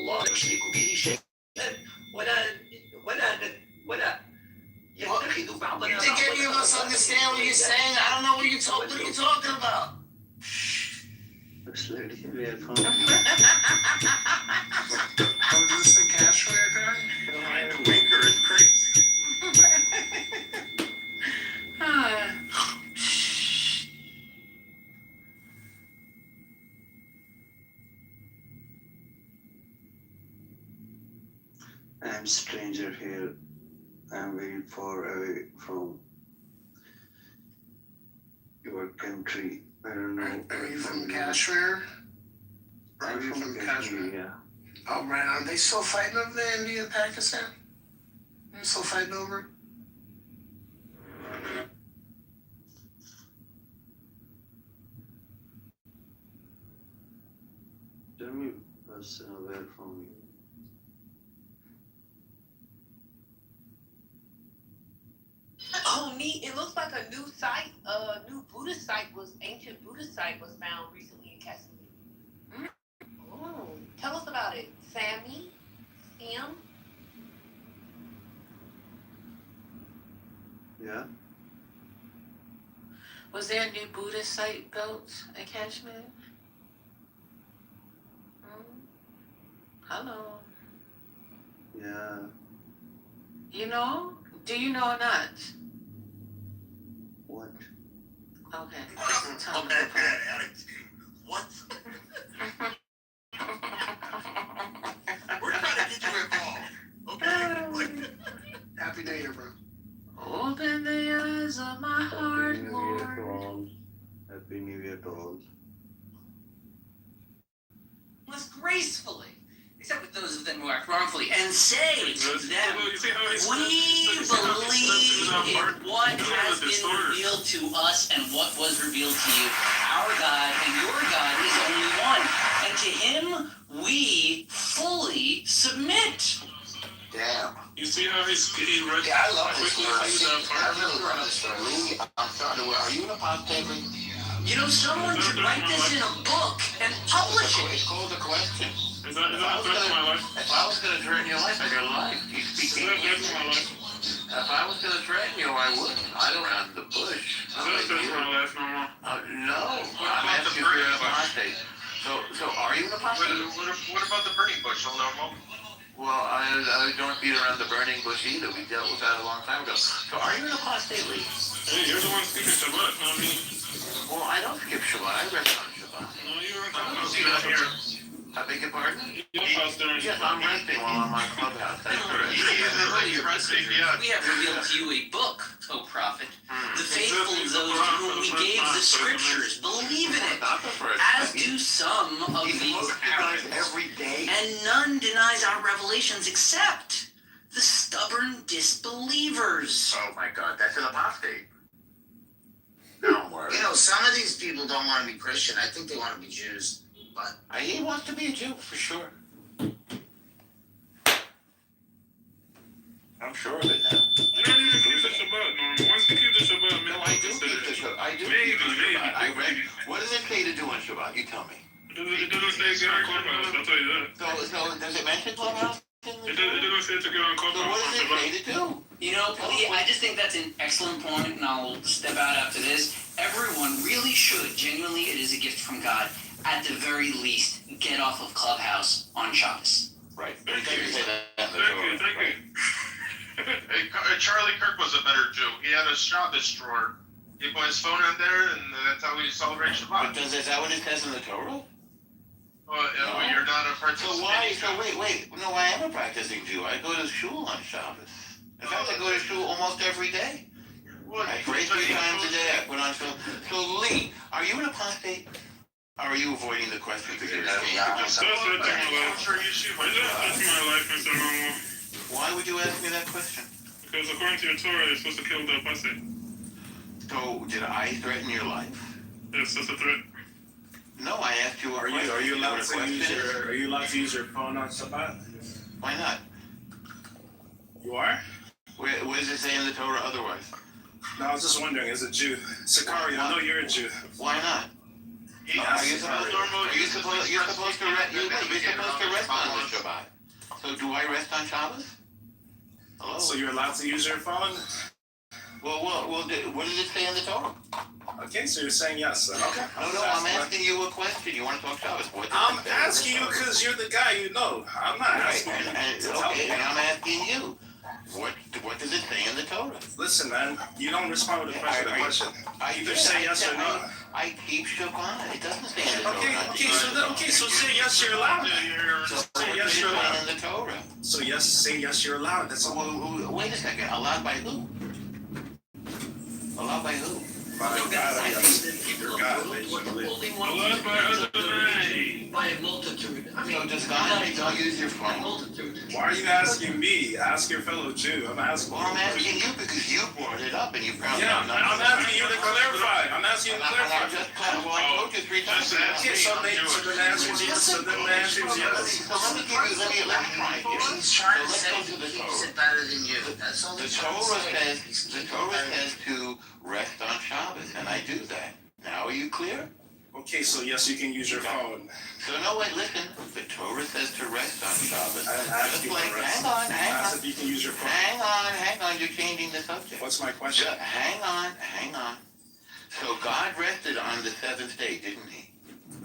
الله يشرك به شيئا ولا ولا ولا يتخذ بعضنا. You think any of us understand what you're saying? I don't know what are you talking about. This lady here from Oh, is this the cash for your car? The winker is crazy. I'm stranger here. I'm very far away from your country. I don't know. Are you from Kashmir? I'm from Kashmir, yeah. Oh man, are they still fighting over there, India and Pakistan? They're still fighting over it? Tell me person away from you. Oh, neat. It looks like a new site, ancient Buddhist site was found recently in Kashmir. Oh, tell us about it. Sam? Yeah? Was there a new Buddhist site built in Kashmir? Hello. Yeah. You know? Do you know or not? What? Okay. Tell me. What? We're trying to get you involved. Okay? Happy New Year, bro. Open the eyes of my heart, Happy New Year to Lord. all. Happy New Year to all. Must gracefully, except with those of them who act wrongfully, and say to them, we believe in what has been revealed to us and what was revealed to you. Our God and your God is only one, and to him we fully submit. Damn. You see how he's getting ready? Yeah, I love this quickly story. to that I part? really love this story. Lee, I'm starting to. Are you an apostate? You know, someone could write this in a book and publish it. It's called a question. Is that my life? If I was going to threaten your life, I'd your life. You speak That's my life. If I was going to threaten you, I wouldn't. I don't have the bush. That's my life no more. No. I'm asking if you're an apostate. So are you an apostate? What about the burning bush, Alamo? Well, I don't beat around the burning bush either. We dealt with that a long time ago. So are you an apostate, Lee? Hey, you're the one speaking Shabbat, not me. Well, I don't skip Shabbat. I rest on Shabbat. No, you're I don't see that here. I beg your pardon? Yes, Yes, I'm resting while I'm on Clubhouse. That's correct. We have revealed to you a book, O prophet. The faithful, those to whom we gave the scriptures, believe in it, as do some of these arrogant. Every day. And none denies our revelations except the stubborn disbelievers. Oh my God, that's an apostate. Don't worry. You know, some of these people don't want to be Christian. I think they want to be Jews. But He wants to be a Jew for sure. I'm sure of it now. You don't even keep the Shabbat, no. Once you keep the Shabbat, No, I do keep the Shabbat. I do Maybe, keep the Shabbat. I read. maybe. What does it say to do on Shabbat? You tell me. It doesn't say get on Clubhouse, I'll tell you that. So does it mention Clubhouse? It doesn't say to get on So what Clubhouse on does it Shabbat. say to do? You know, Lee, I just think that's an excellent point, and I'll step out after this. Everyone really should, genuinely, it is a gift from God, at the very least, get off of Clubhouse on Shabbos. Right. Thank Say you. that in the Thank you, Torah. thank you. Hey, Charlie Kirk was a better Jew. He had a Shabbos drawer. He put his phone in there, and that's how we celebrate But Shabbat. is that what it says in the Torah? Well, you're not a So why? participating. So wait. No, I am a practicing Jew. I go to shul on Shabbos. In fact, I go to shul almost every day. What? I pray 3 times a day. I put on shul. So Lee, are you an apostate? Or are you avoiding the question because you're asking? That's my life. For yeshiva. That's my life, Mr. Momo. Why would you ask me that question? Because according to your Torah, you're supposed to kill the apostate. So did I threaten your life? Yes, that's a threat. No, I asked you a Are question. you allowed what a to question use is? your? Are you allowed to use your phone on Shabbat? Why not? You are? Where does it say in the Torah otherwise? No, I was just wondering. As a Jew, Sakari, I know you're a Jew. Why not? Are you supposed to rest on the Shabbat? So do I rest on Shabbos? Hello? So you're allowed to use your phone? Well, what does it say in the Torah? Okay, so you're saying yes. Then. Okay. No, I'm asking you a question. You want to talk Shabbos? What does I'm it say in the asking you Torah? because you're the guy you know. I'm not Right, asking you to tell okay, me. and I'm asking you. What does it say in the Torah? Listen, man, you don't respond with a question. The question. Either say yes or no. I keep Shabbat. It doesn't say in the Torah. Okay, so say yes, you're allowed. So Say yes, what you're does it say allowed. in the Torah? So yes, say yes, you're allowed. That's all. Wait a second. Allowed by who? Allowed by who? By God, I guess. Your God, basically. Allowed by Adonai. By a multitude. I So mean, does God say don't use your by a phone? multitude. Why are you asking me? Ask your fellow Jew. I'm asking Well, I'm asking you because you brought it up and you found Yeah, out I'm nothing. asking you to clarify. I'm asking you to clarify. Well, I told you 3 times. Okay, so the answer is yes. So then the answer is yes. So let me try here. He's trying to So let's say go he to the keeps Torah. it better than you. That's all The he's trying to Torah say. says to rest on Shabbos, and I do that. Now are you clear? Okay, so yes, you can use your phone. So no, wait, listen. The Torah says to rest on Shabbos. I didn't ask Just you like, to rest. hang I asked on. if you can use your phone. Hang on, you're changing the subject. What's my question? Hang on. So God rested on the 7th day, didn't he?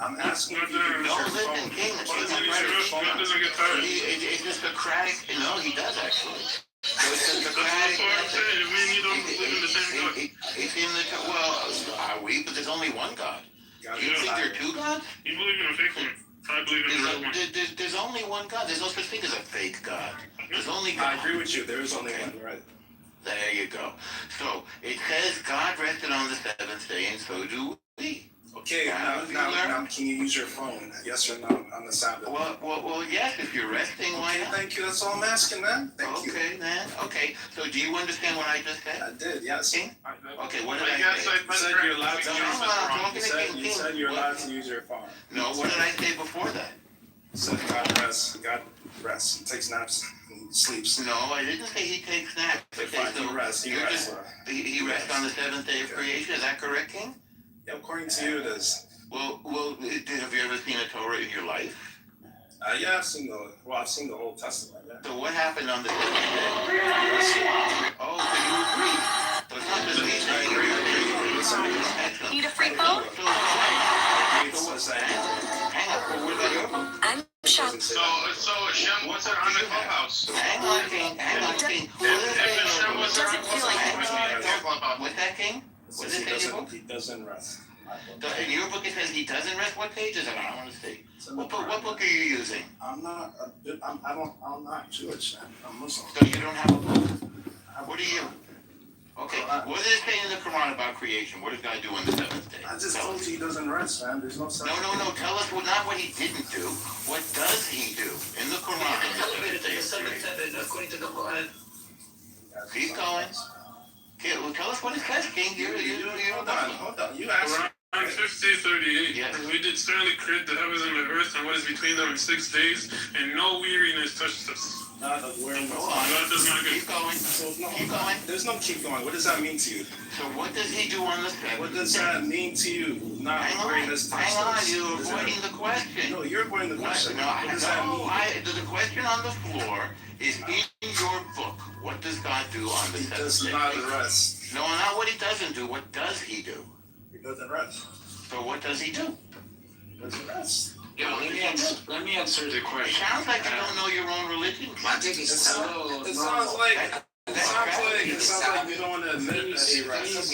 I'm asking if you can use No, your listen, phone. King, God doesn't get tired. it's a Socratic, no, he does actually. So it's a That's Socratic what I'm method. saying. Me and you don't believe in the same God. It's in the, well, are we? But there's only one God. God, Do you think there are 2 gods? You believe in a fake one. I believe in the real one. There's only one God. There's no such thing as a fake God. There's only I God. agree with you. There is only one, right? There you go. So it says God rested on the 7th day, and so do we. Okay, now, can you use your phone? Yes or no on the Sabbath? Well, yes. If you're resting, why Okay, not? thank you. That's all I'm asking, man. Thank you. Okay, man. Okay. So do you understand what I just said? I did, yes. King? Okay. What did I I guess say? You said you're allowed to No, you said you're allowed to use your phone. No. What did I say before that? You said God rests. God rests. He takes naps and sleeps. No, I didn't say he takes naps. If Okay, I do rest, he you're rests. he rests on the 7th day of creation. Is that correct, King? Yeah, according to you, it is. Well, have you ever seen a Torah in your life? Yeah, I've seen the Old Testament. Yeah. So what happened on the 7th day? Oh, so you agree? So it's not just me saying you agree. Excellent. Need a free phone? Hang on. What about your book? I'm shocked. So Hashem, what's it on the clubhouse? Hang on, King. If Hashem was Doesn't feel like on the clubhouse. What's that, King? What does it say in your book? He doesn't rest. In your book it says he doesn't rest. What page is it on? I want to see. What book are you using? I'm not Jewish. I'm Muslim. So you don't have a book? What are you? Okay. What does it say in the Quran about creation? What did God do on the 7th day? I just Tell told us. you he doesn't rest, man. There's no such No. Tell us not what he didn't do. What does he do in the Quran on the 7th day of creation? According to the Quran. Keep going. Okay, well, tell us what it says, King. You Hold on. You asked. Quran 50:38. Yes. We did certainly create the heavens and the earth and what is between them in 6 days, and no weariness touched us. Not of where Go on. God does not Keep get. going. So no, Keep going. there's no keep going. What does that mean to you? So what does he do on the 7th What does day? that mean to you? Not where this Hang on, you're avoiding the question. No, you're avoiding the question. No, What does that mean? the question on the floor is in your book. What does God do on the He 7th does day? not rest. No, not what he doesn't do. What does he do? He doesn't rest. So what does he do? He doesn't rest. Yeah, let me answer the It question. sounds like you don't know your own religion. I think he's It sounds telling like you don't want to admit that he rests.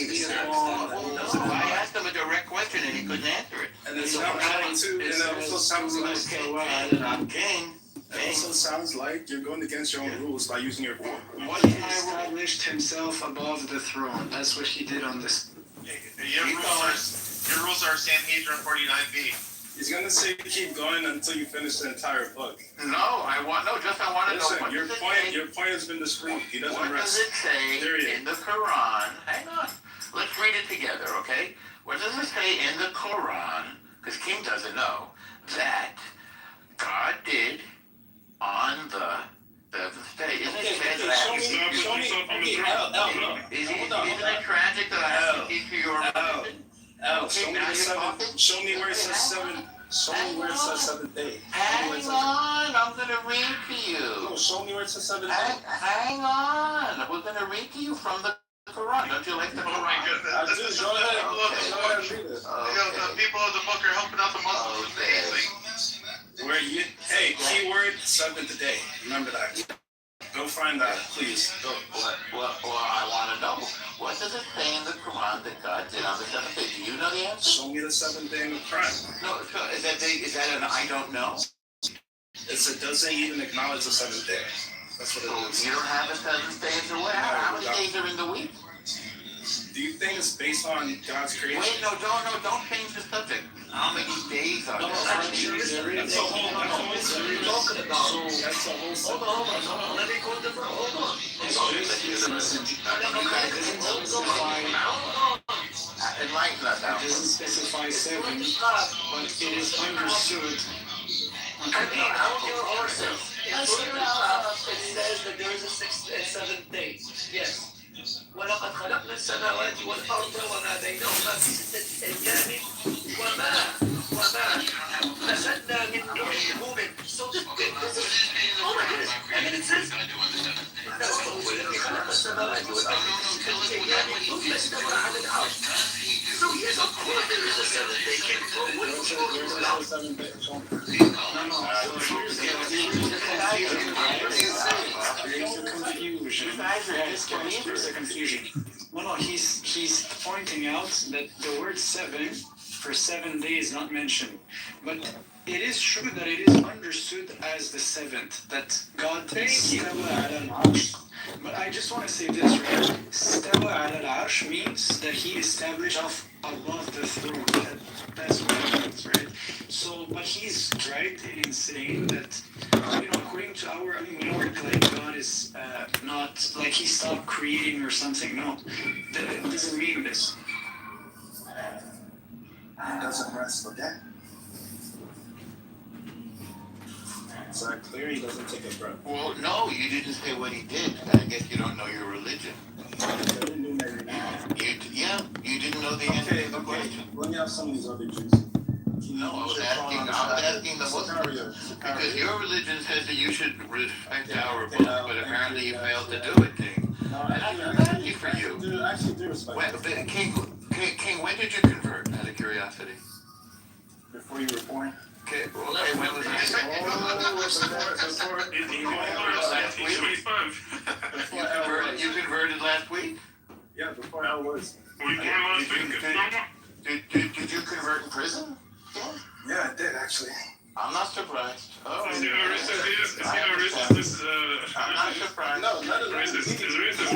Well, I asked him a direct question and he couldn't answer it. And it sounds like too. And it also sounds like King. it also sounds like you're going against your own rules by using your phone. What is my rule? Established himself above the throne. That's what he did on this. Your rules are Sanhedrin 49b. He's gonna say keep going until you finish the entire book. No, I want to know Listen, what your does it point say? has been disproved. He doesn't What rest. does it say Period. in the Quran? Hang on. Let's read it together, okay? What does it say in the Quran? Because King doesn't know that God did on the 7th day. Isn't it sad that I have to Show me. Isn't it tragic that I have to teach you your religion? Show me the 7th. Show me where it says 7. Show me where it says 7th day. Hang on, I'm gonna read to you. No, show me where it says 7 days. Hang on. We're gonna read to you from the Quran. Don't you like the Quran? Oh my goodness. I do. Go ahead. People of the Go book. ahead and read it. The people of the book are helping out the Muslims. It's amazing. Where you, hey, keyword 7th day. Remember that. Go find that, please. Go. Well, I want to know. What does it say in the Quran that God did on the 7th day? Do you know the answer? Show me the 7th day in the Quran. No, so is that an I don't know? It doesn't even acknowledge the 7th day. That's what it is. You don't have a 7th day in the week? How many days are in the week? Do you think it's based on God's creation? Wait, no, don't change the subject. How many days are there? That's a whole talking about. That's a whole Hold on. Let me quote the verse. Hold on. Enlighten us now. It doesn't specify 7, but it is understood. I mean, on your horses. It says that there is a 6th and 7th day. Yes. ولقد خلقنا السماوات والأرض وما بينهما في 6 أيام وما مسدنا من لحوم. So this is, oh my goodness. And then it says, والذي خلق السماوات والأرض في 6 أيام ثم استوى على العرش. So yes, of course there is a 7th day. What are you talking about? There's a confusion. No, he's pointing out that the word 7 for 7 days is not mentioned. But it is true that it is understood as the 7th, that God istawa ala al-arsh. But I just want to say this, right? Istawa ala al-arsh means that he established above the throne. That's what it means, right? So, but he's right in saying that, according to our work, like God is not, like he stopped creating or something. No, that doesn't mean this. It doesn't rest, okay? Is that clear? He doesn't take a breath. Well, no, you didn't say what he did. I guess you don't know your religion. You didn't know the answer to the question. Let me have some of these other Jews. No, I was asking the Muslims. Because your religion says that you should respect our book, but apparently you failed to do it, King. And I feel badly for you. I actually do respect it. King, when did you convert, out of curiosity? Before you were born. Okay, when was that? You converted last week? Yeah, before I was. Were you born last week? Did you convert in prison? Yeah, I did actually. I'm not surprised. Oh, Is he a racist? This is I'm not surprised. No, none of that. racist. He's racist,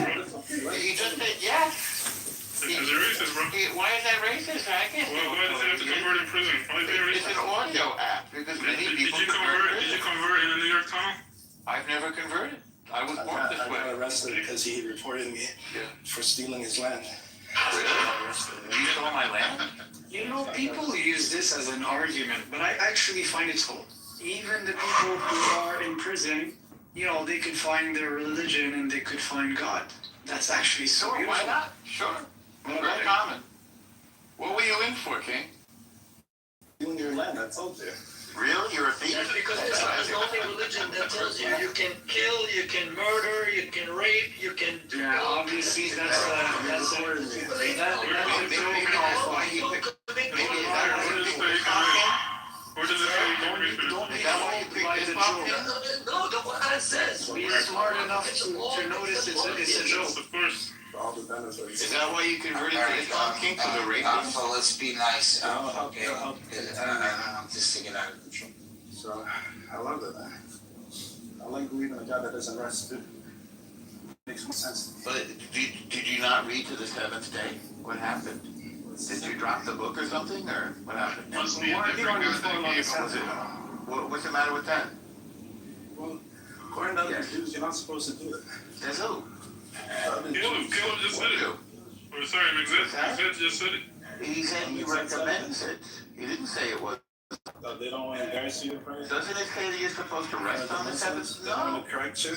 bro. He just said yes. He's a racist, bro. Why is that racist? I can't. Well, why does he have to convert in prison? Why is he It's racist? an audio app because many Did people you convert in the New York tunnel? I've never converted. I was born this I way. got arrested because he reported me for stealing his land. You stole my land? People use this as an argument, but I actually find it false. Even the people who are in prison, they could find their religion and they could find God. That's actually so Sure, beautiful. why not? Sure. Very common. What were you in for, King? Stealing your land, I told you. Really? You're a thief? That's because Islam is the only religion that tells you can kill, you can murder, you can rape, you can do. Yeah, obviously that's Where does it say you can read it? Is that why you picked this box? No, the Quran says. Be smart enough to notice it's a That's joke. the first. All the benefits. Is that why you converted to Islam, King, to the rapist? So let's be nice. Okay. I'll I'm just taking out of control. So, I love it. I like believing in a God that doesn't rest, too. Makes more sense. But did you not read to the 7th day? What happened? Did you drop the book or something, or what happened? Must be a different God that gave him. What's the matter with that? Well, according to other Jews, you're not supposed to do it. Says who? Caleb just said it. Or sorry, Exet just said it. He said he recommends it. He didn't say it was. They don't want to embarrass you to pray? Doesn't it say that you're supposed to rest on the 7th? They want No. to correct you?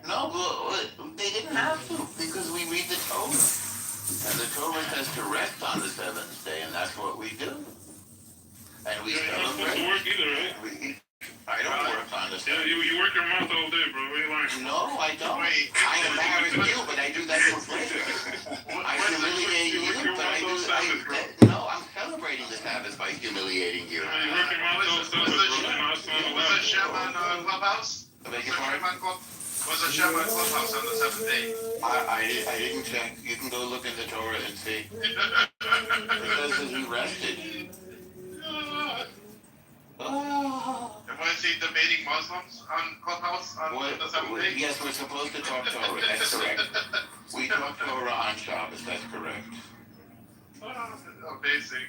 No, but they didn't have to because we read the Torah. And the Torah says to rest on the 7th day, and that's what we do. And we You're not supposed to celebrate. work either, right? I don't work on the Yeah, Sabbath. you work your mouth all day, bro. What are you lying? No, I don't. Wait. I embarrass you, but I do that for pleasure. I humiliate you, but I do. No, I'm celebrating the Sabbath by humiliating you. You work your mouth all Sabbath, bro. You're not Was the Shem on Clubhouse? I beg your pardon? Was the Shem on Clubhouse on the 7th day? I didn't check. You can go look in the Torah and see. It says that he rested. Oh. And was he debating Muslims on Clubhouse on the 7th day? Yes, we're supposed to talk Torah. That's correct. We talk Torah on Shabbos. That's correct. Amazing.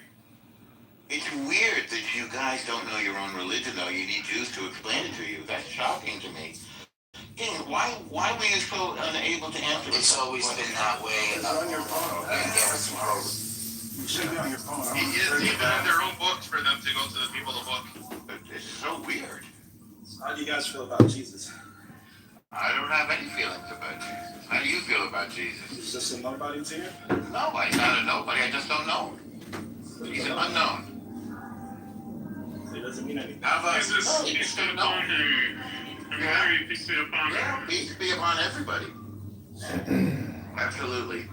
It's weird that you guys don't know your own religion, though. You need Jews to explain it to you. That's shocking to me. King, why were you so unable to answer? It's always been that way. It's on your phone. You should be on your phone. It is even in their own books for them to go to the people to book. It's so weird. How do you guys feel about Jesus? I don't have any feelings about Jesus. How do you feel about Jesus? Is this a nobody to you? Nobody's not a nobody. I just don't know. He's an unknown. It doesn't mean anything. How about Jesus, peace be upon him. And Mary, peace be upon Yeah, her. peace be upon everybody. Absolutely.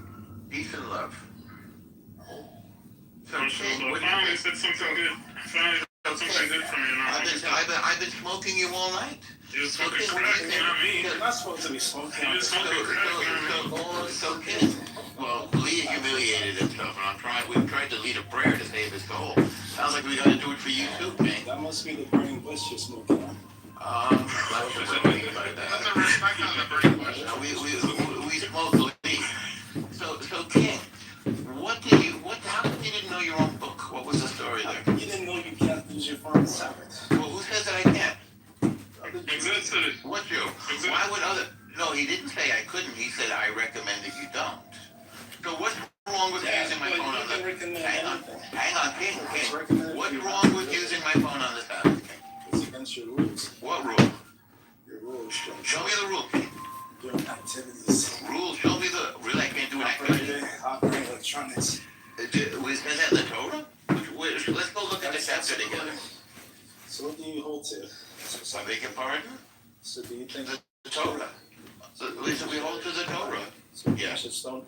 Peace and love. So, King, what do you Finally think? said something good. Finally said something good from you now. I've been smoking you all night. You're smoking Okay, what do crack, you not think? me. You're not supposed to be smoking. You're smoking crack, not me. So, King, well, Lee humiliated himself, and we've tried to lead a prayer to save his soul. Sounds like we got to do it for you too, King. That must be the burning bush you're smoking on. Not sure what I mean by That's that. a respect on the burning bush. No, we smoke Lee. So, King, how come you didn't know your own book? What was the story there? You didn't know you can't use your phone on Sabbath. Well, who says that I can't? Exactly. What you? Why would No, he didn't say I couldn't. He said I recommend that you don't. So what's wrong with using my phone on the... Hang on, King. What's wrong with using my phone on the Sabbath, King? It's against your rules. What rule? Your rules. Show me the rule, King. Doing activities. Rules, show me the... Really, I can't do an activity. Operating electronics. Was that in the Torah? Let's go look at the chapter together. So what do you hold to? I beg your pardon? So do you think The Torah. So we hold to the Torah. Yeah.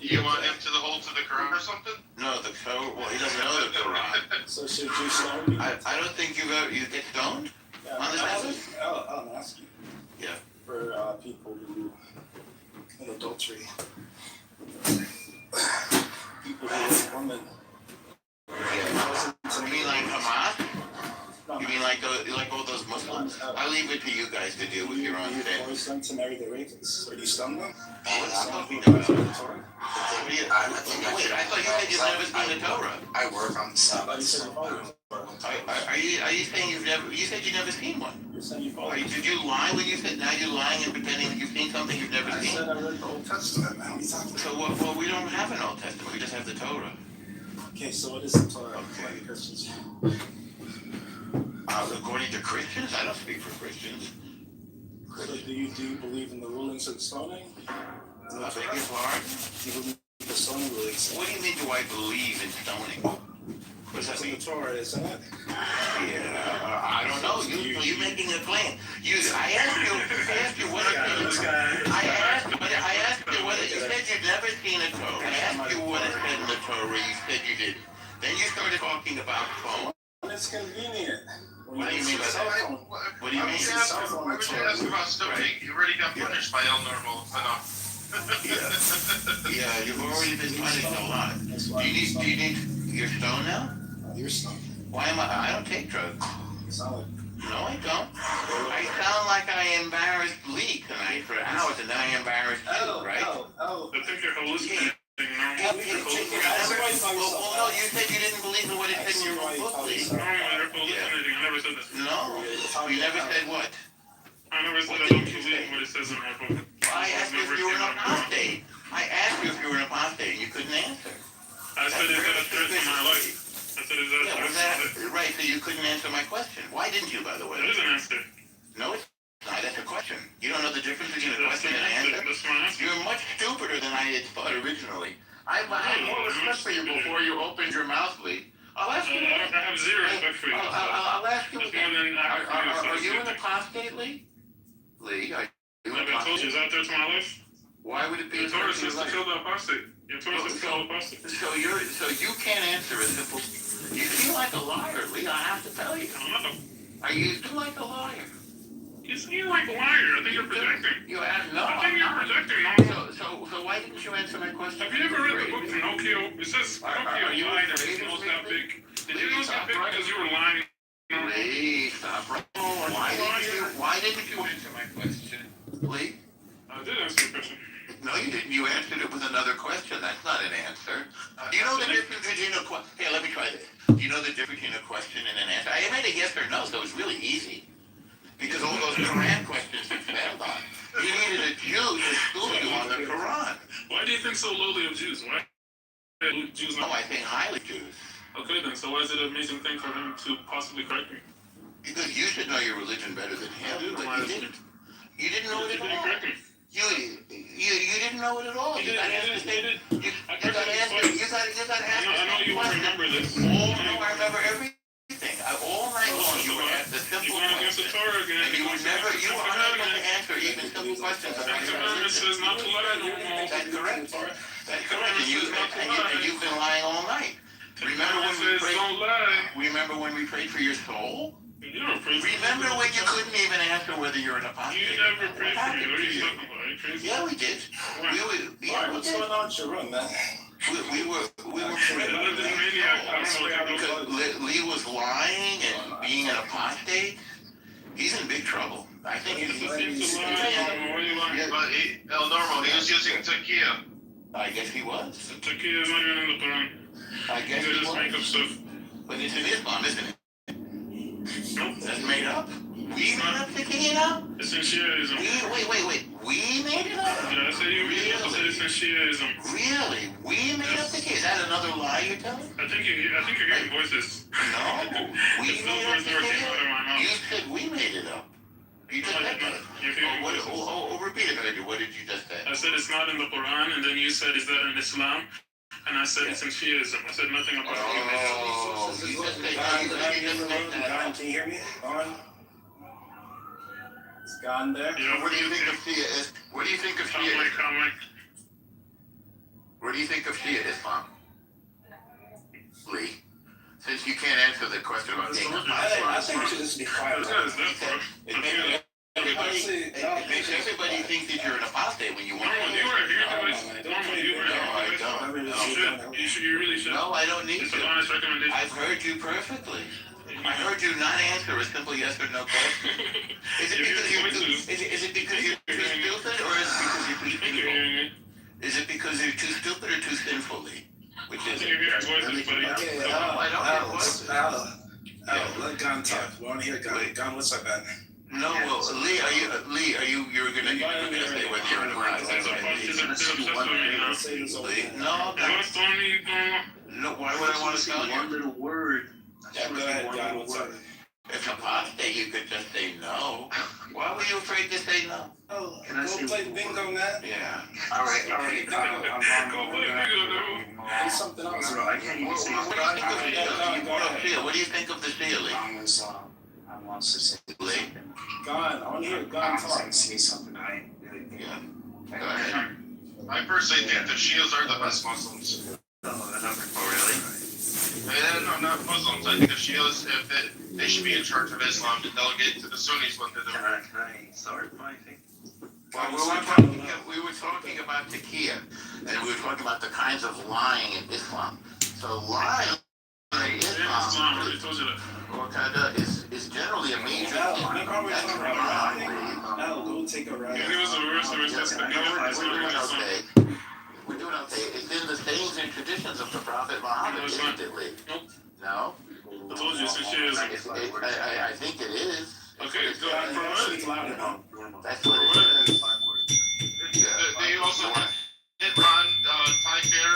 You want him to hold to the Quran or something? No, the Torah. Well, he doesn't know the Quran. So should you stone? I don't think you get stoned on the Sabbath. I'm asking. Yeah. For people who commit adultery. People who are women. Yeah. You mean like Hamas? You mean like all those Muslims? I leave it to you guys to deal with your own Do you thing. force them to marry the rapists? Or do you stone them? What's I'm talking not about? Wait, I thought you said you've never seen the Torah. I work on the Sabbath. Are you saying you've never? You said you've never seen one. You're saying you follow. Did you lie when you said now you're lying and pretending that you've seen something you've never I seen? said I read the Old Testament, man. What are you talking So about? well, we don't have an Old Testament. We just have the Torah. Okay, so what is the Torah? Okay. Like Christians. According to Christians, I don't speak for Christians. So do you believe in the rulings of stoning? I beg your pardon? Do you believe in the stoning rulings? What do you mean? Do I believe in stoning? What does that It's in mean? the Torah, isn't it? Yeah, I don't know. You making a claim? I asked you what. I asked you whether you said you'd never seen a Torah. I asked you what it said in the Torah. You said you didn't. Then you started talking about phone. When it's convenient. What do you mean by So that? What do you mean? why would you ask about stoning? You already got punished by El Normal enough. Yeah, you've already been punished a lot. Do you need your stone now? You're stoned. Why am I don't take drugs. You sound like No, I don't. I sound like I embarrassed Lee tonight for hours, and then I embarrassed you, right? oh. I think you're hallucinating. Well, no, you said you didn't believe in what it said in your own book, Lee. No, you're hallucinating. I never said that. No, you never said what? I never said I don't believe what it says in my book. I asked you if you were an apostate. I asked you if you were an apostate, and you couldn't answer. I said is that a threat to my life? I said is that a Yeah, was threat to my life? that right? So you couldn't answer my question. Why didn't you, by the way? That is an answer. No, it's not. That's a question. You don't know the difference between a That's question an and an answer. answer? That's my answer. You're much stupider than I had thought originally. I had more respect for you before you opened your mouth, Lee. I'll ask you. I have zero respect for you. I'll ask you That's again. more than Are you an apostate, Lee? Lee, are you an Like I told you, apostate? is out there to my left? Why would it be? Your Torah says to kill the apostate. Your Torah says to kill the apostate. So you can't answer a simple. You feel like a liar, Lee. I have to tell you. I'm not a... You feel like a liar. You seem like a liar. I think you're projecting. You have no. I think you're projecting. No. So why didn't you answer my question? Have you ever read the book Pinocchio? It says Pinocchio lied and his nose got big. Did your nose get big because you were lying? Lee, stop. Why didn't you answer my question? Lee? I did answer your question. No, you didn't. You answered it with another question. That's not an answer. Do you know the difference between a question? Hey, let me try this. Do you know the difference between a question and an answer? I made a yes or no, so it's really easy. Because all those Quran questions you failed on. You needed a Jew to school you on the Quran. Why do you think so lowly of Jews? Why? Jews No, I think highly Jews. Okay then, so why is it an amazing thing for him to possibly correct me? Because you should know your religion better than him, but you didn't. You didn't know it at all. You didn't know it at all. You got to answer. You got to answer. I know you won't remember this. Oh no, I remember everything. All night long you would ask the simple questions. And you would never, you were unable to answer even simple questions about your religion. That's correct. That's correct. And you've been lying all night. Remember when we prayed for your soul? Remember when you couldn't even answer whether you're an apostate? You never prayed for me. What are you talking about? Are you crazy? Yeah, we did. What's going on with your room, man? We were praying. Because Lee was lying and being an apostate. He's in big trouble. I think he's El Normal, he was using Takia. I guess he was. Takia is not even in the Quran. I guess You he just make up was. stuff. But it's in Islam, isn't it? Nope. That's made up. We made up Takia now? It's in Shiaism. Wait. We made it up? Yeah, I said you made it up. I said it's in Shiaism. Really? We made up Takia? Is that another lie you're telling? I think you're hearing voices. No. We It's made those up words never came out of Takia? my mouth. You said we made it up. You just said that. You're hearing voices. Repeat it. What did you just say? I said it's not in the Quran, and then you said, is that in Islam? And I said it's in Shiaism. I said nothing about it. Oh, you just said that. Can you hear me? On. It's gone there. Yeah, What do you think of Shia? What do you think of Shia? Comic. What do you think of Shia Islam? Lee, since you can't answer the question about being a I think we should just be quiet. it makes everybody think that you're an apostate when you want to. You were here. No, I don't. You really should. No, I don't need It's a to. honest recommendation. I've heard you perfectly. I heard you not answer a simple yes or no question. Is it because you're too stupid, or is it because you're too sinful? Is it because you're too stupid or too sinful, Lee? Which is it? Okay, let Gon talk. We want to hear Gon. Gon, what's up, man? No, well, Lee, you're gonna say whether you're in No, why would I want to tell you? One little word. Yeah, go ahead, Gon, what's up? If apostate, you could just say no. Why were you afraid to say no? Oh, Can I go say play bingo, man. Yeah. All right. There's something else. I can't even say What do you think of the Shia, Lee? I want to say Lee? Gon, I want to hear Gon talk. say something. I really Yeah. Go ahead. I personally think the Shias are the best Muslims. really? No, not Muslims. I think the Shias, they should be in charge of Islam to delegate to the Sunnis what to do. Can I start my thing? Well, we were talking about Takia, and we were talking about the kinds of lying in Islam. So lying in Islam is generally a major crime. That's wrong. Now go take a ride. We're doing okay. It's in the sayings and traditions of the Prophet Muhammad, isn't it, Lee? No? I told you, since she is. I think it is. Okay, go ahead for what? That's what it is. They also hit on Thai Fair.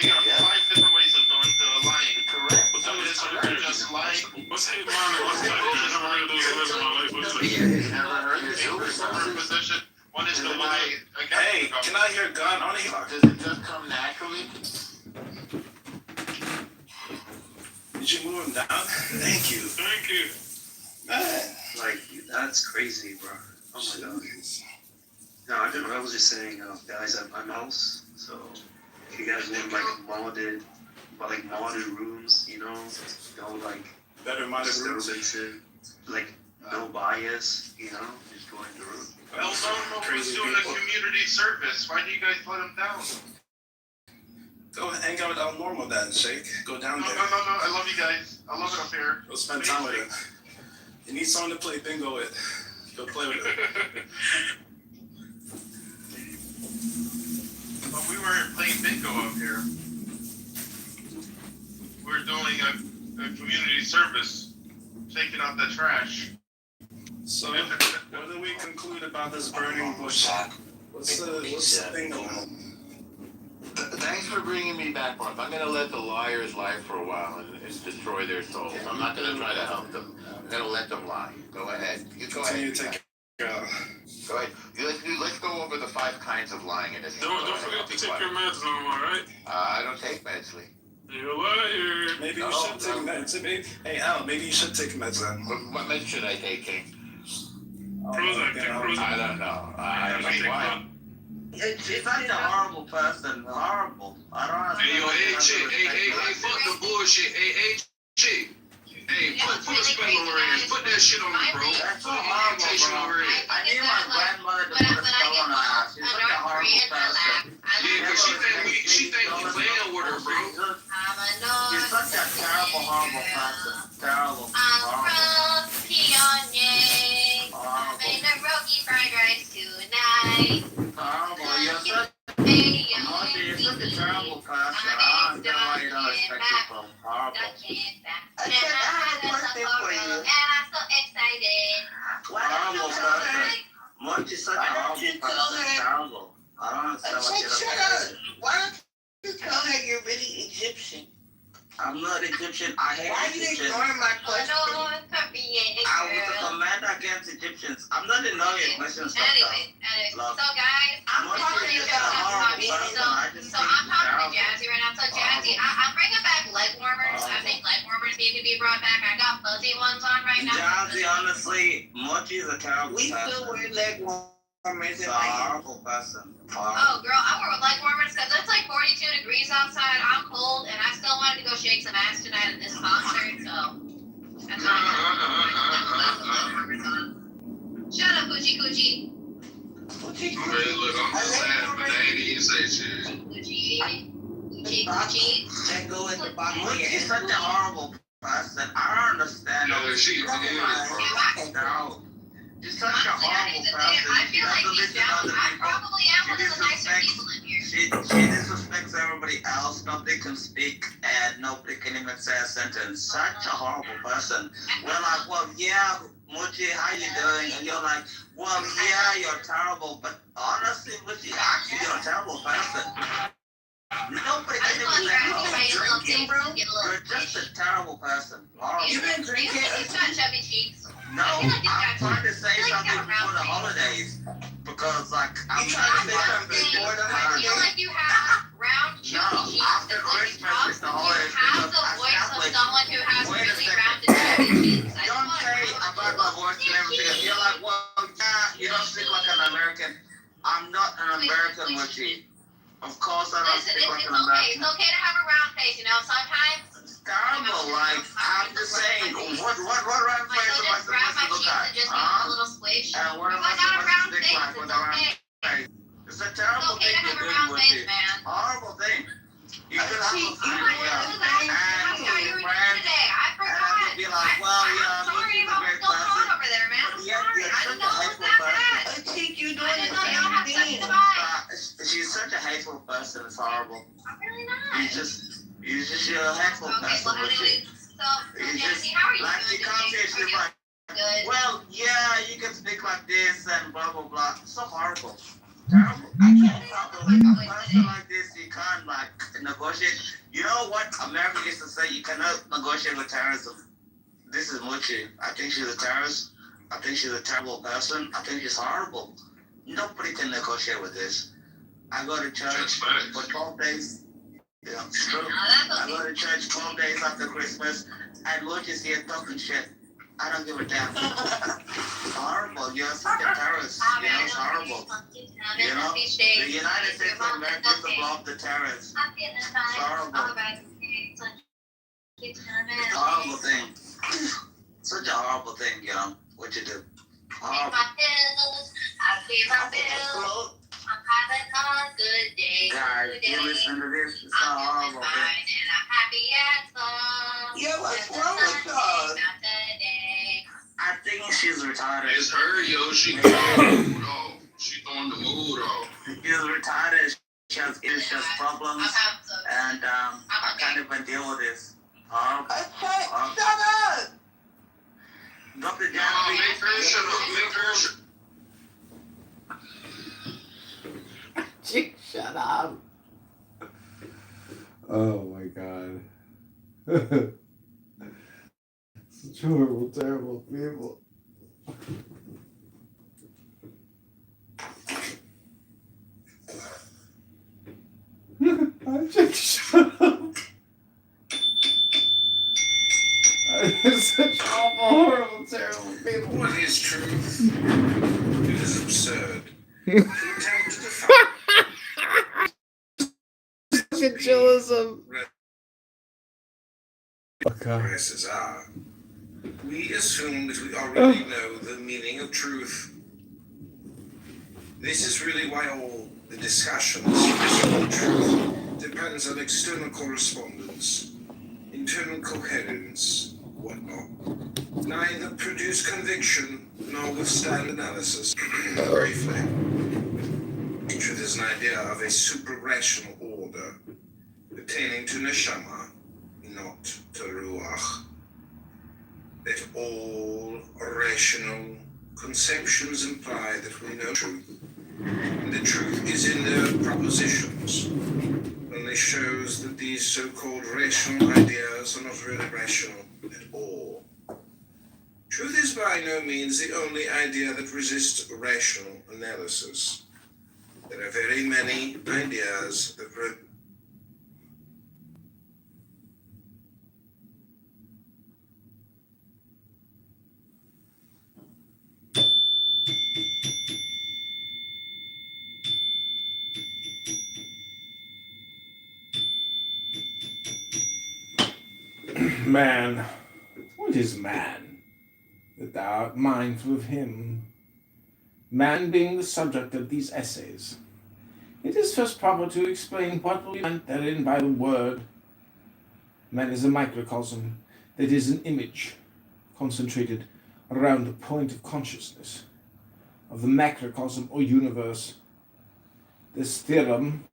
They got 5 different ways of going to lying. Correct. Some is just lying. What's hate man and what's Thai Fair? I never heard of those words in my life. What's that? You never heard of Super position. One is to lie against Hey, the government. can I hear Gon? I want to hear. Does it just come naturally? Did you move him down? Thank you. Thank you. Man. Like, that's crazy, bro. Oh my god. No, I was just saying, guys at my house, so if you guys want modded rooms, you know, no like Better modded rooms. Like no bias, you know, just go in the room. El Dono was doing a community service. Why do you guys let him down? Go hang out with El Normal then, Shake. Go down No, there. no, no, no. I love you guys. I love it up here. Go spend time with him. You need someone to play bingo with. Go play with him. But we weren't playing bingo up here. We were doing a community service, taking out the trash. So, what do we conclude about this burning bush? What's the thing going on? Thanks for bringing me back, Mark. I'm gonna let the liars lie for a while and destroy their souls. I'm not gonna try to help them. I'm gonna let them lie. Go ahead. You go ahead. Go ahead. Let's go over the 5 kinds of lying in this. Don't forget to take your meds no more, right? I don't take meds, Lee. You're a liar. Maybe you should take meds. Hey, Al, maybe you should take meds then. What meds should I take, King? Prozac. I don't know. I don't know why. It's such a horrible person. Horrible. I don't understand. Hey, yo, hey, fuck the bullshit. Hey, put spelling areas. Put that shit on me, bro. That's so horrible, bro. I need my grandmother to put a spell on her ass. She's such a horrible person. Yeah, cause she think we playing with her, bro. She's such a terrible, horrible person. Terrible. Horrible. Horrible. You're such a terrible person. I don't understand why you don't respect people. Horrible. I said I have a question for you. Horrible person. Munch is such a horrible person. Terrible. I don't understand what you're Shut up. Why don't you tell her you're really Egyptian? I'm not Egyptian. I hate Why are you Egyptians. ignoring my question? I was a commander against Egyptians. I'm not ignoring your questions. Anyway, Love. so guys, I'm Munch talking is about a horrible so person. I just so think I'm he's talking to terrible. Jazzy right now. So Jazzy, I'm bringing back leg warmers. I think leg warmers need to be brought back. I got fuzzy ones on right now. Jazzy, honestly, Munch is a terrible We person. still wear leg warmers He's in a my horrible person. Oh, girl, I wear leg warmers because it's like 42 degrees outside. I'm cold, and I still wanted to go shake some ass tonight at this concert, so that's why I'm leg warmers on. Shut up, Coochie Coochie. Okay, look, I'm sad, but they ain't even say shit. Coochie Coochie. That go in the bottom of Munch your is such a horrible person. I don't understand. Yeah, she is, bro. She's such a horrible person. I She feel like doesn't he's listen to down. other I people. probably am one of the nicer people in here. She disrespects everybody else. Nobody can speak and nobody can even say a sentence. Such a horrible person. We're like, well, yeah, Muchi, how you doing? And you're like, well, yeah, you're terrible. But honestly, Muchi, actually, you're a terrible person. Nobody can even let you drinking, bro. You're just a terrible person. Horrible. You been drinking? He's got chubby cheeks. No, I'm trying to say something before the holidays. Because, like, I'm You trying to trying to say say something something before the I feel holidays. like you have round No, chubby cheeks. after It's like you Christmas is the holidays. have Because the I voice sound of like, someone who has wait a really second. rounded chubby cheeks. I just Don't want say to about my voice and everything. If you're like, well, yeah, you don't speak like an American. I'm not an American, Muchi. Of course I don't Listen, speak like it's an okay. It's American. okay to have a round face, you know. Sometimes, It's terrible. Like, I'm just saying, what round like, face they'll am I just grab supposed my to look cheeks at? and just give them a little squish. And what am I I got a supposed round to speak face. like It's with a round okay. face? It's a It's terrible okay thing to have you're a doing, round Muchi. face, man. Horrible thing. You could have a See, friend, you yeah. know what? And How your are you doing friends, today? I and forgot. you'd be like, well, yeah, I'm sorry Muchi's a about great what's going on person. over there, man. I'm But yet, sorry. you're I such didn't a know it was hateful that person. bad. I think you I doing didn't the know y'all same have such thing. a vibe. She's such a hateful person. It's horrible. I'm really not. You're a hateful Okay, person. well, Muchi. anyway, so You Jesse, how are you like she doing comes today? here, she's like, Good. well, yeah, you can speak like this and blah blah blah. So horrible. Terrible. I can't A person like this, you can't like negotiate. You know what America used to say? You cannot negotiate with terrorism. This is Muchi. I think she's a terrorist. I think she's a terrible person. I think she's horrible. Nobody can negotiate with this. I go to church for 12 days. Yeah, it's true. I go to church 12 days after Christmas, and Lord is here talking shit. I don't give a damn. It's horrible. You're such a terrorist. You know, it's horrible. You know, the United States of America is above the terrorists. It's horrible. It's a horrible thing. Such a horrible thing, you know, what you do. Horrible. I pay my bills. I'm having a good day. Guys, you listen to this, it's a horrible thing. And I'm happy as fuck. Yeah, what's wrong with us? I think she's retarded. It's her, yo. She throwing the mood off. She throwing the mood off. She's retarded. She has issues, problems, and I can't even deal with this. Shut up! Dr. No, Janvey. make her shut up. Make her shut Chick, shut up. Oh my god. Such horrible, terrible people. I'm just shut up. Such awful, horrible, terrible people. What is truth? It is absurd. To attempt to define Chillism. Okay. races are. We assume that we already know the meaning of truth. This is really why all the discussions about truth depends on external correspondence, internal coherence, whatnot. Neither produce conviction nor withstand analysis. Briefly, truth is an idea of a super-rational order pertaining to neshama, not to ruach. That all rational conceptions imply that we know truth. And the truth is in their propositions. Only shows that these so-called rational ideas are not really rational at all. Truth is by no means the only idea that resists rational analysis. There are very many ideas that Man, what is man? That thou art mindful of him. Man being the subject of these essays. It is first proper to explain what will be meant therein by the word. Man is a microcosm, that is an image, concentrated around the point of consciousness, of the macrocosm or universe. This theorem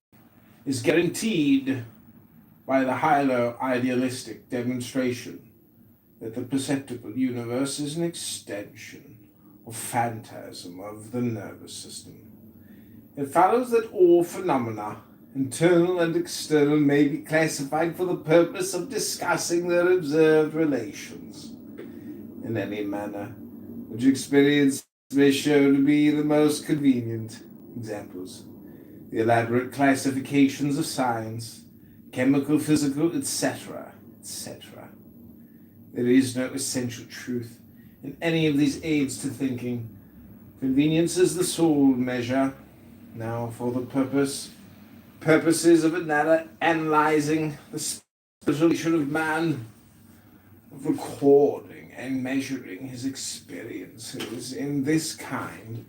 is guaranteed by the highly idealistic demonstration that the perceptible universe is an extension or phantasm of the nervous system. It follows that all phenomena, internal and external, may be classified for the purpose of discussing their observed relations in any manner, which experience may show to be the most convenient. Examples: the elaborate classifications of science, chemical, physical, etc., etc. There is no essential truth in any of these aids to thinking. Convenience is the sole measure. Now, for the purposes of analyzing the spiritual nature of man, of recording and measuring his experiences in this kind,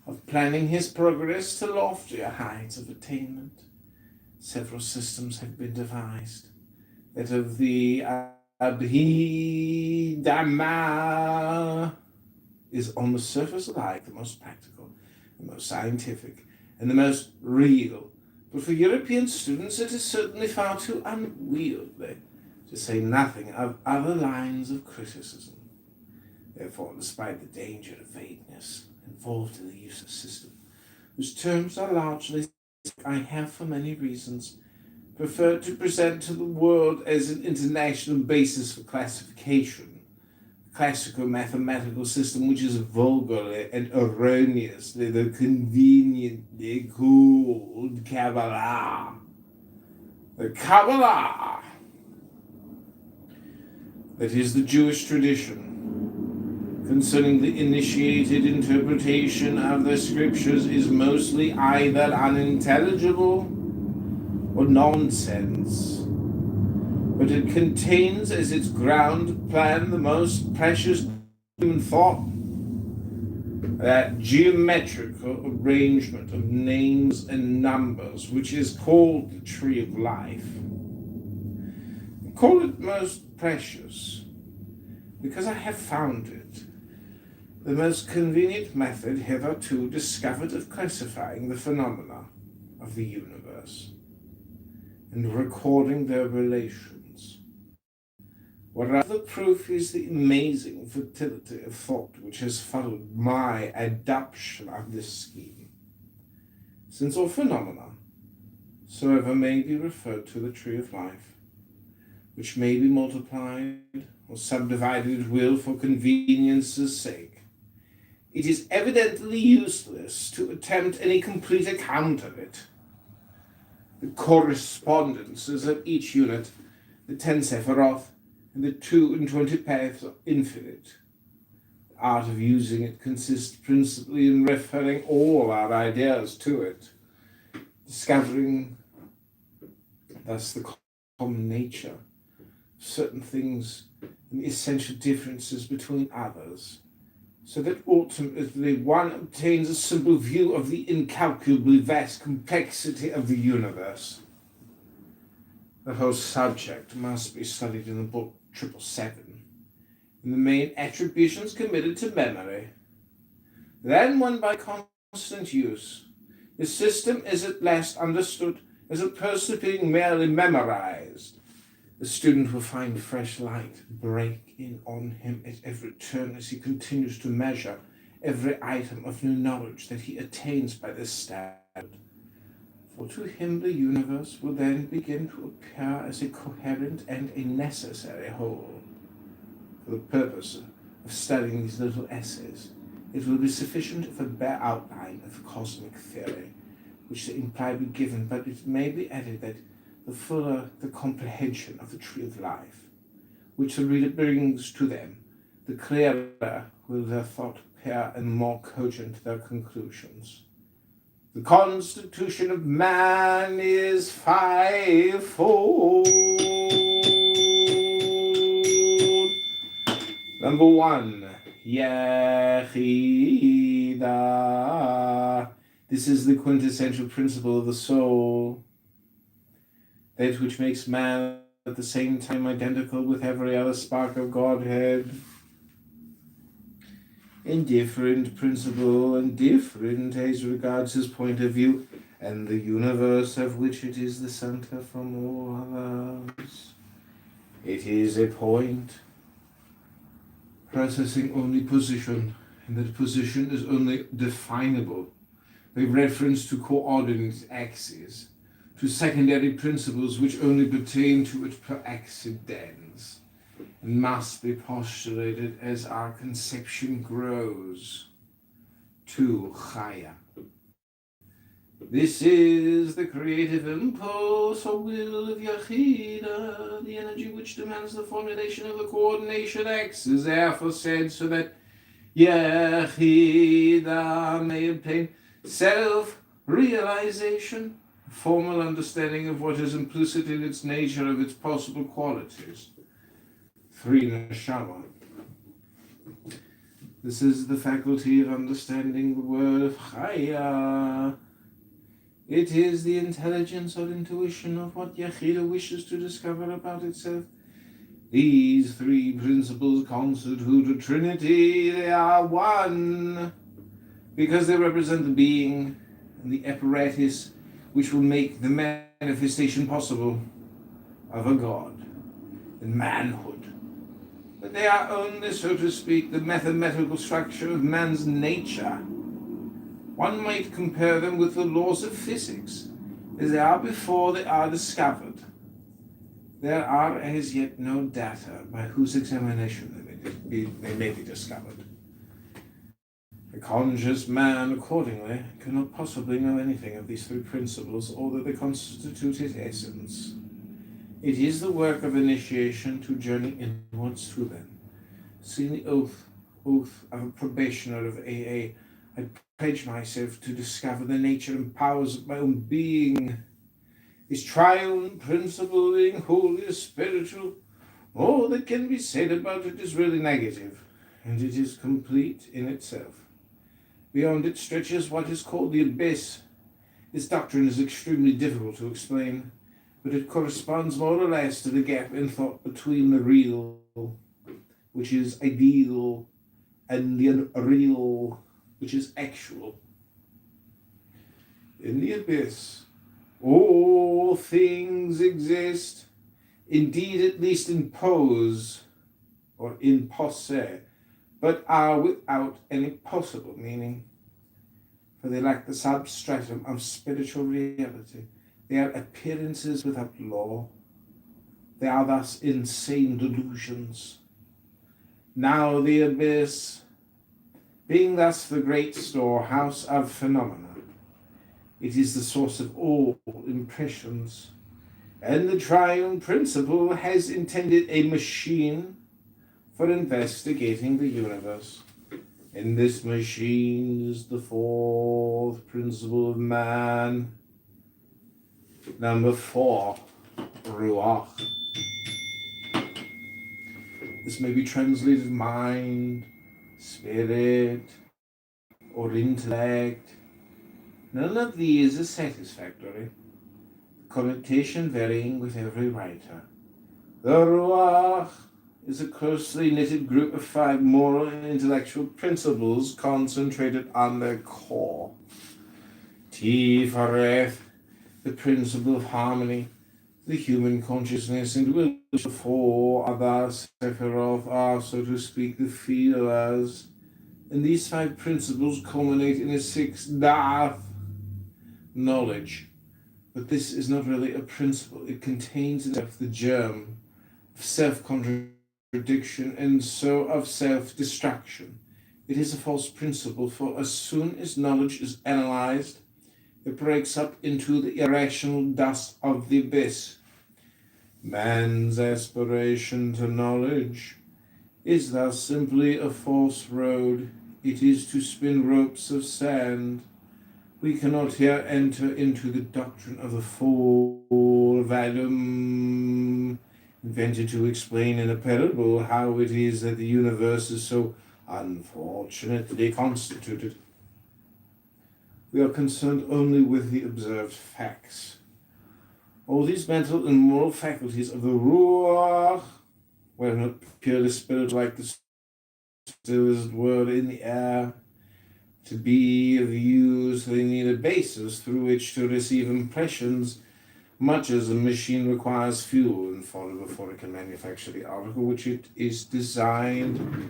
of planning his progress to loftier heights of attainment, several systems have been devised. That of the Abhidhamma is on the surface alike the most practical, the most scientific, and the most real. But for European students it is certainly far too unwieldy, to say nothing of other lines of criticism. Therefore, despite the danger of vagueness involved in the use of a system, whose terms are largely, I have for many reasons preferred to present to the world as an international basis for classification, a classical mathematical system which is vulgarly and erroneously though conveniently called Kabbalah. the Kabbalah, that is the Jewish tradition concerning the initiated interpretation of the scriptures, is mostly either unintelligible or nonsense, but it contains as its ground plan the most precious human thought, that geometrical arrangement of names and numbers which is called the tree of life. I call it most precious because I have found it the most convenient method hitherto discovered of classifying the phenomena of the universe and recording their relations. What other proof is the amazing fertility of thought which has followed my adoption of this scheme, since all phenomena soever may be referred to the tree of life, which may be multiplied or subdivided at will for convenience's sake, it is evidently useless to attempt any complete account of it. The correspondences of each unit, the 10 Sephiroth, and the 22 paths are infinite. The art of using it consists principally in referring all our ideas to it, discovering thus the common nature of certain things and the essential differences between others, so that ultimately one obtains a simple view of the incalculably vast complexity of the universe. The whole subject must be studied in the book 777, and the main attributions committed to memory. Then, when by constant use, the system is at last understood as opposed to being merely memorized, the student will find fresh light break in on him at every turn as he continues to measure every item of new knowledge that he attains by this standard. For to him the universe will then begin to appear as a coherent and a necessary whole. For the purpose of studying these little essays, it will be sufficient if a bare outline of cosmic theory, which the imply be given, but it may be added that the fuller the comprehension of the tree of life, which the reader brings to them, the clearer will their thought appear and more cogent their conclusions. The constitution of man is fivefold. Number 1, Yechida. This is the quintessential principle of the soul, that which makes man at the same time identical with every other spark of Godhead. Indifferent principle and different as regards his point of view, and the universe of which it is the center from all others. It is a point processing only position, and that position is only definable by reference to coordinate axes, to secondary principles which only pertain to it per accidens, and must be postulated as our conception grows. 2. Chaya. This is the creative impulse or will of Yechida, the energy which demands the formulation of the coordination axes, therefore said so that Yechida may obtain self-realization, formal understanding of what is implicit in its nature of its possible qualities. 3. Neshama. This is the faculty of understanding the word of Chaya. It is the intelligence or intuition of what Yechida wishes to discover about itself. These 3 principles constitute a trinity. They are one, because they represent the being and the apparatus which will make the manifestation possible of a God and manhood. But they are only, so to speak, the mathematical structure of man's nature. One might compare them with the laws of physics, as they are before they are discovered. There are as yet no data by whose examination they may be discovered. A conscious man, accordingly, cannot possibly know anything of these 3 principles, or that they constitute his essence. It is the work of initiation to journey inwards through them. Seeing the oath of a probationer of AA, I pledge myself to discover the nature and powers of my own being. Is triune principle being wholly spiritual? All that can be said about it is really negative, and it is complete in itself. Beyond it stretches what is called the abyss. This doctrine is extremely difficult to explain, but it corresponds more or less to the gap in thought between the real, which is ideal, and the unreal, which is actual. In the abyss, all things exist, indeed at least in pose, or in posse, but are without any possible meaning, for they lack the substratum of spiritual reality. They are appearances without law. They are thus insane delusions. Now the abyss, being thus the great storehouse of phenomena, it is the source of all impressions, and the triune principle has intended a machine for investigating the universe. And this machine is the fourth principle of man. Number 4, Ruach. This may be translated mind, spirit, or intellect. None of these is satisfactory, the connotation varying with every writer. The Ruach is a closely knitted group of 5 moral and intellectual principles concentrated on their core. Tifareth, the principle of harmony, the human consciousness and will. The 4 other Sephiroth are, so to speak, the feelers, and these 5 principles culminate in a 6th Da'ath, knowledge. But this is not really a principle. It contains in itself the germ of self-contradiction and so of self-destruction. It is a false principle, for as soon as knowledge is analyzed, it breaks up into the irrational dust of the abyss. Man's aspiration to knowledge is thus simply a false road. It is to spin ropes of sand. We cannot here enter into the doctrine of the full volume, invented to explain in a parable how it is that the universe is so unfortunately constituted. We are concerned only with the observed facts. All these mental and moral faculties of the Ruach were not purely spiritual like the stillest word in the air. To be of use, they need a basis through which to receive impressions, much as a machine requires fuel and fodder before it can manufacture the article which it is designed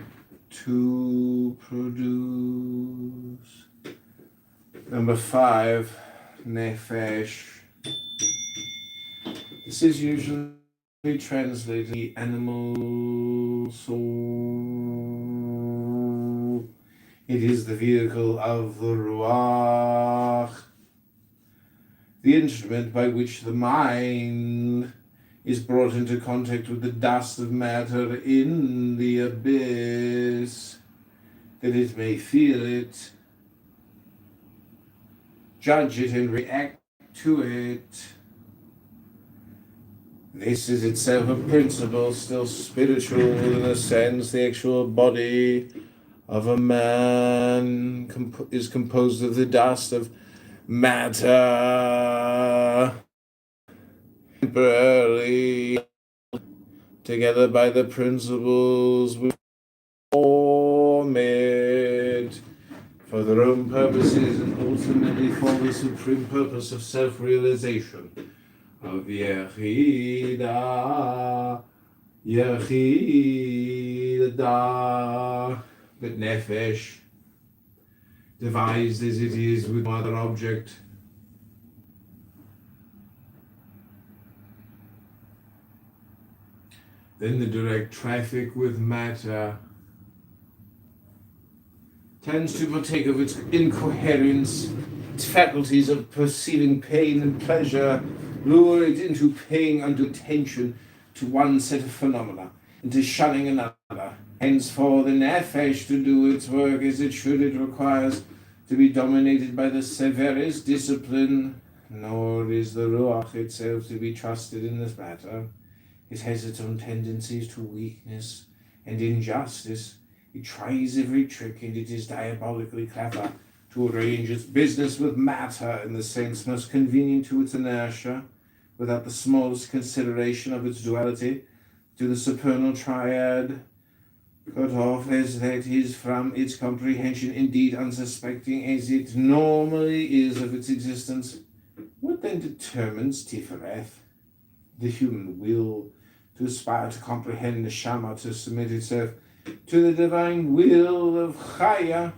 to produce. Number 5, Nefesh. This is usually translated the animal soul. It is the vehicle of the Ruach, the instrument by which the mind is brought into contact with the dust of matter in the abyss, that it may feel it, judge it, and react to it. This is itself a principle, still spiritual in a sense. The actual body of a man is composed of the dust of matter, temporarily together by the principles which form it for their own purposes and ultimately for the supreme purpose of self-realization. Of Yechida, but Nefesh, devised as it is with no other object, then the direct traffic with matter tends to partake of its incoherence, its faculties of perceiving pain and pleasure lure it into paying undue attention to one set of phenomena, into shunning another. Hence, for the nefesh to do its work as it should, it requires to be dominated by the severest discipline, nor is the ruach itself to be trusted in this matter. It has its own tendencies to weakness and injustice. It tries every trick, and it is diabolically clever to arrange its business with matter in the sense most convenient to its inertia, without the smallest consideration of its duality to the supernal triad, cut off as that is from its comprehension, indeed unsuspecting as it normally is of its existence. What then determines Tifereth? The human will to aspire to comprehend the Shama, to submit itself to the divine will of Chaya.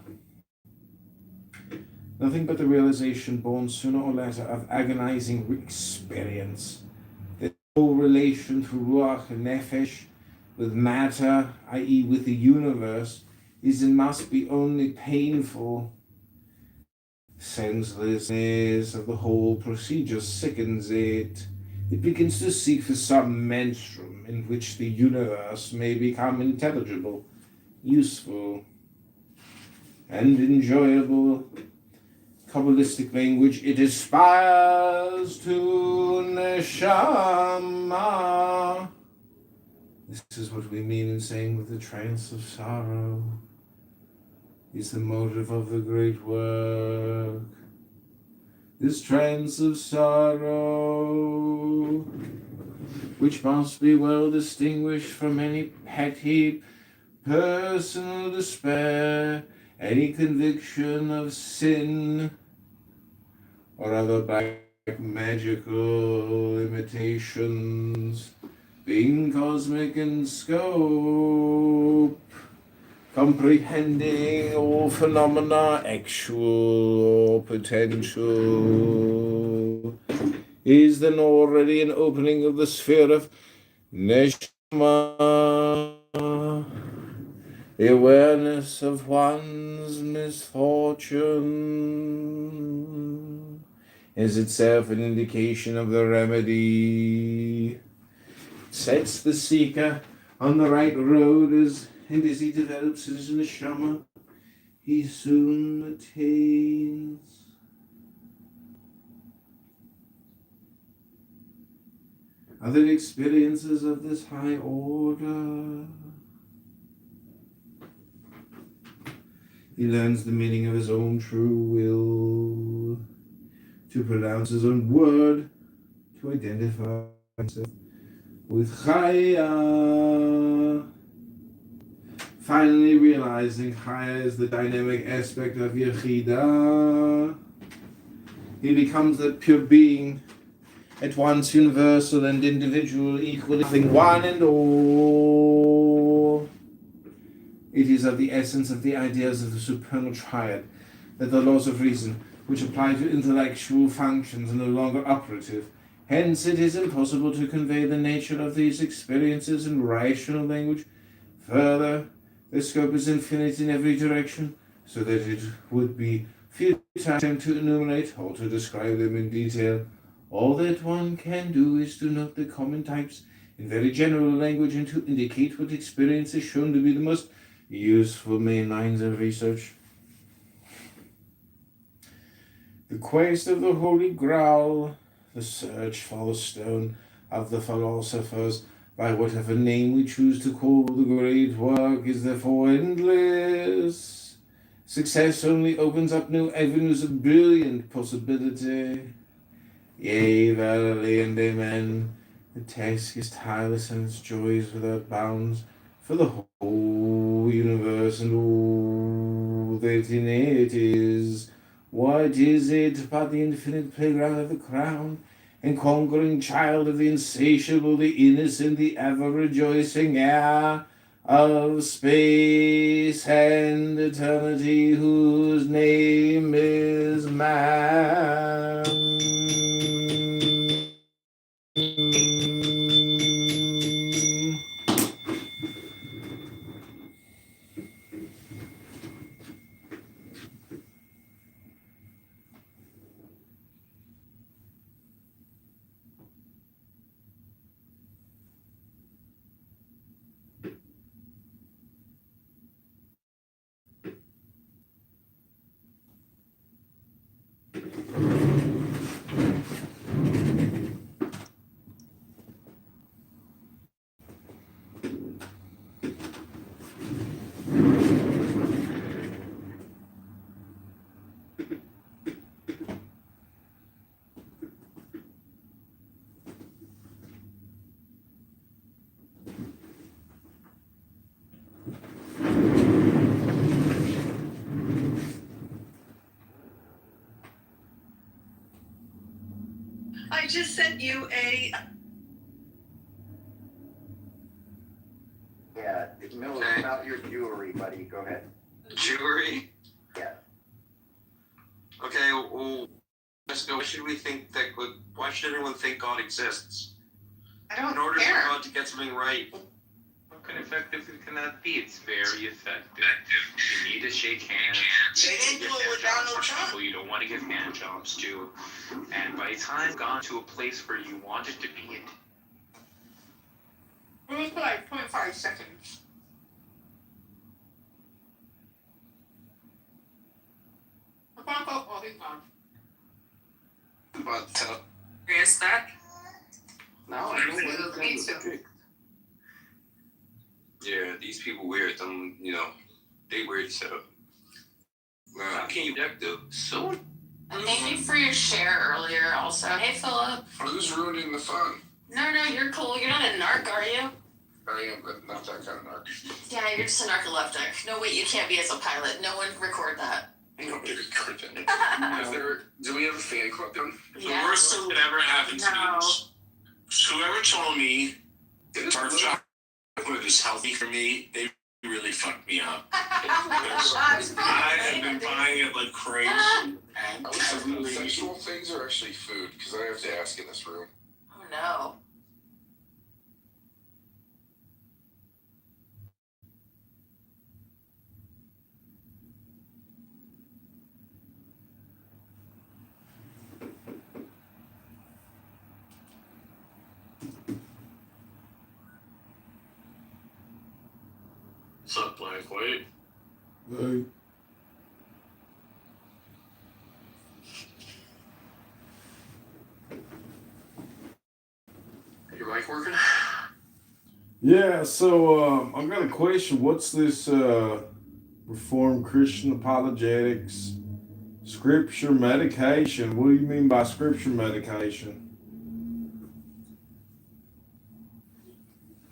Nothing but the realization, born sooner or later, of agonizing experience, that whole relation to Ruach and Nefesh with matter, i.e. with the universe, is and must be only painful. Senselessness of the whole procedure sickens it. It begins to seek for some menstruum in which the universe may become intelligible, useful, and enjoyable. Kabbalistic language, it aspires to neshama. This is what we mean in saying that the trance of sorrow is the motive of the great work. This trance of sorrow, which must be well distinguished from any petty personal despair, any conviction of sin, or other black magical imitations, being cosmic in scope, comprehending all phenomena, actual or potential, is then already an opening of the sphere of Neshama. The awareness of one's misfortune is itself an indication of the remedy. Sets the seeker on the right road, and as he develops his neshama, he soon attains. Other experiences of this high order. He learns the meaning of his own true will, to pronounce his own word, to identify himself with Chaya. Finally realizing Chaya is the dynamic aspect of Yechidah, he becomes that pure being, at once universal and individual, equally one and all. It is of the essence of the ideas of the supernal triad that the laws of reason, which apply to intellectual functions, are no longer operative. Hence, it is impossible to convey the nature of these experiences in rational language. Further, their scope is infinite in every direction, so that it would be futile to enumerate or to describe them in detail. All that one can do is to note the common types in very general language and to indicate what experience is shown to be the most useful main lines of research. The quest of the Holy Grail, the search for the stone of the philosophers, by whatever name we choose to call the great work, is therefore endless. Success only opens up new avenues of brilliant possibility. Yea, verily, and amen. The task is tireless and its joy is without bounds, for the whole universe and all that in it is. What is it but the infinite playground of the crown, and conquering child of the insatiable, the innocent, the ever-rejoicing heir of space and eternity, whose name is man. I just sent you a. Yeah, it's Miller, about your jewelry, buddy. Go ahead. Jewelry? Yeah. Okay, well, let's go. Why should we think that? Why should everyone think God exists? I don't In order care. for God to get something right. How effective can that be? It's very effective. You need to shake hands. They didn't do it with Donald Trump. People you don't want to give hand jobs to. And by the time you've gone to a place where you wanted to be it. It was like 25 seconds. But Is that? now I know what Me too. yeah, these people weird. They weird setup. How can you deck though? So Thank you for your share earlier also. Hey, Philip. Who's ruining the fun? No, you're cool. You're not a narc, are you? I am, but not that kind of narc. Yeah, you're just a narcoleptic. No, wait, you can't be as a pilot. No one record that. Nobody recorded it. Do we have a fan club then? Yeah. The worst thing that ever happened to me was whoever told me dark chocolate is healthy for me, they really fucked me up. I have been buying it like crazy. And Sexual things are actually food, because I have to ask in this room. Oh, no. What's up, Black White? Hey. Your mic working? Yeah, so I've got a question. What's this Reformed Christian apologetics scripture medication? What do you mean by scripture medication?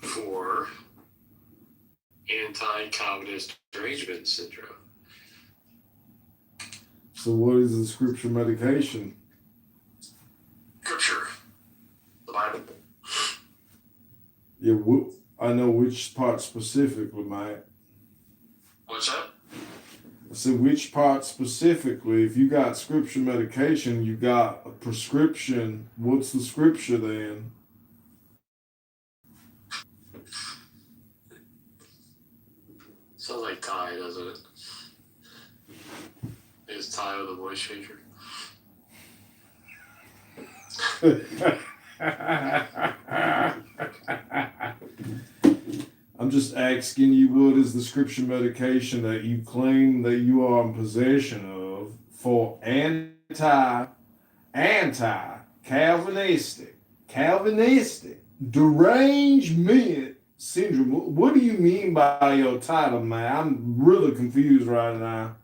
For anti-Calvinist derangement syndrome. So what is the scripture medication? Scripture. The Bible. Yeah, I know which part specifically, mate. What's up? I said which part specifically. If you got scripture medication, you got a prescription. What's the scripture then? Sounds like Ty, doesn't it? Is Ty the voice changer? I'm just asking you, what is the scripture medication that you claim that you are in possession of for Calvinistic derangement syndrome? What do you mean by your title, man? I'm really confused right now.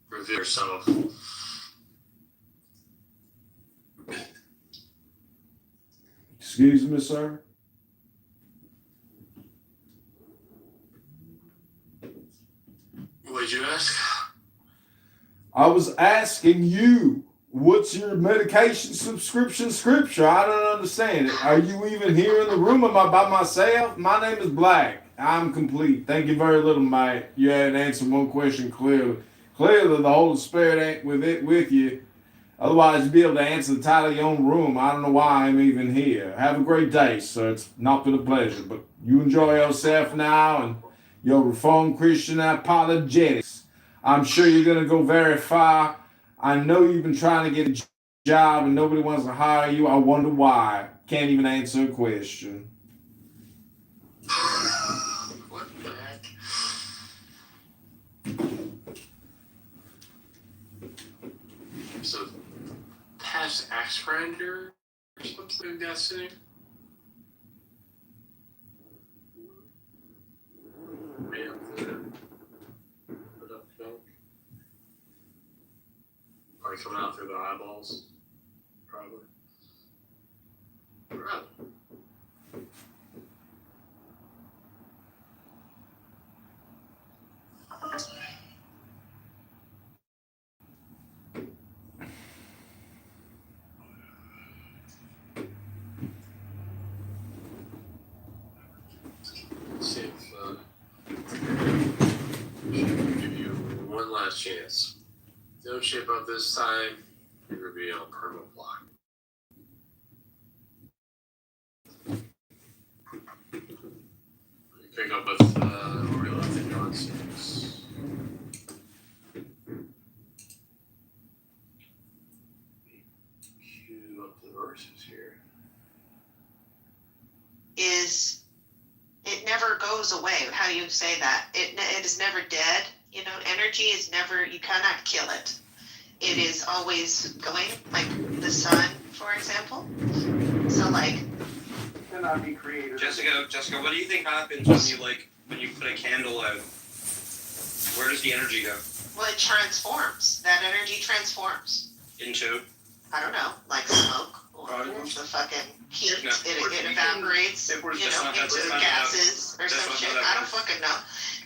Reveal yourself. Excuse me, sir? What did you ask? I was asking you, what's your medication subscription scripture? I don't understand it. Are you even here in the room? Am I by myself? My name is Black. I'm complete. Thank you very little, mate. You hadn't answered one question clearly. Clearly, the Holy Spirit ain't with you. Otherwise, you'd be able to answer the title of your own room. I don't know why I'm even here. Have a great day, sir. It's not been a pleasure, but you enjoy yourself now and your Reformed Christian apologetics. I'm sure you're going to go very far. I know you've been trying to get a job and nobody wants to hire you. I wonder why. Can't even answer a question. What the heck? Max Grinder or something in Destiny? Man, put up film. Probably coming out through the eyeballs. Probably. Right. See if give you one last chance. If you don't shape up this time, you're gonna be on perma block. Pick up with Oriole after John 6. Cue up the verses here. Is it never goes away. How do you say that? It is never dead. You know, energy is never, you cannot kill it. It is always going, like the sun, for example. So like, Cannot be created. Jessica, what do you think happens when you put a candle out? Where does the energy go? well, it transforms. That energy transforms. Into? I don't know, like smoke or the fucking heat. No. It evaporates, you know, into the gases or some shit. I don't fucking know.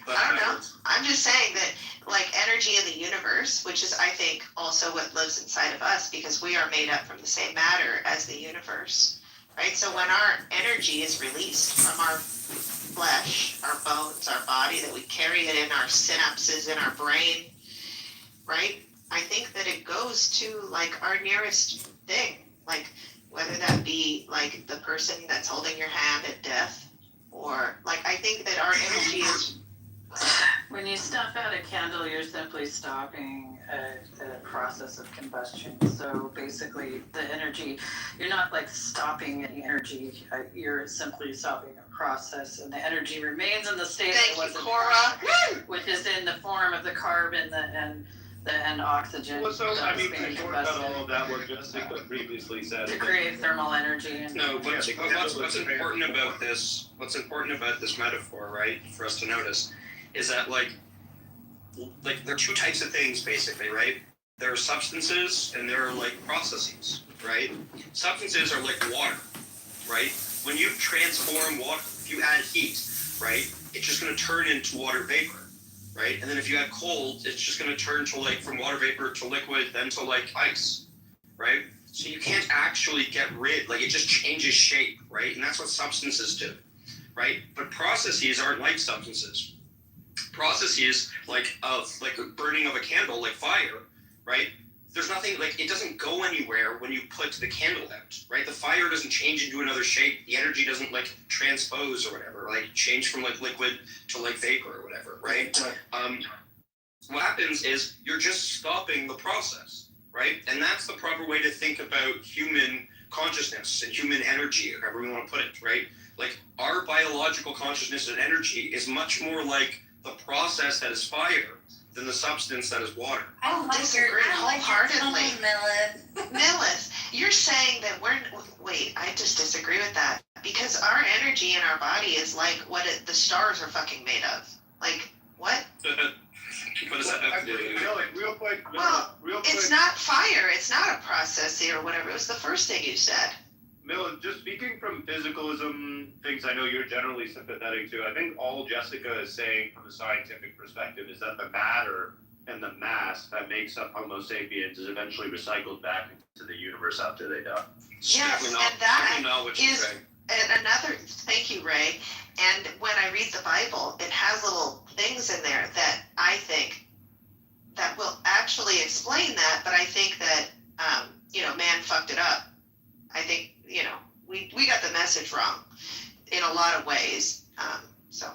I don't know. I'm just saying that, like, energy in the universe, which is, I think, also what lives inside of us, because we are made up from the same matter as the universe, right? So when our energy is released from our flesh, our bones, our body, that we carry it in our synapses in our brain, right? I think that it goes to, like, our nearest thing, like, whether that be, like, the person that's holding your hand at death, or, like, I think that our energy is... When you snuff out a candle, you're simply stopping a process of combustion. So basically, the energy, you're not like stopping any energy. You're simply stopping a process, and the energy remains in the state Thank it you, was Cora. which is in the form of the carbon and oxygen. Well, so, I mean, being to short cut all of that, what Jessica previously said. to create thermal energy. And No, but what's important about this metaphor, right, for us to notice, is that like there are two types of things basically, right? There are substances and there are like processes, right? Substances are like water, right? When you transform water, if you add heat, right, it's just going to turn into water vapor, right? And then if you add cold, it's just going to turn to like from water vapor to liquid, then to like ice, right? So you can't actually get rid, like it just changes shape, right? And that's what substances do, right? But processes aren't like substances. Processes like a burning of a candle, like fire, right? There's nothing, like, it doesn't go anywhere when you put the candle out, right? The fire doesn't change into another shape. The energy doesn't like transpose or whatever, like change from like liquid to like vapor or whatever, right? What happens is you're just stopping the process, right? And that's the proper way to think about human consciousness and human energy, or however we want to put it, right? Like our biological consciousness and energy is much more like the process that is fire than the substance that is water. I don't disagree wholeheartedly. Millis, you're saying that wait, I just disagree with that. Because our energy in our body is like what the stars are fucking made of. Like, what? What does that have to do? Real quick. It's not fire. It's not a process or whatever. It was the first thing you said. Mil, just speaking from physicalism, things I know you're generally sympathetic to, I think all Jessica is saying from a scientific perspective is that the matter and the mass that makes up Homo sapiens is eventually recycled back into the universe after they die. Yes, and that is another, thank you, Ray. And when I read the Bible, it has little things in there that I think that will actually explain that, but I think that, man fucked it up. I think, we got the message wrong in a lot of ways. So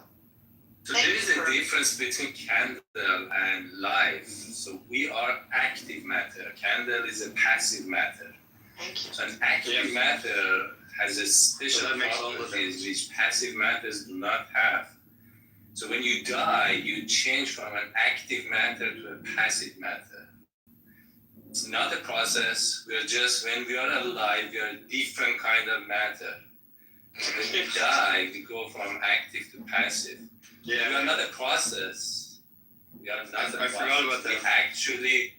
there is a difference between candle and life. So we are active matter. Candle is a passive matter. Thank you. So an active matter has a special properties which passive matters do not have. So when you die, you change from an active matter to a passive matter. It's not a process. We are just, when we are alive, we are a different kind of matter. When we die, we go from active to passive. Yeah. We are not a process. We are not a process. I forgot about that. We actually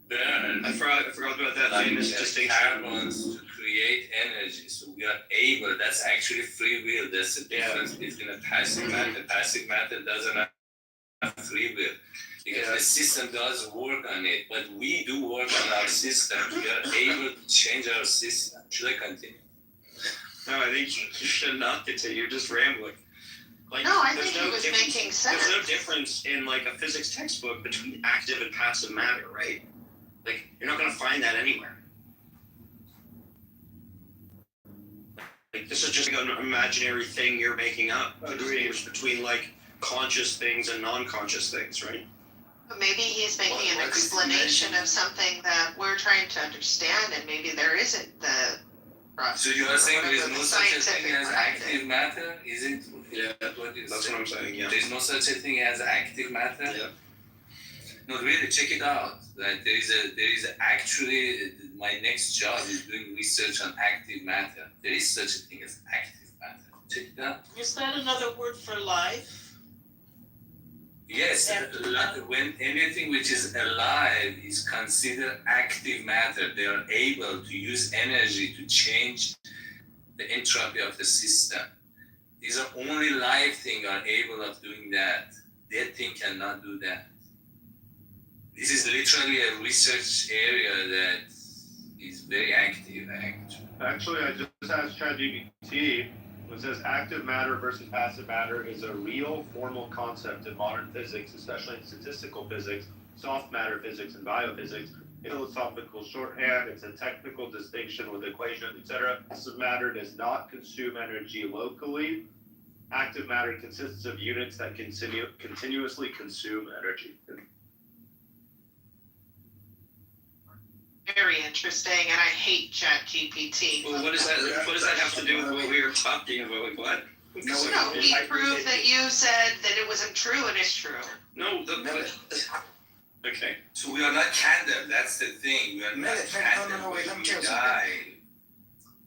burn. I forgot about that famous distinction. Carbons to create energy. So we are able, that's actually free will. That's the difference between a passive matter. Passive matter doesn't have free will. Because the system does work on it, but we do work on our system. We are able to change our system. Should I continue? No, I think you should not continue. You're just rambling. Like, No, I there's think he was making sense. There's no difference in like a physics textbook between active and passive matter, right? Like, you're not gonna find that anywhere. Like, this is just like an imaginary thing you're making up to distinguish between like conscious things and non-conscious things, right? But maybe he's making an explanation of something that we're trying to understand, and maybe there isn't the. So you are saying there is whatever no the such a scientific thing as method. active matter? Is it? Yeah, That's what that's what I'm saying. Yeah. There is no such a thing as active matter. Yeah. No, really, check it out. Like there is actually my next job is doing research on active matter. There is such a thing as active matter. Check it out. Is that another word for life? Yes, when anything which is alive is considered active matter, they are able to use energy to change the entropy of the system. These are only live things are able of doing that. Dead thing cannot do that. This is literally a research area that is very active, actually. Actually, I just asked ChatGPT. It says active matter versus passive matter is a real formal concept in modern physics, especially in statistical physics, soft matter physics, and biophysics. Philosophical shorthand, it's a technical distinction with equations, etc. Passive matter does not consume energy locally. Active matter consists of units that continuously consume energy. Very interesting, and I hate ChatGPT. Well, what does that have to do with what we were talking about? Like what? No, he proved that you said that it wasn't true, and it's true. No, okay. So we are not candle, that's the thing. We are not candle. No, wait, let me tell you die.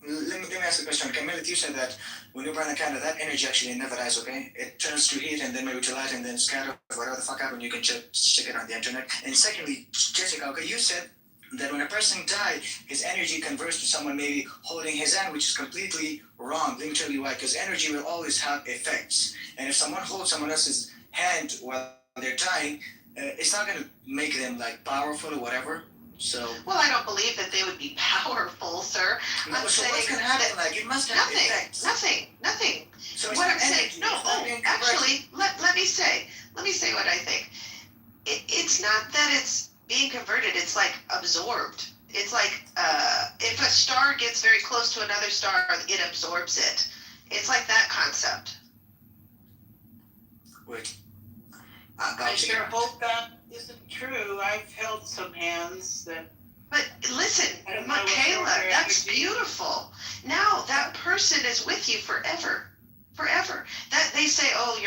Let me ask a question. Okay, Millet, you said that when you burn a candle, that energy actually never dies, okay? It turns to heat and then maybe to light and then scatter, whatever the fuck happened, you can check it on the internet. And secondly, Jessica, okay, you said that when a person died, his energy converts to someone maybe holding his hand, which is completely wrong. Let me tell you why, because energy will always have effects. And if someone holds someone else's hand while they're dying, it's not going to make them like powerful or whatever. So. Well, I don't believe that they would be powerful, sir. No, I'm so saying what's going to happen? Like, it must have effects. Nothing. So what I'm energy, saying, no, actually, let me say what I think. It's not that it's being converted, it's like absorbed. It's like if a star gets very close to another star, it absorbs it. It's like that concept. Wait. I sure hope that isn't true. I've held some hands that. But listen, Michaela, that's beautiful. Now that person is with you forever. That they say, oh,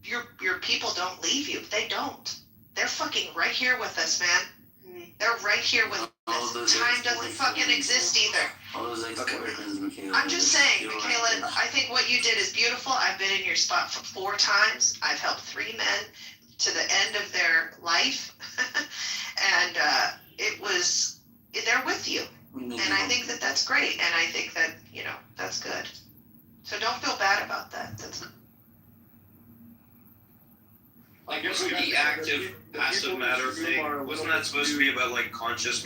your people don't leave you. They don't. They're fucking right here with us, man. They're right here with us. Time doesn't fucking exist either. All those ex-boyfriends, Michaela. I'm just saying, Michaela, I think what you did is beautiful. I've been in your spot for 4 times. I've helped 3 men to the end of their life. And they're with you. And I think that that's great. And I think that, that's good. So don't feel bad about that. That's not. I guess the active, passive matter thing, wasn't that supposed to be about like conscious,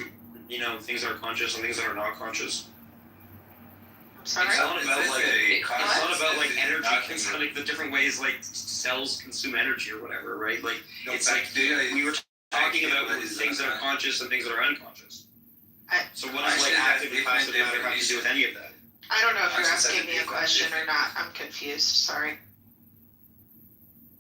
things that are conscious and things that are not conscious? Sorry? It's not about like energy. It's like the different ways like cells consume energy or whatever, right? Like it's like we were talking about things that are conscious and things that are unconscious. So what does like active and passive matter have to do with any of that? I don't know if you're asking me a question or not. I'm confused. Sorry.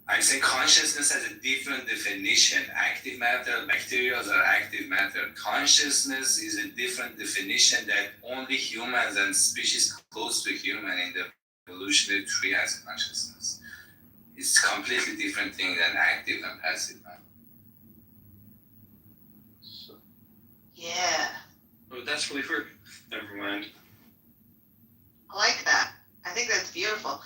I'm saying consciousness has a different definition. Active matter, bacteria are active matter. Consciousness is a different definition that only humans and species close to human in the evolutionary tree has consciousness. It's a completely different thing than active and passive matter. Yeah, Oh, that's really weird. Never mind. I like that. I think that's beautiful.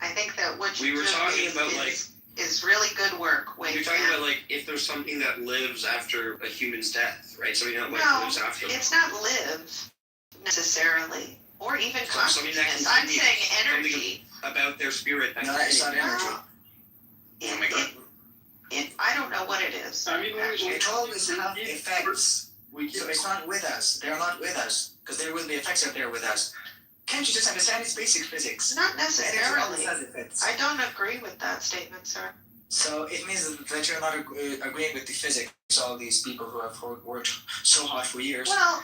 I think that what you We were just talking did about, like, is really good work. Wait, You're talking about, like, if there's something that lives after a human's death, right? Something that, like, no, lives after. it's not live necessarily, or even Something that consciousness. I'm continues. saying energy. Something about their spirit. No, it's not energy. Oh my god. I don't know what it is. I mean, It always have effects. We keep So it's not with us. They're not with us. Because there will be effects if they're with us. Can't you just understand it's basic physics? Not Energy necessarily. always has effects. I don't agree with that statement, sir. So it means that you're not agreeing with the physics. All these people who have worked so hard for years. Well,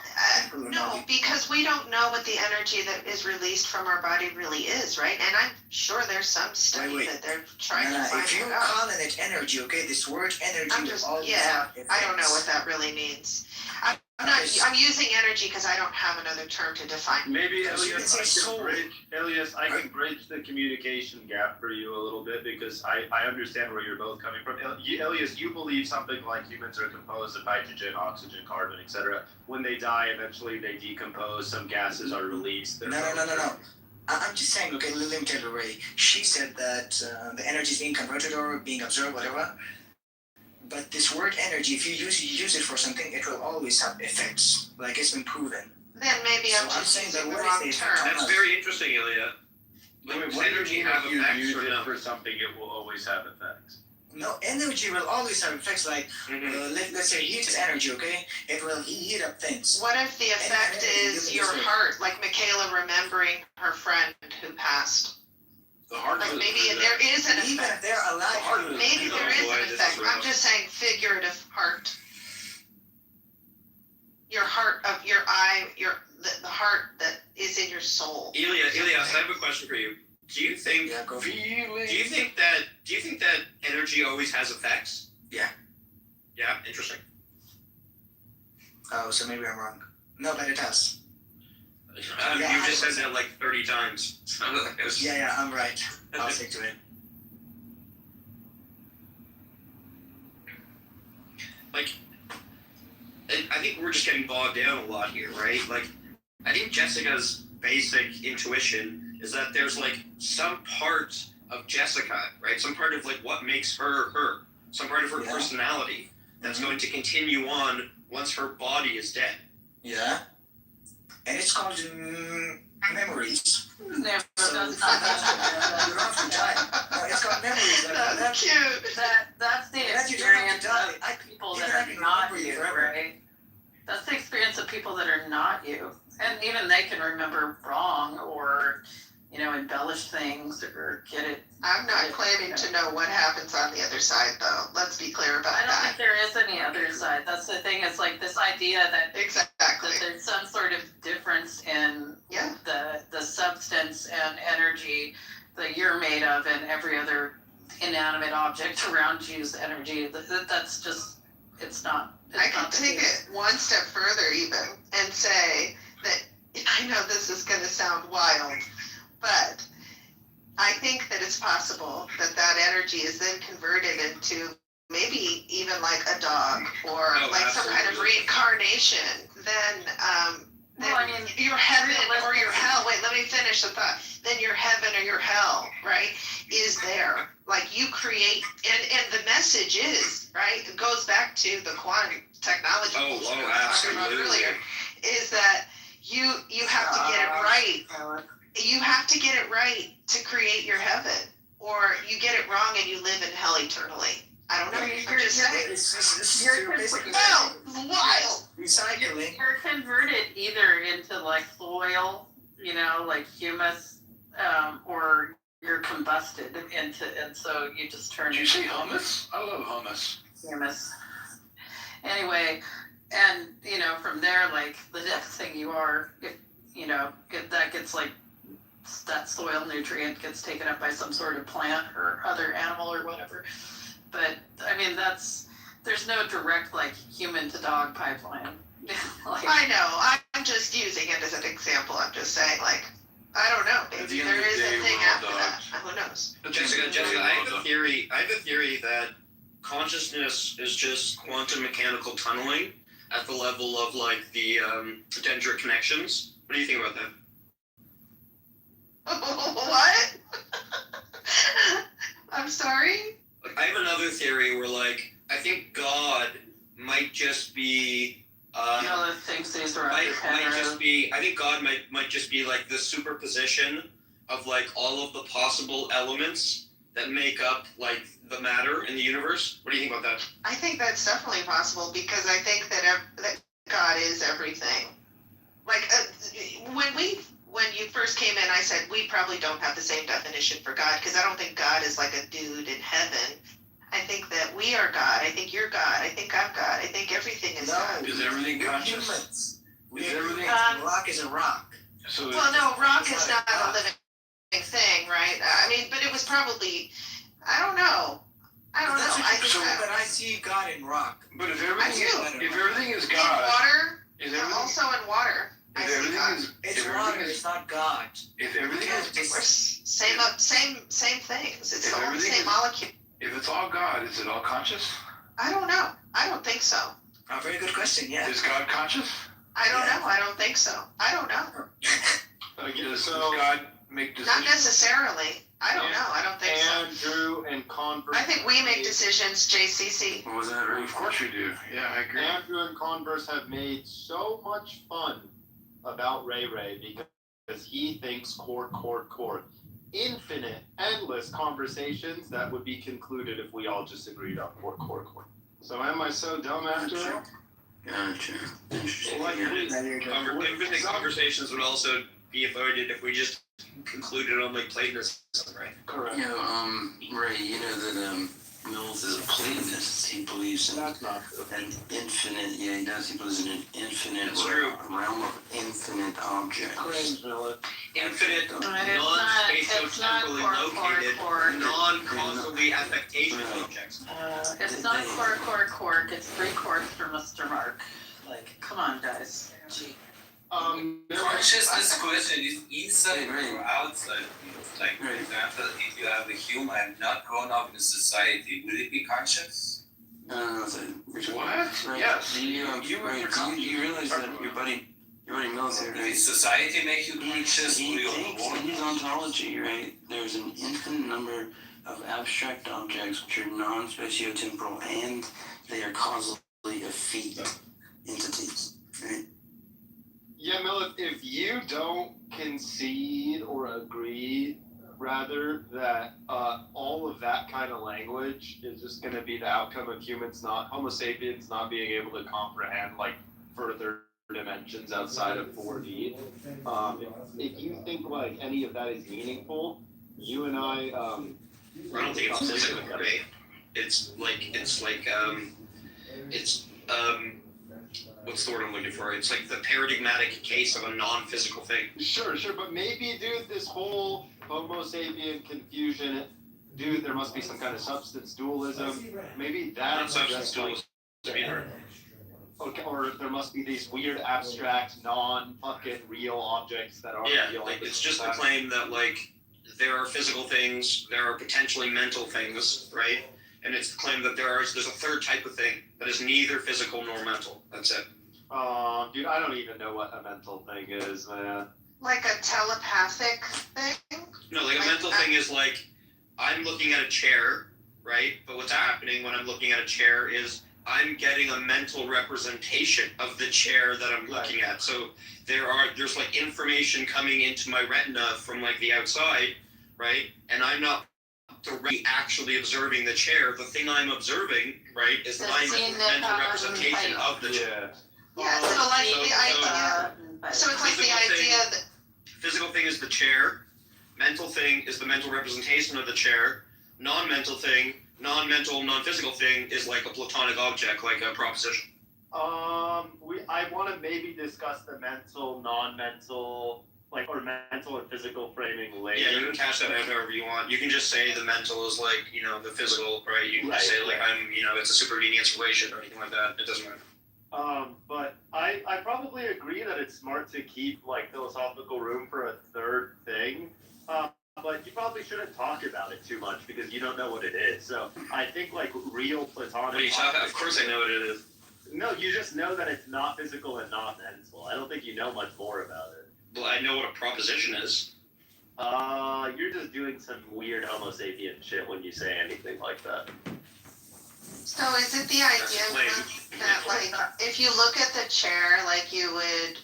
no, because we don't know what the energy that is released from our body really is, right? And I'm sure there's some study that they're trying to find if you're it out. calling it energy, okay, this word energy I'm will just, always yeah, have I don't know effects. what that really means. I'm using energy because I don't have another term to define. Maybe Because you Elias, can say soul. I can bridge the communication gap for you a little bit because I understand where you're both coming from. Elias, you believe something like humans are composed of hydrogen, oxygen, carbon, etc. When they die, eventually they decompose. Some gases are released. No. I'm just saying, okay, let me tell you, Ray. She said that the energy is being converted or being absorbed, whatever. But this word energy, if you use it for something, it will always have effects. Like it's been proven. Then maybe I'm just saying using that the what wrong is the term. effect on That's us? very interesting, Ilya. Like, What does do you energy mean have if you effects use or it no? for something, it will always have effects? No, energy will always have effects. Like let's say heat is energy, okay? It will heat up things. What if the effect is your heart, like Michaela remembering her friend who passed? The heart. Like maybe there is an Even if effect. they're alive, Maybe there is an effect. I'm just saying figurative heart. Your heart of your eye, the heart that is in your soul. Elias, I have a question for you. Do you think that energy always has effects? Yeah. Yeah, interesting. Oh, so maybe I'm wrong. No, but it has. You just said that like 30 times. Yeah, I'm right. I'll stick to it. Like, I think we're just getting bogged down a lot here, right? Like, I think Jessica's basic intuition is that there's like some part of Jessica, right? Some part of like what makes her her. Some part of her personality that's going to continue on once her body is dead. Yeah. And it's called memories. Never So does you don't have to die. No, it's called memories. That's cute. That's the That you don't have experience to die. of people Even that I are can not remember you you, forever. right? That's the experience of people that are not you. And even they can remember wrong or, embellish things or get it. I'm not claiming to know what happens on the other side, though. Let's be clear about I don't that. think there is any other side. That's the thing. It's like this idea that Exactly. that there's some sort of difference in the substance and energy that you're made of, and every other inanimate object around you's energy. That's just, it's not. I can take it one step further even and say that I know this is going to sound wild, but I think that it's possible that that energy is then converted into maybe even like a dog or like some kind of reincarnation. Then your heaven or your hell. Wait, let me finish the thought. Then your heaven or your hell, right, is there. Like you create, and the message is, right, it goes back to the quantum technology we were talking about earlier, is that you have to get it right. You have to get it right to create your heaven, or you get it wrong and you live in hell eternally. I don't know. I'm just saying. Wild. Recycling. You're converted either into like soil, like humus, or you're combusted into, and so you just turn Did you into say hummus? I love hummus. humus. Anyway, and from there, like the next thing you are, if that gets like that soil nutrient gets taken up by some sort of plant or other animal or whatever. But I mean, there's no direct like human to dog pipeline. I know. I'm just using it as an example. I'm just saying, like, I don't know. Maybe there is a thing after that. Who knows? Jessica, I have a theory. I have a theory that consciousness is just quantum mechanical tunneling at the level of like the dendritic connections. What do you think about that? What? I'm sorry? Like, I have another theory where like I think God might just be thinks these are I think God might just be like the superposition of like all of the possible elements that make up like the matter in the universe. What do you think about that? I think that's definitely possible because I think that God is everything. Like when you first came in, I said we probably don't have the same definition for God because I don't think God is like a dude in heaven. I think that we are God. I think you're God. I think I'm God. I think everything is God. Is everything conscious? Is everything? Rock is a rock. So Well, no, rock is not a living thing, right? I mean, but it was probably, I don't know. But I see God in rock. But if everything is God, in water, is everything, also in water. I see God. It's water. It's not God. If everything is same things. It's all the same molecule. If it's all God, is it all conscious? I don't know. I don't think so. A very good question. Yeah. Is God conscious? I don't know. I don't think so. I don't know. Does God make decisions? Not necessarily. I don't know. I don't think so. Andrew and Converse. I think we make decisions, JCC. Was that right? Of course we do. Yeah, I agree. Andrew and Converse have made so much fun about Ray because he thinks core. Infinite, endless conversations that would be concluded if we all just agreed on core. So am I so dumb after all? Gotcha. Interesting. Like, infinite conversations would also be avoided if we just concluded on like Platonism, right? Correct. Ray, you know that Mills is a Platonist. He believes in an infinite, he does. He believes in an infinite realm of infinite objects. Cringe, Miller. Infinite, non-spatio-temporally located, non-causally affectation objects. It's not quark. It's 3 quarks for Mr. Mark. Like, come on, guys. Gee. Consciousness question is inside or outside. Like, for example, if you have a human not grown up in a society, will it be conscious? What? Yes. Do you realize that your buddy Mills here? Does society make you conscious? He thinks in his ontology, right? There's an infinite number of abstract objects which are non-spatiotemporal and they are causally effete entities, right? Yeah, Mel, if you don't concede or agree, rather, that all of that kind of language is just going to be the outcome of Homo sapiens not being able to comprehend, like, further dimensions outside of 4D. If you think, like, any of that is meaningful, you and I don't think it's physical, right? It's what's the word I'm looking for? It's like the paradigmatic case of a non-physical thing. Sure, but maybe, dude, this whole Homo sapien confusion, dude, there must be some kind of substance dualism. Maybe that's substance dualism. Okay, or there must be these weird abstract, non-fucking real objects that are real. Like, it's just the claim that, like, there are physical things, there are potentially mental things, right? And it's the claim that there's a third type of thing that is neither physical nor mental. That's it. Dude, I don't even know what a mental thing is, man. Like a telepathic thing? No, like a mental thing is like, I'm looking at a chair, right? But what's happening when I'm looking at a chair is I'm getting a mental representation of the chair that I'm looking at. So there's like information coming into my retina from like the outside, right? And I'm not directly actually observing the chair. The thing I'm observing, right, is my mental representation of the chair. Yeah, so like the idea. So it's like the idea that physical thing is the chair. Mental thing is the mental representation of the chair. Non-mental thing, non-physical thing is like a platonic object, like a proposition. I want to maybe discuss the mental, non-mental, or mental and physical framing later. Yeah, you can cash that out however you want. You can just say the mental is like, the physical, right? You can just say it's a supervenience relation or anything like that. It doesn't matter. But I probably agree that it's smart to keep philosophical room for a third thing. But you probably shouldn't talk about it too much because you don't know what it is. So I think real platonic. What are you talking about? Of course I know what it is. No, you just know that it's not physical and not mental. I don't think you know much more about it. Well, I know what a proposition is. You're just doing some weird Homo sapien shit when you say anything like that. So is it the idea that, like, if you look at the chair, like, you would,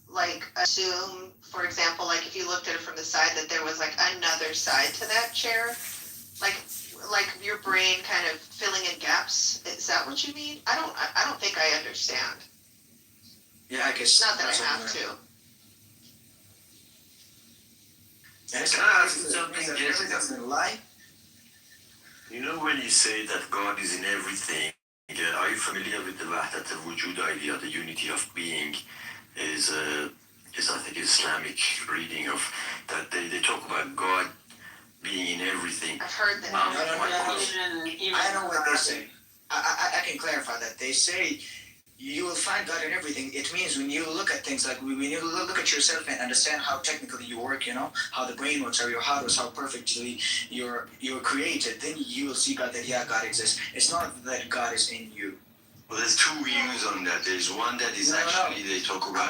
like, assume, for example, like, if you looked at it from the side, that there was, like, another side to that chair? Like your brain kind of filling in gaps? Is that what you mean? I don't think I understand. Yeah, I guess. Not that I have to. Can I ask you something, Jessica? You know when you say that God is in everything, are you familiar with the Wahdat al-Wujud idea, the unity of being? Is I think Islamic reading of that they talk about God being in everything. I've heard that. I know what they say. I can clarify that. They say you will find God in everything. It means when you look at things, like when you look at yourself and understand how technically you work, you know, how the brain works, how your heart works, how perfectly you're created, then you will see God, that yeah, God exists. It's not that God is in you. Well, there's two views on that. There's one that is they talk about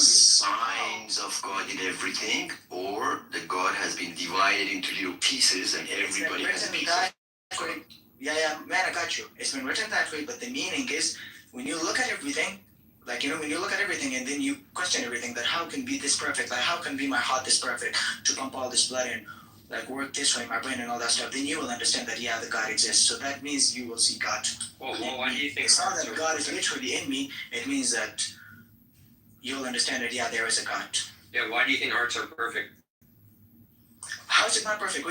signs of God in everything, or that God has been divided into little pieces and everybody has a piece of God. Yeah, man, I got you. It's been written that way, but the meaning is, when you look at everything, like, you know, when you look at everything and then you question everything, that how can be this perfect? Like, how can be my heart this perfect to pump all this blood in, like, work this way, my brain and all that stuff? Then you will understand that, yeah, the God exists. So that means you will see God. Well, why do you think it's not that God is literally in me. It means that you'll understand that, yeah, there is a God. Yeah, why do you think hearts are perfect? How is it not perfect?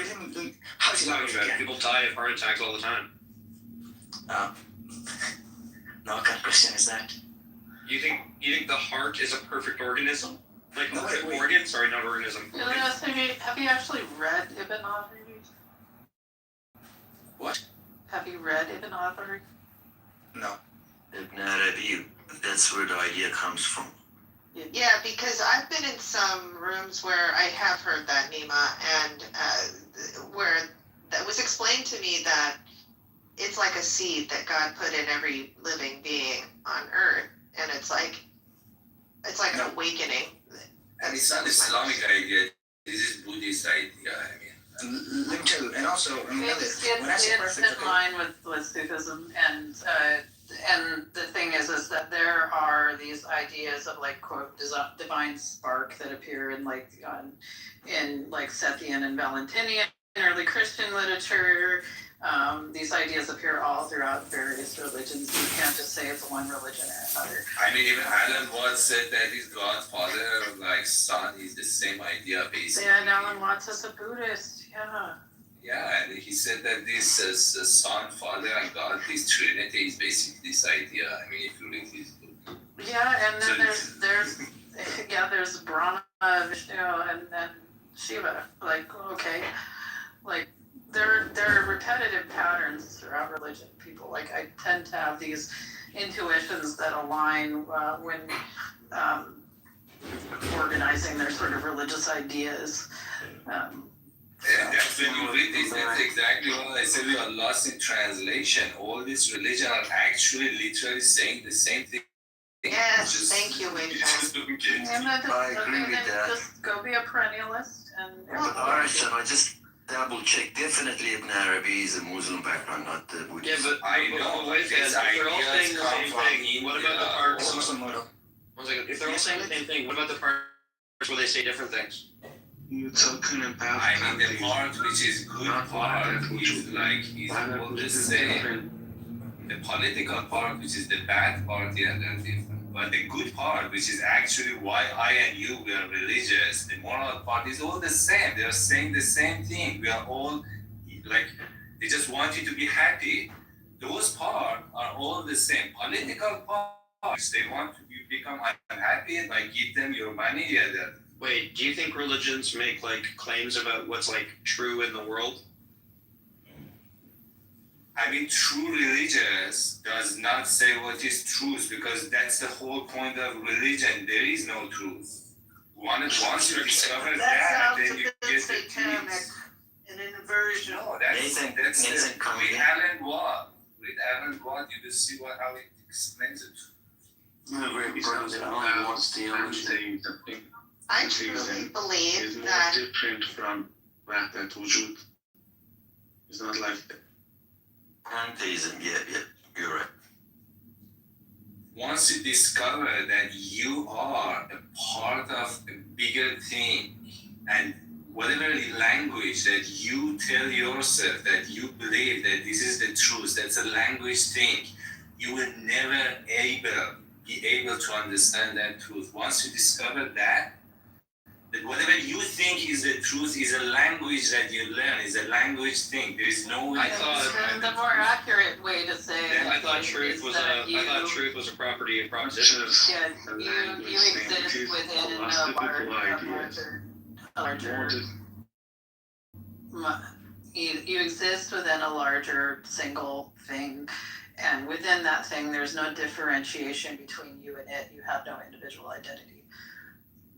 How is it not perfect? Yeah. People die of heart attacks all the time. No, what kind of question is that? You think the heart is a perfect organism? Like organ? Sorry, not organism. Have you actually read Ibn Arabi? What? Have you read Ibn Arabi? No. Ibn Arabi, that's where the idea comes from. Yeah, because I've been in some rooms where I have heard that, Nima, and where that was explained to me that it's like a seed that God put in every living being on earth, and it's like an awakening. And it's not Islamic idea. This is Buddhist idea. I mean, let me tell you, and also when I say perfect, it's in line with Sufism, and the thing is that there are these ideas of, like, quote, divine spark that appear in like Sethian and Valentinian early Christian literature. These ideas appear all throughout various religions. You can't just say it's one religion or another. I mean, even Alan Watts said that his Godfather, like son, is the same idea basically. Yeah, and Alan Watts is a Buddhist. Yeah. Yeah, and he said that this Son, Father, and God, this Trinity is basically this idea. I mean, if you read his book. Yeah, and then there's Brahma, Vishnu, and then Shiva. Like, okay, like there are repetitive patterns throughout religion. People, like, I tend to have these intuitions that align when organizing their sort of religious ideas. That's when you read this, that's exactly what I said. We are lost in translation. All these religions are actually literally saying the same thing. Yes, thank you, Wade. I agree with that. Just go be a perennialist and. Alright, so I just double check. Definitely Ibn Arabi is a Muslim background, not the Buddhist. Yeah, but I know if they're all saying the same thing, what about the parts? One second. If they're all saying the same thing, what about the parts where they say different things? You're talking about. I mean, the part which is good part is like is all the same. The political part, which is the bad part, yeah, they're different. But the good part, which is actually why I and you we are religious, the moral part is all the same. They are saying the same thing. We are all like, they just want you to be happy. Those parts are all the same. Political parts, they want you to become unhappy, like give them your money, yeah, that. Wait, do you think religions make, like, claims about what's, like, true in the world? I mean, true religious does not say what is truth, because that's the whole point of religion. There is no truth. Once you discover that, then you get the truth. An inversion. No, that's Alan Watt. read avant-garde, you will see how it explains it. I truly believe more that different from Wahdat Wujud. It's not like Pantheism, yeah, you're right. Once you discover that you are a part of a bigger thing, and whatever language that you tell yourself that you believe that this is the truth, that's a language thing, you will never be able to understand that truth. Once you discover that whatever you think is the truth is a language that you learn, is a language thing. There is no way. The more accurate way to say I thought truth was a property of propositions. Yeah, you exist within a larger you exist within a larger single thing, and within that thing there's no differentiation between you and it. You have no individual identity.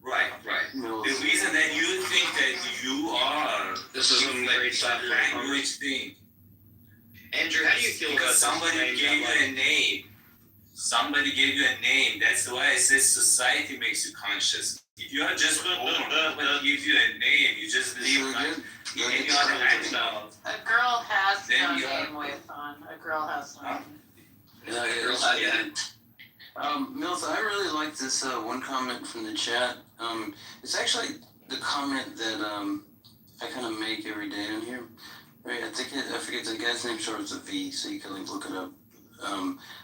Right. The reason that you think that you are this is some great stuff. Language thing. Andrew, how do you feel about somebody gave you a name? Somebody gave you a name. That's why I said society makes you conscious. If you are just born, nobody gives you a name. You just live like any other animal. A girl has no name with on. A girl has no name. Mills, I really like this one comment from the chat. It's actually the comment that I kind of make every day in here. Right? I forget the guy's name starts with a V, so you can like look it up.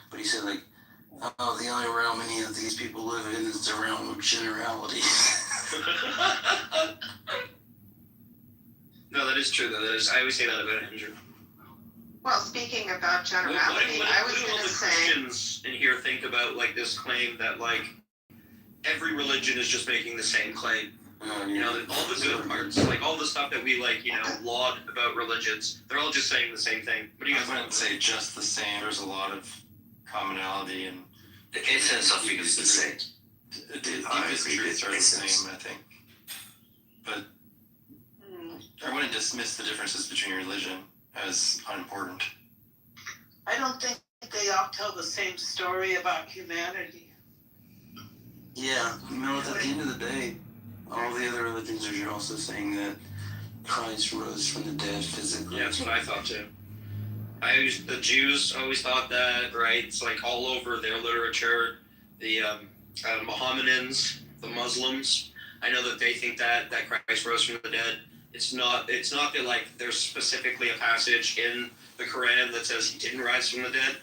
But he said like, oh, the only realm any of these people live in is the realm of generality. No, that is true though. I always say that about Andrew. Well, speaking about generality, I was going to say. Christians in here think about like this claim that like every religion is just making the same claim. You know, all the good parts, like all the stuff that we like, you know, laud about religions, they're all just saying the same thing. What do you guys I wouldn't say just the same. There's a lot of commonality and the essence of it is the same. The deepest truths are the same, I think. But I wouldn't dismiss the differences between religion as unimportant. I don't think they all tell the same story about humanity. Yeah, you know, at the end of the day, all the other religions are also saying that Christ rose from the dead physically. Yeah, that's what I thought too. The Jews always thought that, right? It's like all over their literature. The Mohammedans, the Muslims, I know that they think that Christ rose from the dead. It's not that like there's specifically a passage in the Quran that says he didn't rise from the dead.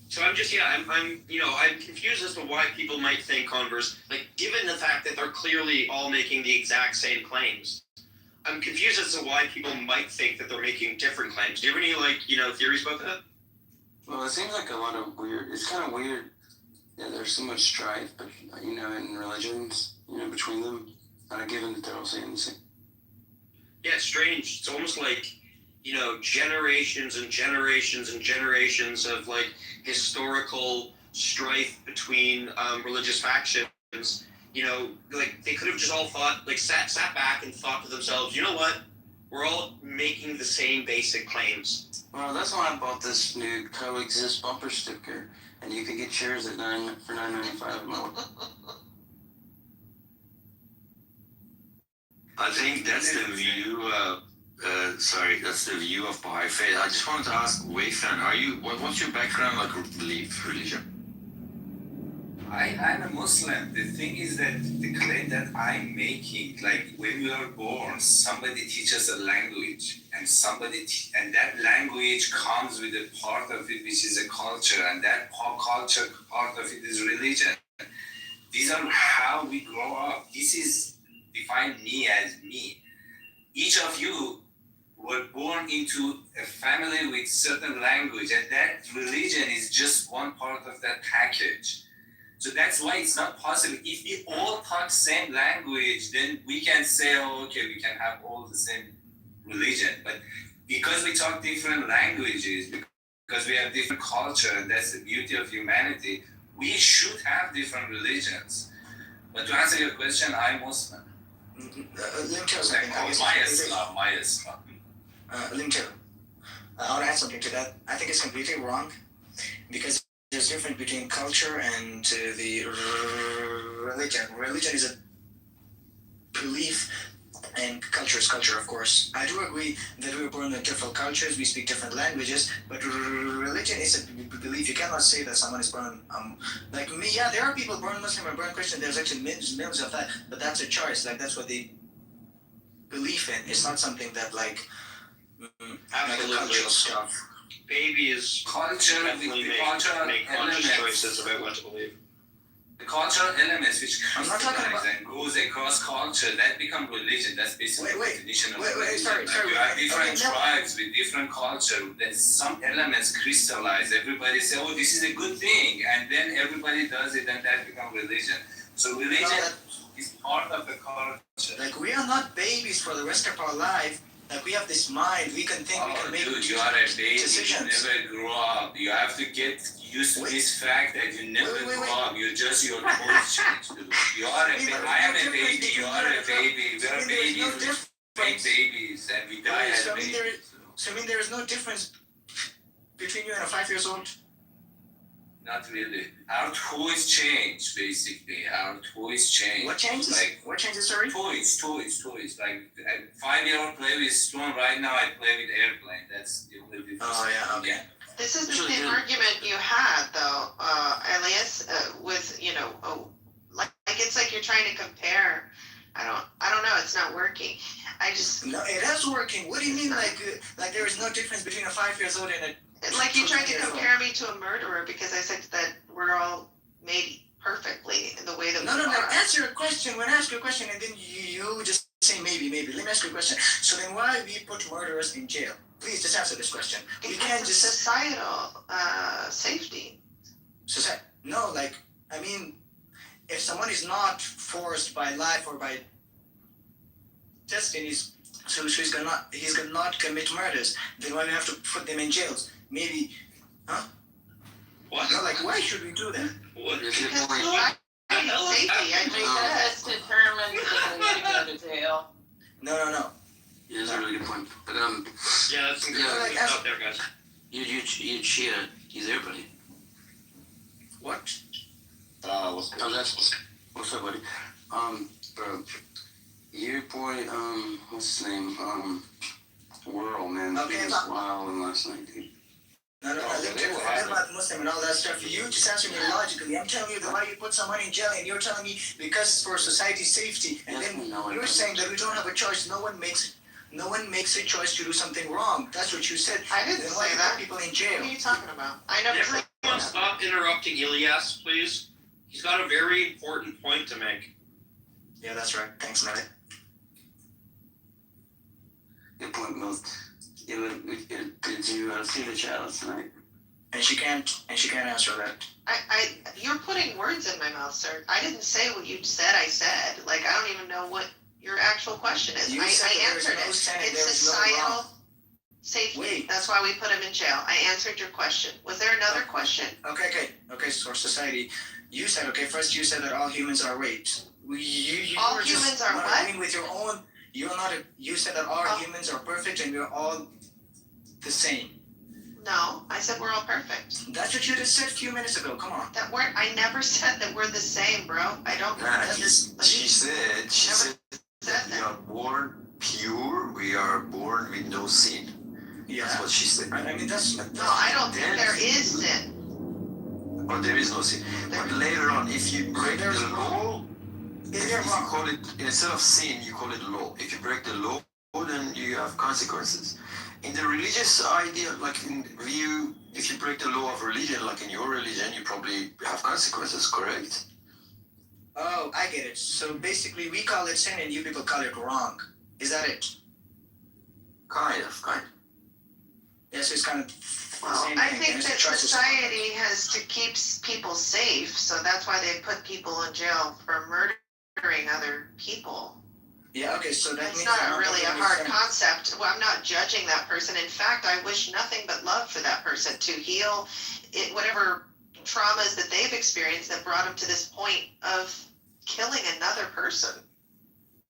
So I'm confused as to why people might think Converse, like given the fact that they're clearly all making the exact same claims. I'm confused as to why people might think that they're making different claims. Do you have any theories about that? Well, it seems like a lot of weird. It's kind of weird. Yeah, there's so much strife, but in religions, between them, given that they're all saying the same. Yeah, it's strange. It's almost like, generations and generations and generations of like historical strife between religious factions. Like they could have just all thought, like sat back and thought to themselves, you know what? We're all making the same basic claims. Well, that's why I bought this new Coexist bumper sticker, and you can get yours at $9.95. I think that's the view. That's the view of Baha'i faith. I just wanted to ask, Weifan, what's your background, like belief, religion? I'm a Muslim. The thing is that the claim that I'm making, like when we are born, somebody teaches a language, and and that language comes with a part of it which is a culture, and that culture part of it is religion. These are how we grow up. This is define me as me. Each of you were born into a family with certain language, and that religion is just one part of that package. So that's why it's not possible. If we all talk same language, then we can say, we can have all the same religion. But because we talk different languages, because we have different culture, and that's the beauty of humanity, we should have different religions. But to answer your question, I'm Muslim. Let me tell you something. My Islam. Let me tell you. I want to add something to that. I think it's completely wrong because there's a difference between culture and the religion. Religion is a belief, and culture is culture, of course. I do agree that we were born in different cultures, we speak different languages, but religion is a belief. You cannot say that someone is born, like me, yeah, there are people born Muslim or born Christian, there's actually millions of that, but that's a choice, like that's what they believe in. It's not something that like, Absolutely. like cultural stuff. Babies Culture, definitely the cultural make conscious elements. choices about what to believe. The cultural elements which I'm not talking crystallize about- and goes across culture, that become religion. That's basically the definition of religion. sorry, You have different okay, no. tribes with different culture. That some elements crystallize. Everybody say, "Oh, this is a good thing," and then everybody does it, and that becomes religion. So religion is part of the culture. Like we are not babies for the rest of our life. Like we have this mind, we can think, we can make Dude, you are a baby. decisions. You never grow up. You have to get used to this fact that you never grow up. You're just your toys change. Dude. You are a baby. I am a baby. You are a baby. We are babies. We make babies, and we die as babies. So I mean there is no difference between you and a 5 years old? Not really. Our toys change, basically. Our toys change. What changes? Like, what changes, sorry? Toys. Like, a 5-year-old play with stone. Right now, I play with airplane. That's the only difference. Oh, yeah, okay. This is the same argument you had, though, Elias, with, like it's like you're trying to compare. I don't know. It's not working. No, it is working. What do you mean, like there is no difference between a 5 years old and a like you tried to compare me to a murderer because I said that we're all made perfectly in the way that No, we are. answer a question. When I ask you a question and then you just say maybe. Let me ask you a question. So then why we put murderers in jail? Please just answer this question. We can't just societal safety. No, like I mean, if someone is not forced by life or by destiny, so he's gonna not commit murders, then why do we have to put them in jails? Maybe, huh? What? No, like why should we do that? What? Because safety, I think Because it's determined that they need to go to jail. No. Yeah, that's a really good point. But Yeah, that's some good stuff there, guys. you cheat. He's there, buddy. What? What's up, buddy? Bro, your boy, what's his name? Whirl, man. Okay, He was wild last night, dude. No, forget about Muslim and all that stuff. You just answer me logically. I'm telling you that why you put someone in jail, and you're telling me because for society's safety, and then you're saying that we don't have a choice. No one makes a choice to do something wrong. That's what you said. I didn't then why say you that. put people in jail? What are you talking about? I never said Everyone stop interrupting Ilyas, please. He's got a very important point to make. Yeah, that's right. Thanks, Mehmet. Good point, Mills. Did you see the chat last night? And she can't answer that. you're putting words in my mouth, sir. I didn't say what you said I said. Like, I don't even know what your actual question is. You said I there is answered no it. Senate, It's there is no societal law. safety. Wait. That's why we put him in jail. I answered your question. Was there another question? Okay. So for society, you said first you said that all humans are raped. You All were just humans are not what? agreeing with your own. You're not. You said that all humans are perfect and we're all the same. No, I said we're all perfect. That's what you just said a few minutes ago. Come on. I never said that we're the same, bro. I don't. She said we are born pure, we are born with no sin. Yeah. That's what she said. I mean, that's. No, I don't think there is sin. Or there is no sin. But later on, if you break the law, if you call it, instead of sin, you call it law. If you break the law, then you have consequences. In the religious idea, like in view, if you break the law of religion, like in your religion, you probably have consequences, correct? Oh, I get it. So basically, we call it sin and you people call it wrong. Is that it? Kind of. Yes, it's kind of. Well, I think that society has to keep people safe, so that's why they put people in jail for murdering other people. Yeah, okay, so that It's means not really a hard concept. Well, I'm not judging that person. In fact, I wish nothing but love for that person to heal whatever traumas that they've experienced that brought them to this point of killing another person.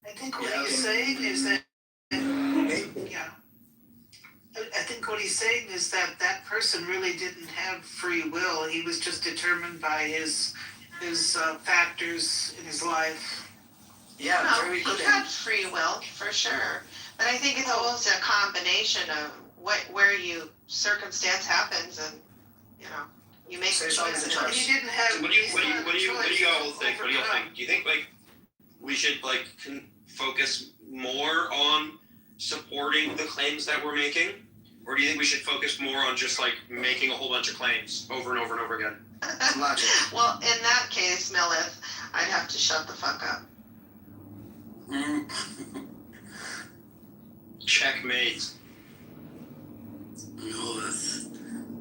I think what he's saying is that, yeah. I think what he's saying is that that person really didn't have free will. He was just determined by his factors in his life. Yeah, No, very he good. had free will for sure, but I think it's almost a combination of where you circumstance happens, and you know, you make So the it's always choices. a choice. He didn't have. What do you all think? What do you all think? Do you think like we should like focus more on supporting the claims that we're making, or do you think we should focus more on just like making a whole bunch of claims over and over and over again? Logic. Well, in that case, Melith, I'd have to shut the fuck up. Checkmate.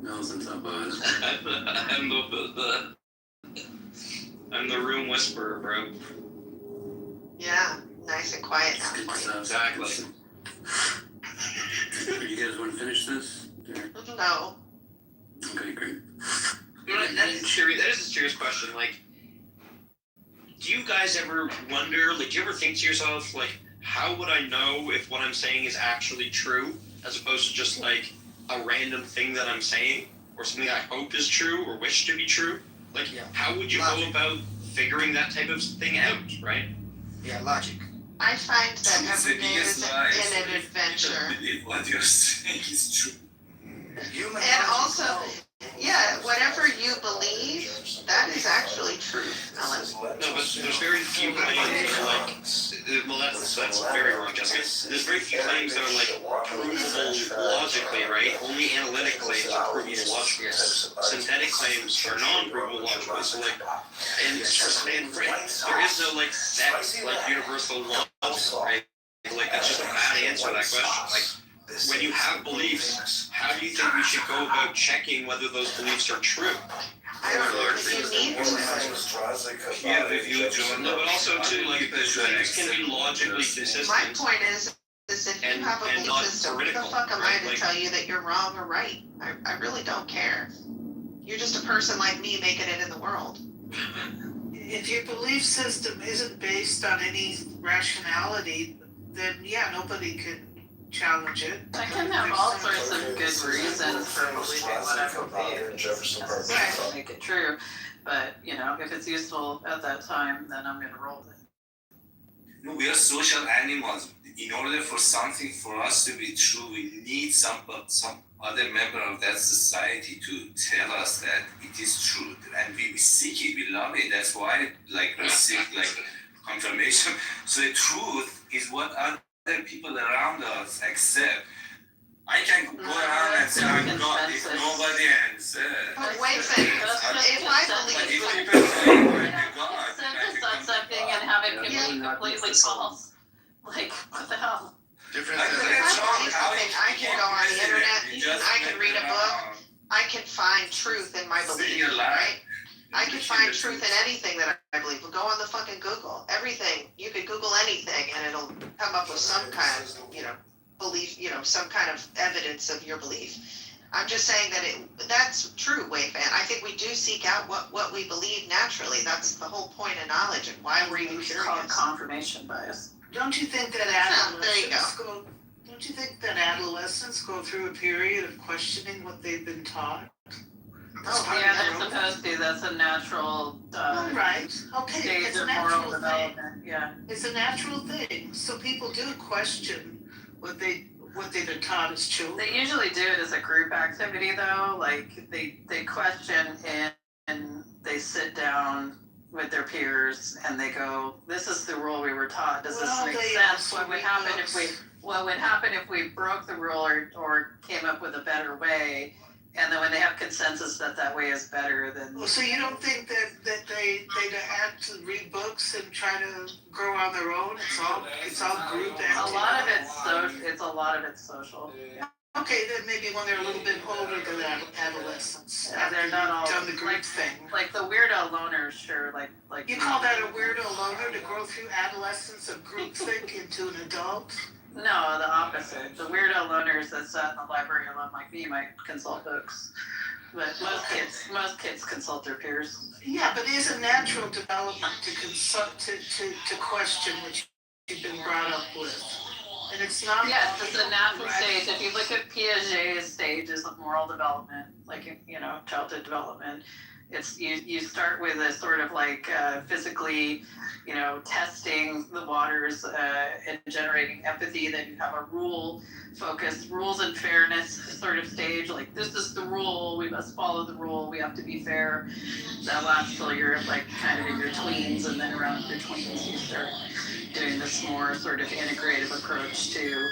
Mel's on top of it. I'm the room whisperer, bro. Yeah, nice and quiet now. Good for you. stuff. Exactly. You guys want to finish this? No. Okay, great. You know, that is a serious question. Like, do you guys ever wonder, like, do you ever think to yourself, like, how would I know if what I'm saying is actually true, as opposed to just, like, a random thing that I'm saying, or something I hope is true, or wish to be true? Like, how would you go about figuring that type of thing out, right? Yeah, logic. I find that It's every the day biggest is lie. an adventure. Believe what you're saying is true. Human And also, yeah, whatever you believe, that is actually truth, Ellen. No, but there's very few claims that are like, well, that's very wrong, Jessica. There's very few claims that are like provable logically, right? Only analytic claims are provable logically. Synthetic claims are non-provable logically. So like, and there is no like set, like universal law, right? Like that's just a bad answer to that question. Like, when you have beliefs, how do you think we should go about checking whether those beliefs are true? I don't know if you need to. Yeah, if you no, but also too, like beliefs can be logically consistent. My point is if you have a and belief not system, who the heretical, fuck am I right? to Like- tell you that you're wrong or right? I really don't care. You're just a person like me making it in the world. If your belief system isn't based on any rationality, then yeah, nobody could challenge it. I can have all sorts of good reasons for believing what I believe. It doesn't necessarily make it true, but you know, if it's useful at that time, then I'm going to roll with it. No, we are social animals. In order for something for us to be true, we need some other member of that society to tell us that it is true, and we seek it, we love it. That's why, like, we seek like confirmation. So the truth is what other people around us accept. I can go around and say I'm God if nobody else. But wait a second, if I But believe if people say I'm a God, Consensus on something and have it be completely false. Like, what the hell? if I believe something, I can go on the internet, I can read a book, I can find truth in my belief, right? I can find truth in anything that I believe. Go on the fucking Google. Everything. You could Google anything and it'll come up with some kind of, belief, some kind of evidence of your belief. I'm just saying that that's true, Wayfan. I think we do seek out what we believe naturally. That's the whole point of knowledge and why we're even It's called curious. confirmation bias. Don't you think that adolescents go through a period of questioning what they've been taught? Yeah, they're supposed to. That's a natural Right. Okay. stage It's a of moral natural thing. development. Yeah. It's a natural thing. So people do question what they've been taught as children. They usually do it as a group activity, though. Like they question and they sit down with their peers and they go, "This is the rule we were taught. Does this make sense? What would happen if we broke the rule or came up with a better way?" And then when they have consensus that way is better, then. Well, so you don't think that they have to read books and try to grow on their own? It's all group activity. A lot of it's social. Okay, then maybe when they're a little bit older than adolescents. Yeah, they're not all done the group thing. Like the weirdo loners, sure. Like You call that a weirdo loner to grow through adolescence of groupthink into an adult? No, the opposite. The weirdo loners that sat in the library alone like me might consult books. But most kids consult their peers. Yeah, but it's a natural development to consult, to question what you've been brought up with. And it's not. Yes, it's a natural stage. If you look at Piaget's stages of moral development, like, childhood development, it's you start with a sort of like physically, testing the waters and generating empathy. Then you have a rule-focused rules and fairness sort of stage. Like, this is the rule. We must follow the rule. We have to be fair. That lasts till you're like kind of in your tweens, and then around your tweens you start doing this more sort of integrative approach to,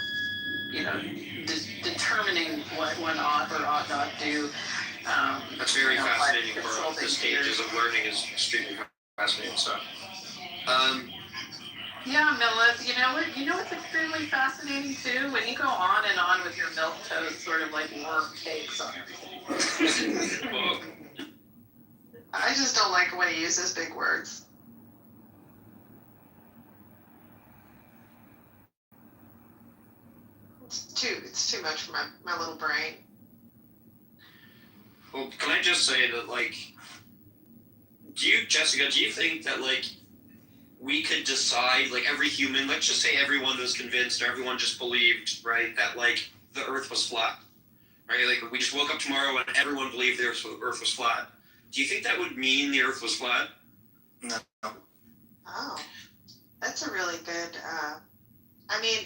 determining what one ought or ought not do. That's very fascinating. Like For the stages of learning is extremely fascinating stuff. Yeah, Millis, what's extremely fascinating too? When you go on and on with your milquetoast sort of like work takes on everything. I just don't like when he uses big words. It's too much for my little brain. Well, can I just say that, like, Jessica, do you think that, like, we could decide, like, every human, let's just say everyone was convinced or everyone just believed, right, that, like, the Earth was flat, right? Like, we just woke up tomorrow and everyone believed the Earth was flat. Do you think that would mean the Earth was flat? No. Oh, that's a really good.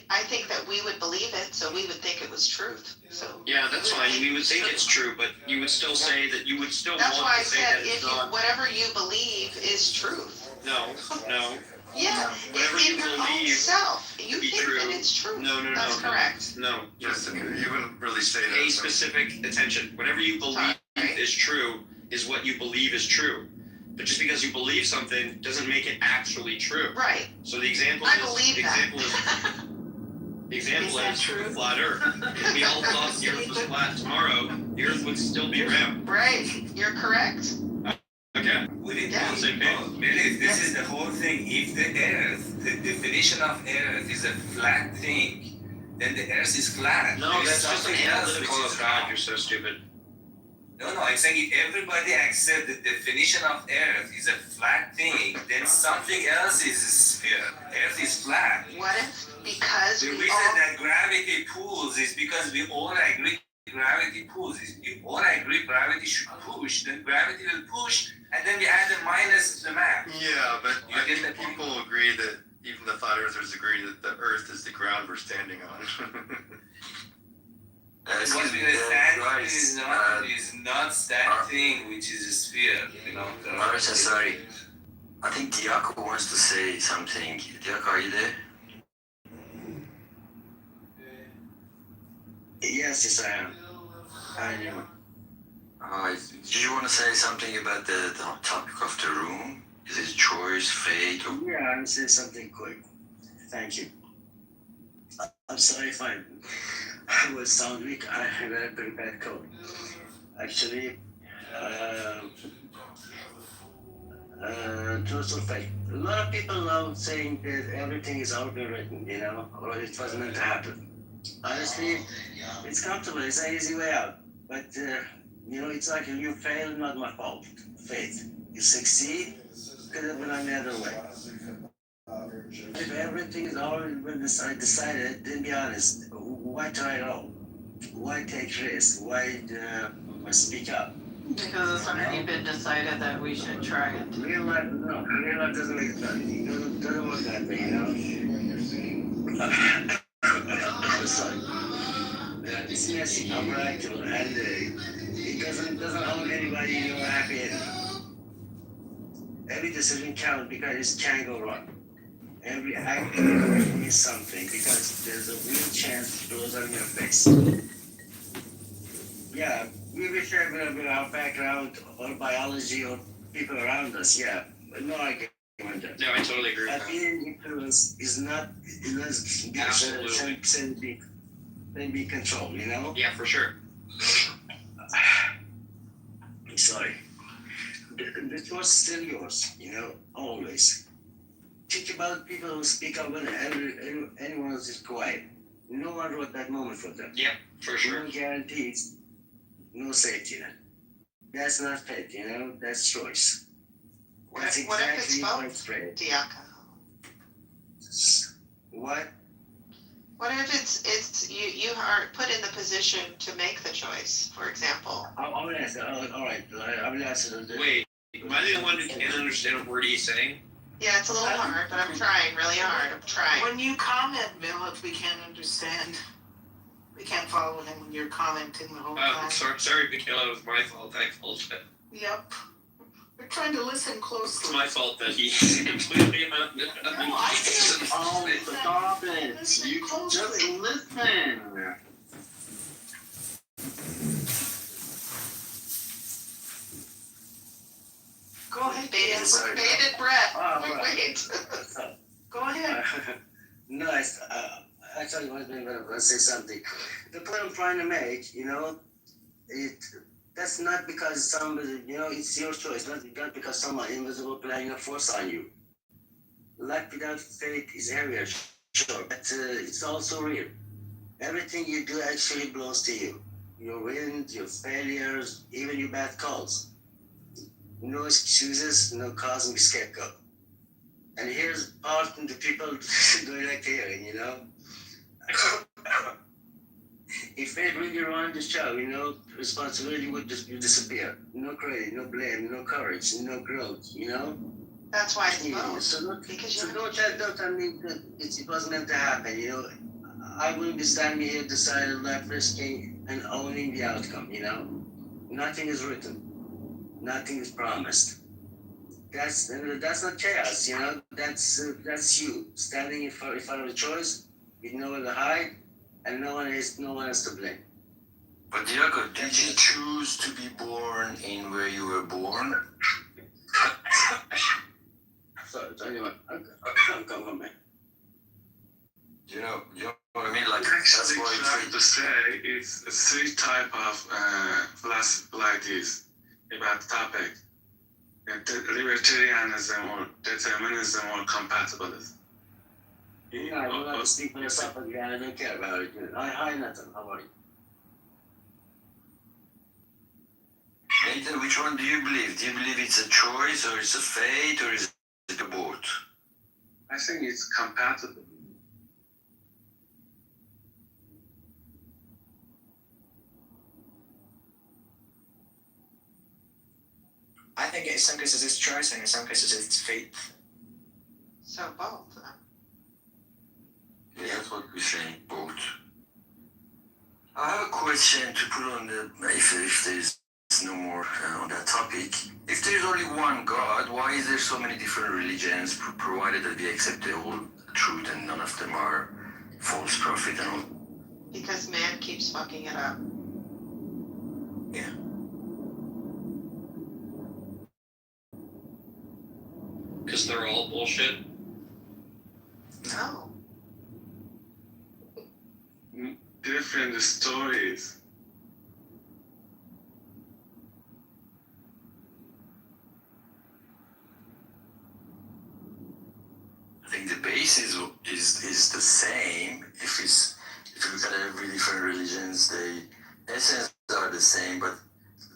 I think that we would believe it, so we would think it was truth. So yeah, that's fine. We would think it's true, but you would still say that you would still That's want why I to say said that it's if not. whatever you believe is truth. No. Yeah, Whatever in you your own believe self, you to be think true. that it's true. No. That's correct. No. Jessica, you wouldn't really say that. A specific attention. Whatever you believe is true is what you believe is true. But just because you believe something doesn't make it actually true. Right. So the example I is believe the example that is true? flat Earth. If we all thought the Earth was flat tomorrow, the Earth would still be round. Right. You're correct. Okay. Would it Yeah. be, Billy, this is the whole thing. If the Earth, the definition of Earth is a flat thing, then the Earth is flat. No, There is that's just something an else analytical which of is God. wrong. You're so stupid. No, I'm saying if everybody accepts the definition of Earth is a flat thing, then something else is a sphere. Earth is flat. What if because The we reason all that gravity pulls is because we all agree gravity pulls. If we all agree gravity should push, then gravity will push, and then we add a minus to the map. Yeah, but You I get think the point? people agree that even the flat earthers agree that the Earth is the ground we're standing on. What we understand is not that thing which is a sphere, Marissa, sorry. I think Diako wants to say something. Diako, are you there? Yes, I am. I am. Do you want to say something about the topic of the room? Is it choice, fate, or... Yeah, I will say something quick. Thank you. I'm sorry if I will sound weak. I have a very bad cold. Actually, truth or fate. A lot of people now saying that everything is already written, or it was meant to happen. Honestly, it's comfortable. It's an easy way out. But, it's like you fail, not my fault. Fate. You succeed, could have been on the other way. If everything is already been decided, then be honest. Why try at all? Why take risks? Why speak up? Because it's already been decided that we should try it. Real life doesn't make it done. It doesn't work that way, I'm sorry. It's messy, unpredictable, and it doesn't hold anybody happy anymore. Every decision counts because it can go wrong. Every act means something because there's a real chance it blows on your face. Yeah, we will share a bit of our background or biology or people around us, yeah. But no argument on that. No, I totally agree with that. Being influence is not Absolutely. be controlled, Yeah, for sure. Sorry. The choice is still yours, always. Think about people who speak up when anyone else is quiet. No one wrote that moment for them. Yep, for sure. No guarantees, no safety net. That's not fate, that's choice. That's what if it's exactly both? what it's spread. Diaka. What? What if it's you are put in the position to make the choice, for example? I will answer. All right. I will answer. Wait, am I the one who can't understand a word he's saying? Yeah, it's a little hard, but I'm trying really hard. I'm trying. When you comment, Bill, we can't understand. We can't follow him when you're commenting the whole time. Sorry, Michaela, it was my fault. I apologize. Yep. We're trying to listen closely. It's my fault that he's completely No, I can't. Oh, stop it. Listen You closely. just listen. Go ahead, Bated breath. Wait. Go ahead. No, actually, I was going to say something. The point I'm trying to make, that's not because somebody, it's your choice, not because someone invisible playing a force on you. Life without fate is heavier, sure, but it's also real. Everything you do actually belongs to you. Your wins, your failures, even your bad calls. No excuses, no cosmic scapegoat. And here's part of the people doing like hearing, If fate really run the show, responsibility would just disappear. No credit, no blame, no courage, no growth, That's why it's both. So don't tell me that it was meant to happen, I wouldn't be standing here deciding life risking and owning the outcome, Nothing is written. Nothing is promised. That's not chaos, That's you standing in front of a choice with nowhere to hide, and no one is to blame. But Diego, did you choose to be born in where you were born? Sorry, anyway, come on, man. You know what I mean? Like Actually, that's why trying to say it's three type of philosophy like this about the topic. Libertarianism or determinism or compatibilism. I will not speak for yourself again. I don't care about it. Hi, Nathan. How are you? Nathan, which one do you believe? Do you believe it's a choice or it's a fate or is it a both? I think it's compatible. I think in some cases it's choice and in some cases it's fate. So both. Yeah, that's what we're saying, both. I have a question to put on if there's no more on that topic. If there's only one God, why is there so many different religions, provided that we accept the whole truth and none of them are false prophet and all? Because man keeps fucking it up. Yeah. Because they're all bullshit? No. Different stories. I think the basis is the same. If you look at every different religions, the essence are the same, but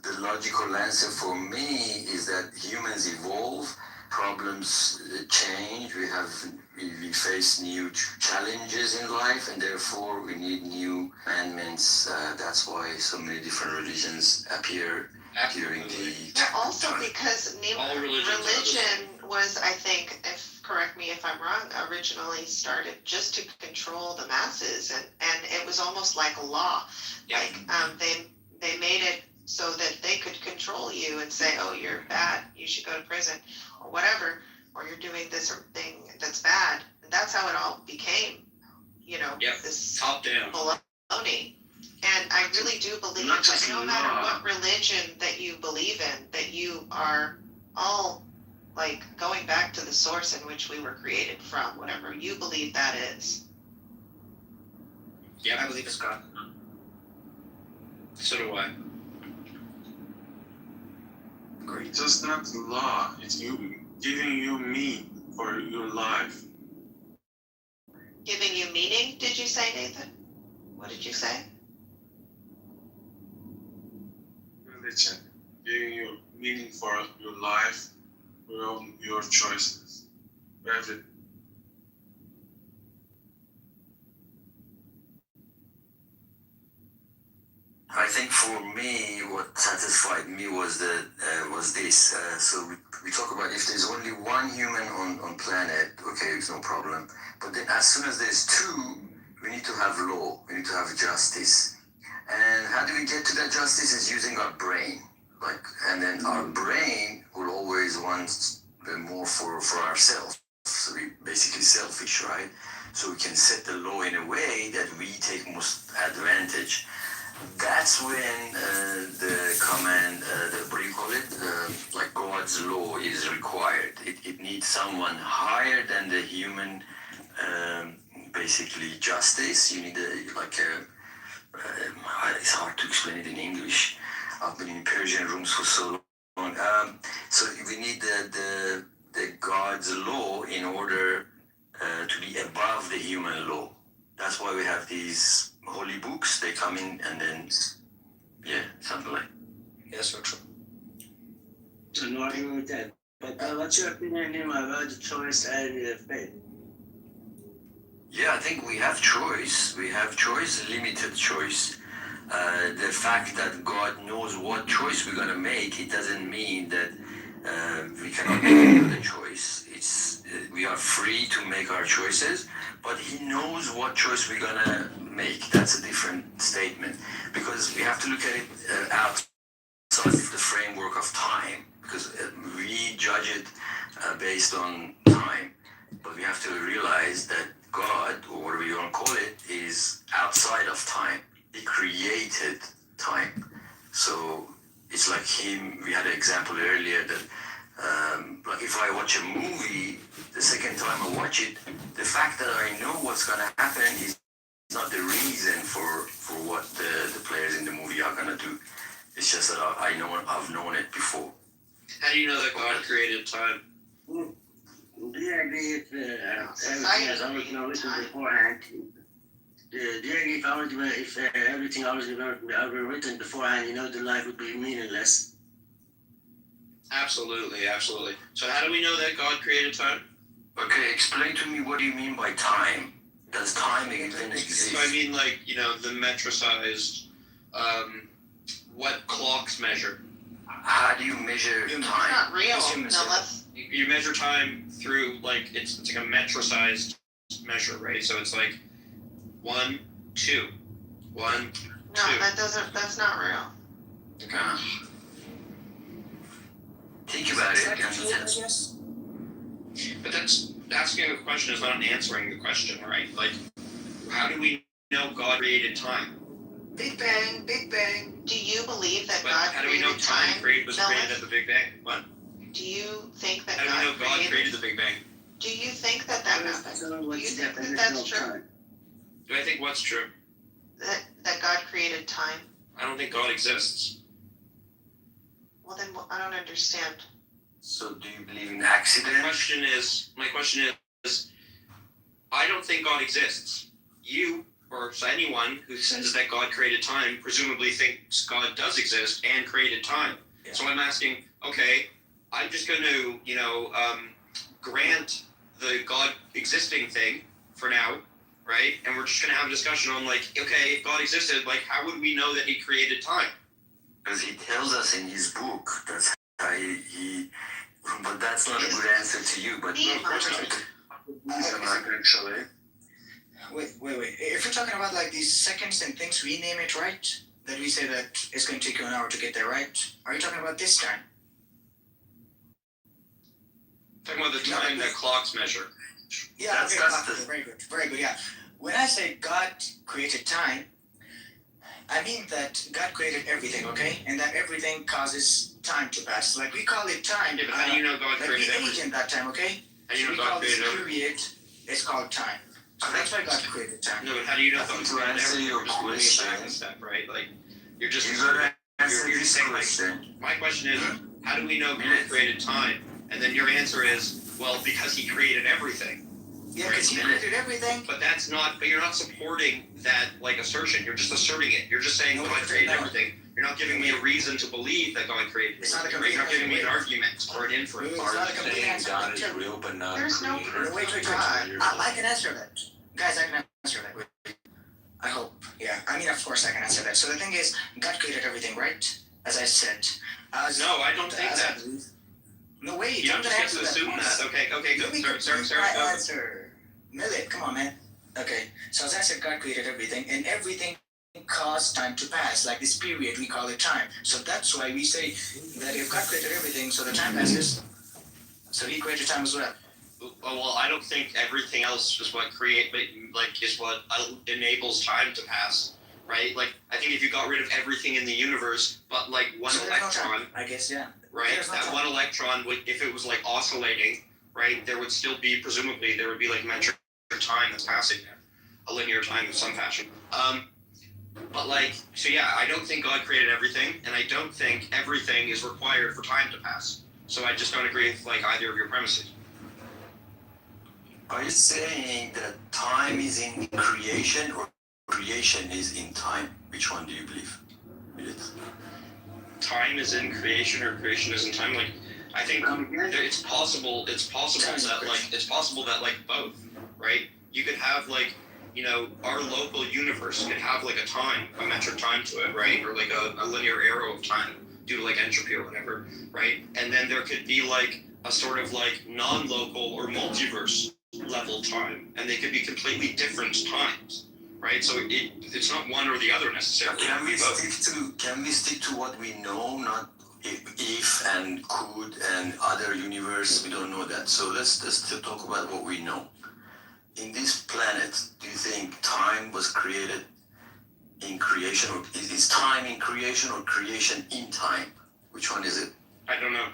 the logical answer for me is that humans evolve, problems change, we face new challenges in life, and therefore we need new amendments. That's why so many different religions appear during the Also because religion was, I think, correct me if I'm wrong, originally started just to control the masses, and it was almost like a law. Yeah. Like they made it so that they could control you and say, oh, you're bad, you should go to prison, or whatever, or you're doing this thing that's bad. And that's how it all became, this top down baloney. And I really do believe that no matter what religion that you believe in, that you are all like going back to the source in which we were created from, whatever you believe that is. Yeah, I believe it's God. So do I. Great. It's just not law. It's you giving you meaning for your life. Giving you meaning, did you say, Nathan? What did you say? Religion giving you meaning for your life, for your choices, everything. I think for me, what satisfied me was this. So we talk about if there's only one human on planet, okay, it's no problem. But then as soon as there's two, we need to have law. We need to have justice. And how do we get to that justice? Is using our brain. And then our brain will always want more for ourselves. So we basically selfish, right? So we can set the law in a way that we take most advantage. That's when the command, what do you call it? Like God's law is required. It needs someone higher than the human, basically justice. You need it's hard to explain it in English. I've been in Persian rooms for so long. So we need the God's law in order to be above the human law. That's why we have these holy books. They come in and then, something like. Yes, so true. So no argument with that. But what's your opinion about the choice and faith? Yeah, I think we have choice. We have choice, limited choice. The fact that God knows what choice we're gonna make, it doesn't mean that we cannot make another choice. We are free to make our choices, but He knows what choice we're gonna make. That's a different statement, because we have to look at it outside of the framework of time, because we judge it based on time. But we have to realize that God, or whatever you want to call it, is outside of time. He created time. So it's like Him. We had an example earlier that like if I watch a movie, the second time I watch it, the fact that I know what's going to happen is not the reason for what the players in the movie are going to do. It's just that I've known it before. How do you know that God created time? Do you agree if everything has always been written beforehand? Do you agree if everything always been written beforehand, the life would be meaningless? Absolutely, absolutely. So how do we know that God created time? Okay, explain to me, what do you mean by time? Does time even exist? So I mean, the metricized, what clocks measure. How do you measure time? Not real, unless... You measure time through, it's like a metricized measure, right? So it's 1, 2, 1, 2. No, that's not real. Okay. Think about it. But that's asking a question is not answering the question, right? How do we know God created time? Big Bang, Big Bang. Do you believe that But God how do we know created time was No, created at the Big Bang? What? Do you think that How do we know God created the Big Bang? Do you think that happened? Do you think that that's true? Do I think what's true? That God created time? I don't think God exists. Well, then I don't understand. So do you believe in accident? My question is, I don't think God exists. You, or anyone who says that God created time, presumably thinks God does exist and created time. Yeah. So I'm asking, okay, I'm just going to, grant the God existing thing for now, right? And we're just going to have a discussion on okay, if God existed, how would we know that He created time? Because He tells us in His book. That's how he but that's not a good answer to you. But actually. Wait. If we're talking about these seconds and things, we name it, right? That we say that it's going to take you an hour to get there, right? Are you talking about this time? Talking about the time that clocks measure. Yeah, that's very good. Very good, yeah. When I say God created time, I mean that God created everything, okay? And that everything causes time to pass. We call it time. Yeah, but how do you know God created everything? We age in that time, okay? How do you know we God call this created period, it's called time. So that's why God created time. No, but how do you know God to created answer everything? your question, Step, right? You're just... You gotta answer you're this saying, question. My question is, how do we know God created time? And then your answer is, well, because He created everything. Yeah, because He created everything. But you're not supporting that, assertion. You're just asserting it. You're just saying God created everything. You're not giving me a reason to believe that God created everything. You're not giving me an argument or an inference. Are you saying God is real but not There's no creator? proof. Wait. I can answer that. Guys, I can answer that. I hope. Yeah, I mean, of course I can answer that. So the thing is, God created everything, right? As I said. No, I don't think that. No, wait. You don't just get to assume that. Okay, go. Sorry. Answer. Millet, come on, man. Okay, so as I said, God created everything, and everything caused time to pass. Like this period, we call it time. So that's why we say that if God created everything, so the time passes. So He created time as well. Well, I don't think everything else is what is what enables time to pass, right? Like, I think if you got rid of everything in the universe, but like one electron, I guess, yeah. right? That one electron would, if it was like oscillating, right, there would still be, presumably, there would be like metric time that's passing there, a linear time in some fashion. But like, so yeah, I don't think God created everything, and I don't think everything is required for time to pass. So I just don't agree with like either of your premises. Are you saying that time is in creation or creation is in time? Which one do you believe? Time is in creation or creation is in time? Like, I think it's possible that like both, right? You could have like, you know, our local universe could have like a time, a metric time to it, right? Or like a linear arrow of time due to like entropy or whatever, right? And then there could be like a sort of like non-local or multiverse level time, and they could be completely different times, right? So it's not one or the other necessarily. Can we stick to what we know, not if and could and other universe? We don't know that. So let's still talk about what we know. In this planet, do you think time was created in creation, or is time in creation or creation in time? Which one is it? I don't know.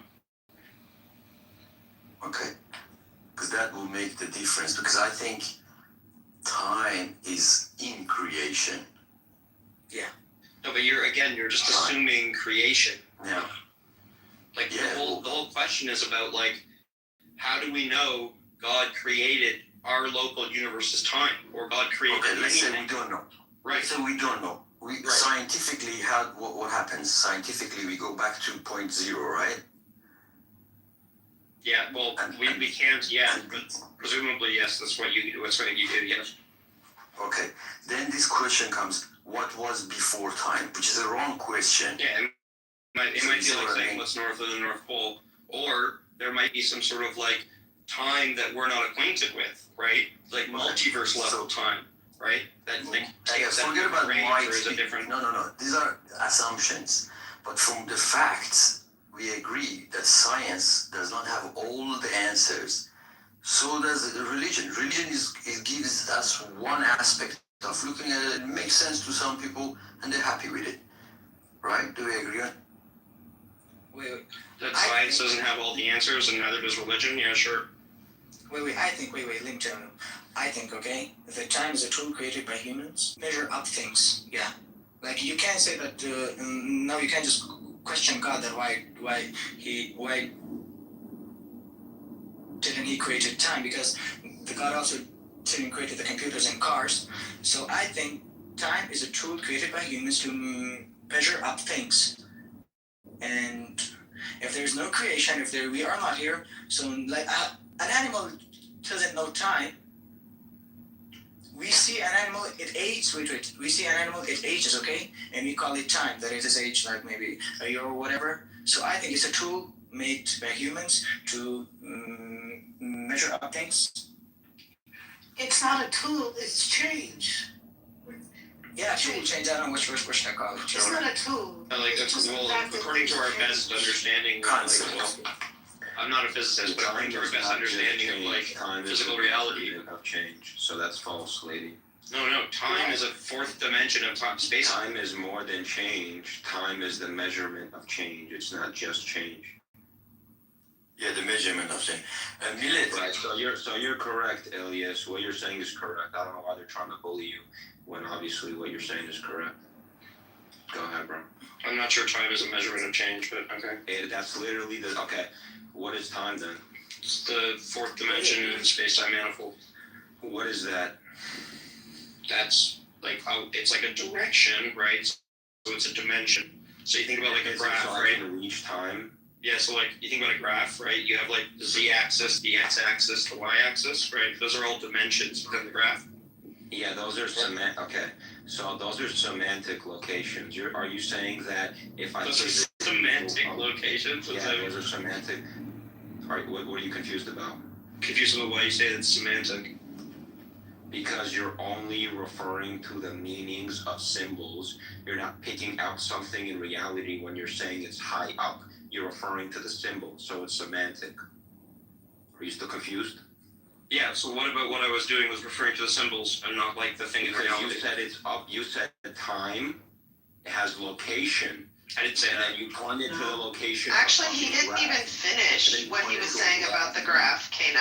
Okay. Because that will make the difference, because I think time is in creation. Yeah. No, but you're just assuming creation. Yeah. Like the whole question is about like, how do we know God created our local universe's time, or God created Okay, let's say anything? we don't know. Right. So we don't know. Scientifically, what happens? Scientifically, we go back to point zero, right? Yeah, well, we can't yet, but presumably, yes, that's what you do, yes. Okay, then this question comes, what was before time? Which is a wrong question. Yeah, it might be like saying what's north of the North Pole, or there might be some sort of like time that we're not acquainted with, right? Like multiverse level time, right? That like forget about range, or is it different? No. These are assumptions, but from the facts, we agree that science does not have all the answers. So does religion. Religion gives us one aspect of looking at it. It makes sense to some people, and they're happy with it. Right? Do we agree on? Wait. That science doesn't have all the answers, and neither does religion. Yeah, sure. Let me tell you. I think, okay, that time is a tool created by humans. Measure up things. Yeah. Like, you can't say that, no, you can't just question God that why didn't He created time, because the God also didn't create the computers and cars. So I think time is a tool created by humans to measure up things. And if there's no creation, we are not here, so like an animal doesn't know time. We see an animal, it ages, we see an animal, it ages, okay? And we call it time, that it is age, like maybe a year or whatever. So I think it's a tool made by humans to measure up things. It's not a tool, it's change. Yeah, tool change, I don't know which first question I call it. It's not a tool. According to our best understanding of I'm not a physicist, but according to our best understanding of like physical reality of change. So that's false, lady. No. Time is a fourth dimension of time, space. Time is more than change. Time is the measurement of change. It's not just change. Yeah, the measurement of change. Right. So you're correct, Elias. What you're saying is correct. I don't know why they're trying to bully you when obviously what you're saying is correct. Go ahead, bro. I'm not sure time is a measurement of change, but okay. That's literally okay. What is time then? It's the fourth dimension in the space-time manifold. What is that? That's like it's like a direction, right? So it's a dimension. So you think about like a graph, right? To reach time. Yeah, so like you think about a graph, right? You have like the z-axis, the x-axis, the y-axis, right? Those are all dimensions within the graph. Yeah, those are okay. So those are semantic locations. Are you saying that if I Those are semantic locations? Yeah, those are semantic. What are you confused about? Confused about why you say it's semantic. Because you're only referring to the meanings of symbols. You're not picking out something in reality when you're saying it's high up. You're referring to the symbol, so it's semantic. Are you still confused? Yeah, so what about what I was doing was referring to the symbols and not like the thing in Because reality? you said it's up. You said the time has location. I didn't say and that. Then you pointed to the location. Actually, he didn't even finish what he was saying about the graph, K9.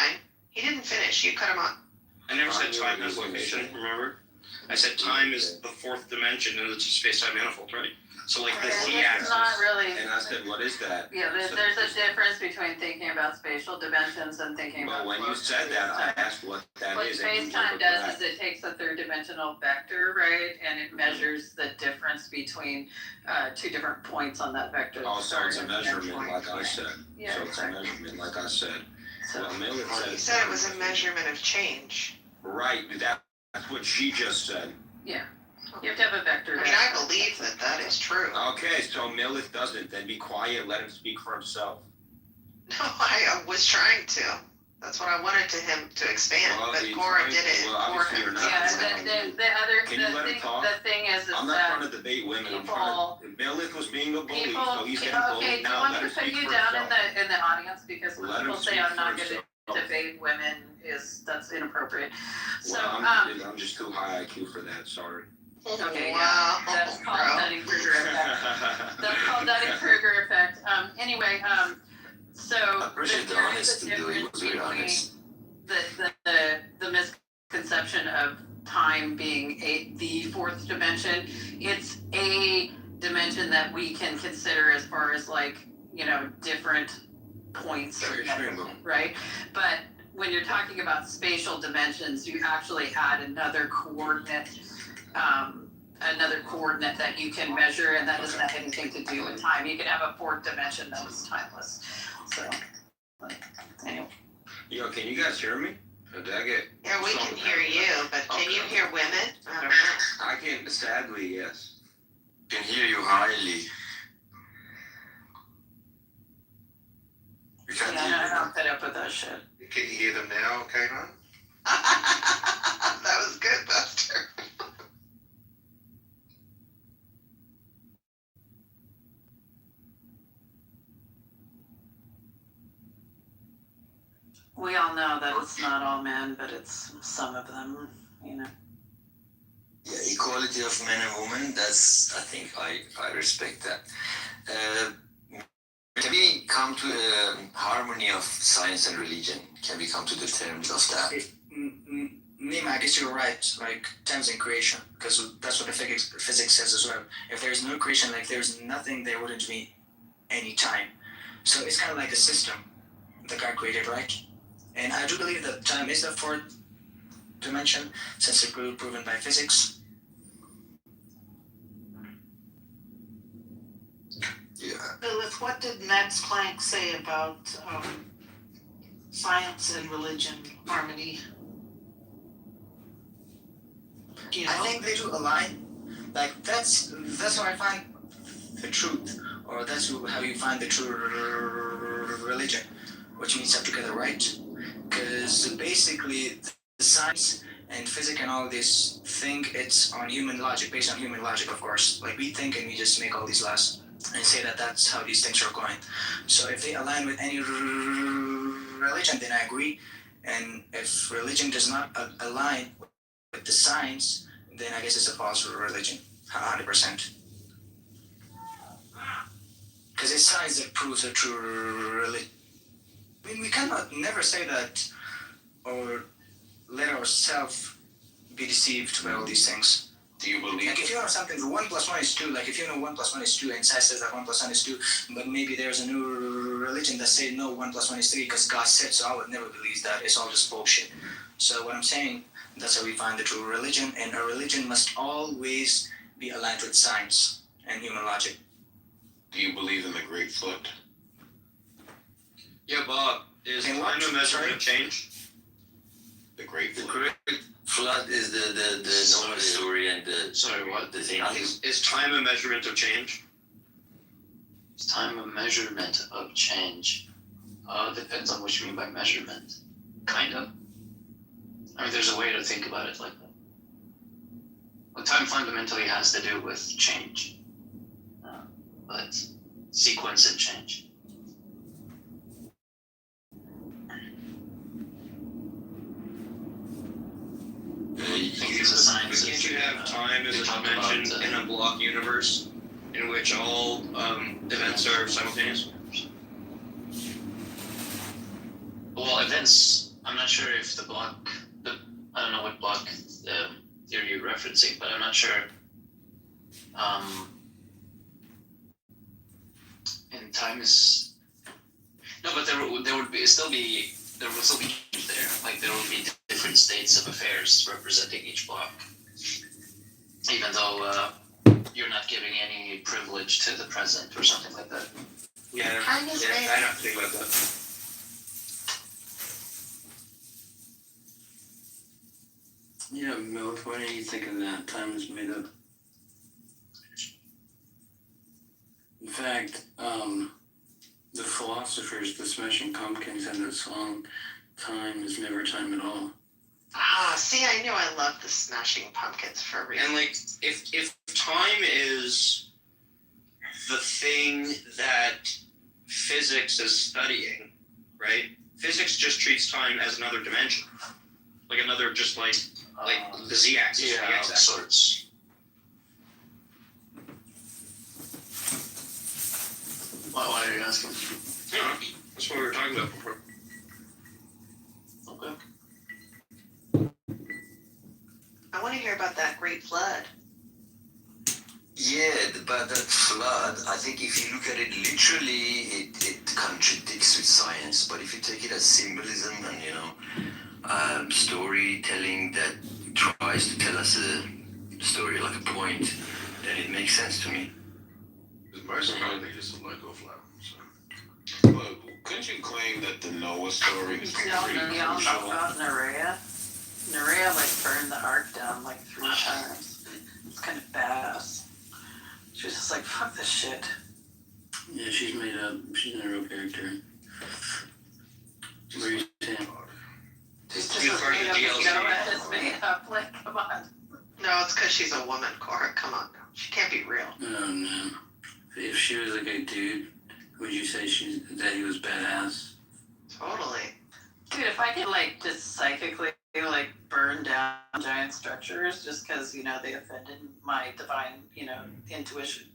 He didn't finish. You cut him off. I never said time has location, remember? I said time is the fourth dimension and it's a space-time manifold, right? So like the It's not really. And I said, what is that? Yeah, there's a difference between thinking about spatial dimensions and thinking about. But when you said that, I asked what that What is. and you space-time never does is it takes a third-dimensional vector, right, and it measures the difference between two different points on that vector. Oh, so it's a measurement, like I said. Yeah, So it's a exactly. measurement, like I said. So- Well, Miller You said it was a measurement of change. Right, that's what she just said. Yeah, you have to have a vector. I mean, I believe that that is true. Okay, so Millith doesn't. Then be quiet. Let him speak for himself. No, I was trying to. That's what I wanted him to expand, Well, but he's Cora trying- did it well, for obviously him. you're not. Yeah, the other, Can you let him talk? the thing is I'm not that trying to debate women. people- I'm trying to. Millith was being a bully, people, so he's getting bullied okay, do you now. want Let me him to put speak you for down himself. in the audience because when Let him people say speak I'm not for good at himself. debate women that's inappropriate. So, Well, I'm just too high IQ for that. Sorry. okay, Wow. yeah, that's called Dunning-Kruger effect. That's called Dunning-Kruger effect. Anyway, so I appreciate the there is honesty, a though. He difference was very between honest. the misconception of time being the fourth dimension. It's a dimension that we can consider as far as like, different points, right? But when you're talking about spatial dimensions, you actually add another coordinate that you can measure, and that doesn't have anything to do with time. You can have a fourth dimension that is timeless. So, anyway. Yo, can you guys hear me? Or did I get? Yeah, we can hear you, but can you hear women? I don't know. I can. Sadly, yes. Can hear you highly. We can't hear Yeah, you. I don't put up with that shit. Can you hear them now, K9? That was good, Buster. We all know that it's not all men, but it's some of them, Yeah, equality of men and women, that's, I think, I respect that. Can we come to a harmony of science and religion? Can we come to the terms of that? Nima, I guess you're right, like times in creation, because that's what the physics says as well. If there's no creation, like there's nothing, there wouldn't be any time. So it's kind of like a system that God created, right? And I do believe that time is the fourth dimension, since it's proven by physics. Yeah. Lilith, what did Max Planck say about science and religion harmony? You know? I think they do align. Like that's how I find the truth, or that's how you find the true religion, which means up together, right? Because basically the science and physics and all this thing, it's on human logic, based on human logic, of course. Like we think and we just make all these laws and say that that's how these things are going. So if they align with any religion, then I agree. And if religion does not align with the science, then I guess it's a false religion, 100%. Because it's science that proves a true religion. I mean, we cannot never say that or let ourselves be deceived by all these things. Do you believe? Like if you know something, 1 + 1 is 2. Like if you know 1 + 1 is 2, and science says that 1 + 1 is 2, but maybe there's a new religion that says no, 1 + 1 is 3 because God said so. I would never believe that. It's all just bullshit. So what I'm saying, that's how we find the true religion, and a religion must always be aligned with science and human logic. Do you believe in the Great Flood? Yeah, Bob, is And time what? a measurement of change? The Great The Flood. Great flood is the normal story and the Sorry, what? the thing is Is time a measurement of change? Is time a measurement of change? Depends on what you mean by measurement. Kind of. I mean, there's a way to think about it like that. Well, time fundamentally has to do with change, but sequence and change. I think it's a science. Can't you have time as a dimension in a block universe in which all events are simultaneous? Well, events. I'm not sure if the block. I don't know what block theory you're referencing, but I'm not sure. And time is no, but there would still be there. Like there will be different states of affairs representing each block, even though you're not giving any privilege to the present or something like that. Yeah, I have to think about that. Yeah, Milk, what do you think of that? Time is made up. In fact, the philosophers, the Smashing Pumpkins, had that song, Time is Never Time at All. Ah, see, I knew I loved the Smashing Pumpkins for a reason. And like, if time is the thing that physics is studying, right? Physics just treats time as another dimension, like another, just like the z-axis, yeah, the x-axis. Sorts. Why are you asking? Yeah, that's what we were talking about before. Okay. I want to hear about that great flood. yeah, but that flood, I think if you look at it literally, it contradicts with science. But if you take it as symbolism and storytelling that tries to tell us a story like a point, then it makes sense to me. It's basically just a Lego flower. So. But couldn't you claim that the Noah story is Y'all know about Nerea? Nerea burned the ark down 3 times. It's kind of badass. She was just like, fuck this shit. Yeah, she's made up. She's not a real character. What are you saying? She's just as made up as Noah is made up. Come on. No, it's because she's a woman, Cora. Come on. She can't be real. No. If she was a dude, would you say that he was badass? Totally. Dude, if I could just psychically burn down giant structures just because, they offended my divine, intuition,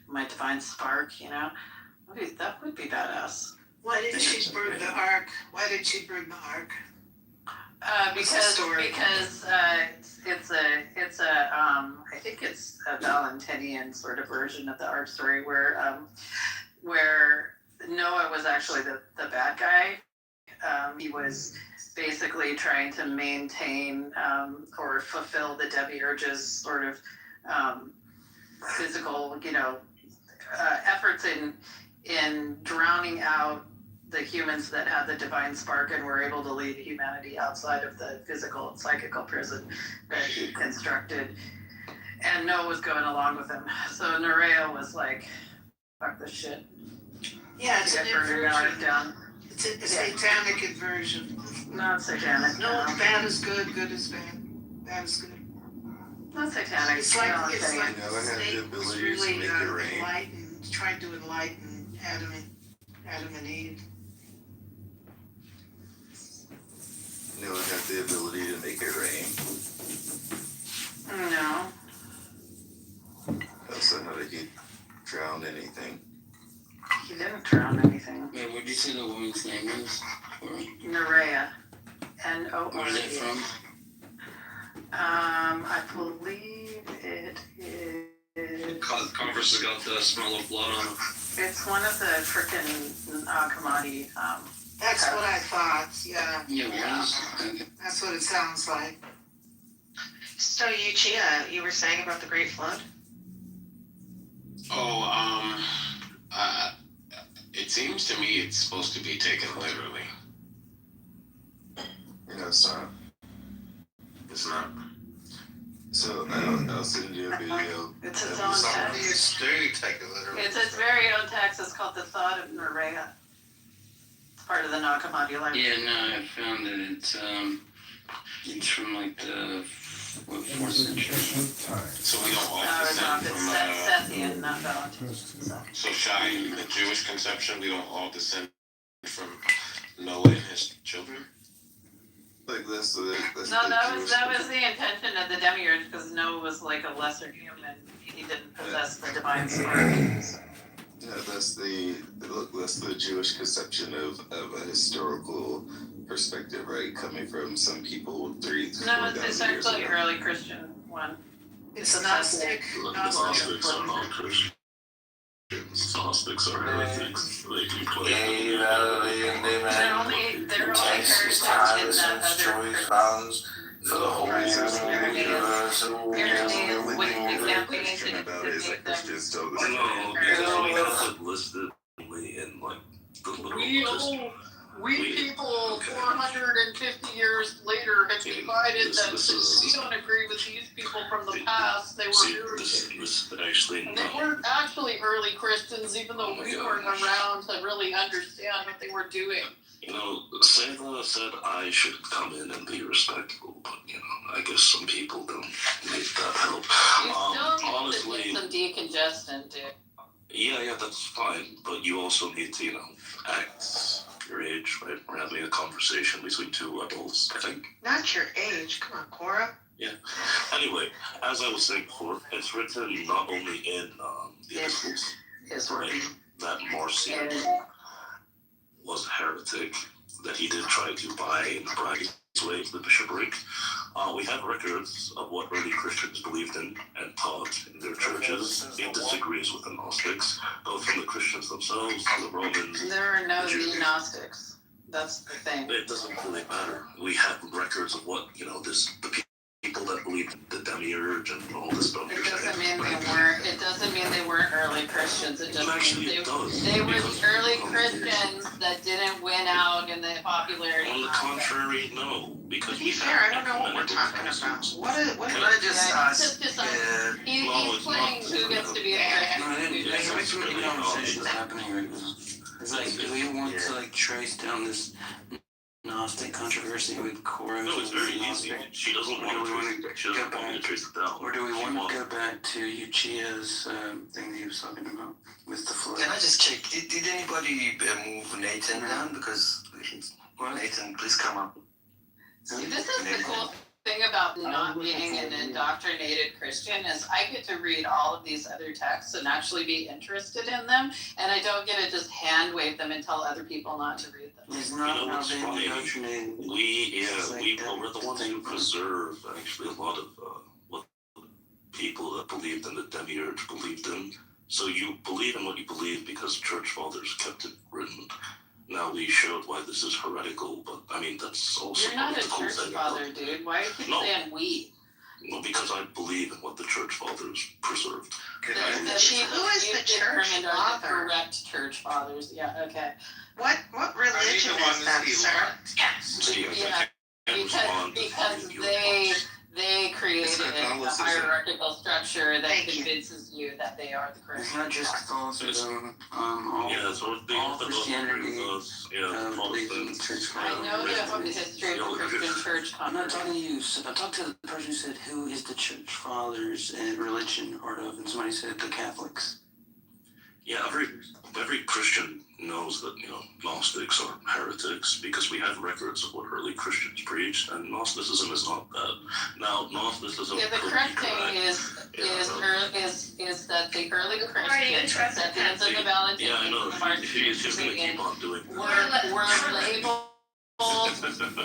my divine spark, that would be badass. Why didn't she burn the ark? Why did she burn the ark? Because it's a I think it's a Valentinian sort of version of the ark story where Noah was actually the bad guy. He was basically trying to maintain or fulfill the demiurge's sort of physical, efforts in drowning out the humans that had the divine spark and were able to lead humanity outside of the physical and psychical prison that he constructed. And Noah was going along with him. So Nerea was like, fuck this shit. Yeah, it's an inversion. Down. It's a satanic inversion. Not satanic. No, bad is good, good is bad. Bad is good. Not satanic. It's like Noah had the ability to make it rain. Tried to enlighten Adam and Eve. Noah had the ability to make it rain. No. Also, not that he drowned anything. He didn't drown anything. Wait, what did you say the woman's name is? Nerea. N-O-R-E. Where is it from? I believe it is. Converse has got the smell of blood on it. It's one of the frickin' commodity. That's what I thought. Yeah. Yeah. That's what it sounds like. So, you were saying about the Great Flood? It seems to me it's supposed to be taken literally. It's not. it's not. So I'll send you a video. It's its own text. It's its very own text. It's called The Thought of Nerea. It's part of the Nag Hammadi library. Yeah, no, I found that it's from like the fourth century. So we don't all No, it's not. descend It's from Sethian, not Valentine. so Shai, the Jewish conception, we don't all descend from Noah and his children. Like that's No, that was the intention of the demiurge, because Noah was like a lesser human. He didn't possess the divine spark. Yeah, that's the Jewish conception of a historical perspective, right? Coming from some people 3,000 to No, 4,000 it's years actually ago. early Christian one. It's Gnostic. Gnostics are not Christians. Gnostics are heretics. They can play. They're only Takes his timeless and choice bounds for the whole universe. About it is like Christians told us. Listed in like the little We people 450 years later have decided that since we don't agree with these people from the past, they were this actually and they weren't actually early Christians, even though we weren't around to really understand what they were doing. You know, Santa said I should come in and be respectful, but you know, I guess some people don't need that help. You still Honestly, need some decongestant, dude. yeah, that's fine, but you also need to, act your age, right? We're having a conversation between two adults, I think. Not your age. Come on, Cora. Yeah. Anyway, as I was saying before, it's written not only in the epistles, right, that Marcion was a heretic, that he did try to buy and brag his way to the bishopric. We have records of what early Christians believed in and taught in their churches. It disagrees with the Gnostics, both from the Christians themselves, the Romans. There are no Gnostics. That's the thing. It doesn't really matter. We have records of what, the people that believed in the demiurge and all this stuff. It doesn't mean they weren't. It doesn't mean they weren't early Christians. It just means they were the early Christians that didn't win out in the popularity. On the contrary, no, because To be fair, I don't know what we're talking about. What is? Can I just ask? He's playing who gets to be a Christian. No, there's some conversations happening right now. It's like, do we want to trace down this Gnostic controversy with Cora? No, it's very easy. She doesn't want to trace it down. Or do we want to go back to Uchiha's thing that he was talking about with the flood? Can I just check? Did anybody move Nathan down? Because Nathan, please come up. See, this is the cool thing about not being an indoctrinated Christian is I get to read all of these other texts and actually be interested in them, and I don't get to just hand wave them and tell other people not to read them. It's not about being indoctrinated. We're the ones who preserve actually a lot of what people that believed in the demiurge believed in. So you believe in what you believe because church fathers kept it written. Now we showed why this is heretical, but I mean that's also You're not a the cool church thing father, about- dude. Why are you No. saying we? No, because I believe in what the church fathers preserved. Who is the church The father? correct church fathers. Yeah. Okay. What religion is that, sir? See, I Yeah. can't respond to Because your they created a Catholicism. hierarchical structure that convinces you that they are the correct. It's not just Catholicism. so it's all Christianity believes in the church I know the history of the Christian church. I'm not talking to you. I'm talking to the person who said, "Who is the church fathers and religion part of?" And somebody said the Catholics. Yeah, every Christian knows that Gnostics are heretics because we have records of what early Christians preached, and Gnosticism is not bad. Now, Gnosticism. Yeah, the correct thing is that the early Christians, Sethians and the Valentines, Yeah, I know. the Marcions, She's going to keep on doing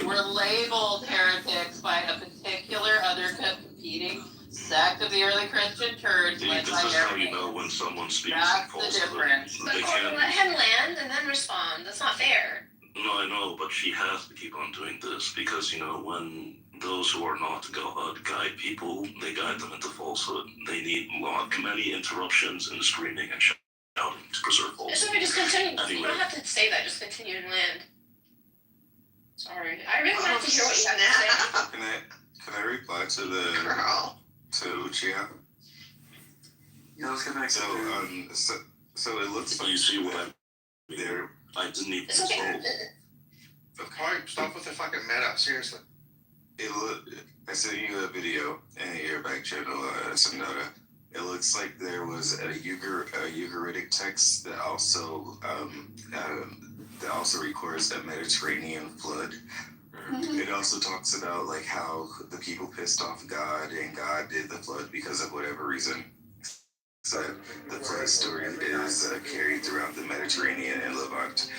were labeled heretics by a particular other competing sect of the early Christian church. See, this is how you know when someone speaks That's the falsehood. difference. They can't. Let him land and then respond. That's not fair. No, I know, but she has to keep on doing this because, when those who are not God guide people, they guide them into falsehood. They need many interruptions and screaming and shouting to preserve falsehood. So we just continue. You Anyway. don't have to say that. Just continue and land. Sorry. I really want to hear what you have to say. Can I reply to the Girl. to Uchiha? Yeah, let's get back to so it looks like you see what I'm there. I didn't even It's okay. Alright, stop with the fucking meta, seriously. I sent you a video in your back channel, Sonata. It looks like there was a Ugaritic text that also records the Mediterranean flood. It also talks about like how the people pissed off God and God did the flood because of whatever reason. So the flood story is carried throughout the Mediterranean and Levant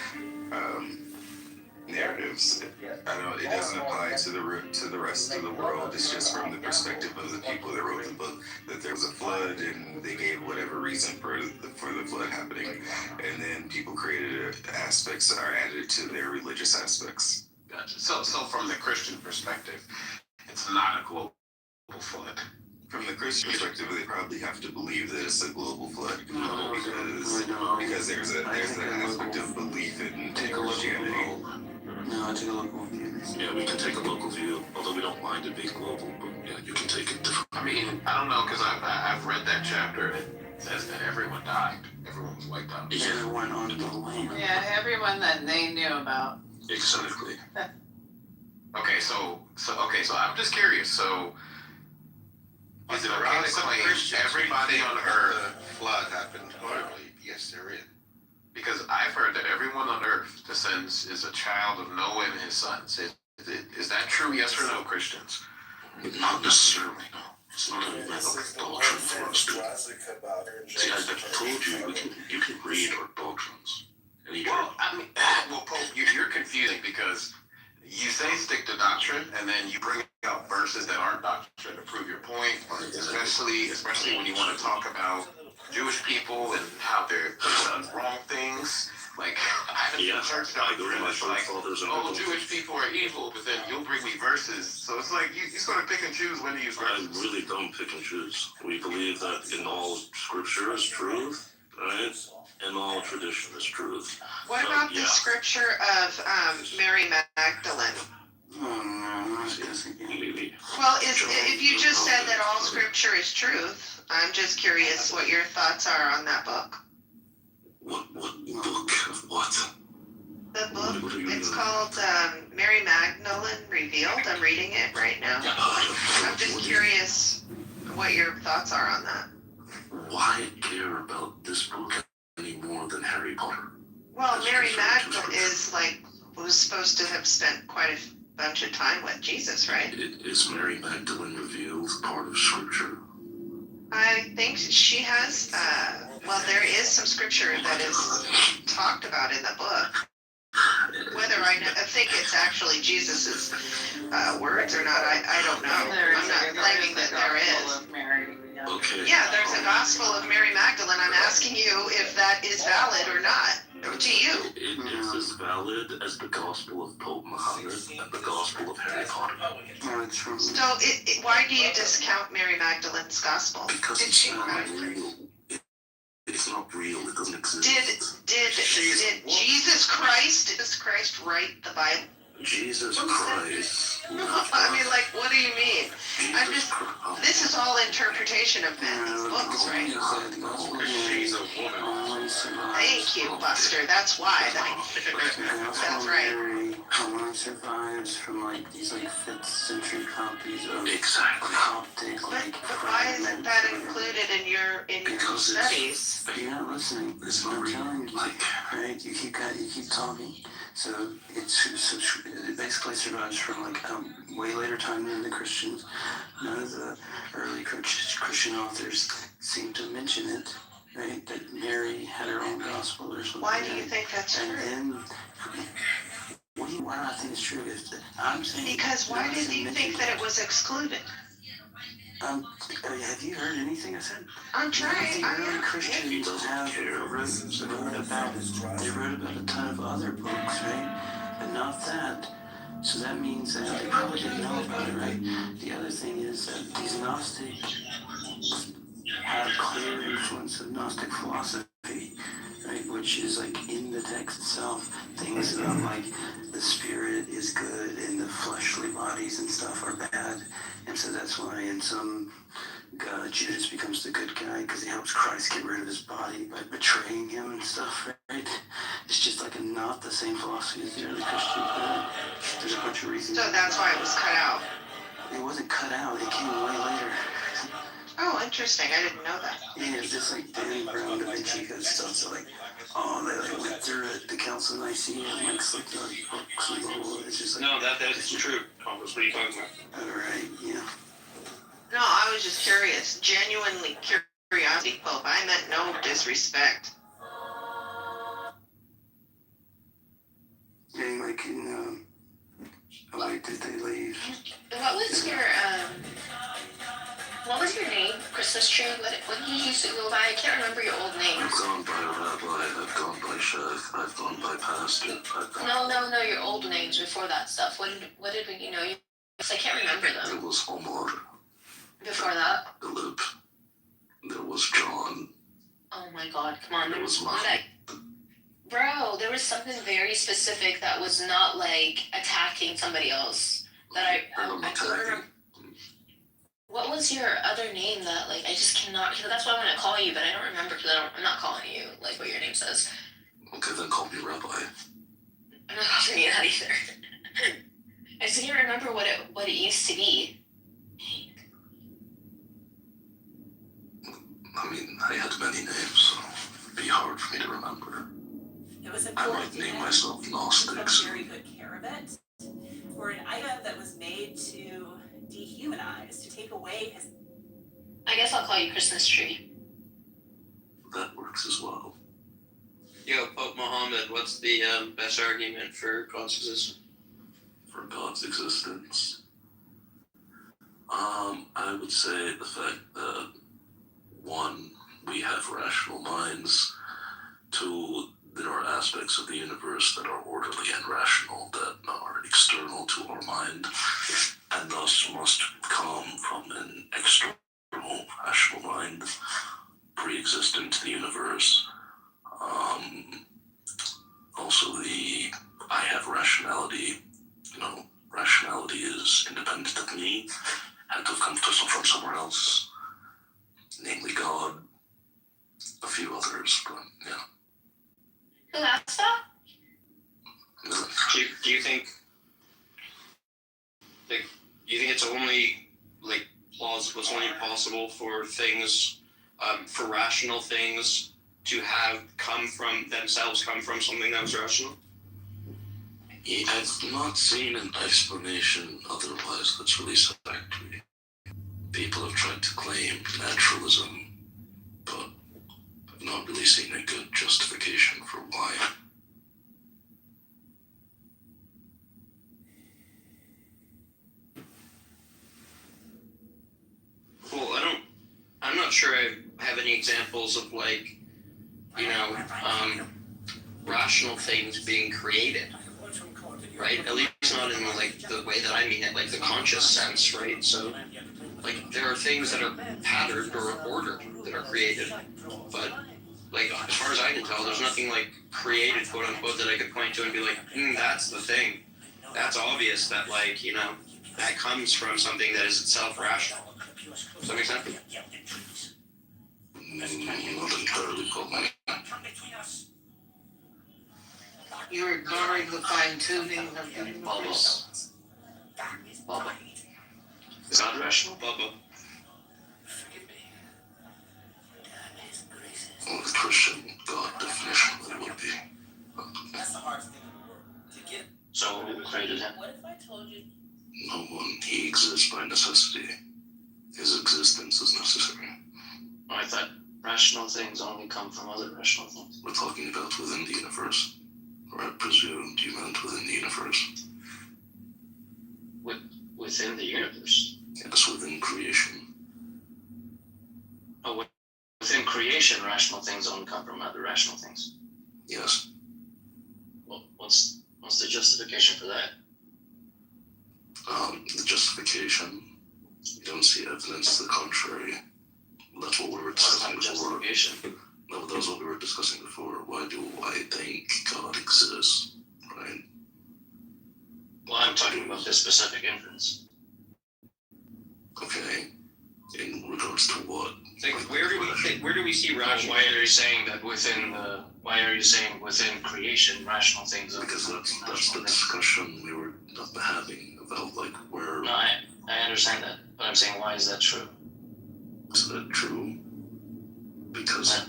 narratives. It doesn't apply to the rest of the world. It's just from the perspective of the people that wrote the book that there was a flood and they gave whatever reason for the flood happening, and then people created aspects that are added to their religious aspects. Gotcha. So from the Christian perspective, it's not a global flood. From the Christian perspective, they probably have to believe that it's a global flood because there's an aspect of belief in Christianity. No, take a local view. Yeah, we can take a local view, although we don't mind it being global, but yeah, you can take it different. I mean, I don't know, because I've read that chapter and it says that everyone died. Everyone was wiped out. Everyone on the land. Yeah, everyone that they knew about. Exactly. Okay, so I'm just curious. So is it okay to claim everybody on Earth flood happened horribly? Yes, there is. Because I've heard that everyone on Earth descends is a child of Noah and his sons. Is that true? Yes or no, Christians? Not necessarily, no. It's not a medical doctrine for us to. See, I told you, you can read our doctrines. Well, Pope, you're confusing because you say stick to doctrine, and then you bring out verses that aren't doctrine to prove your point, especially when you want to talk about Jewish people and how they've done wrong things. Like, I haven't seen church doctrine that's like, oh, Jewish people are evil, but then you'll bring me verses. So it's like, you sort of pick and choose when to use verses. I really don't pick and choose. We believe that in all scripture is truth, right? And all tradition is truth. What about the scripture of Mary Magdalene? Well, if you just said that all scripture is truth, I'm just curious what your thoughts are on that book. What book? What? The book, it's called Mary Magdalene Revealed. I'm reading it right now. I'm just curious what your thoughts are on that. Why care about this book any more than Harry Potter? Well, Mary Magdalene was supposed to have spent quite a bunch of time with Jesus, right? Is Mary Magdalene revealed part of scripture? I think she has, there is some scripture that is talked about in the book. Whether I think it's actually Jesus's words or not, I don't know. I'm not claiming that there is. Okay. Yeah, there's a gospel of Mary Magdalene. I'm asking you if that is valid or not. To you. It is as valid as the gospel of Pope Muhammad and the gospel of Harry Potter. So, why do you discount Mary Magdalene's gospel? Because it's not real. It's not real. It doesn't exist. Did Jesus Christ write the Bible? Jesus Christ. I mean, what do you mean? This is all interpretation of men's books, right? She's a woman. Thank you, Buster. That's why. That's right. Mary survives from these 5th century copies of exactly Coptic But why isn't that included in your studies? You're not listening. I'm telling you, right? You keep talking. So it basically survives from a way later time than the Christians. None of the early Christian authors seem to mention it, right? That Mary had her own gospel or something. Why do you think that's true? And then, why do I think it's true? I'm saying because why did you think that it was excluded? Have you heard anything I said? I'm trying. The early Christians wrote about it. They wrote about a ton of other books, right? But not that. So that means that they probably didn't know about it, right? The other thing is that these Gnostics had a clear influence of Gnostic philosophy, right? Which is in the text itself. Things about the spirit is good and the fleshly bodies and stuff are bad. that's why in some Judas becomes the good guy because he helps Christ get rid of his body by betraying him and stuff, right? It's just like not the same philosophy as the early Christians. There's a bunch of reasons. So that's why it was cut out. It wasn't cut out. It came way later. Oh, interesting. I didn't know that. Yeah, it's just like Dan Brown, Da Vinci Code stuff. So like, they like went through it, the Council of Nicaea, and like slipped on books and blah, blah. It's just like, No, that's true. Congress, what are you talking about? all right, yeah. No, I was just curious. Genuinely curiosity, Pope. I meant no disrespect. Yeah, like in, wait, did they leave? What was your name? Christmas tree? What did you used to go by? I can't remember your old name. I've gone by rabbi, I've gone by chef, I've gone by pastor. No, your old names before that stuff. What did we, I can't remember them. There was Omar, Before that? Philip, there was John. Oh my god, come on. There was one Bro, there was something very specific that was not like attacking somebody else. That I don't remember. What was your other name that like I just cannot? That's why I want to call you, but I don't remember because I'm not calling you like what your name says. Okay, then call me rabbi. I'm not calling you that either. I just can't remember what it used to be. I mean, I had many names, so it'd be hard for me to remember. It was I might name myself Gnostics. Very good care of it. For an item that was made to dehumanize, to take away his. I guess I'll call you Christmas tree. That works as well. Yo, Pope Muhammad, what's the best argument for God's existence? For God's existence? I would say the fact that, one, we have rational minds. Two, there are aspects of the universe that are orderly and rational that are external to our mind and thus must come from an external rational mind pre-existent to the universe. Also, I have rationality. Rationality is independent of me, had to have come from somewhere else, namely God, a few others, but yeah. Who asked that? Do you think it's only like plausible? It's only possible for things, for rational things, to have come from something that was rational? I've not seen an explanation otherwise that's really satisfactory. People have tried to claim naturalism, but I've not really seen a good justification for why. Well, I'm not sure I have any examples of rational things being created, right? At least not in the way that I mean it, like the conscious sense, right? So, there are things that are patterned or ordered that are created, but as far as I can tell, there's nothing created, quote unquote, that I could point to and be like, that's the thing. That's obvious that that comes from something that is itself rational. Does that make sense? Not entirely, probably. You're ignoring the fine tuning of the universe. Bubba. Is that rational? Bubba. Well, the Christian God definition of it would be. That's the hardest thing in the world. To get. So who created him? What if I told you? No one. He exists by necessity. His existence is necessary. I thought rational things only come from other rational things. We're talking about within the universe. Or I presumed you meant within the universe. Within the universe? Yes, within creation. Oh, within creation, rational things only come from other rational things? Yes. Well, what's the justification for that? The justification, you don't see evidence to the contrary. That's what we were discussing before. No, that was what we were discussing before. Why do I think God exists, right? Well, I'm talking about this specific inference. Okay, It's like, where do we see rational? Why are you saying that within creation rational things are? Because that's the discussion we were having about like where. No, I understand that, but I'm saying, why is that true? Is that true? Because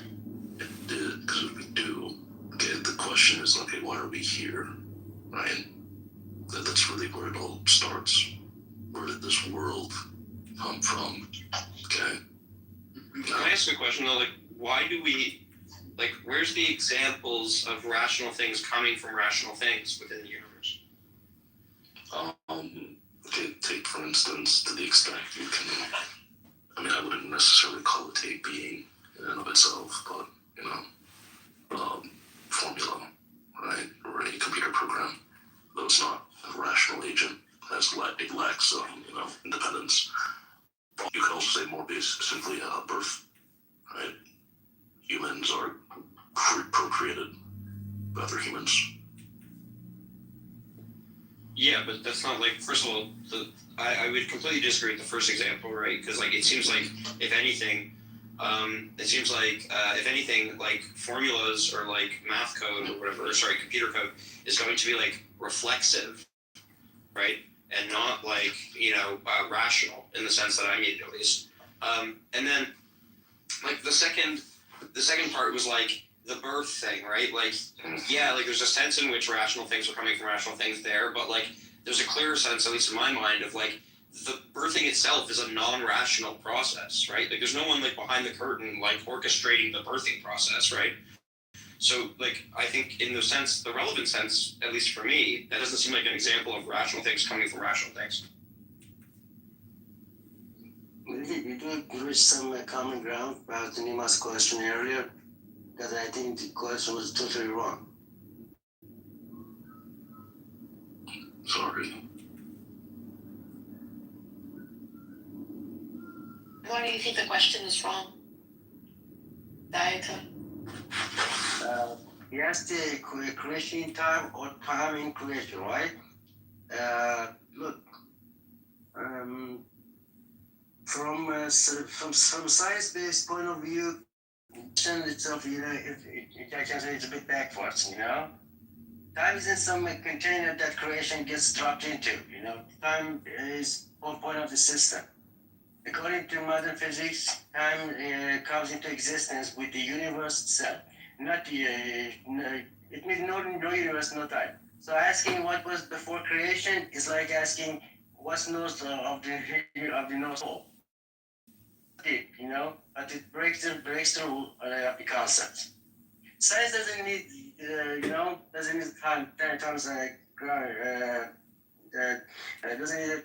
it did. Because if we do, okay, the question is, okay, why are we here, right? That's really where it all starts. Where did this world come from? Okay. Can I ask a question though? Like, why do we, like, where's the examples of rational things coming from rational things within the universe? Okay, take for instance, to the extent you can, I mean, I wouldn't necessarily call it a being in and of itself, but, formula, right? Or any computer program, though it's not a rational agent, it lacks, independence. You could also say more simply birth, right? Humans are procreated by other humans. Yeah, but that's not like, first of all, I would completely disagree with the first example, right? Because like it seems like if anything, like formulas or like math code or whatever, computer code is going to be like reflexive, right? And not like, rational in the sense that I mean at least. And then like the second part was like the birth thing, right? Like, yeah, like there's a sense in which rational things are coming from rational things there, but like there's a clearer sense, at least in my mind, of like the birthing itself is a non-rational process, right? Like there's no one like behind the curtain like orchestrating the birthing process, right? So like I think in the relevant sense, at least for me, that doesn't seem like an example of rational things coming from rational things. We do reach some common ground about Nima's question earlier, because I think the question was totally wrong. Sorry. Why do you think the question is wrong? Dieta. He asked the creation time or time in creation, right? Look, from science-based point of view, itself, it actually is a bit backwards, Time isn't some container that creation gets dropped into, Time is one point of the system. According to modern physics, time comes into existence with the universe itself. It means no universe, no time. So asking what was before creation is like asking what's north of the North Pole. Deep, but it breaks the the concept. Science doesn't need, doesn't need time, 10 times doesn't need a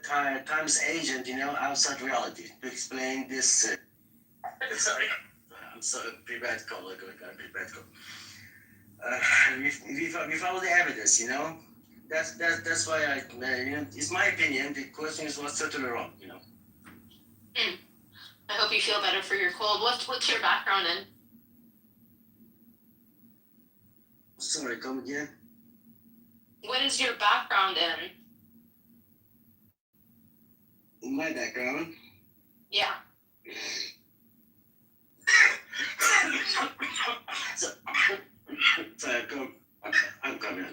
times agent, outside reality to explain this. Sorry, I'm sorry, pre-bad call. I got a pre-bad call. We follow the evidence, That's why it's my opinion. The question is what's totally wrong, I hope you feel better for your cold. What's your background in? Sorry, come again. What is your background in? In my background? Yeah. Sorry, I'm coming.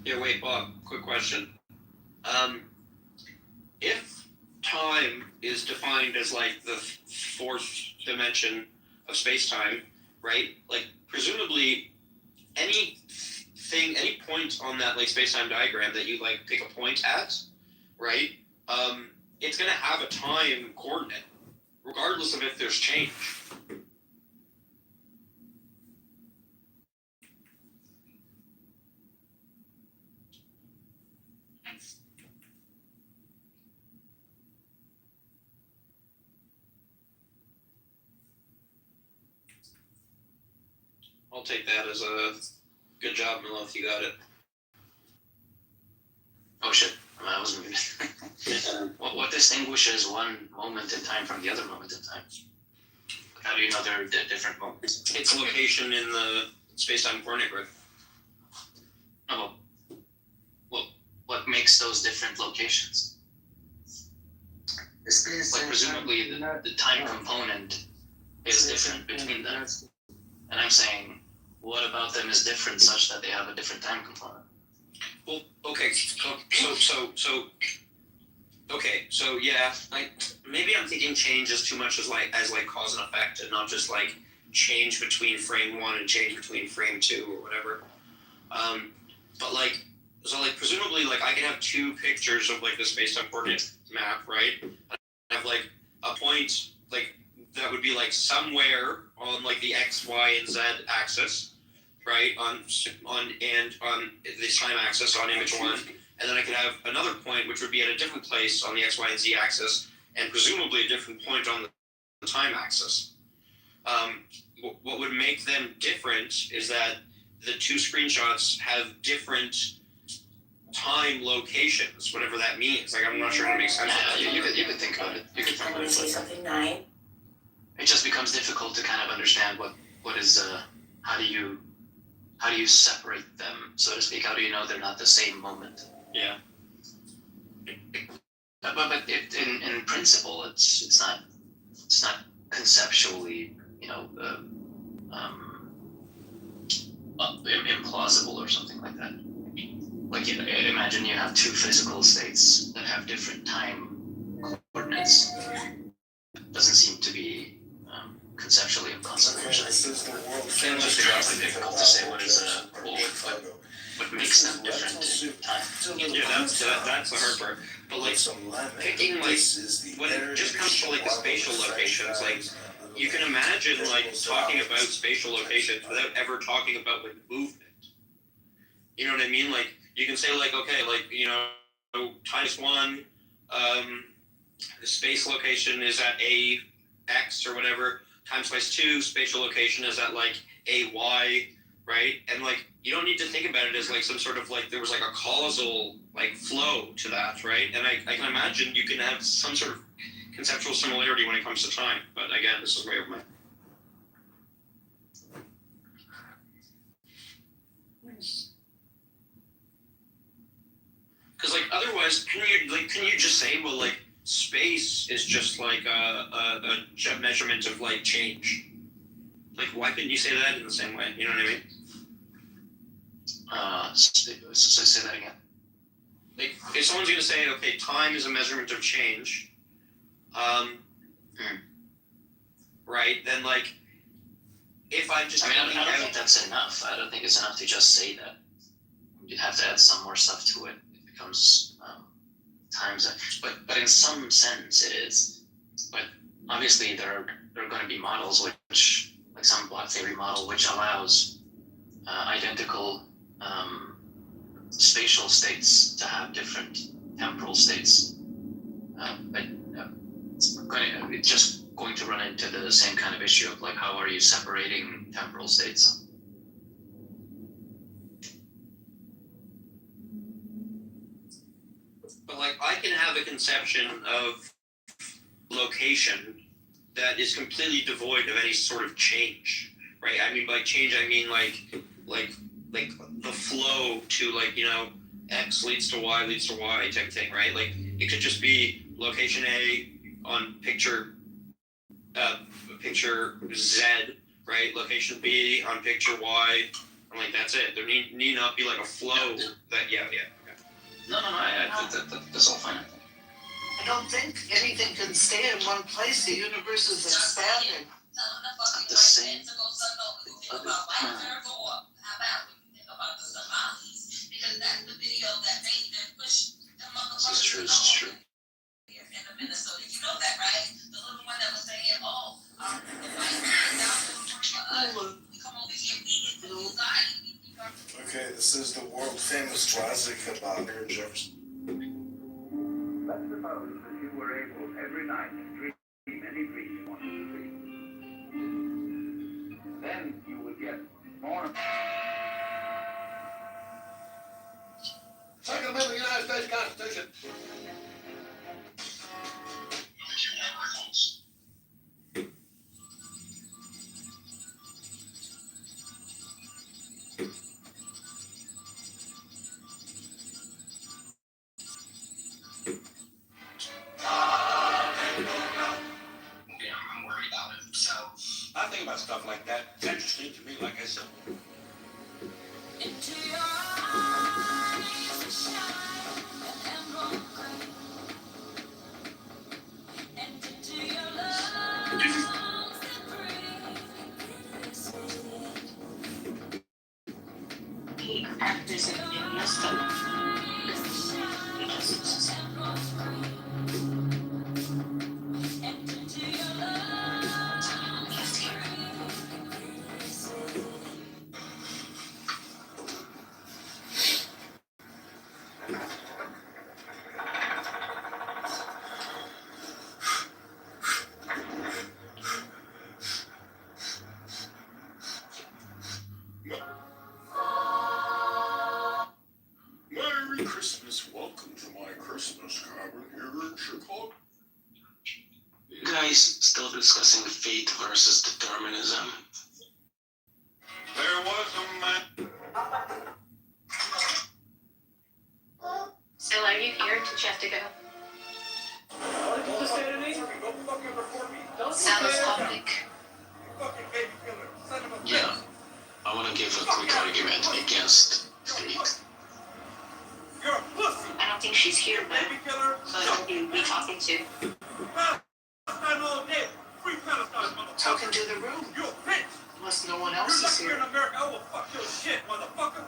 Yeah, wait, Bob, quick question. If time is defined as like the fourth dimension of space-time, right? Like presumably any point on that like space-time diagram that you like pick a point at, right? It's gonna have a time coordinate, regardless of if there's change. I'll take that as a good job, Milith. You got it. Oh shit, I wasn't muted. What distinguishes one moment in time from the other moment in time? How do you know they're different moments? Its location in the space-time coordinate grid. Oh, well, what makes those different locations? Like presumably the time component is different between them. And I'm saying, what about them is different such that they have a different time component? Well, okay, so yeah, like maybe I'm thinking change is too much as like cause and effect, and not just like change between frame 1 and change between frame 2 or whatever. But like, so like presumably like I can have two pictures of like the space-time coordinate map, right? I have like a point like that would be like somewhere on like the X, Y, and Z axis, right? On the time axis on image 1, and then I could have another point which would be at a different place on the X, Y, and Z axis, and presumably a different point on the time axis. What would make them different is that the two screenshots have different time locations, whatever that means. Like, I'm not sure how to make sense of that. You could think about it. You could think about it. Say something, Nine. It just becomes difficult to kind of understand what is how do you separate them, so to speak? How do you know they're not the same moment? Yeah. But in principle, it's not conceptually, implausible or something like that. Like, imagine you have two physical states that have different time coordinates. Doesn't seem to be conceptually impossible. Then just difficult to say what makes them different in time. Yeah, that's the hard part. But like picking like when it just comes to like the spatial locations, like you can imagine like talking about spatial locations without ever talking about like movement. You know what I mean? Like you can say like, okay, like, times 1, the space location is at a x or whatever, times 2, spatial location is at like a y, right? And like you don't need to think about it as like some sort of like there was like a causal like flow to that, right? And I can imagine you can have some sort of conceptual similarity when it comes to time, but again, this is way over my. Because like otherwise, can you just say, well, like space is just like a measurement of like change? Like, why couldn't you say that in the same way? You know what I mean? So say that again. Like, if someone's gonna say, okay, time is a measurement of change, right? Then like, if I just, I don't think that's enough. I don't think it's enough to just say that. You'd have to add some more stuff to it. It becomes times. But in some sense, it is. But obviously, there are going to be models which, like some block theory model, which allows identical spatial states to have different temporal states. But it's just going to run into the same kind of issue of like, how are you separating temporal states? But like, I can have a conception of location that is completely devoid of any sort of change, right? I mean, by change, I mean like the flow to like, X leads to Y type thing, right? Like it could just be location A on picture Z, right? Location B on picture Y, and like that's it. There need not be like a flow that No, that's all fine. I don't think anything can stay in one place. The universe is expanding. The same. This is true. This is true. Okay, this is the world famous classic about Aaron Jefferson. Let's suppose that you were able every night to dream any dream you wanted to dream. Then you would get Morning. Second Amendment of the United States Constitution. I think about stuff like that. It's interesting to me, like I said. Into your eyes shine an emerald gray, and into your lungs that breathe bittersweet. He actors in this stuff. And into your lungs that breathe bittersweet. Merry Christmas. Welcome to my Christmas cabin here in Chicago. You guys still discussing fate versus determinism? There was a man. So are you here? Did you have to go? Sounds topic. Yeah. I want to give a quick argument against fate. I don't think she's here, but who you be talking to? Talking to the room. Unless no one else is here. I will fuck your shit, motherfucker.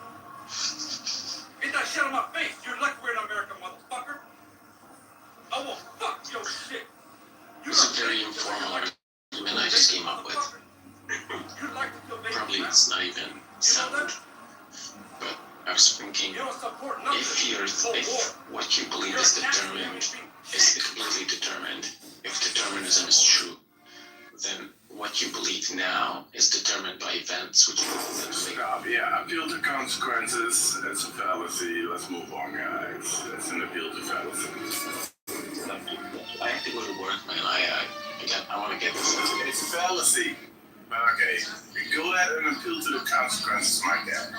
Get that shit on my face. You're like we're in America, motherfucker. I will fuck your shit. It's a very informal argument I just came up with. Probably it's not even sound. But I was thinking, if what you believe is determined is completely determined, if determinism is true, then what you believe now is determined by events which will Stop, yeah, appeal to consequences. It's a fallacy. Let's move on, guys. It's an appeal to fallacy. I have to go to work, man. I want to get this. It's a fallacy. But okay, go ahead and appeal to the consequences, my dad.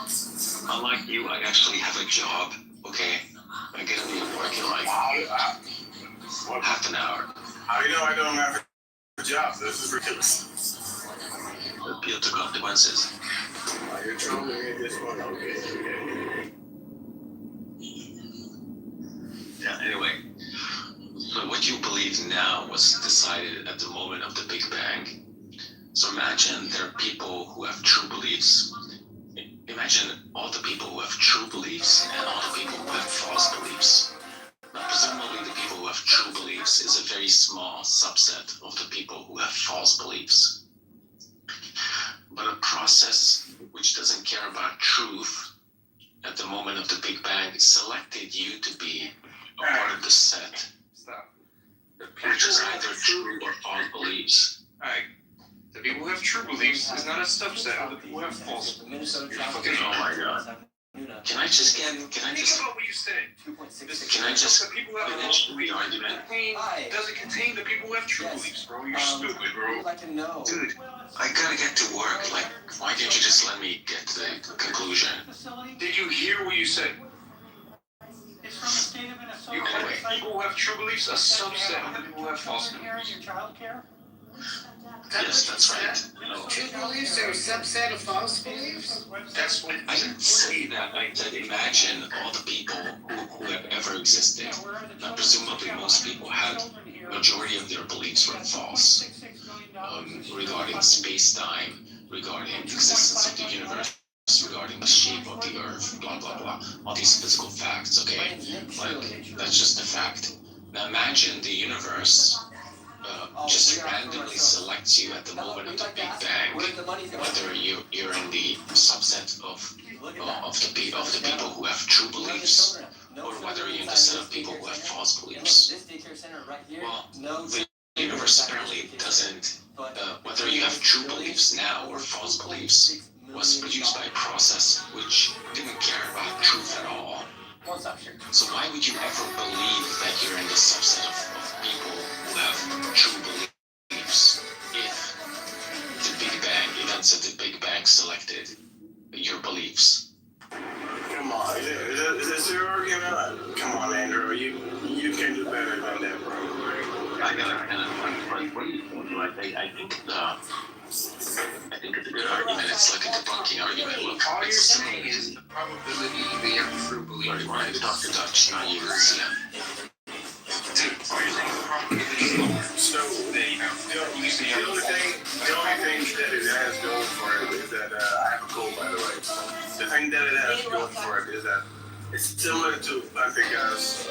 Unlike you, I actually have a job, okay? I get to be at work in like half an hour. How do you know I don't have a job? This is ridiculous. Appeal to consequences. You're trolling me this one, okay. Yeah, anyway. So what you believe now was decided at the moment of the Big Bang. So imagine there are people who have true beliefs. Imagine all the people who have true beliefs and all the people who have false beliefs. Now, presumably the people who have true beliefs is a very small subset of the people who have false beliefs. But a process which doesn't care about truth at the moment of the Big Bang selected you to be a part of the set, which is either true or false beliefs. Alright. The people who have true beliefs is not a subset of the people who have false beliefs. You're fucking Oh my god. Can I just Think about what you said. Can I just The people who have finish false the beliefs argument? doesn't contain the people who have true beliefs, bro. You're stupid, bro. Dude, I gotta get to work. Like, why can't you just let me get to the conclusion? Did you hear what you said? It's from the state of Minnesota. You call people who have true beliefs a subset of the people who have false beliefs. Your child care? Yes, that's right. True beliefs are a subset of false beliefs? That's what I didn't say that. I said imagine all the people who have ever existed. Now, presumably most people had majority of their beliefs were false regarding space-time, regarding the existence of the universe, regarding the shape of the earth, blah blah blah. All these physical facts, okay? Like, that's just a fact. Now imagine the universe just randomly selects you at the moment of the Big Bang, whether you're in the subset of the people who have true beliefs, or whether you're in the set of people who have false beliefs. Well, the universe apparently doesn't, whether you have true beliefs now or false beliefs, was produced by a process which didn't care about truth at all. So why would you ever believe that you're in the subset of people who have true beliefs if the Big Bang, events of the Big Bang selected your beliefs? Come on, is this your argument? Come on, Andrew, you can do better than that, bro. I got kind of like what do you think? Like I think it's a good argument. It's like a debunking argument. Look, All you're saying is the probability they have true belief. Right, Dr. Dutch, not you, Slim. Dude, all you're saying is the probability is lower. So the only thing that it has going for it is that I have a cold, by the way. The thing that it has going for it is that it's similar to Plantinga's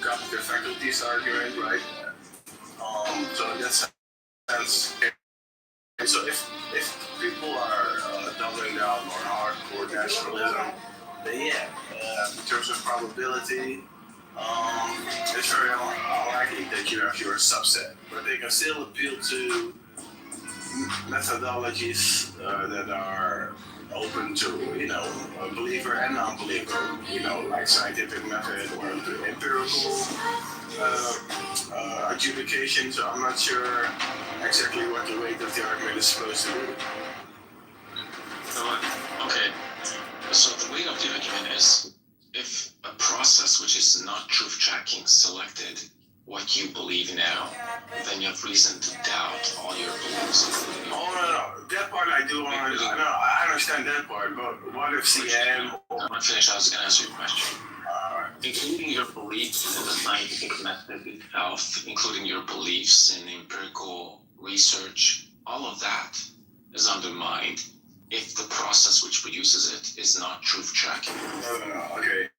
cognitive faculties argument, right? So in that sense, so if people are doubling down on hardcore naturalism, then yeah, in terms of probability, it's very unlikely that you have your subset, but they can still appeal to methodologies that are open to, a believer and non-believer, like scientific method or empirical adjudication. So I'm not sure exactly what the weight of the argument is supposed to be. Okay, so the weight of the argument is if a process which is not truth tracking selected what you believe now, then you have reason to doubt all your beliefs. Oh, no. That part I do understand. I understand that part, but what if CM... I'm not finished, I was going to answer your question. Including your beliefs in the scientific method itself, including your beliefs in empirical research, all of that is undermined if the process which produces it is not truth tracking. No, okay.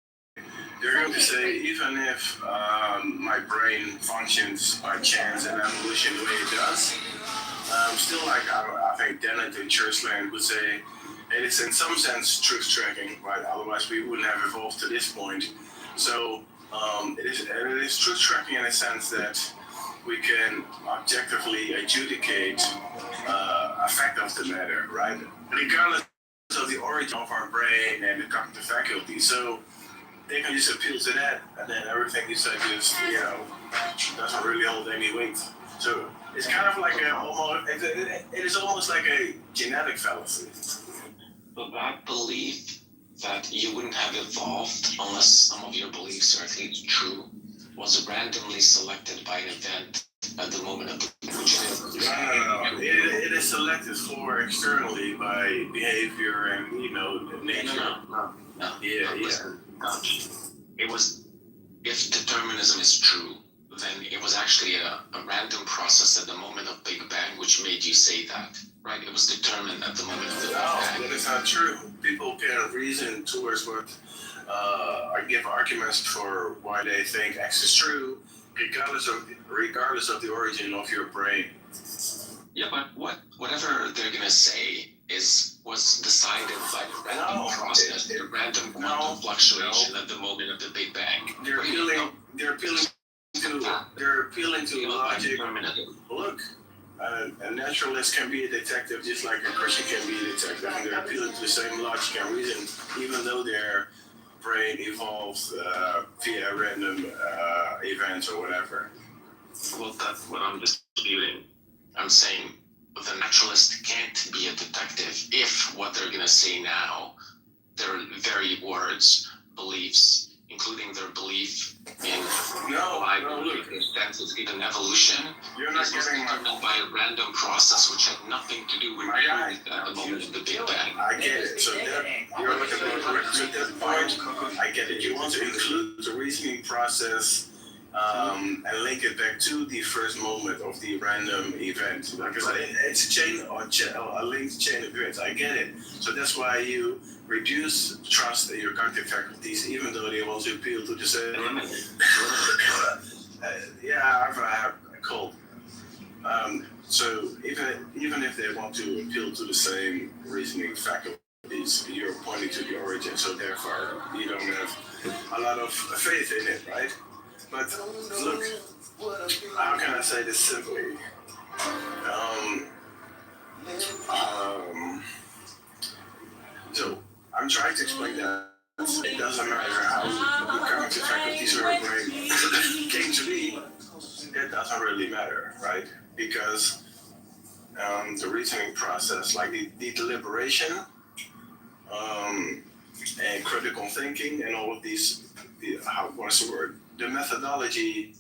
You're going to say, even if my brain functions by chance and evolution the way it does, still, I think Dennett in Churchland would say, it is in some sense truth tracking, right? Otherwise, we wouldn't have evolved to this point. So, it is truth tracking in a sense that we can objectively adjudicate a fact of the matter, right? Regardless of the origin of our brain and the cognitive faculty. So, they can just appeal to that, and then everything you said just, doesn't really hold any weight. So it's kind of like it is almost like a genetic fallacy. But that belief that you wouldn't have evolved unless some of your beliefs are at least true was randomly selected by an event at the moment of the which it is. No. It is selected for externally by behavior and nature. No. Yeah. It was, if determinism is true, then it was actually a random process at the moment of Big Bang which made you say that, right? It was determined at the moment of the Big Bang. No, that is not true. People can reason towards what, or give arguments for why they think X is true, regardless of the origin of your brain. Yeah, but whatever they're gonna say was decided by the random process, the random quantum fluctuation at the moment of the Big Bang. They're appealing to logic. Look, a naturalist can be a detective just like a Christian can be a detective, and they're appealing to the same logic and reason, even though their brain evolves via random events or whatever. Well, that's what I'm disputing. I'm saying the naturalist can't be a detective if what they're going to say now, their very words, beliefs, including their belief in in evolution, is determined by a random process which had nothing to do with truth at the moment of the Big Bang. I get it. So you're looking at that point. I get it. You want to include the reasoning process and link it back to the first moment of the random event, because it's a chain or a linked chain of events. I get it. So that's why you reduce trust in your cognitive faculties, even though they want to appeal to the same. I have a cold. So even if they want to appeal to the same reasoning faculties, you're pointing to the origin. So therefore, you don't have a lot of faith in it, right? But look, how can I say this simply? I'm trying to explain that it doesn't matter how the cognitive faculties of your brain came to be. It doesn't really matter, right? Because the reasoning process, like the deliberation, and critical thinking, and all of these, what's the word? The methodology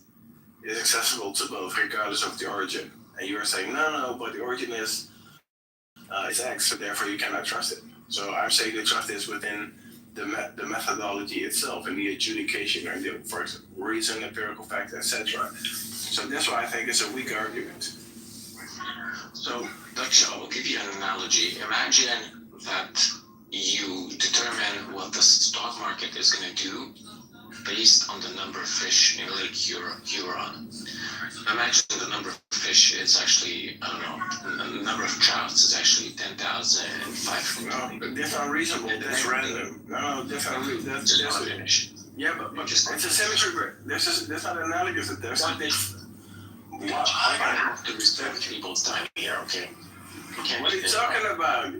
is accessible to both, regardless of the origin. And you are saying, no, but the origin is X, so therefore you cannot trust it. So I'm saying the trust is within the methodology itself and the adjudication and the, for example, reason, empirical facts, etc. So that's why I think it's a weak argument. So, Dutch, I will give you an analogy. Imagine that you determine what the stock market is going to do based on the number of fish in Lake Huron. Imagine the number of fish is actually, I don't know, the number of trouts is actually 10,500. No, but that's unreasonable. That's random. No, that's unreasonable. That's yeah, but it's a symmetry break. That's not analogous. There's something. I have to respect people's time here, okay? What are you talking about?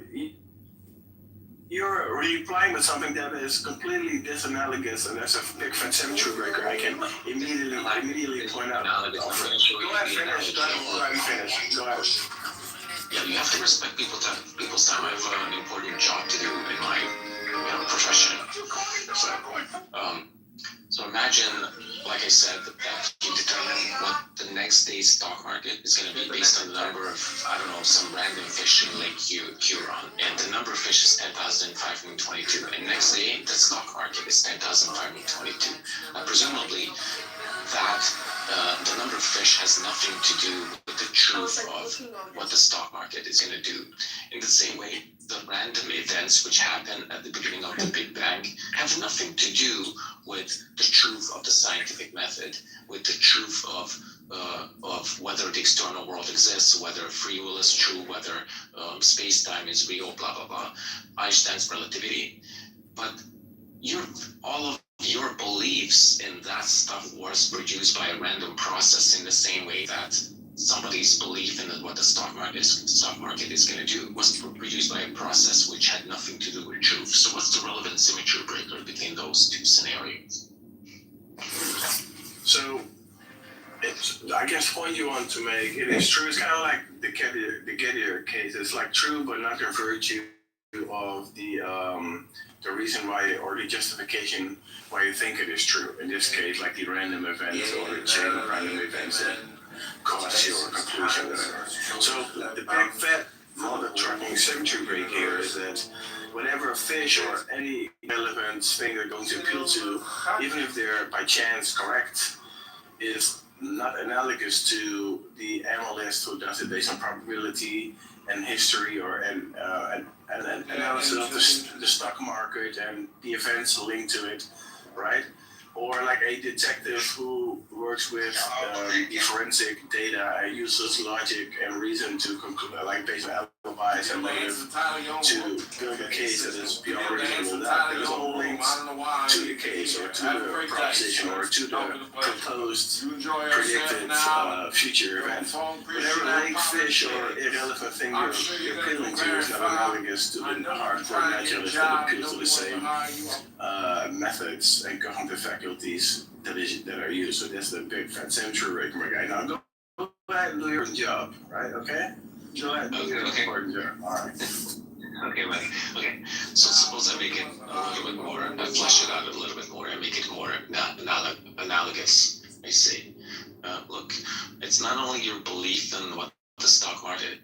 You're replying with something that is completely disanalogous, and that's a big fat symmetry breaker. I can immediately point out. Go ahead, finish. Go ahead. Yeah, you have to respect people's time. I have an important job to do in my profession. So imagine, like I said, that you determine what the next day's stock market is going to be based on the number of, I don't know, some random fish in Lake Huron. And the number of fish is 10,522. And next day, the stock market is 10,522. Presumably, that the number of fish has nothing to do with the truth of what the stock market is going to do. In the same way, the random events which happen at the beginning of the Big Bang have nothing to do with the truth of the scientific method, with the truth of whether the external world exists, whether free will is true, whether space-time is real, blah, blah, blah. Einstein's relativity. But all of your beliefs in that stuff was produced by a random process in the same way that somebody's belief in what the stock market is going to do was produced by a process which had nothing to do with truth. So what's the relevant symmetry breaker between those two scenarios? So, I guess the point you want to make, it is true. It's kind of like the Gettier case. It's like true, but not in virtue of the reason why, or the justification why you think it is true. In this case, like the random events or the chain of random events that cause your conclusion. Whatever. So the big fat mother trucking symmetry break here is that whatever a fish or any relevant thing they're going to appeal to, even if they're by chance correct, is not analogous to the analyst who does it based on probability and history or an analysis of the stock market and the events linked to it, right? Or like a detective who works with the forensic data and uses logic and reason to conclude, like based on alibis and motive, to build a case that is beyond reasonable doubt. There's no links to the case or to the proposition or to the proposed predicted future event. Whatever lake, fish, or irrelevant thing you're appealing to is not analogous to the hardcore naturalist that appeals to the same methods and cognitive faculties that are used. So that's the big fat symmetry breaker, my guy. Now go ahead and do your job, right? Okay? Go ahead and do your important job. All right. Okay, buddy. Okay. So suppose I make it a little bit more, I flesh it out a little bit more, and make it more analogous. I say, look, it's not only your belief in what the stock market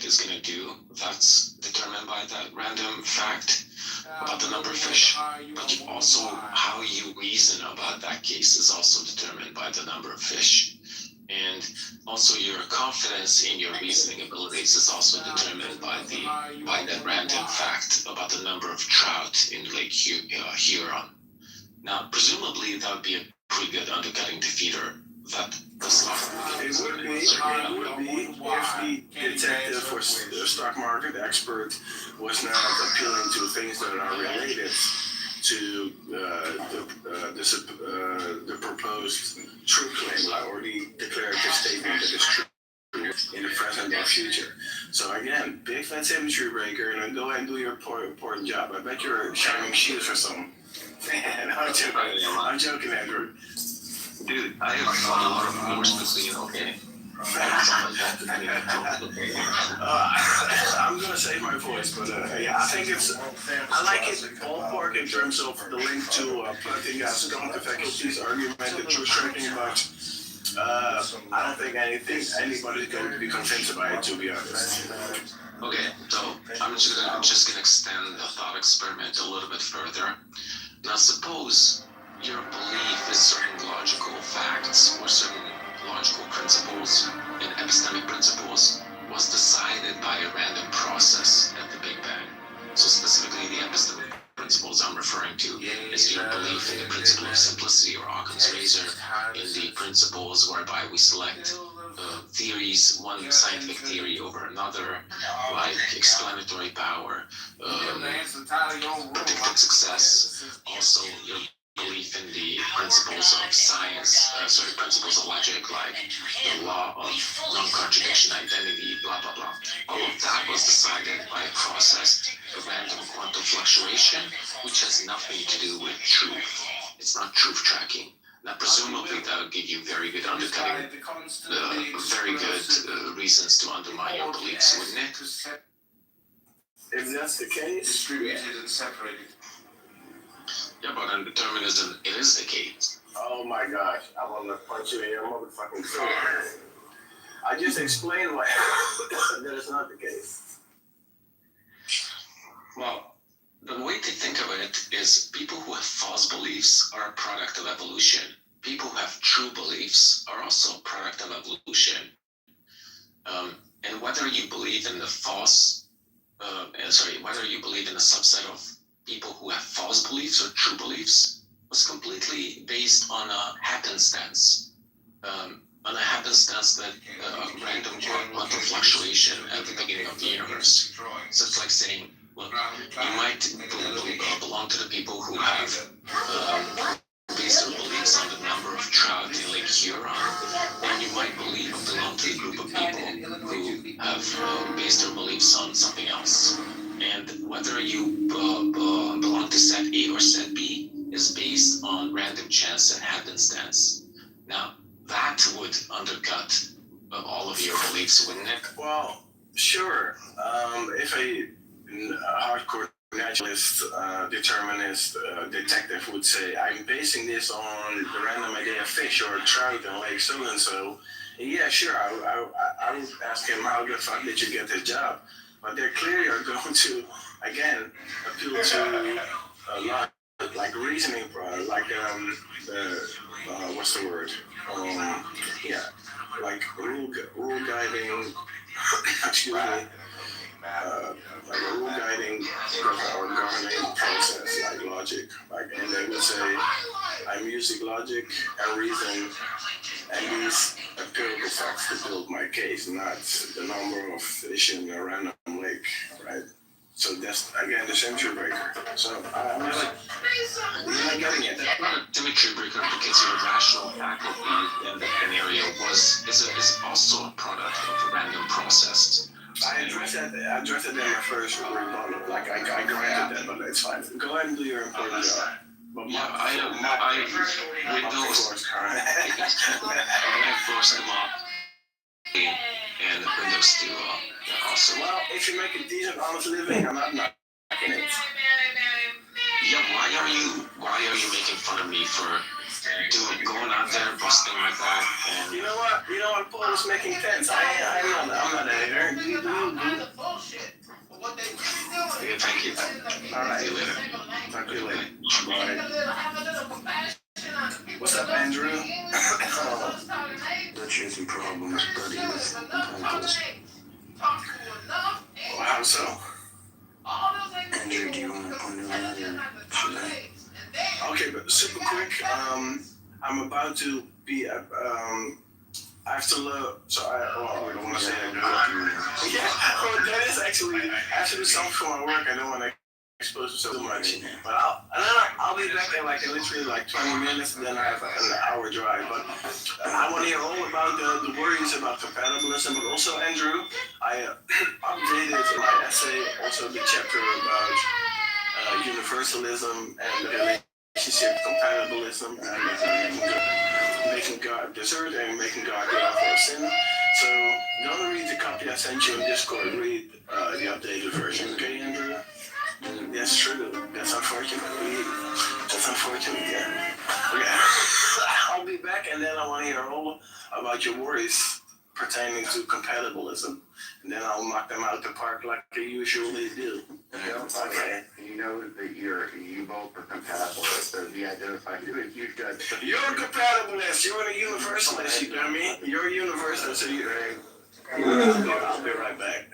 is going to do that's determined by that random fact about the number of fish, but also how you reason about that case is also determined by the number of fish. And also your confidence in your reasoning abilities is also determined by that random fact about the number of trout in Lake Huron. Now, presumably that would be a pretty good undercutting defeater that the stock market is. It would be if the detective or the stock market expert was not appealing to things that are related to the proposed true claim or the declarative statement that is true in the present or future. So again, big that symmetry breaker and then go ahead and do your important job. I bet you're shining shoes or something. I'm joking, Andrew. Dude, I have a lot of endorsements, okay? I'm gonna save my voice, but yeah, I think it's. I like it ballpark in terms of the link to Planting as cognitive faculties argument that you were talking about. I don't think anybody's going to be convinced by it, to be honest. Okay, so I'm just gonna extend the thought experiment a little bit further. Now suppose your belief in certain logical facts or certain logical principles and epistemic principles was decided by a random process at the Big Bang. So specifically the epistemic principles I'm referring to is your belief in the principle of simplicity or Occam's razor, in the principles whereby we select theories, one scientific theory over another, like explanatory power, predicted success, also your belief in the principles of science, principles of logic, like the law of non-contradiction, identity, blah, blah, blah. All of that was decided by a process of random quantum fluctuation, which has nothing to do with truth. It's not truth tracking. Now, presumably, that would give you very good undercutting, very good reasons to undermine your beliefs, wouldn't it? If that's the case, Distributed and separated. Yeah, but in determinism, it is the case. Oh my gosh, I want to punch you in your motherfucking face. I just explained why that is not the case. Well, the way to think of it is people who have false beliefs are a product of evolution. People who have true beliefs are also a product of evolution. And whether you believe in the whether you believe in a subset of people who have false beliefs or true beliefs was completely based on a happenstance. On a happenstance that random quantum fluctuation at the beginning of the universe. So it's like saying, look, you might belong to the people who have based their beliefs on the number of trout in Lake Huron, and you might belong to the group of people who have based their beliefs on something else. And whether you belong to set A or set B is based on random chance and happenstance. Now, that would undercut all of your beliefs, wouldn't it? Well, sure. If a hardcore naturalist, determinist, detective would say, I'm basing this on the random idea of fish or trout in Lake so-and-so, yeah, sure, I would ask him, how the fuck did you get this job? But they clearly are going to, again, appeal to like reasoning, what's the word? Like rule guiding, excuse me, like a rule guiding or governing process, like logic. And they would say, I'm using logic and reason and these empirical facts to build my case, not the number of fish in a random lake, right? So that's, again, the symmetry breaker. So I'm not getting it. Symmetry breaker because your rational faculty in the scenario is also a product of a random process. I addressed that in my first rebuttal. Like, I granted that, but it's fine. Go ahead and do your important job. But Windows, when I forced them up, and Windows to also. Well, if you make a decent, honest living, I'm not knocking it. Yeah, why are you making fun of me for going out there busting like that? And you know what? Paul was making sense. I'm not a hater. Okay, thank you. All right. See you later. Talk to you later. Bye. What's up, Andrew? Not chasing problems, buddy. How so? Andrew, do you want to point it out or should I? Okay, but super quick. I'm about to be. I have to look. So I don't want to say that. Yeah. Well, that is actually. I have to do something for my work. I don't want to expose yourself too much. But I'll be back in like literally like 20 minutes, and then I have an hour drive. But I want to hear all about the worries about compatibilism. But also, Andrew, I updated my essay, also the chapter about universalism and the relationship compatibilism and making God desert and making God get off our sin. So, don't read the copy I sent you in Discord. Read the updated version, okay, Andrew? That's true. That's unfortunate. That's unfortunate, yeah. Okay. I'll be back, and then I want to hear all about your worries pertaining to compatibilism. And then I'll knock them out the park like I usually do. Okay. You know that you vote for compatibilists, so you identify you as you guys. You're a compatibilist. You're a universalist, you dummy. You're a universalist, so I'll be right back.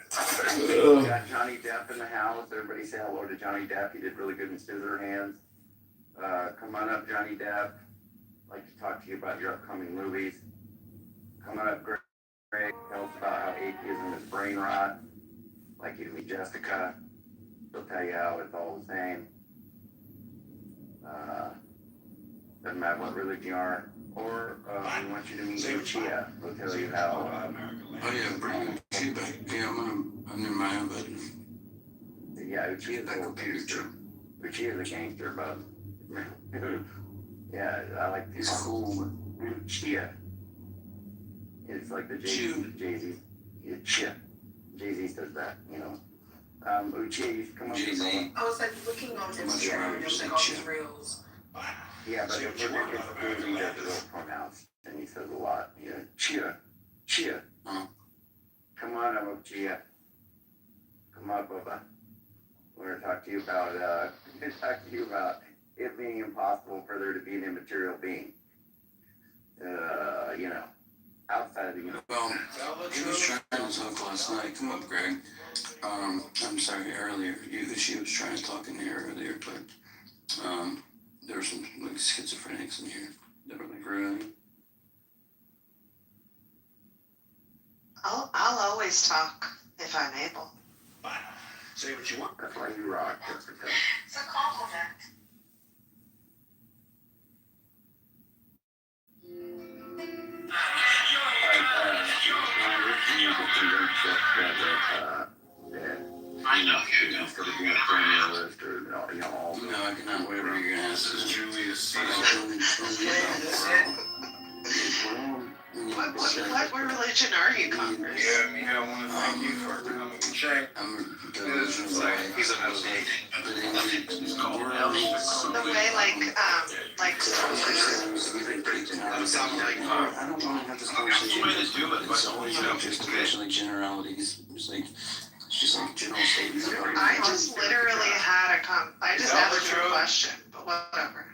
We got Johnny Depp in the house. Everybody say hello to Johnny Depp. He did really good in Scissorhands. Come on up, Johnny Depp. I'd like to talk to you about your upcoming movies. Come on up, Greg. Tell us about how atheism is brain rot. I'd like you to meet Jessica. She'll tell you how it's all the same. Doesn't matter what religion you are. Or we want you to meet Lucia. We'll tell you how. Oh yeah, bring Lucia back. Yeah, I'm near my own button. Yeah, Lucia's a computer. Lucia's a gangster, but yeah, I like. He's cool. Lucia. It's like the Jay-Z. Chia. Jay-Z says that, you know. Lucia, you should come up with Jay-Z. I was like looking on Instagram and like all these reels. Yeah, but it's really real pronounced, and he says a lot. Yeah, Chia. Come on up, Chia. Come on, Bubba. We're gonna talk to you about it being impossible for there to be an immaterial being. You know, outside of the universe. Well, he was trying to talk last night. Come up, Greg. I'm sorry, earlier. She was trying to talk in here earlier, but there were some like schizophrenics in here. They were like, really? I'll always talk if I'm able. Say what you want. That's why you rock, Jessica. It's a compliment. I know you don't. Instead of being a premierlist or, you know, all No, I cannot wait for your answer. This is Julius Caesar. What religion are you, Congress? Yeah, I want to thank you for coming to check. He's a Muslim. It's called hell. The way, like. I don't want to have this conversation. It's always like just like generalities. It's just like general statements. I just literally had I just asked you a question, but whatever.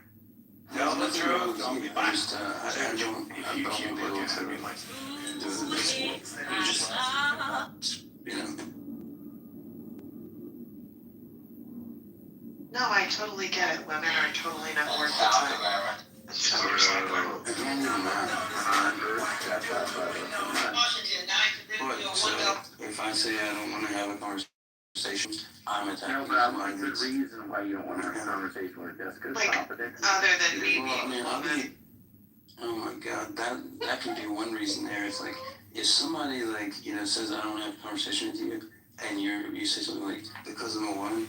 Tell the truth. I don't be able to do this. You just, you know. No, I totally get it. Women are totally not worth the time. It's understandable. What? So if I say I don't want to have a conversation, I'm attacking. No, but I like the reason why you don't want to have a conversation with Jessica is confident. Other than me Well, I being mean, a woman. oh my God, that can be one reason there. It's like if somebody like, you know, says I don't want to have a conversation with you, and you say something like because I'm a woman,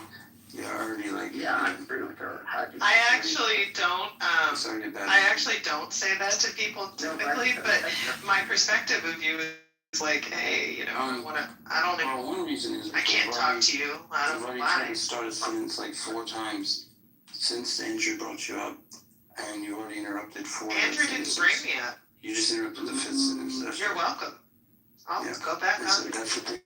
you're already like I agree with her. I actually don't. I actually don't say that to people typically, but my perspective of you is like, hey, you know, I don't. Well, one reason is I can't talk to you. I I've don't already know tried why. to start a sentence like 4 times since Andrew brought you up, and you already interrupted 4. Andrew didn't bring me up. You just interrupted the 5th sentence. You're welcome. I'll go back So on. that's the thing.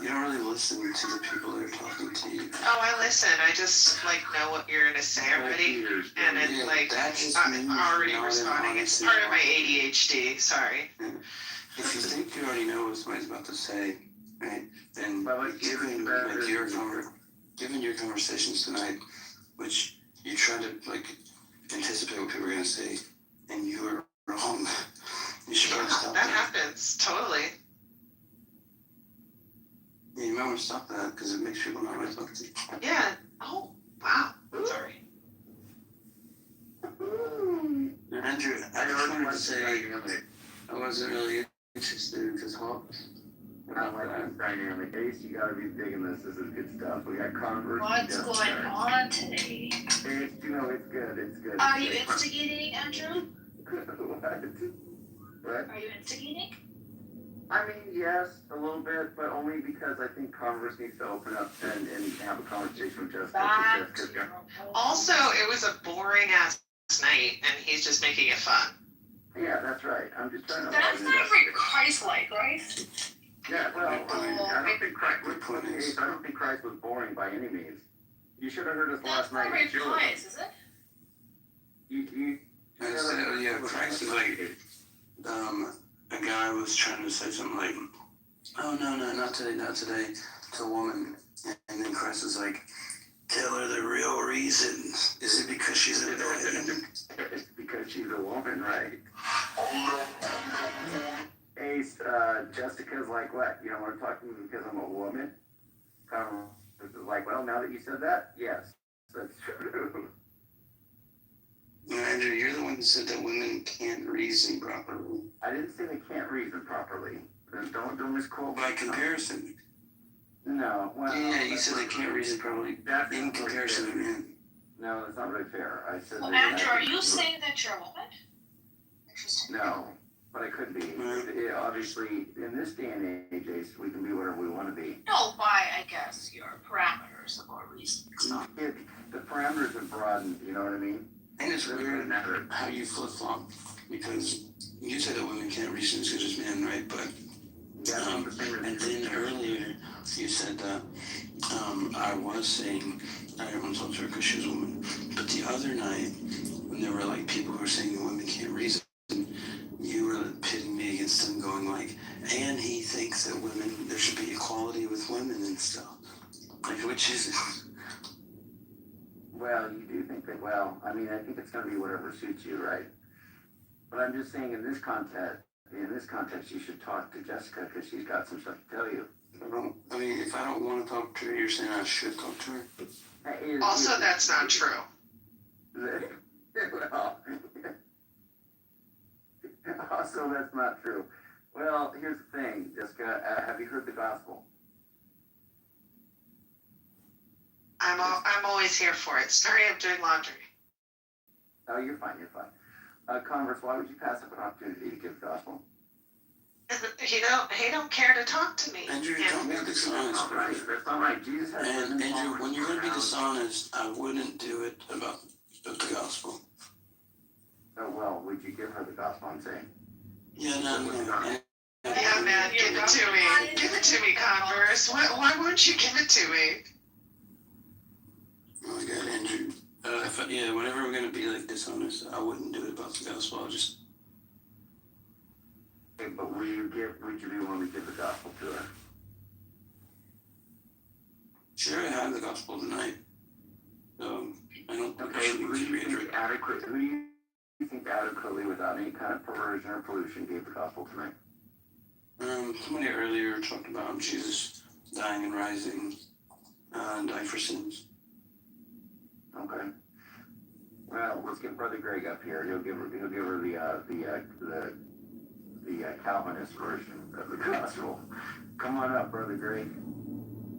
You don't really listen to the people that are talking to you. Oh, I listen. I just like know what you're gonna say already, and it's like I'm already responding. It's part of my ADHD. Sorry. If you think you already know what somebody's about to say, right, then given your conversations tonight, which you try to like anticipate what people are gonna say, and you are wrong. You should probably stop that happens totally. Yeah, you might want to stop that. because it makes people not really talk to you. Yeah. Oh, wow. Sorry. Andrew, I just wanted to say I wasn't really interested in his hawks. I like this dynamic. Ace, you gotta be digging this. This is good stuff. We got Converse. What's going on today? Ace, you know, it's good. It's good. Are you instigating, Andrew? What? Are you instigating? I mean, yes, a little bit, but only because I think Converse needs to open up and have a conversation with Jessica. Also, it was a boring ass night, and he's just making it fun. Yeah, that's right. I'm just trying to. That's not very Christ-like, right? Yeah, well, I don't think Christ was boring by any means. You should have heard us last night. That's not very pious, is it? Yeah, Christ is like, a guy was trying to say something like, oh, no, not today, to a woman. And then Christ is like, tell her the real reason. Is it because she's a man? It's because she's a woman, right? Ace, Jessica's like, what? You don't want to talk to me because I'm a woman? Converse is like, well, now that you said that, yes, that's true. No, Andrew, you're the one who said that women can't reason properly. I didn't say they can't reason properly. Don't misquote. By comparison. No. Well, yeah, you said they can't reason properly in comparison to men. No, that's not very fair. I said. Well, Andrew, are you saying that you're a woman? Interesting. No, but I could be. Obviously, in this day and age, Ace, we can be whatever we want to be. No, by, I guess, your parameters of our reasoning. The parameters have broadened, you know what I mean? And it's weird how you flip-flop, because you said that women can't reason as good as men, right? But, and then earlier you said that I was saying I didn't want to talk to her because she was a woman. But the other night, when there were like people who were saying that women can't reason, you were pitting me against them going like, and he thinks that women, there should be equality with women and stuff. Like, which is it? Well, you do think that, well, I mean, I think it's going to be whatever suits you, right? But I'm just saying in this context, you should talk to Jessica because she's got some stuff to tell you. I mean, if I don't want to talk to her, you're saying I should talk to her? Also, that's not true. Well, also, that's not true. Well, here's the thing, Jessica. Have you heard the gospel? I'm always here for it. Sorry, I'm doing laundry. Oh, you're fine. Converse, why would you pass up an opportunity to give the gospel? He don't care to talk to me. Andrew, don't be dishonest. That's not right. Jesus has. And Andrew, when you're going to be dishonest, I wouldn't do it about the gospel. Oh, well, would you give her the gospel, I'm saying? Yeah, no. Yeah, man, give it to me. Give it to me, Converse. Why won't you give it to me? Oh my God, Andrew. Whenever we're going to be like dishonest, I wouldn't do it about the gospel. I'll just. Okay, but would you be willing to give the gospel to her? Sure, I have the gospel tonight. So I don't think Okay, I should who do you reiterate. think adequately, without any kind of perversion or pollution, gave the gospel tonight? Somebody earlier talked about Jesus dying and rising, dying for sins. Okay. Well, let's get Brother Greg up here. He'll give her the Calvinist version of the gospel. Come on up, Brother Greg.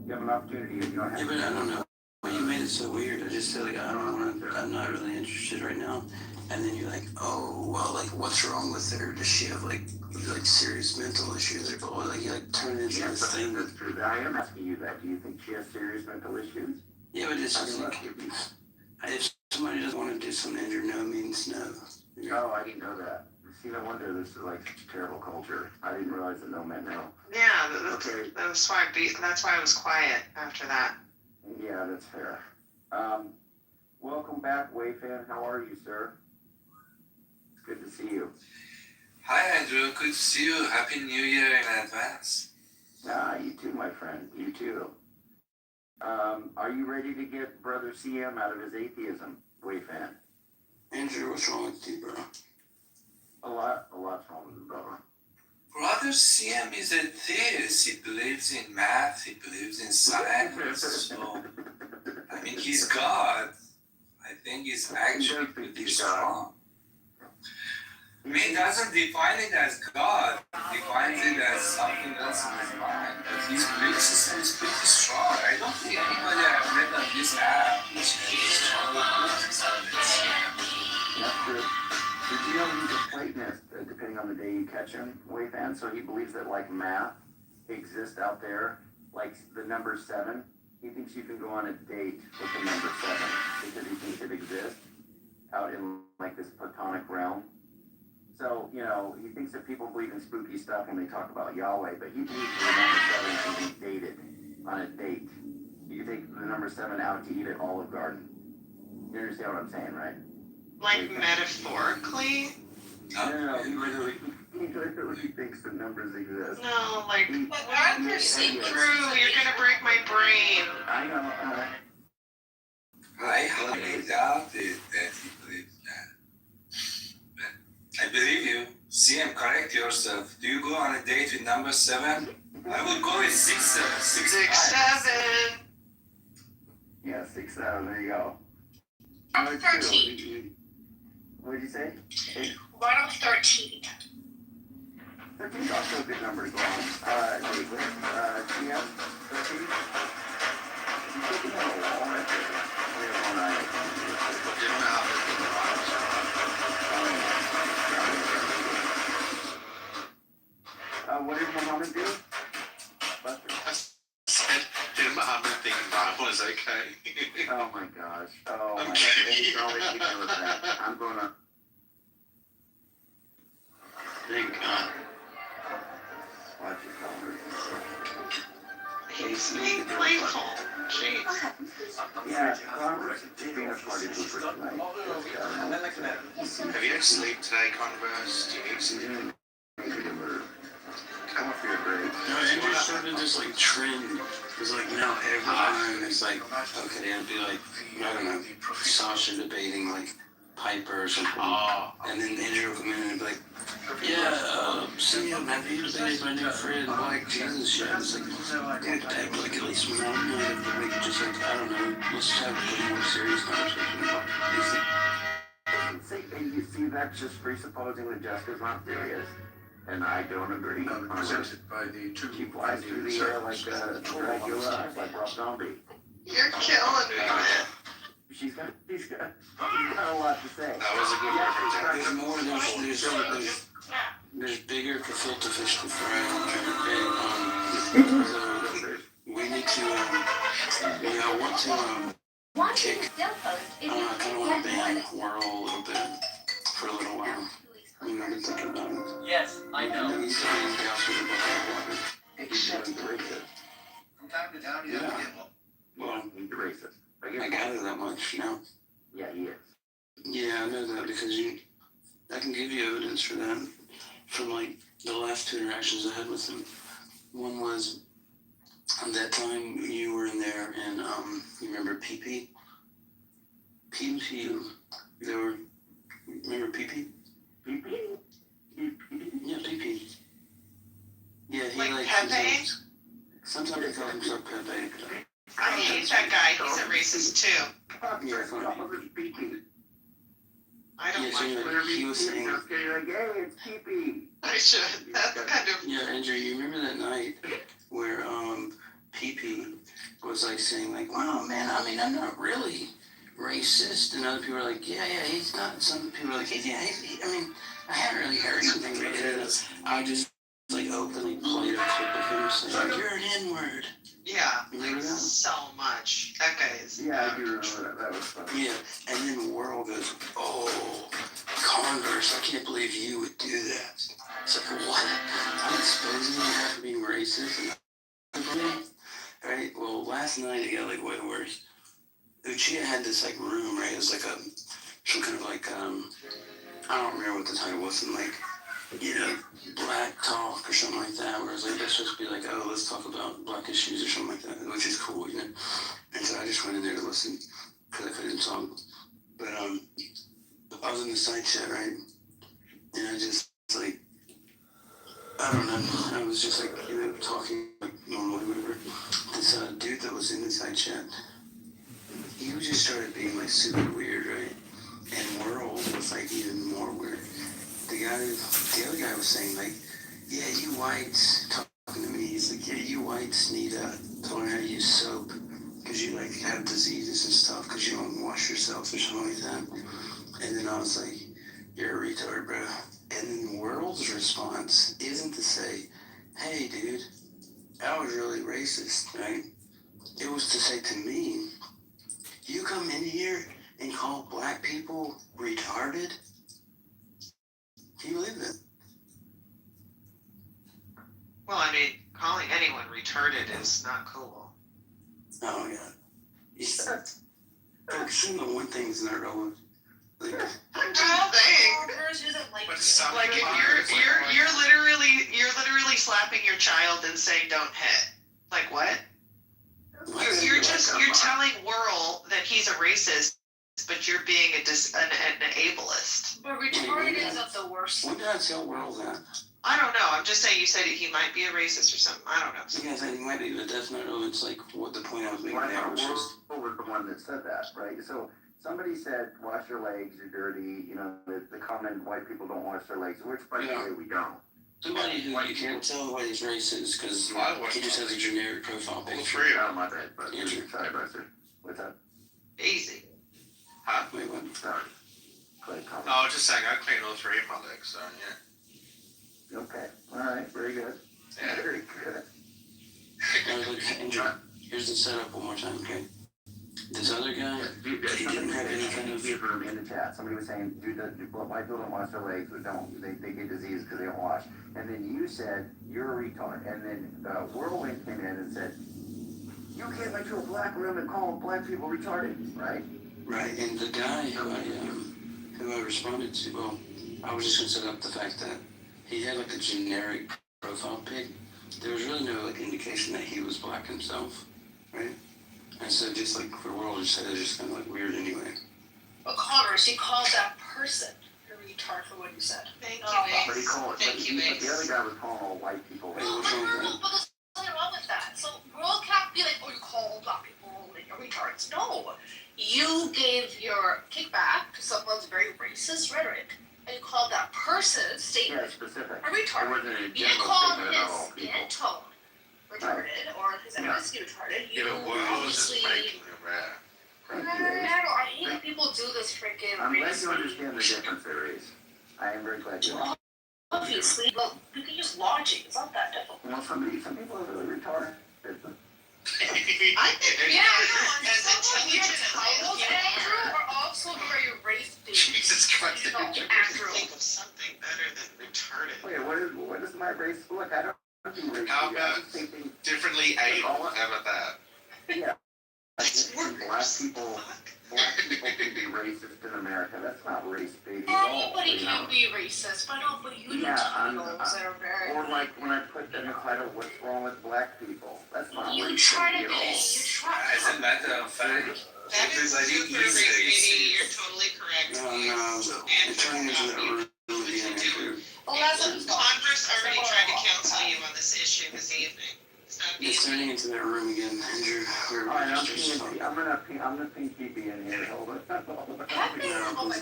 You have an opportunity. You don't have. Yeah, but I don't know. Well, you made it so weird. I just said like I'm not really interested right now. And then you're like, oh well, like what's wrong with her? Does she have like serious mental issues or like you like turn it into this thing? That's true. I am asking you that. Do you think she has serious mental issues? Yeah, but it's just like if somebody doesn't want to do something, Andrew, no means no. Oh, I didn't know that. See, no wonder this is like such a terrible culture. I didn't realize that no meant no. Yeah, that's why I was quiet after that. Yeah, that's fair. Welcome back, Wayfan. How are you, sir? It's good to see you. Hi, Andrew. Good to see you. Happy New Year in advance. You too, my friend. You too. Are you ready to get Brother CM out of his atheism, Wayfan? Andrew, what's wrong with you, bro? A lot's wrong with him, brother. Brother? other CM is a theist. He believes in math. He believes in science. So, I mean, he's God. I think he's actually pretty strong. I mean, he doesn't define it as God. He defines it as something else in his mind. But his belief system is pretty strong. I don't think anybody I've met on this app is pretty strong with belief system than CM. That's true. Did you know he's a Platonist, depending on the day you catch him, Wei fan? So he believes that, like, math exists out there, like the number 7. He thinks you can go on a date with the number 7 because he thinks it exists out in, like, this platonic realm. So, you know, he thinks that people believe in spooky stuff when they talk about Yahweh, but he believes the number 7 can be dated on a date. You can take the number 7 out to eat at Olive Garden. You understand what I'm saying, right? Like metaphorically? No, he literally thinks the numbers exist. No, like, Drew, you're gonna break my brain. I know. I highly doubt it that he believes that. But I believe you. CM, correct yourself. Do you go on a date with number 7? I would go with 6, 7, 6, 6, 7. Yeah, 6, 7. There you go. 13. What did you say? Why don't 13? 13 is also a good number to go on. Wait, CM? 13? You taking on a wall right there? We have one eye. What did Muhammad do? Did Muhammad think mom was okay? Oh my gosh. Oh my gosh. I'm gonna. Thank God. Watch it, He's being playful. Jeez. Yeah, Congress peanut party pooper tonight. Have you had sleep today, Converse? Do you need sleep? Come up here, Greg. No, Andrew started this like trend. It's like now every time it's like, okay, it'd be like, I don't know, Sasha debating like Piper or something. And then Andrew would come in and be like, yeah, CM, have you debated my new friend, Black Jesus yet? It's like, dude, have like at least 1 night of the week, just like, I don't know, let's have a more serious conversation about these things. And you see, that's just presupposing that Jessica's not serious. And I don't agree. Presented by the two. She flies through the air like Dracula, like Rob Zombie. You're killing me, man. She's got a lot to say. That was a good reference. There's more, there's bigger gefilte fish to fry on. So we need to, I want to kick, I kind of want to ban Whirl a little bit for a little while. I've been thinking about it. Yes, I know. He's doing the house with a bucket of water. He's racist. From time to time, you have to get one. Well, He's racist. I gather that much now. Yeah, he is. Yeah, I know that because I can give you evidence for that from like the last 2 interactions I had with him. One was that time you were in there and you remember PP? PP, there were, remember PP? PP? Yeah, PP. Yeah, he Like Pepe? Sometimes he calls himself Pepe. I hate that guy. He's a racist too. Yeah, funny. I don't like him. Whenever he was saying, like, hey, it's PP. I should. That's kind of. yeah, Andrew, you remember that night where PP was like saying like, wow, man, I mean, I'm not really racist, and other people are like, yeah, he's not. Some people are like, yeah, I mean, I haven't really heard anything racist. I just like openly played a clip of him saying, you're an N-word. Yeah, like so much. That guy is. Yeah, I do remember that. That was funny. Yeah, and then World goes, oh, Converse, I can't believe you would do that. It's like, what? I'm exposing you after being racist? Right? Well, last night it got like way worse. Uchiha had this like room, right? It was like some kind of like, I don't remember what the title was, and like, black talk or something like that, where it was like, they're supposed to be like, oh, let's talk about black issues or something like that, which is cool, And so I just went in there to listen, because I couldn't talk. But I was in the side chat, right? And I just, like, I don't know. I was just like, talking like normally, whatever. This dude that was in the side chat, he just started being like super weird, right? And World was like even more weird. The other guy was saying like, yeah, you whites, talking to me, he's like, yeah, you whites need to learn how to use soap because you like have diseases and stuff because you don't wash yourself or something like that. And then I was like, you're a retard, bro. And then World's response isn't to say, hey, dude, that was really racist, right? It was to say to me, you come in here and call black people retarded? Can you believe that? Well, I mean, calling anyone retarded is not cool. Oh, yeah. Focusing on one thing is not relevant. Like, I'm just saying. Like if you're literally slapping your child and saying don't hit. Like what? You're telling Whirl that he's a racist, but you're being an ableist. But retarded isn't the worst. when did I tell Whirl that? I don't know. I'm just saying you said he might be a racist or something. I don't know. Yeah, I said he might be, but that's not really, it's like what the point I was making there was just... World was the one that said that, right? So somebody said, wash your legs, you're dirty, the common white people don't wash their legs, which by the way, we don't. Somebody who you can't tell why he's racist because he just has a generic profile picture. Oh, my bad, but sorry, Buster. What's up? Easy. Huh? Wait, what? Sorry. Clay, No, I was just saying I clean all three of my legs, so yeah. Okay, all right, very good. Yeah. Very good. Look, Andrew, here's the setup one more time, okay? This other guy, he didn't have any kind of... In the chat, somebody was saying, white people don't wash their legs, they get disease because they don't wash. And then you said, you're a retard. And then Whirlwind came in and said, you can't enter a black room and call black people retarded, right? Right, and the guy who I responded to, well, I was just going to set up the fact that he had like a generic profile pic. There was really no like indication that he was black himself, right? And so just like for World just said, it's just kind of like weird anyway. But Congress, you called that person a retard for what you said. Thank you, But he called, but the other guy was calling all white people. No, but there's nothing wrong with that. So World can't be like, oh, you call black people retards. No. You gave your kickback to someone's very racist rhetoric, and you called that person's statement a retard. You didn't call his skin tone retarded or his ethnicity retarded. You obviously... I hate when people do this freaking I'm glad you understand the difference there is. I am very glad you understand. Obviously, but you can use logic. It's not that difficult. Well, some people are really retarded. I think, yeah, and intelligent Andrew are also very race-based. Jesus Christ, Andrew. Think of something better than retarded. Wait, what is my race? Look, I don't do race. How about differently able? How about that? Yeah. Black people can be racist in America. That's not race-based at all. Anybody can be racist, but not for you to titles that are very... Or like when I put in the title, what's wrong with black people? That's not you race-based try to at be, all. you try. As a matter of fact, that is super race-baiting. You're totally correct. No, it's turning into that room again, Andrew. Congress already tried to counsel you on this issue this evening. It's turning into that room again, Andrew. I'm gonna ping PP in here. Hold it.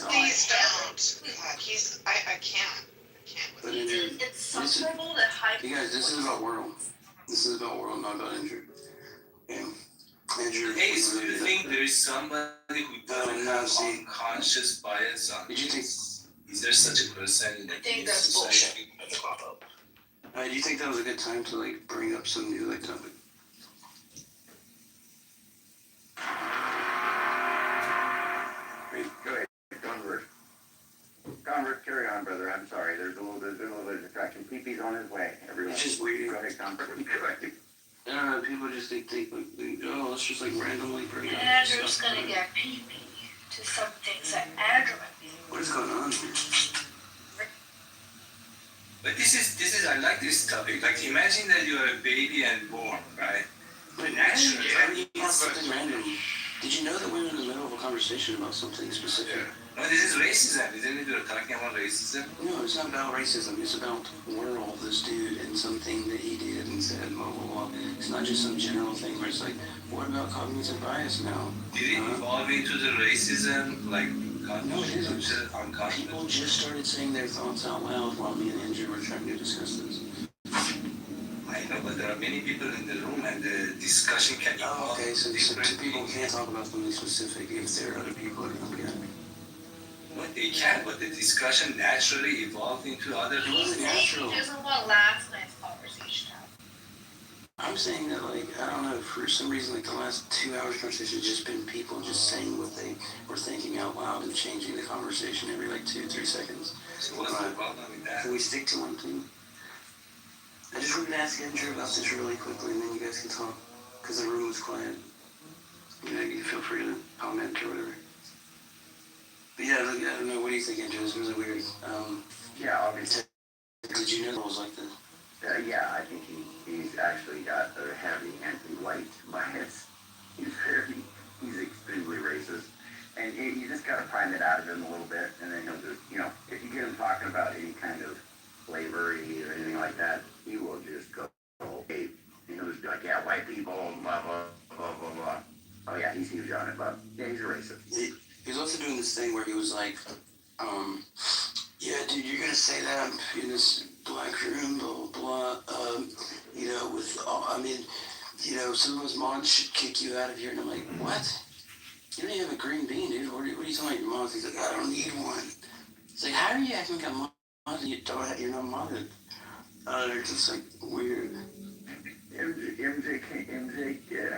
Please don't. God, I can't with you. It's sufferable that high... You guys, this is about World. This is about World, not about Andrew. Okay. Andrew... Hey, so you think there is somebody who doesn't have unconscious bias on Did you think... Is there such a person in the think that's bullshit. That's a pop-up. Do you think that was a good time to like bring up some new like topic? Go ahead, Converse, carry on, brother. I'm sorry. There's a little bit of distraction. PP's on his way. Everyone. It's just weird. Go ahead, Converse. Go ahead. I don't know. People just think oh, let's just like randomly bring up. Andrew's gonna get PP to some things that Andrew might be. What is going on here? But this is I like this topic. Like imagine that you are a baby and born, right? But naturally, it's something random. Did you know that we're in the middle of a conversation about something specific? No, this is racism. Isn't it? You're talking about racism. No, it's not about racism. It's about Whirl, this dude, and something that he did and said, blah, blah, blah. It's not just some general thing where it's like, what about cognitive bias now? Did it evolve into the racism, like, no, it isn't. People just started saying their thoughts out loud while me and Andrew were trying to discuss this. I know, but there are many people in the room and the discussion can evolve. Okay, so people can't talk about something specific if there are other people around. Yeah. No, they can, but the discussion naturally evolved into other He's things. saying he doesn't want last night's conversation out. I'm saying that, like, I don't know, for some reason, like, the last 2 hours conversation has just been people just saying what they were thinking out loud and changing the conversation every, like, 2-3 seconds. So what's the problem with that? Can we stick to one thing? I just wanted to ask Andrew about this really quickly, and then you guys can talk, because the room was quiet. You know, you feel free to comment or whatever. But yeah, look, I don't know, what do you think, Andrew? It's really weird. Yeah, obviously. Did you know it was like this? Yeah, I think he's actually got a heavy anti-white bias. He's extremely racist. And you just got to prime it out of him a little bit, and then he'll just, you know, if you get him talking about any kind of slavery or anything like that, he will just go, hey, and he'll just be like, yeah, white people, blah, blah, blah, blah, blah. Oh yeah, he's huge on it, but yeah, he's a racist. He was also doing this thing where he was like, yeah, dude, you're gonna say that I'm in this black room, blah, blah, blah, you know, with all, I mean, you know, some of those mods should kick you out of here. And I'm like, what? You don't even have a green bean, dude. What are you talking about your mods? He's like, I don't need one. It's like, how are you acting like a mod and you're not modded? They're just like weird. MJ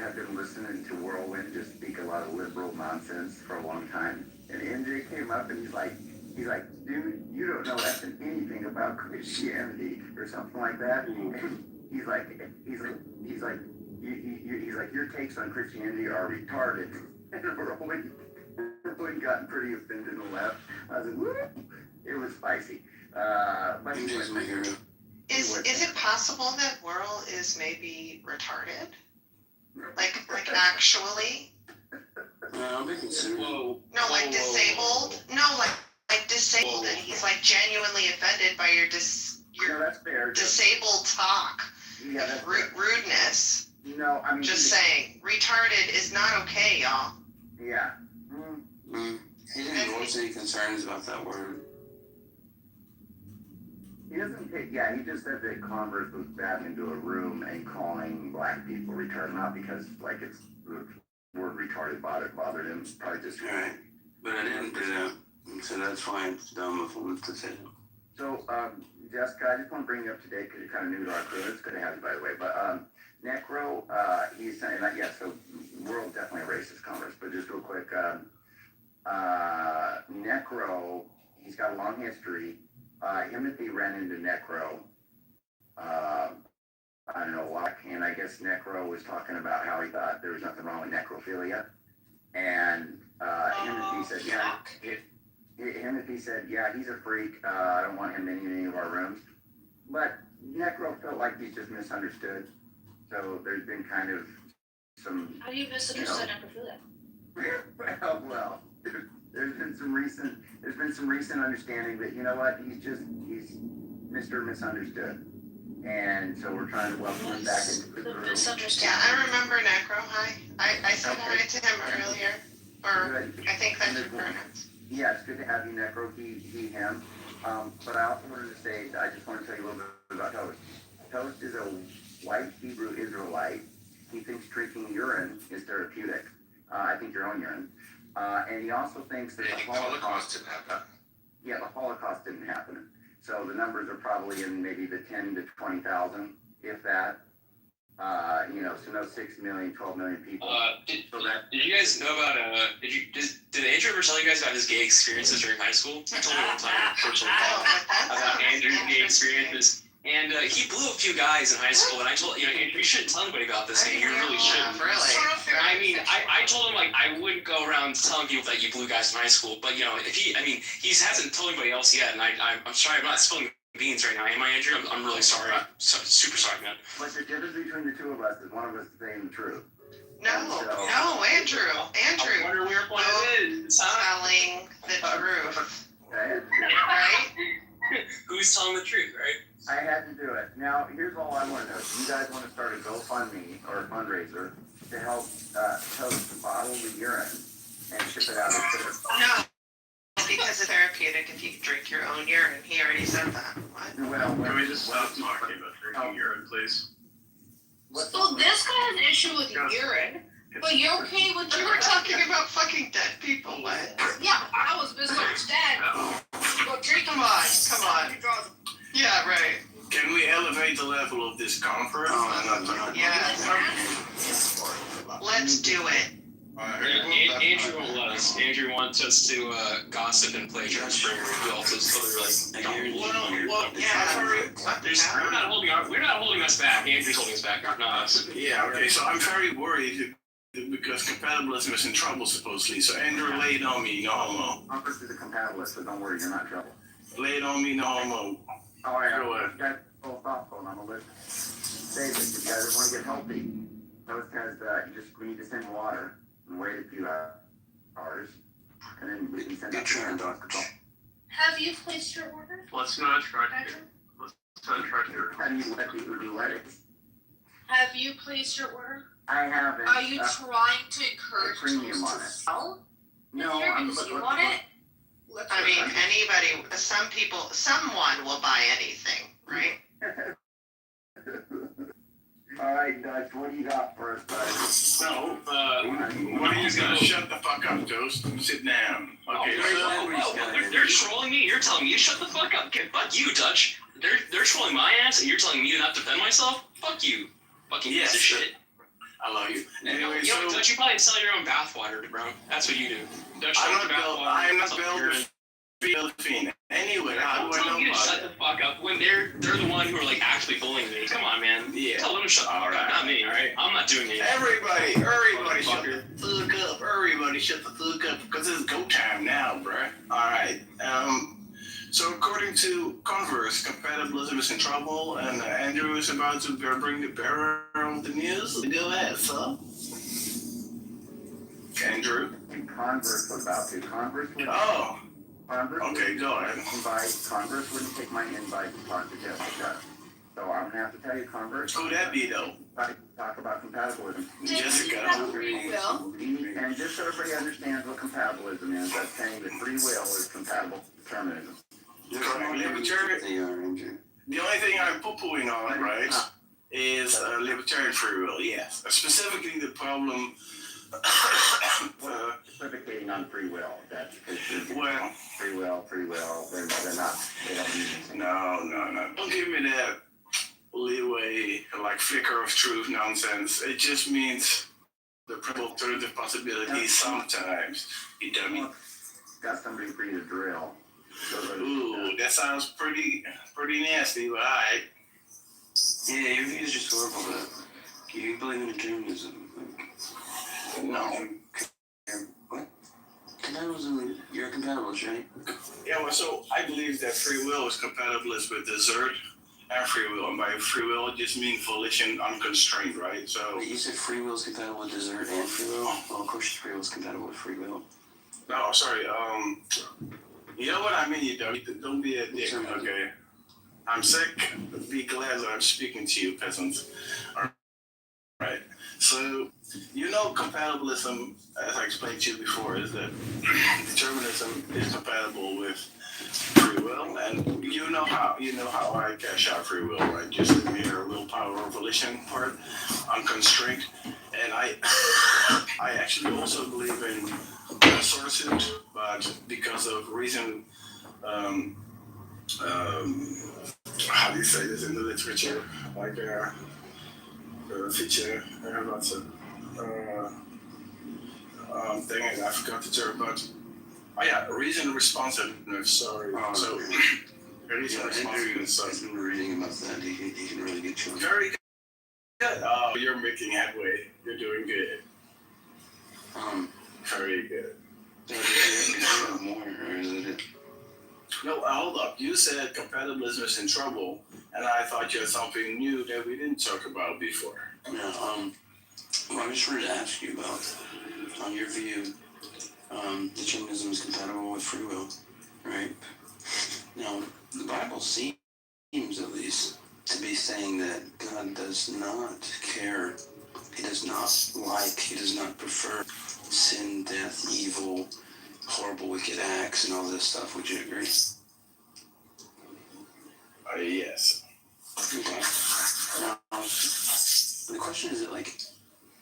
had been listening to Whirlwind just speak a lot of liberal nonsense for a long time. And MJ came up and he's like, dude, you don't know anything about Christianity or something like that. And he's like, your takes on Christianity are retarded. And Whirlwind got pretty offended and left. I was like, whoop, it was spicy. But MJ's my hero. Is it possible that Whirl is maybe retarded? Like actually? No, I'm making sense. No, like disabled? No, like disabled, and he's like genuinely offended by your that's fair. disabled talk. Yeah, that's rudeness. No, I mean, just saying, retarded is not okay, y'all. Yeah. He didn't voice any concerns about that word. He doesn't take, yeah, he just said that Congress was backing into a room and calling black people retarded, not because, like, it's the word retarded bothered him, probably just... Right, but I didn't do that, so that's fine. It's dumb if I wanted to say that. So, Jessica, I just want to bring you up to date because you're kind of new to our crew. It's good to have you, by the way, but Necro, he's saying that, yeah, so we're definitely a racist Congress, but just real quick, Necro, he's got a long history. Timothy ran into Necro, I don't know why, and I guess Necro was talking about how he thought there was nothing wrong with necrophilia, and Timothy said, Timothy said, yeah, he's a freak, I don't want him in any of our rooms, but Necro felt like he's just misunderstood, so there's been kind of some... How do you misunderstand necrophilia? Well, there's been some recent understanding that, you know what, he's Mr. Misunderstood. And so we're trying to welcome him back into the group. Yeah, I remember Necro. Hi. I said hi to him earlier. Or I think that's your pronouns. Yeah, it's good to have you, Necro. He, him. But I also wanted to say, I just want to tell you a little bit about Toast. Toast is a white Hebrew Israelite. He thinks drinking urine is therapeutic. I think your own urine. And he also thinks that the Holocaust didn't happen. Yeah, the Holocaust didn't happen. So the numbers are probably in maybe the 10 to 20,000, if that. So no 6 million, 12 million people. Did you guys know about did Andrew ever tell you guys about his gay experiences during high school? I told you one time, unfortunately, about Andrew's gay experiences. And he blew a few guys in high school, and I told Andrew, you shouldn't tell anybody about this. You really shouldn't. Really? I mean, I told him I wouldn't go around telling people that you blew guys in high school. But if he hasn't told anybody else yet, and I'm sorry, I'm not spilling beans right now, am I, Andrew? I'm really sorry. Super sorry, man. But the difference between the two of us is one of us is saying the truth. No, Andrew. I wonder where point it is. Telling the truth. Right? Who's telling the truth, right? I had to do it. Now, here's all I want to know. Do you guys want to start a GoFundMe or a fundraiser to help toast bottle the urine and ship it out? No, because it's therapeutic if you drink your own urine. He already said that. What? Well, Can we just stop talking about drinking urine, please? So this guy has an issue with urine, but you're okay with You were talking about fucking dead people. What? Yeah, I was misunderstand. Go drink. Come on. Yeah, right. Can we elevate the level of this conference? Yeah. Let's do it. Andrew won't let us. Andrew wants us to gossip and play transfer. We also we're not holding us back. Andrew's holding us back, not us. Yeah, okay, so I'm very worried because compatibilism is in trouble supposedly. So Andrew, lay it on me, no homo. Congress is a compatibilist, but don't worry, you're not in trouble. Lay it on me, no homo. All right, Go ahead. That's philosophical, and I'm going to listen. David, if you guys want to get healthy, those guys, you just need to send water and wait a few hours, and then we can send out the doctor. Have you placed your order? Let's not try to. How do you let people do weddings? Have you placed your order? I haven't. Are you trying to encourage premium toast on to it. sell? No, Here, I'm because you want it. I mean, anybody, someone will buy anything, right? All right, Dutch, what do you got for us, bud? No, what are you gonna shut the fuck up, Toast? Sit down. Okay, They're trolling me. You're telling me to shut the fuck up. Okay, fuck you, Dutch. They're trolling my ass, and you're telling me not to defend myself. Fuck you, fucking piece of shit. I love you. Anyway, Yo, Dutch, you probably sell your own bathwater, bro. That's what you do. Dutch, I'm not built Anyway, how do I know you to about shut it? the fuck up when they're the one who are like actually bullying me. Come on, man. Yeah. Tell them to shut the fuck up, not me. Alright, I'm not doing it. Everybody shut the fuck up. Everybody shut the fuck up because it's go time now, bruh. Alright. So according to Converse, compatibilism is in trouble, and Andrew is about to bring the bearer of the news. Go ahead, sir. Andrew. Converse was about to. Converse would. Oh. Converse. Okay, go ahead. Converse wouldn't take my invite to talk to Jessica. So I'm gonna have to tell you, Converse. Who'd that be, though? Talk about compatibilism. Jessica. And just so everybody understands what compatibilism is, that's saying that free will is compatible with determinism. Libertarian. The only thing I'm poo-pooing on, right, is libertarian free will. Yes, specifically the problem. Specificating on free will. That's well. Free will. They're not. They don't mean anything. No. Don't give me that leeway, like flicker of truth nonsense. It just means the alternative possibilities sometimes. You dummy. Got somebody for you to drill. Ooh, that sounds pretty nasty, but alright. Yeah, your view is just horrible, but you believe in determinism. No. What? Compatibilism, you're a compatibilist, right? Yeah, well, so I believe that free will is compatibilist with desert and free will. And by free will, it just means volition unconstrained, right? So. Wait, you said free will is compatible with desert and free will? Well, of course free will is compatible with free will. No, sorry, you know what I mean, you don't be a dick, okay? I'm sick, be glad that I'm speaking to you, peasants. Alright, so, you know compatibilism, as I explained to you before, is that determinism is compatible with free will, and you know how I cash out free will, right? Just the mere willpower or volition part, unconstrained, and I actually also believe in sources, but because of reason, how do you say this in the literature? Like feature, what's it? Dang it, I forgot the term, but reason responsiveness. Sorry. So reason responsiveness. I've been reading about that. He can really get you. Very good. Oh, you're making headway. You're doing good. Very good. More, or is it? No, hold up. You said compatibilism is in trouble, and I thought you had something new that we didn't talk about before. Yeah, Well, I just wanted to ask you about, on your view, determinism is compatible with free will, right? Now, the Bible seems, at least, to be saying that God does not care, he does not like, he does not prefer sin, death, evil, horrible, wicked acts, and all this stuff. Would you agree? Yes. Okay. Now, the question is,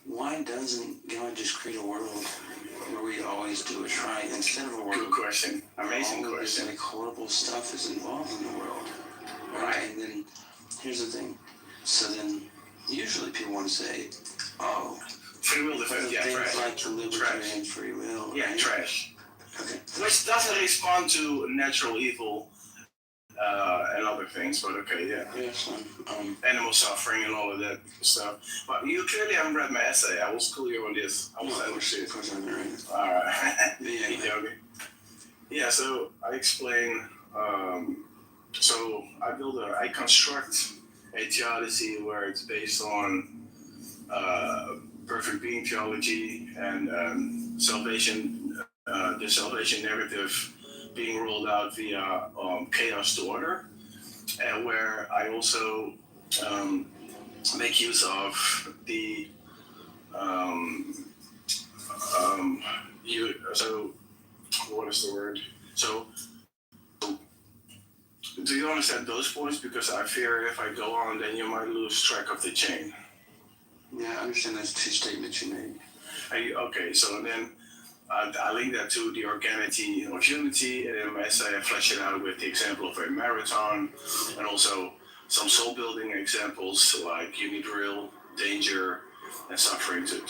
why doesn't God just create a world where we always do it right instead of a world? Good question. Amazing all question. This, horrible stuff is involved in the world, right? And then here's the thing. So then, usually people want to say, "Oh, free will defense, yeah, things trash. like the libertarian free will." Yeah, right? trash. Okay. Which doesn't respond to natural evil and other things, but okay, yeah. Yes, animal suffering and all of that stuff. But you clearly haven't read my essay. I was clear on this. I was understood. Of course I haven't read it. All right. Yeah. Yeah. So I explain. So I construct a theology where it's based on perfect being theology and salvation, the salvation narrative being rolled out via chaos to order, and where I also make use of the so what is the word? So do you understand those points? Because I fear if I go on, then you might lose track of the chain. Yeah, I understand those two statements you made. Okay, so then I link that to the organicity of unity, and in my essay I flesh it out with the example of a marathon, and also some soul-building examples like you need real danger and suffering to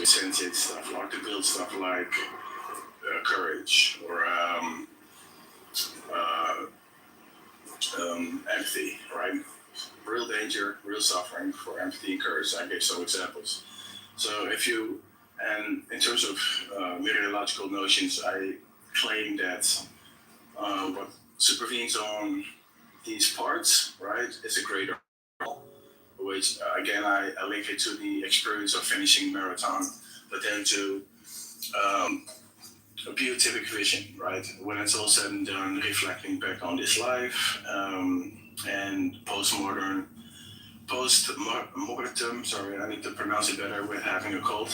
sense it, stuff like to build stuff like courage or empathy, right? Real danger, real suffering for empathy and courage. I gave some examples. So and in terms of meteorological notions, I claim that what supervenes on these parts, right, is a greater, which again I link it to the experience of finishing marathon, but then to a beatific vision, right, when it's all said and done, reflecting back on this life, and postmortem, sorry, I need to pronounce it better with having a cold,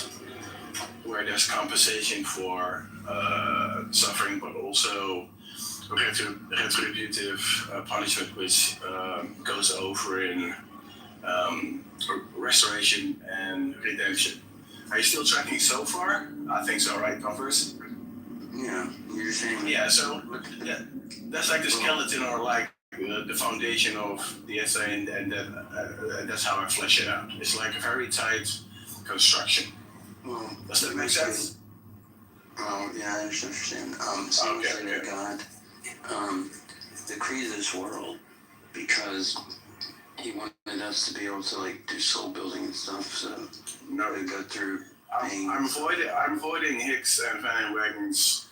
where there's compensation for suffering, but also retributive punishment, which goes over in restoration and redemption. Are you still tracking so far? I think so, right, Converse? Yeah, you're saying. Yeah, so that's like the skeleton or like the foundation of the essay, and that's how I flesh it out. It's like a very tight construction. Well, does that make sense? Oh, yeah, I understand what you're saying. God created this world because he wanted us to be able to do soul building and stuff. So we go through. I'm avoiding Hicks and Van Wagen's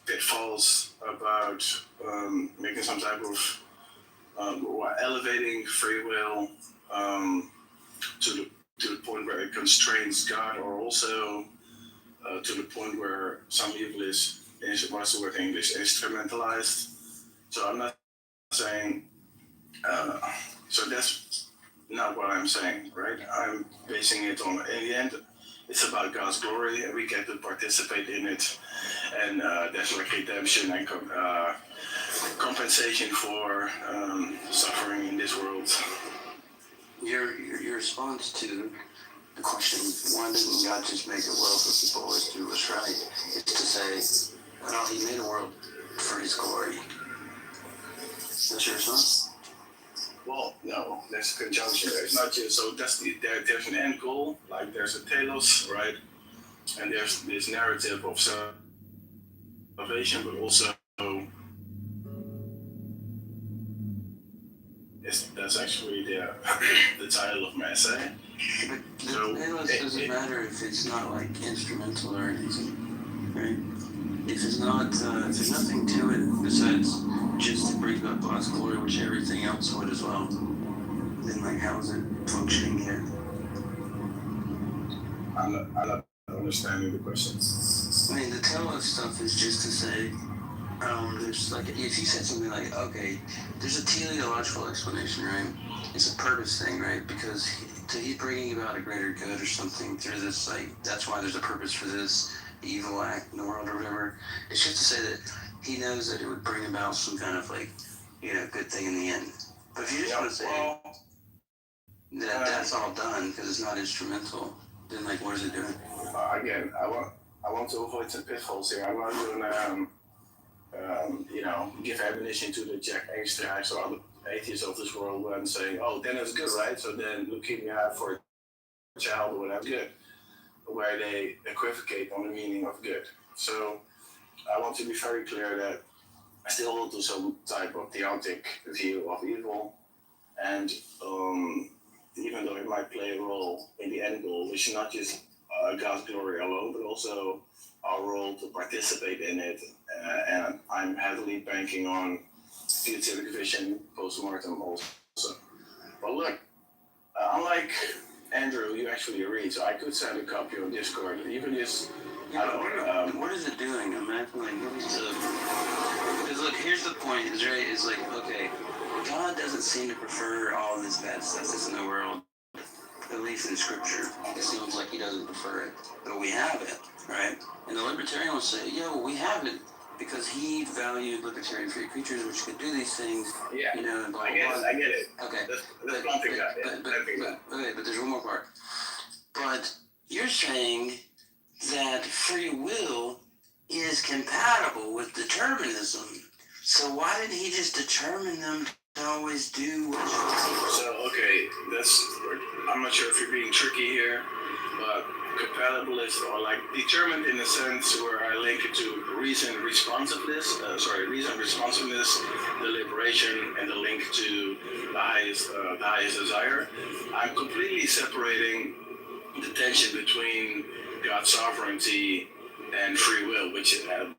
pitfalls about making some type of elevating free will to the point where it constrains God, or also to the point where some evil is, what's the word in English, instrumentalized. So I'm not saying, so that's not what I'm saying, right? I'm basing it on, in the end, it's about God's glory, and we get to participate in it, and there's like redemption and compensation for suffering in this world. Your response to the question, why didn't God just make a world for people always do what's right, is to say, well, he made a world for his glory. That's your response? Well, no, there's a conjunction. It's not just, so there's an end goal, like there's a telos, right? And there's this narrative of salvation, but also that's actually the title of my essay. But the telos doesn't matter if it's not instrumental or anything, right? If it's not, if there's nothing to it besides just to bring up God's glory, which everything else would as well, then how is it functioning here? I'm not understanding the question. I mean, the telos stuff is just to say, there's like, if you said something like, okay, there's a teleological explanation, right? It's a purpose thing, right? Because he's bringing about a greater good or something through this, like, that's why there's a purpose for this evil act in the world or whatever. It's just to say that he knows that it would bring about some kind of, like, good thing in the end. But if you just want to say that that's all done because it's not instrumental, then, like, what is it doing? Again, I want to avoid some pitfalls here. I'm not going to, give ammunition to the Jack Angstrijks or other atheists of this world when saying, oh, then it's good, right? So then leukemia for a child or whatever, good. Where they equivocate on the meaning of good. So I want to be very clear that I still hold to some type of theotic view of evil. And even though it might play a role in the end goal, which is not just God's glory alone, but also our role to participate in it. And I'm heavily banking on theoretic vision post-mortem also. But look, unlike Andrew, you actually read, so I could send a copy on Discord. You can just, what is it doing? I'm acting like, what is the... Because look, here's the point, is right, is like, okay, God doesn't seem to prefer all this bad stuff that's in the world, at least in scripture. It seems like he doesn't prefer it, but we have it, right? And the libertarian will say, we have it because he valued libertarian free creatures which could do these things, and blah, blah, blah. I get it. Okay. That's one thing. But there's one more part. But you're saying that free will is compatible with determinism. So why didn't he just determine them to always do what you So, okay, I'm not sure if you're being tricky here, but compatibilist or like determined in a sense where I link it to reason responsiveness, deliberation, and the link to the highest desire. I'm completely separating the tension between God's sovereignty and free will, which is a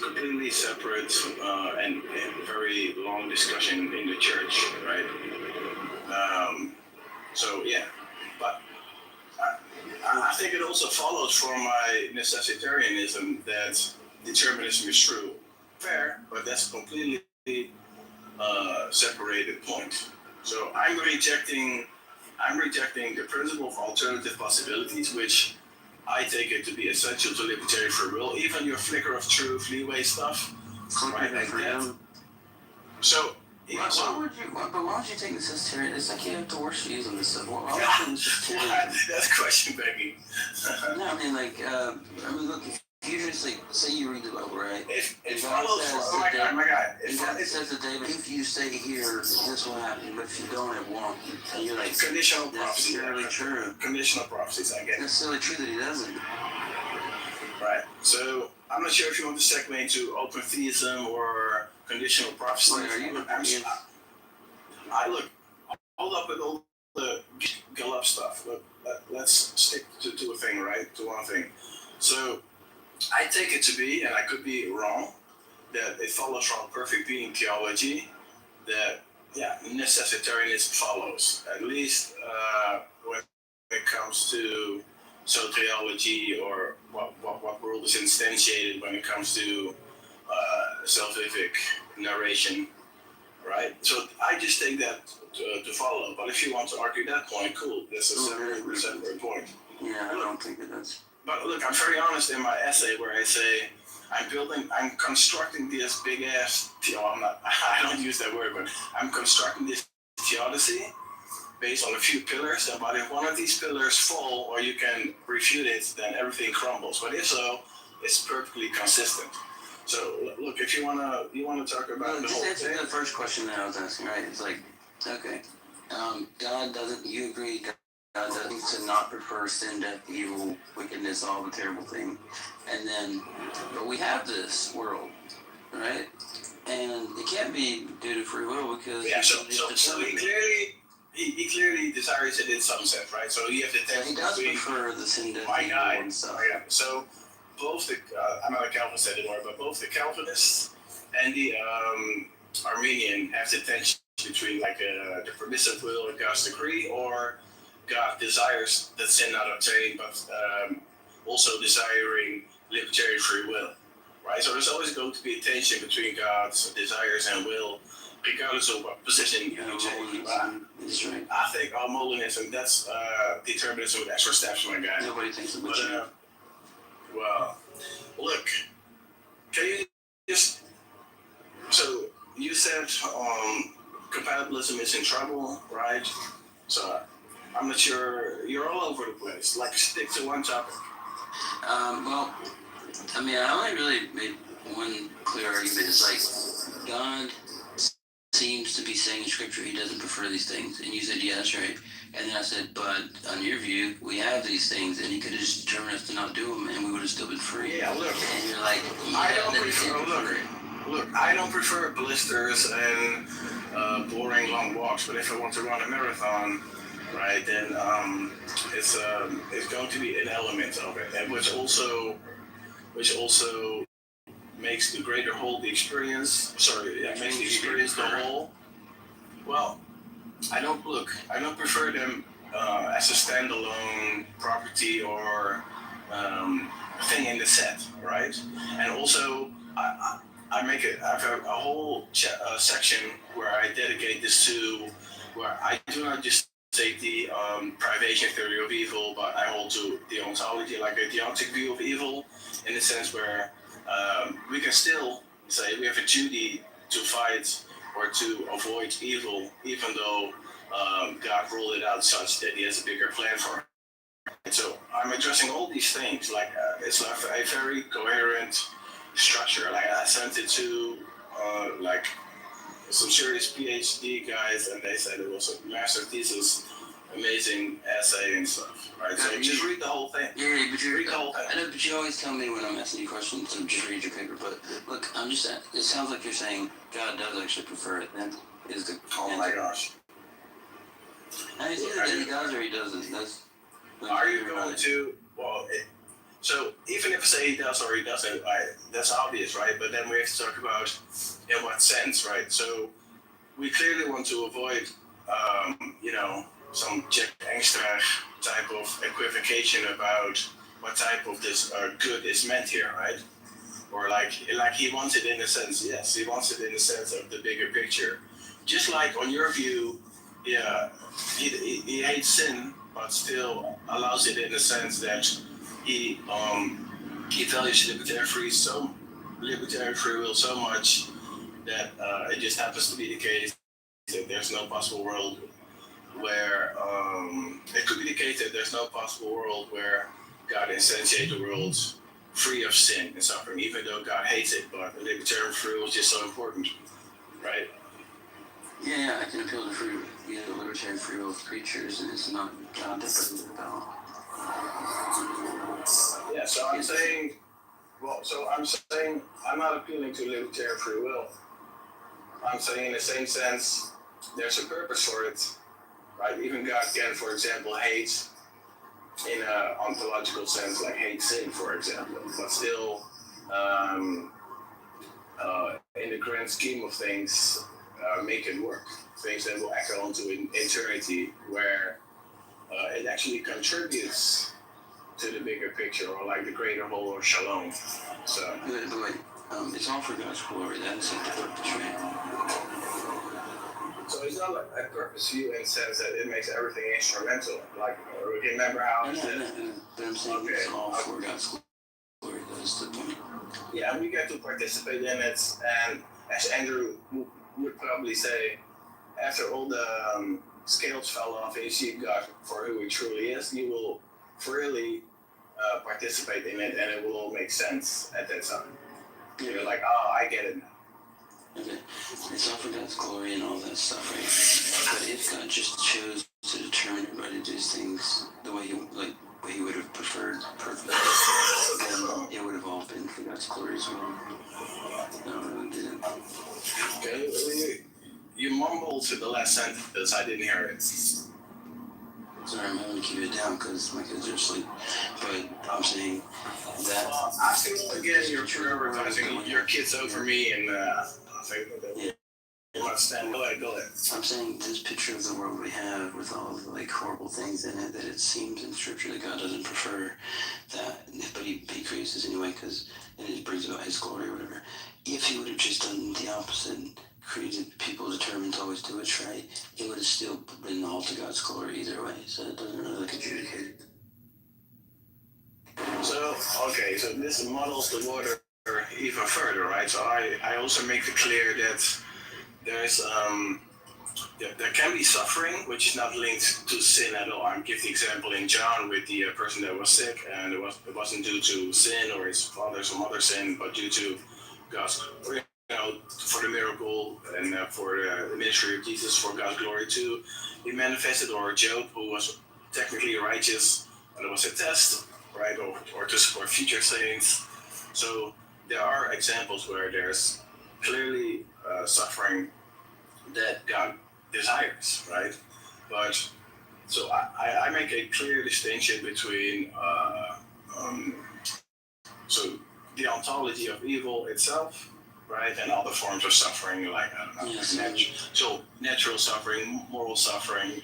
completely separate and very long discussion in the church, right? But I think it also follows from my necessitarianism that determinism is true. Fair, but that's a completely separated point. So I'm rejecting the principle of alternative possibilities, which I take it to be essential to libertarian free will. Even your flicker of truth, leeway stuff, right like that. So. Why would you take necessitarian? It's like you have to worship using this stuff. Why would you necessitarian? That's a question, Becky. No, I mean, look, if you just, like, say you read the Bible, right? It follows from, my God. It says that David, if you stay here, this will happen, but if you don't, it won't. And you're like, conditional prophecy. That's necessarily true. Conditional prophecies, I get it. Necessarily true that he doesn't. Right. So, I'm not sure if you want to segue into open theism or conditional prophecy. Hold up with all the Gallup stuff. Look, let's stick to a thing, right? To one thing. So, I take it to be, and I could be wrong, that it follows from perfect being theology that, necessitarianism follows. At least when it comes to soteriology or what world is instantiated when it comes to salvific narration, right? So I just take that to follow. But if you want to argue that point, cool. That's a separate point. Yeah, I don't think it is. But look, I'm very honest in my essay where I say I'm constructing this big ass. I don't use that word, but I'm constructing this theodicy based on a few pillars. But if one of these pillars fall or you can refute it, then everything crumbles. But if so, it's perfectly consistent. So look, if you wanna talk about the whole thing. Just answer the first question that I was asking, right? It's like, okay, God doesn't. You agree? God doesn't to not prefer sin, death, evil, wickedness, all the terrible thing. And then, but we have this world, right? And it can't be due to free will because so he clearly desires it in some sense, right? So you have to test. He does prefer the sin, death, evil, and stuff. So both the I'm not a Calvinist anymore, but both the Calvinists and the Armenian have the tension between the permissive will of God's decree or God desires that sin not obtain, but also desiring libertarian free will, right? So there's always going to be a tension between God's desires and will, regardless of what position you take. That's right. I think Molinism, that's determinism with extra steps, my guy. Nobody thinks about you. Well, look, can you just, so you said compatibilism is in trouble, right? So I'm not sure, you're all over the place. Like, stick to one topic. Well, I mean, I only really made one clear argument. It's like, God seems to be saying in Scripture he doesn't prefer these things. And you said, yeah, that's right. And then I said, but on your view, we have these things, and he could have just determined us to not do them, and we would have still been free. Yeah, look. And you're like, yeah, I don't prefer, look, I don't prefer blisters and boring long walks, but if I want to run a marathon, right, then it's going to be an element of it, and which also makes the greater whole the experience. Makes the experience the whole. Well, I don't prefer them as a standalone property or thing in the set, right? And also, I have a whole section where I dedicate this to, where I do not just take the privation theory of evil, but I hold to the ontology, like a deontic view of evil, in the sense where we can still say we have a duty to fight or to avoid evil, even though God ruled it out such that he has a bigger plan for it. So I'm addressing all these things, like it's a very coherent structure. Like I sent it to like some serious PhD guys, and they said it was a master thesis, amazing essay and stuff. Right, so just read the whole thing. Yeah, but you read the whole thing. I know, but you always tell me when I'm asking you questions to just read your paper. But look, it sounds like you're saying God does actually prefer it. Then is the my gosh. I mean, it's either he does or he doesn't. Are you going to? Well, so even if I say he does or he doesn't, that's obvious, right? But then we have to talk about in what sense, right? So we clearly want to avoid, some Jack Engster type of equivocation about what type of this good is meant here, right? Or like he wants it in the sense, yes, he wants it in the sense of the bigger picture. Just like on your view, yeah, he hates sin, but still allows it in the sense that he values libertarian free will so much that it just happens to be the case that there's no possible world where it could be the case that there's no possible world where God instantiates a world free of sin and suffering, even though God hates it. But libertarian free will is just so important, right? Yeah, I can appeal to libertarian free will of creatures, and it's not God that brings it about. Yeah, so I'm saying, I'm not appealing to libertarian free will. I'm saying in the same sense, there's a purpose for it, right? Even God can, for example, hate in an ontological sense, like hate sin, for example, but still, in the grand scheme of things, make it work. Things that will echo into eternity, where it actually contributes to the bigger picture, or like the greater whole, or shalom. So, but wait, it's all for God's glory. That's the purpose, right? So it's not like a purpose view in the sense that it makes everything instrumental. Like, remember how But I'm saying it's all for God's glory. That's the point. Yeah, and we get to participate in it, and as Andrew would probably say, after all the scales fell off and you see God for who he truly is, you will freely participate in it, and it will all make sense at that time. You're like, oh, I get it now. Okay. It's all for God's glory and all that stuff, right? But if God just chose to determine everybody to do things the way he would have preferred perfectly, then it would have all been for God's glory as well. No, it didn't. Okay, you mumbled to the last sentence. I didn't hear it. Sorry, I'm having to keep it down because my kids are asleep. But I'm saying that. I feel again you're prioritizing your kids over me, and I think that. Yeah. understand. Go ahead. I'm saying this picture of the world we have with all the like horrible things in it, that it seems in scripture that God doesn't prefer that, but he creates this anyway because it brings about his glory or whatever. If he would have just done the opposite, created people determined to always do what's right, it would have still been all to God's glory either way, so it doesn't really like adjudicate it. So this models the water even further, right? So I also make it clear that there's there can be suffering which is not linked to sin at all. I give the example in John with the person that was sick, and it wasn't due to sin or his father's or mother's sin, but due to God's, for the miracle and for the ministry of Jesus, for God's glory to be manifested. Or Job, who was technically righteous, but it was a test, right, or to support future saints. So there are examples where there's clearly suffering that God desires, right? But so I make a clear distinction between so the ontology of evil itself, right, and other forms of suffering, like natural suffering, moral suffering,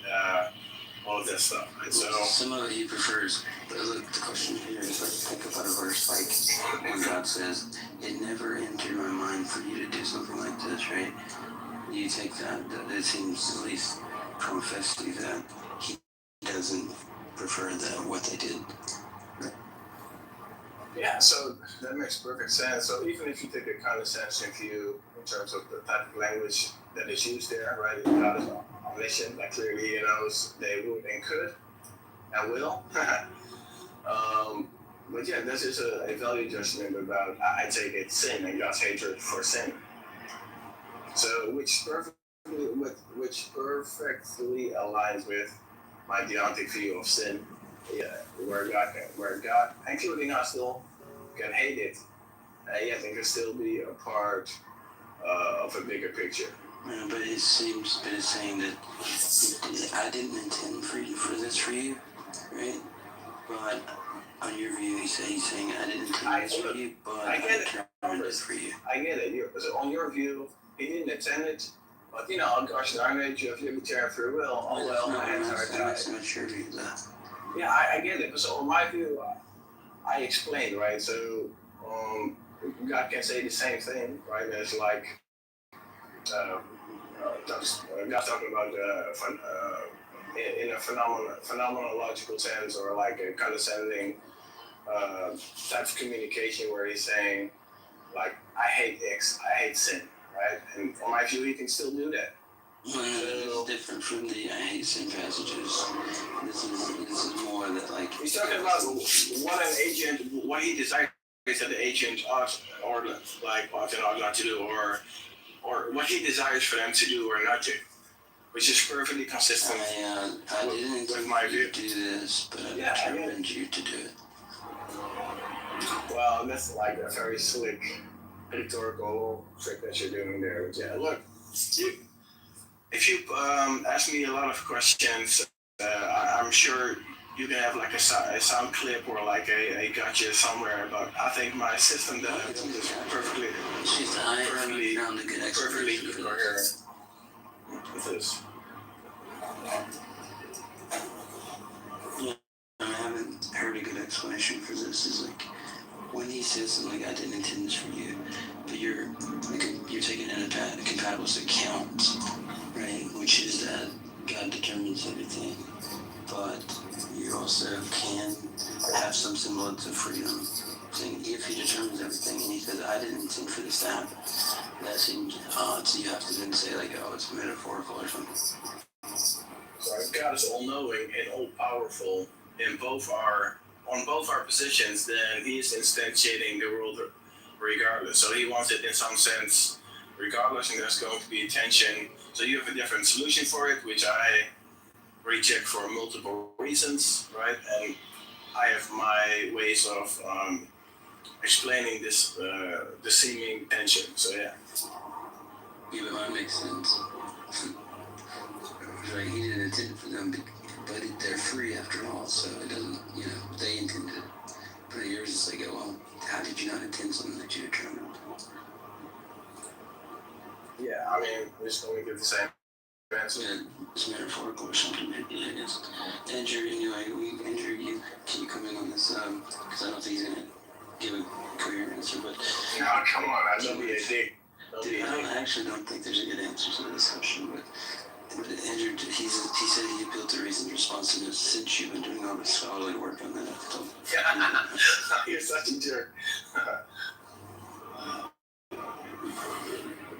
all of that stuff. Right? So some of it he prefers. But look, the question here is like, think about a verse like when God says, "It never entered my mind for you to do something like this," right? You take that it seems at least prophetically that he doesn't prefer what they did. Yeah, so that makes perfect sense. So even if you take a condescension view in terms of the type of language that is used there, right? God is omniscient, like clearly he knows they would and could and will. But yeah, this is a value judgment about, I take it, sin and God's hatred for sin. So which perfectly aligns with my deontic view of sin. Yeah, where God, including us, still can hate it, yet it can still be a part of a bigger picture. Yeah, but it seems, it's saying that I didn't intend for this for you, right? But on your view, he's saying I didn't intend this for you, but I determined it for you. I get it. So on your view, he didn't intend it, but gosh darn it, you have libertarian free will. Oh well, my hands are tied. That's not your view, though. Yeah, I get it. So on my view, I explained, right? So God can say the same thing, right? It's like God's talking about in a phenomenological sense, or like a condescending type of communication where he's saying, like, I hate X, I hate sin, right? And on my view, he can still do that. Well, it's different from the I hate sin passages. This is more that, like, he's talking about what he desires that the agent ought or like ought and ought not to do, or what he desires for them to do or not to, which is perfectly consistent. I didn't with my view. Do this, but I determined you to do it. Well, that's like a very slick rhetorical trick that you're doing there. But yeah, look, if you ask me a lot of questions, I'm sure you can have like a sound clip or like a gotcha somewhere. But I think my system is perfectly coherent with this. Yeah, I haven't heard a good explanation for this. Is like when he says something like I didn't intend this for you, but you're taking an incompatibilist account, right? Which is that God determines everything, but you also can have some semblance of freedom, saying if he determines everything and he says I didn't intend for this to happen, that seems odd. So you have to then say like, oh, it's metaphorical or something. So God is all-knowing and all-powerful on both our positions. Then he is instantiating the world regardless. So he wants it in some sense regardless, and there's going to be tension. So you have a different solution for it, which I reject for multiple reasons, right? And I have my ways of explaining this the seeming tension. So yeah. Yeah, but that makes sense. Like he didn't intend for them, but they're free after all, so it doesn't, they intended it. But yours is like, well, how did you not intend something that you determined? yeah, I mean, we're just going to get the same answer. Yeah, it's metaphorical or something, maybe, I guess. Andrew, anyway, Andrew, can you come in on this? Because I don't think he's going to give a coherent answer, but... No, come on, I don't be a dick. I actually don't think there's a good answer to this question, but Andrew, he said he built a reasoned responsiveness since you've been doing all this scholarly work on that. You're such a jerk.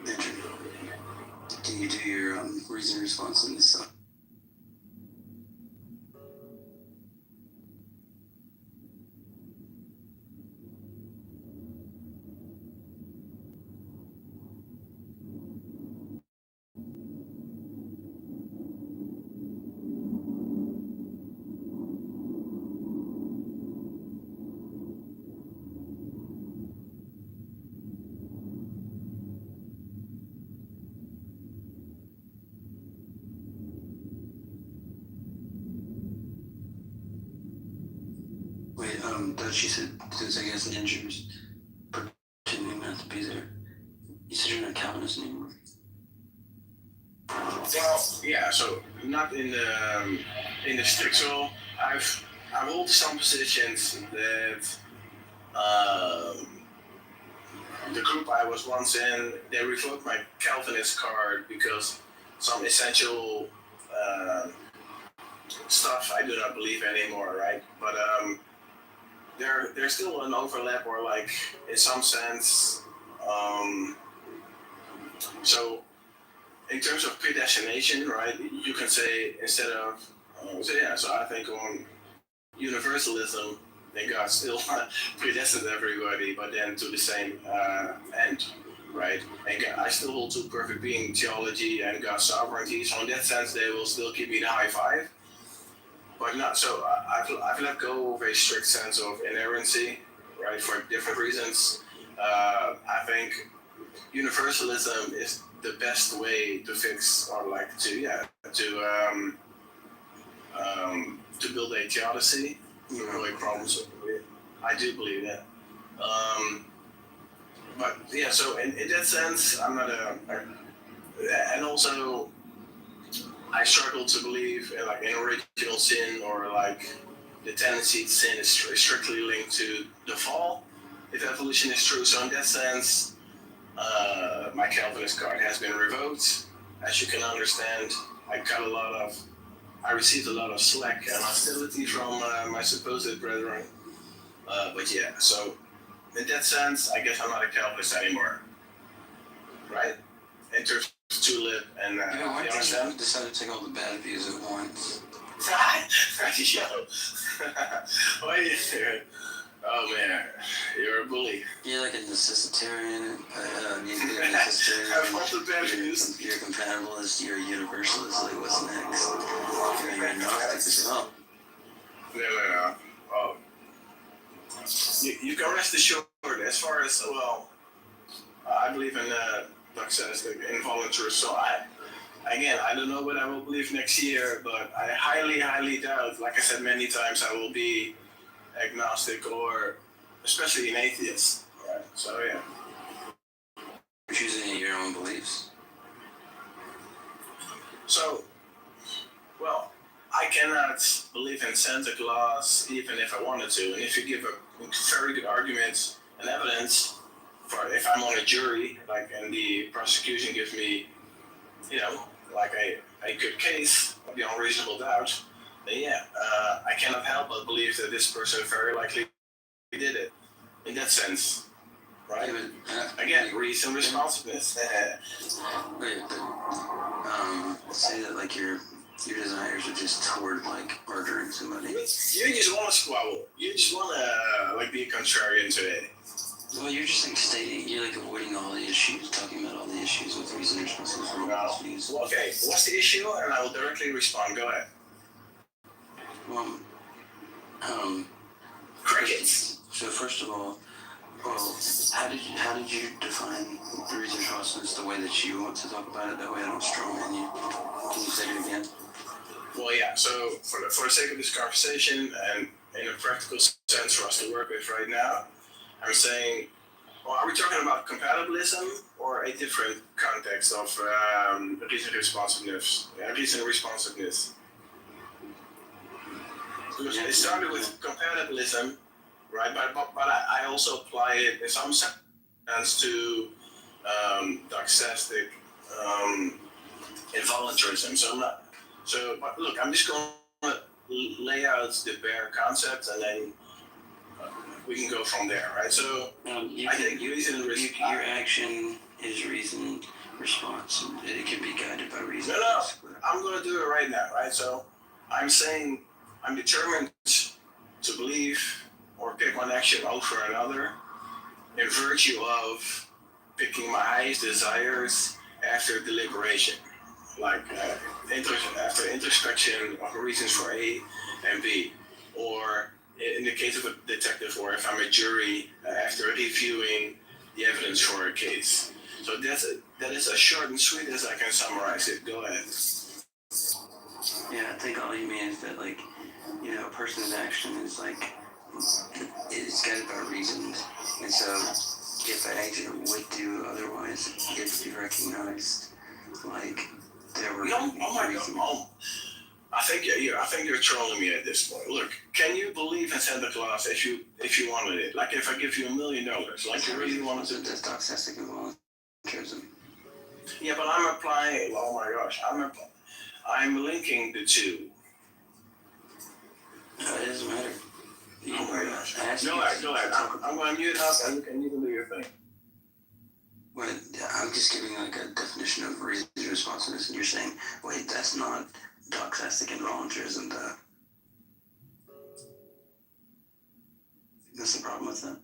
Andrew, can you do your reasoned responsiveness stuff? Wait, she said, since I guess Andrew's pretending not to be there. You said you're not Calvinist anymore. Well, yeah, so not in the strict rule. I've held some positions that the group I was once in, they revoked my Calvinist card because some essential stuff I do not believe anymore, right? But there's still an overlap, or like in some sense. So in terms of predestination, right? You can say instead of so I think on universalism, then God still predestined everybody, but then to the same end, right? And I still hold to perfect being theology and God's sovereignty. So in that sense, they will still give me the high five. But not so. I've let go of a strict sense of inerrancy, right? For different reasons. I think universalism is the best way to fix, or like to build a theodicy, avoid problems. I do believe that. But yeah, so in that sense, I'm not and also I struggle to believe in original sin, or like the tendency to sin is strictly linked to the fall, if evolution is true. So in that sense, my Calvinist card has been revoked. As you can understand, I received a lot of slack and hostility from my supposed brethren. But yeah, so in that sense, I guess I'm not a Calvinist anymore, right? In terms of tulip and why you did understand? you decide to take all the bad views at once? Oh man, you're a bully. You're like a necessitarian. You're a necessitarian. You're a compatibilist. You're a universalist. Like, what's next? You're agnostic as well. No. Oh. You can rest assured, as far as, I believe in, like I said, it's like involuntary. So I don't know what I will believe next year, but I highly, highly doubt, like I said many times, I will be agnostic, or especially an atheist. Right? So yeah. Choosing your own beliefs. So, I cannot believe in Santa Claus even if I wanted to. And if you give a very good argument and evidence for if I'm on a jury, and the prosecution gives me, a good case of the unreasonable doubt, then I cannot help but believe that this person very likely did it. In that sense, right? Again, reason, responsiveness. Wait, but say that your desires are just toward murdering somebody. You just want to squabble. You just want to be a contrarian today. Well, you're just stating, you're avoiding all the issues, talking about all the issues with reason and responsiveness. Well, okay, what's the issue? And I will directly respond. Go ahead. Well, crickets. So first of all, how did you define the reason and responsiveness the way that you want to talk about it? That way I don't strawman you. Can you say it again? Well, yeah. So for the sake of this conversation and in a practical sense for us to work with right now, I'm saying Well, are we talking about compatibilism or a different context of reason responsiveness? Reason responsiveness. Because it started with compatibilism, right? But I also apply it in some sense to doxastic involuntarism. So I'm not. So, but look, I'm just going to lay out the bare concept, and then we can go from there, right? So I think your action is reason response. It can be guided by reason. No, I'm going to do it right now, right? So I'm saying I'm determined to believe or pick one action over another in virtue of picking my highest desires after deliberation, like after introspection of reasons for A and B, or in the case of a detective, or if I'm a jury, after reviewing the evidence for a case. So that is as short and sweet as I can summarize it. Go ahead. Yeah, I think all you mean is that, like, you know, a person's action is like, it's guided by reasons, and so if an agent would do otherwise, it'd be recognized, like, there were reasons. I think you're trolling me at this point. Look, can you believe in Santa Claus if you wanted it? Like if I give you $1 million, like you really wanted to. That's doxastic involuntarism. Yeah, but I'm applying. Oh my gosh, I'm linking the two. It doesn't matter. Oh my gosh. Go ahead. I'm going to mute up, and you can do your thing. Well, I'm just giving like a definition of reason responsiveness, and you're saying, wait, that's not doxastic involuntarism, though. That's the problem with that.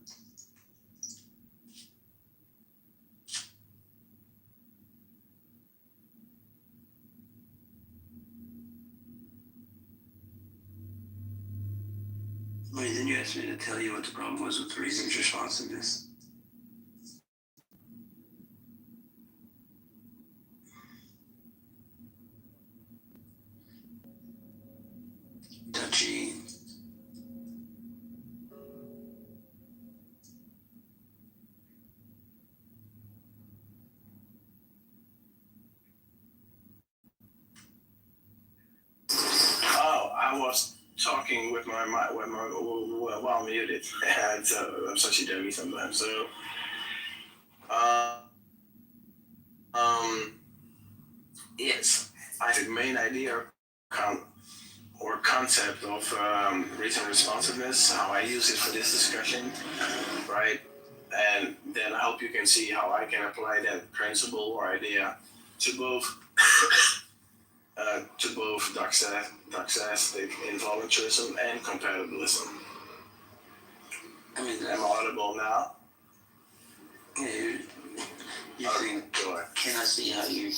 Wait, then you asked me to tell you what the problem was with reason's responsiveness. Touchy. Oh, I was talking with my while muted. I'm such a dummy sometimes. So, yes, I think main idea or concept of reason responsiveness, how I use it for this discussion, right? And then I hope you can see how I can apply that principle or idea to both doxastic involuntarism and compatibilism. I mean, I'm audible now. Yeah, you think, can I see how you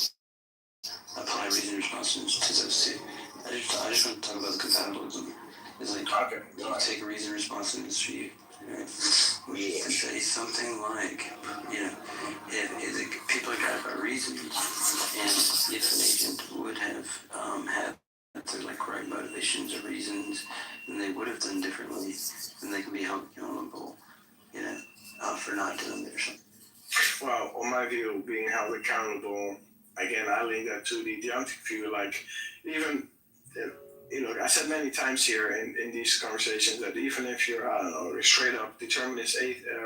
apply reason responsiveness to those two? I just want to talk about the compatibilism. It's like, you take a reason responsiveness for you, right? We can say something like, you know, if people are guided by reason, and if an agent would have had their like right motivations or reasons, then they would have done differently, then they can be held accountable, you know, for not doing it or something. Well, on my view, being held accountable, again, I link that to the deontic view, like even, you know, I said many times here in these conversations that even if you're, I don't know, a straight up determinist,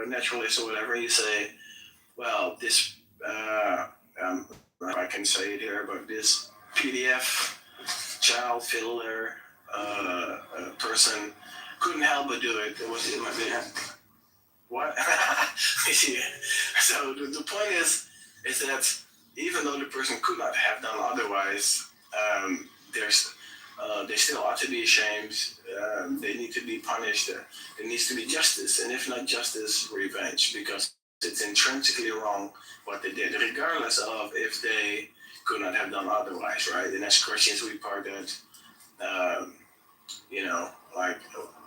naturalist or whatever, you say, well, this, I can say it here, but this PDF child fiddler person couldn't help but do it. It was in my video. What? So the point is that even though the person could not have done otherwise, they still ought to be ashamed. They need to be punished. There needs to be justice, and if not justice, revenge, because it's intrinsically wrong what they did, regardless of if they could not have done otherwise, right? And as Christians, we part that, you know, like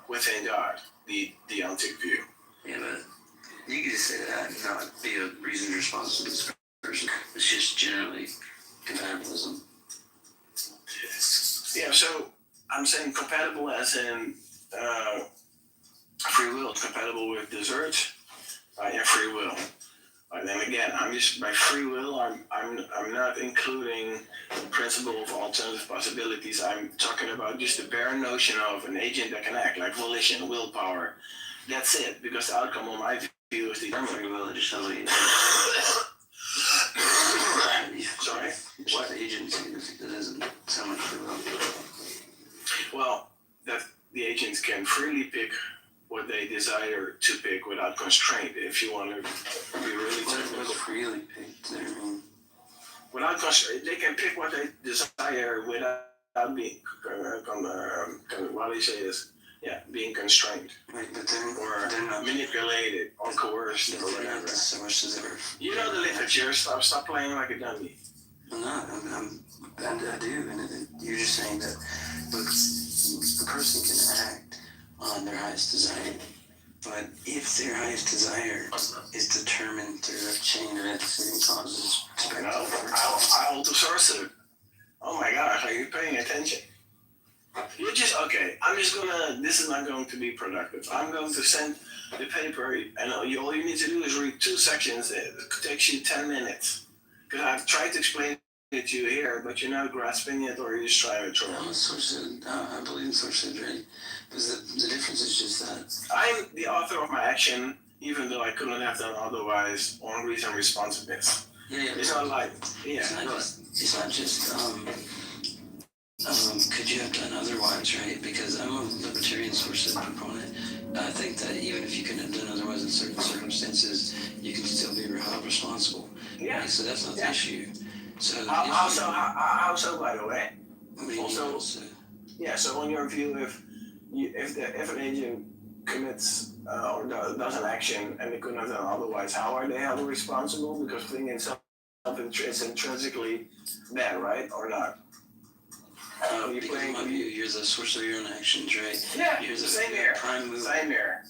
within God, the deontic view. Yeah, but you can just say that and not be a reasoned responsible person. It's just generally compatibilism. Yeah, so I'm saying compatible as in free will, compatible with desert, I have free will. But then again, I'm just by free will. I'm not including the principle of alternative possibilities. I'm talking about just the bare notion of an agent that can act, like volition, willpower. That's it. Because the outcome of my view is determined. Free will additionally. Sorry. What agency that isn't so much free will? Well, that the agents can freely pick what they desire to pick without constraint. If you want to be really technical, freely picked there. Without constraint, they can pick what they desire without being what do you say this? Yeah, being constrained. Right, but or they're not manipulated or coerced or whatever. So much as ever. You know the literature. Stop playing like a dummy. I'm not. I do, and you're just saying that. Look, a person can act on their highest desire, but if their highest desire is determined through a chain of antecedent causes, I hold to source it. Oh my gosh, are you paying attention? You're just okay. This is not going to be productive. I'm going to send the paper, and all you need to do is read 2 sections. It takes you 10 minutes. Because I've tried to explain it to you here, but you're not grasping it, or you're just trying to troll. I'm a source. I believe in sources, right? Because the difference is just that I'm the author of my action, even though I couldn't have done otherwise on reason responsiveness. Yeah. It's not like It's not just could you have done otherwise, right? Because I'm a libertarian source proponent. I think that even if you couldn't have done otherwise in certain circumstances, you can still be held responsible. Yeah. Right? So that's not the issue. So how so, by the way? Also, yeah. So in your view, if an agent commits or does an action and they couldn't have done otherwise, how are they held responsible? Because thinking itself is intrinsically bad, right, or not? You're the source of your own actions, right? Yeah. You're the Same here. Prime mover. Same here.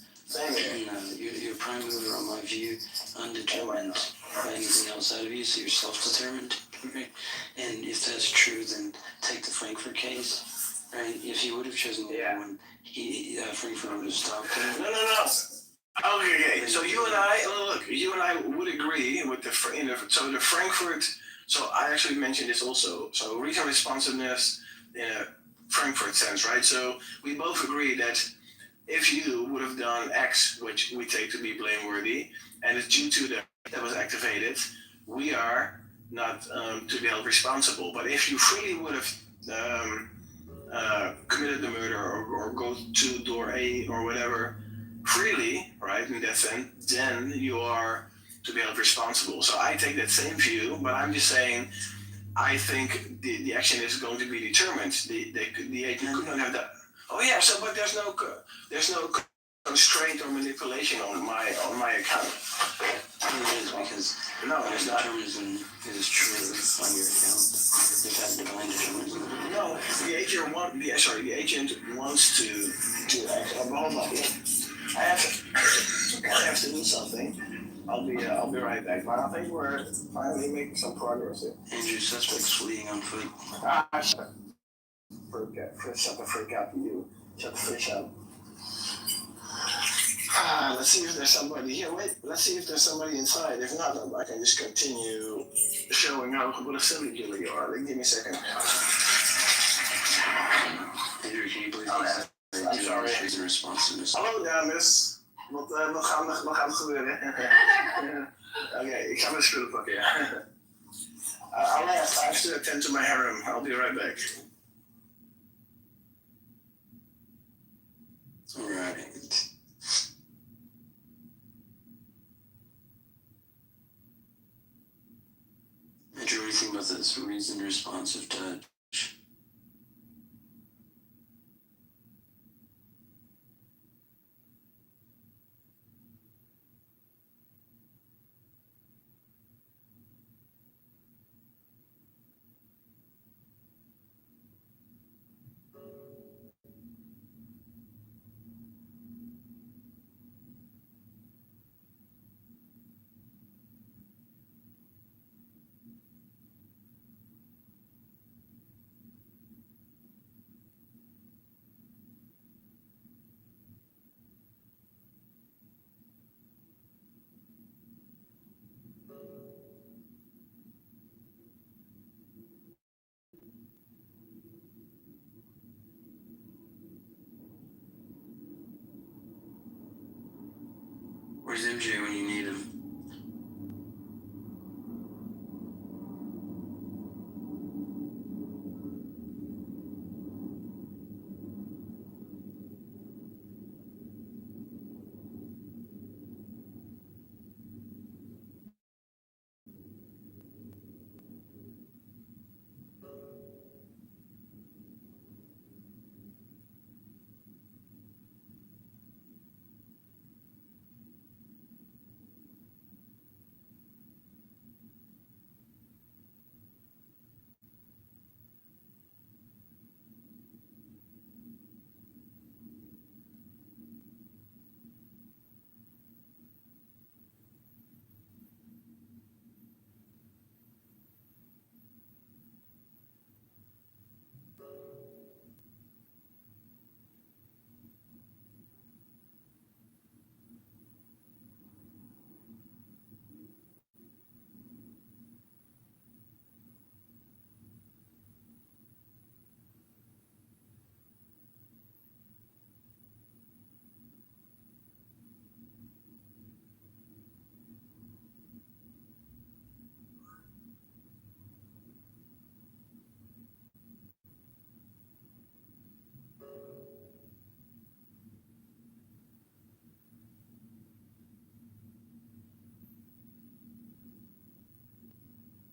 You're a prime mover, on my view, undetermined by anything outside of you, so you're self-determined, right? And if that's true, then take the Frankfurt case, right? If he would have chosen the other one, Frankfurt would have stopped him. No. Okay. So you and I would agree with the Frankfurt. So I actually mentioned this also. So reason responsiveness in a Frankfurt sense, right? So we both agree that if you would have done X, which we take to be blameworthy, and it's due to that was activated, we are not to be held responsible. But if you freely would have committed the murder or go to door A or whatever freely, right, in that sense, then you are to be held responsible. So I take that same view, but I'm just saying I think the action is going to be determined. The agent could not have that. Oh yeah, so but there's no constraint or manipulation on my account. It is because determinism is true on your account. You've had divine determinism. No, the agent wants to act. Hold on. I have to do something. I'll be right back. But I think we're finally making some progress here. Andrew, suspects fleeing on foot. Shut the freak out to you. Shut the fish up. Let's see if there's somebody here. Wait, let's see if there's somebody inside. If not, I can just continue showing how what a silly killer you are. Give me a second. Andrew, can you believe I'm sorry. Reason responsiveness. Hallo dames. Wat gaat gebeuren? Oké, ik ga mijn spullen pakken, ja. I have to attend to my harem. I'll be right back. Right. Andrew, what do you think about this reason responsive touch?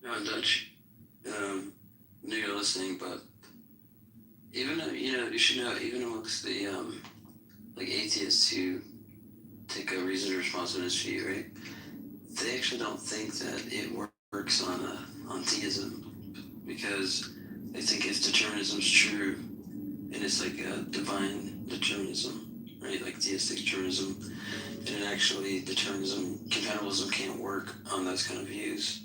Dutch. Knew you're listening, but even you should know, even amongst the like atheists who take a reasoned responsiveness for you, right? They actually don't think that it works on theism, because they think if determinism's true and it's like a divine determinism, right? Like theistic determinism, then actually determinism, compatibilism can't work on those kind of views,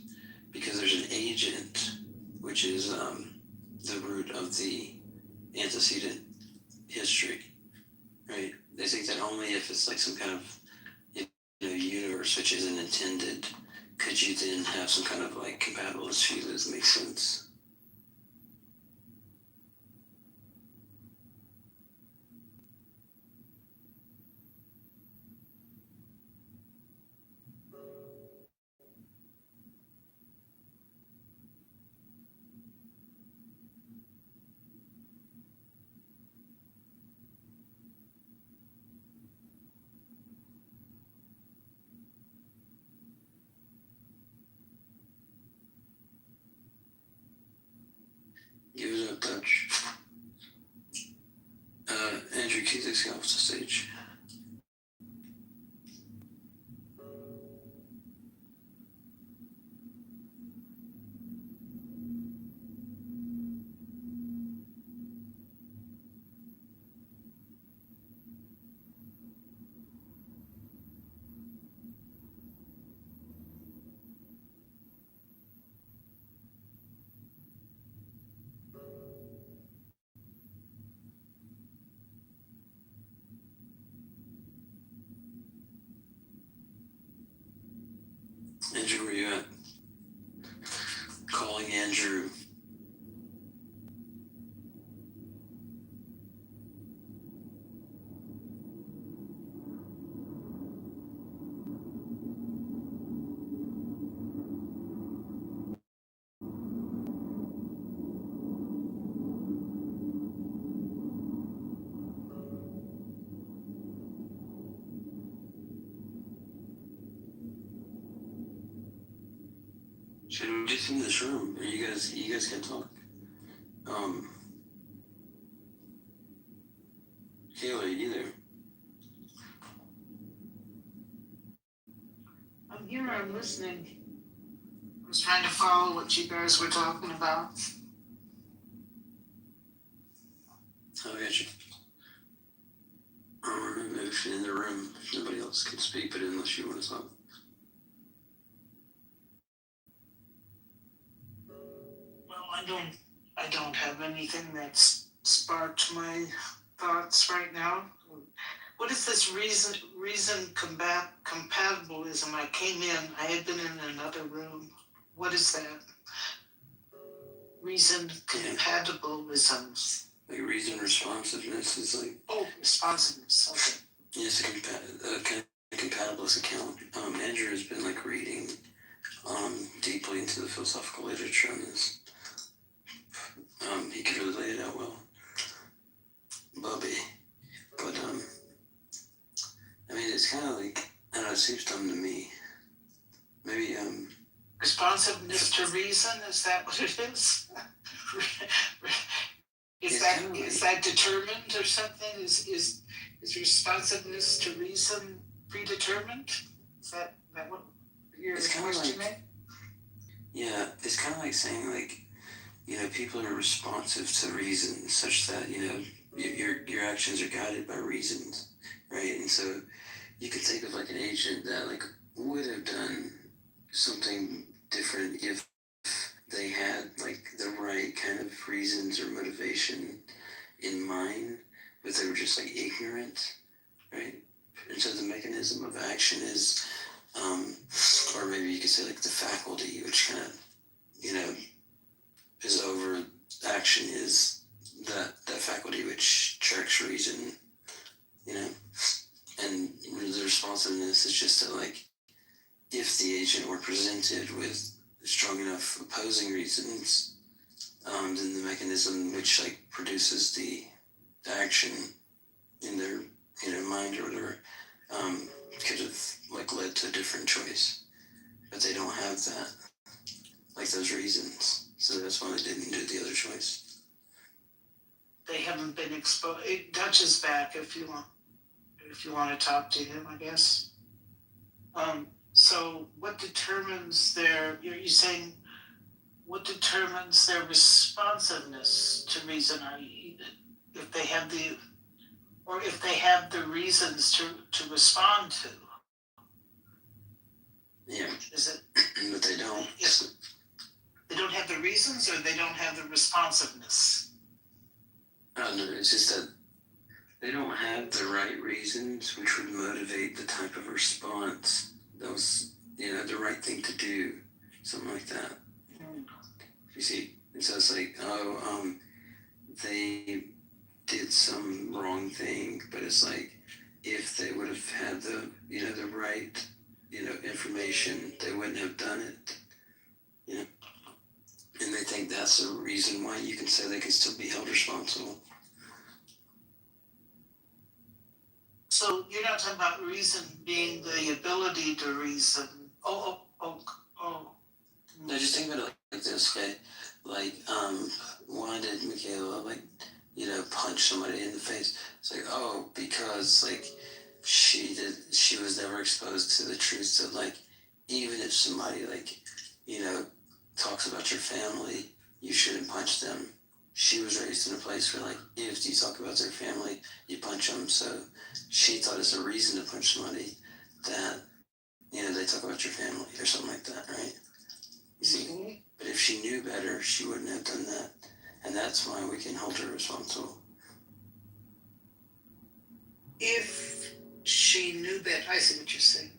because there's an agent, which is the root of the antecedent history, right? They think that only if it's like some kind of universe which isn't intended, could you then have some kind of like compatibilist view that makes sense. Give it up, Dutch. Andrew, kick this guy off the stage. Andrew, where you at? Calling Andrew. Should we just in this room? Or you guys can talk? Kayla, are you there? I'm here, I'm listening. I was trying to follow what you guys were talking about. Oh, I got you. Maybe if you're in the room, nobody else can speak, but unless you want to talk. Well, I don't have anything that's sparked my thoughts right now. What is this reason compatibilism? I came in, I had been in another room. What is that? Reason compatibilism. Like reason responsiveness is like. Oh, responsiveness. Okay. Yeah, it's a kind of compatibilist account. Andrew has been like reading deeply into the philosophical literature on this. He could really lay it out well. Bubby. But I mean, it's kind of like, I don't know, it seems dumb to me. Maybe responsiveness to reason, is that what it is? Is that determined or something? Is responsiveness to reason predetermined? Is that what your question is? Yeah, it's kind of like saying like, people are responsive to reason, such that your actions are guided by reasons, right? And so you could think of like an agent that like would have done something different if they had like the right kind of reasons or motivation in mind, but they were just like ignorant, right? And so the mechanism of action is, or maybe you could say like the faculty, which kind of, is over action, is that faculty which tracks reason, and the responsiveness is just that like, if the agent were presented with strong enough opposing reasons, then the mechanism which like produces the action in their mind or whatever could have like led to a different choice, but they don't have that. like those reasons. So that's why they didn't do the other choice. They haven't been exposed. Dutch is back if you want to talk to him, I guess. So what determines you're saying, what determines their responsiveness to reason? If they have the reasons to respond to. Yeah. Is it? But they don't. Yes. They don't have the reasons, or they don't have the responsiveness? No, it's just that they don't have the right reasons, which would motivate the type of response that was, the right thing to do, something like that. You see, and so it's like, they did some wrong thing, but it's like, if they would have had the right, information, they wouldn't have done it. And they think that's the reason why you can say they can still be held responsible. So you're not talking about reason being the ability to reason. Oh. No, just think about it like this, okay? Like, why did Michaela, punch somebody in the face? It's like, because, she was never exposed to the truth that, even if somebody, talks about your family, you shouldn't punch them. She was raised in a place where, if you talk about their family, you punch them. So she thought it's a reason to punch somebody that, they talk about your family or something like that, right? You see? But if she knew better, she wouldn't have done that. And that's why we can hold her responsible. If she knew better, I see what you're saying.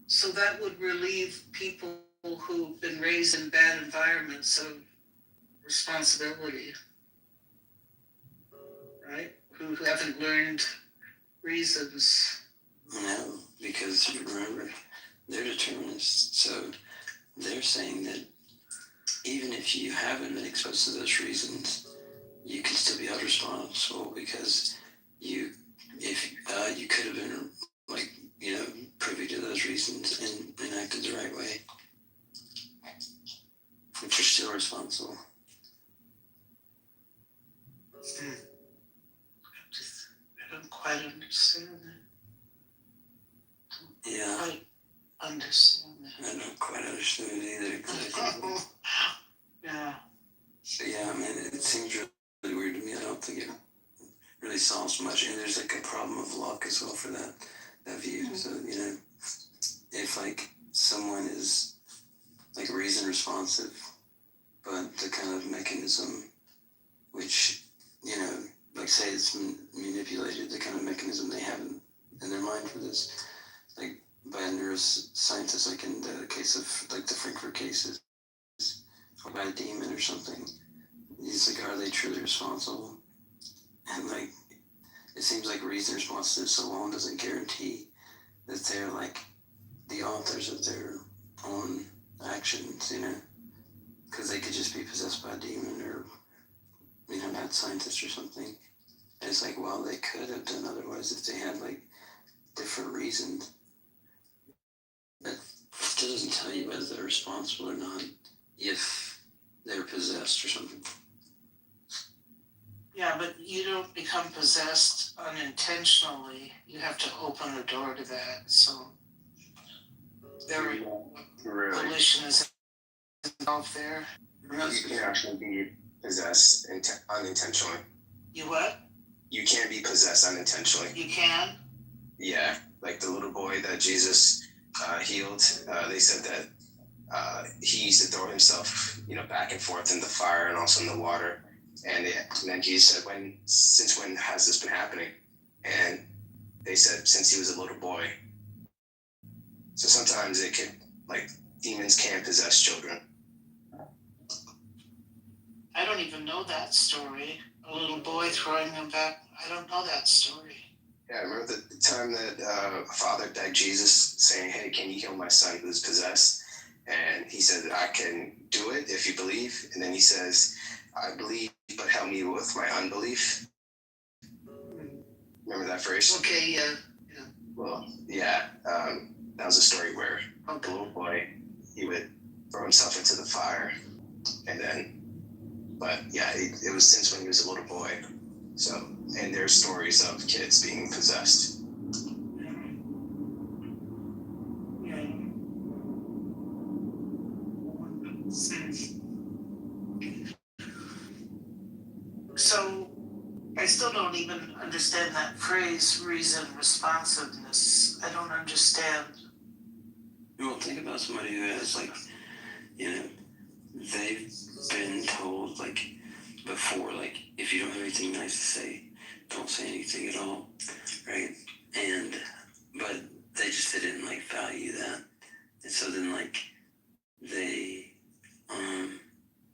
So that would relieve people who've been raised in bad environments of responsibility, right? Who haven't learned reasons. No, because remember, they're determinists. So they're saying that even if you haven't been exposed to those reasons, you can still be held responsible because you could have been privy to those reasons and acted the right way, but you're still responsible. I don't quite understand that. Yeah. Quite understand that. I don't quite understand it either. Yeah. So yeah, I mean, it seems really weird to me. I don't think it really solves much. And there's a problem of luck as well for that view. Mm-hmm. So, if someone is reason responsive, but the kind of mechanism which, say it's manipulated, the kind of mechanism they have in their mind for this, by a neuroscientist, in the case of the Frankfurt cases, or by a demon or something, he's are they truly responsible? And it seems like reason responsive so long doesn't guarantee that they're the authors of their own actions, because they could just be possessed by a demon or mad scientist or something. And it's well, they could have done otherwise if they had different reasons. But it still doesn't tell you whether they're responsible or not if they're possessed or something. Yeah, but you don't become possessed unintentionally. You have to open the door to that. So their volition is involved there. You can actually be possessed unintentionally. You what? You can be possessed unintentionally. You can? Yeah, like the little boy that Jesus healed. They said that he used to throw himself, back and forth in the fire and also in the water. And then Jesus said, since when has this been happening? And they said, since he was a little boy. So sometimes it could, demons can possess children. I don't even know that story. A little boy throwing him back. I don't know that story. Yeah, I remember the time that a father begged Jesus, saying, hey, can you heal my son who's possessed? And he said, I can do it if you believe. And then he says, I believe, but help me with my unbelief. Remember that phrase? Okay, yeah. Well, yeah, that was a story where the little boy, he would throw himself into the fire, and then, but yeah, it was since when he was a little boy. So, and there's stories of kids being possessed. So I still don't even understand that phrase, reason responsiveness. I don't understand. Well, think about somebody who has, like, you know, they've been told, like, before, like, if you don't have anything nice to say, don't say anything at all, right? And, but they just didn't, like, value that. And so then, like, they,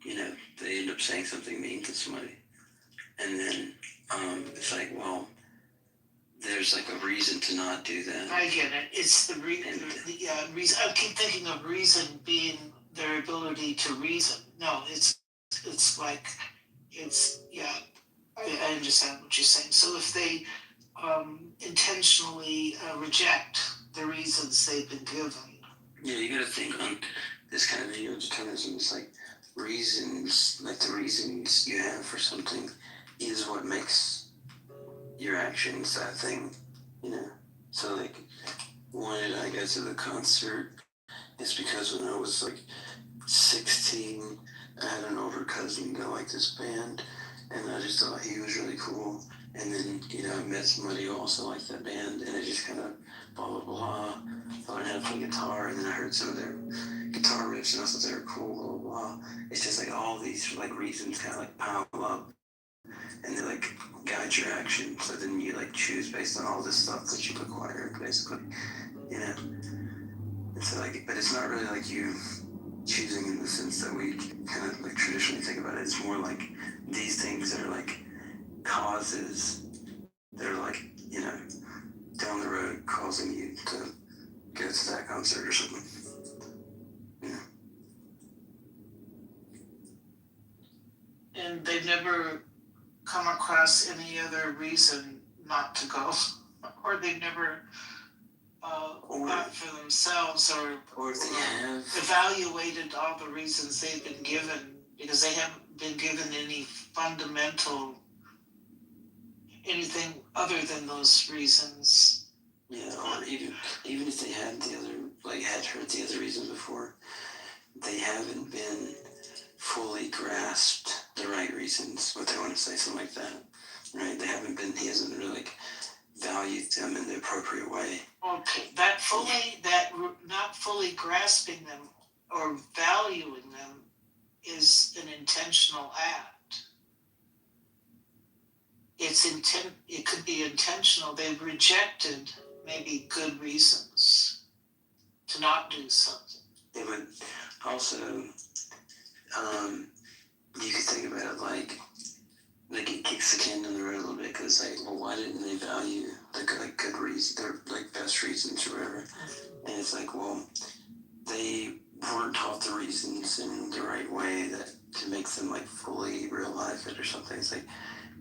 you know, they end up saying something mean to somebody. And then, it's like, well, there's, like, a reason to not do that. I get it. It's the reason. I keep thinking of reason being their ability to reason. No, it's like, I understand what you're saying. So if they intentionally reject the reasons they've been given. Yeah, you gotta think on this kind of neo-determinism. It's like reasons, like the reasons you have for something is what makes your actions that thing, you know? So, like, why did I go to the concert? It's because when I was, like, 16, I had an older cousin that liked this band, and I just thought he was really cool. And then, you know, I met somebody who also liked that band, and I just kind of blah, blah, blah. I learned how to play guitar, and then I heard some of their guitar riffs, and I thought they were cool, blah, blah, blah. It's just like all these, like, reasons kind of, like, pile up, and they, like, guide your action. So then you, like, choose based on all this stuff that you've acquired, basically, you know? And so, like, but it's not really like you choosing in the sense that we kind of, like, traditionally think about it. It's more like these things that are, like, causes that are, like, you know, down the road causing you to go to that concert or something. You know? And they've never come across any other reason not to go, or they've never thought for themselves or if they have evaluated all the reasons they've been given, because they haven't been given any fundamental anything other than those reasons. Yeah, or even if they had the other, like, had heard the other reasons before, they haven't been fully grasped the right reasons, what they want to say, something like that, right? They haven't been, he hasn't really, like, valued them in the appropriate way. Okay, not fully grasping them or valuing them is an intentional act. It could be intentional. They've rejected maybe good reasons to not do something. It would also, you could think about it like it kicks the can down the road a little bit, because, like, well, why didn't they value the good reasons, their, like, best reasons or whatever? And it's like, well, they weren't taught the reasons in the right way that to make them, like, fully realize it or something. It's like,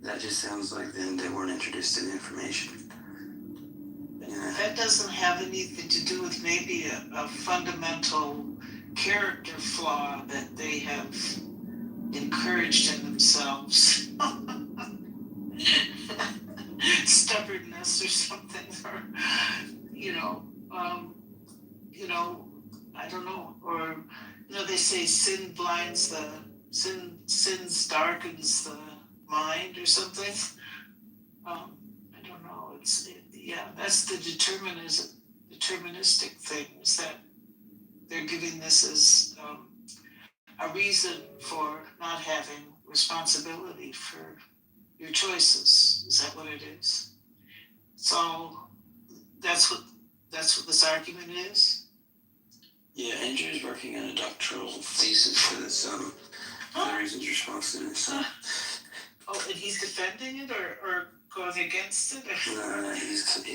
that just sounds like then they weren't introduced to the information. You know? That doesn't have anything to do with maybe a fundamental character flaw that they have encouraged in themselves. Stubbornness or something, or I don't know, or they say sin sins darkens the mind or something. I don't know. That's the deterministic things that they're giving this as a reason for not having responsibility for your choices. Is that what it is? So that's what this argument is. Yeah, Andrew's working on a doctoral thesis for this for the reasons responsiveness. Oh, and he's defending it or going against it? No, he's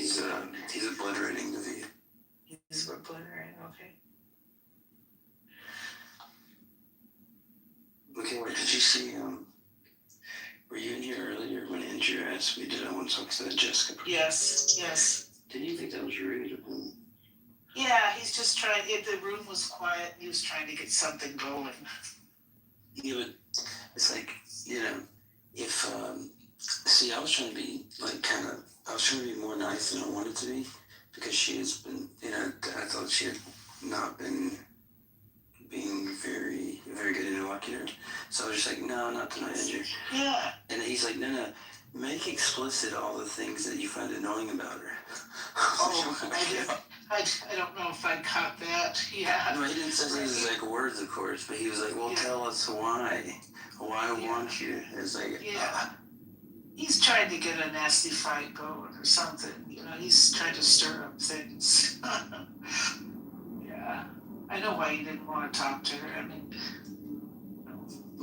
obliterating the view. He's obliterating, okay. Okay, wait, did you see, were you in here earlier when Andrew asked me, did I want to talk to Jessica? Yes. Did you think that was rude of him? Yeah, he's just trying. If the room was quiet, he was trying to get something going. Yeah, but it's like, if see, I was trying to be like I was trying to be more nice than I wanted to be because she has been, I thought she had not been being very, very good interlocutor. So I was just like, no, not tonight, Andrew. Yeah. And he's like, no, make explicit all the things that you find annoying about her. Oh, I don't know if I caught that. Yeah. No, he didn't say those exact words, of course, but he was like, well, tell us why. Why I want you. It's like, he's trying to get a nasty fight going or something. He's trying to stir up things. Yeah. I know why he didn't want to talk to her. I mean,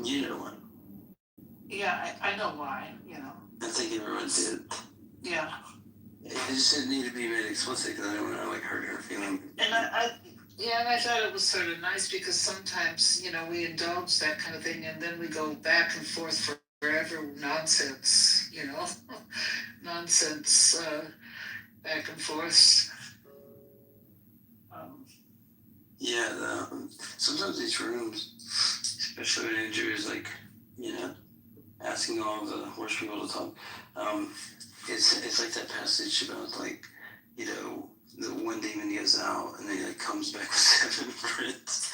you know what? Yeah, I know why, I think everyone did. Yeah. It just didn't need to be made explicit because I don't want to hurt her feeling. And I thought it was sort of nice because sometimes, we indulge that kind of thing and then we go back and forth forever nonsense, nonsense back and forth. Sometimes these rooms, especially when Andrew is like, asking all the worst people to talk, it's like that passage about like, the one demon goes out and then he like comes back with 7 friends.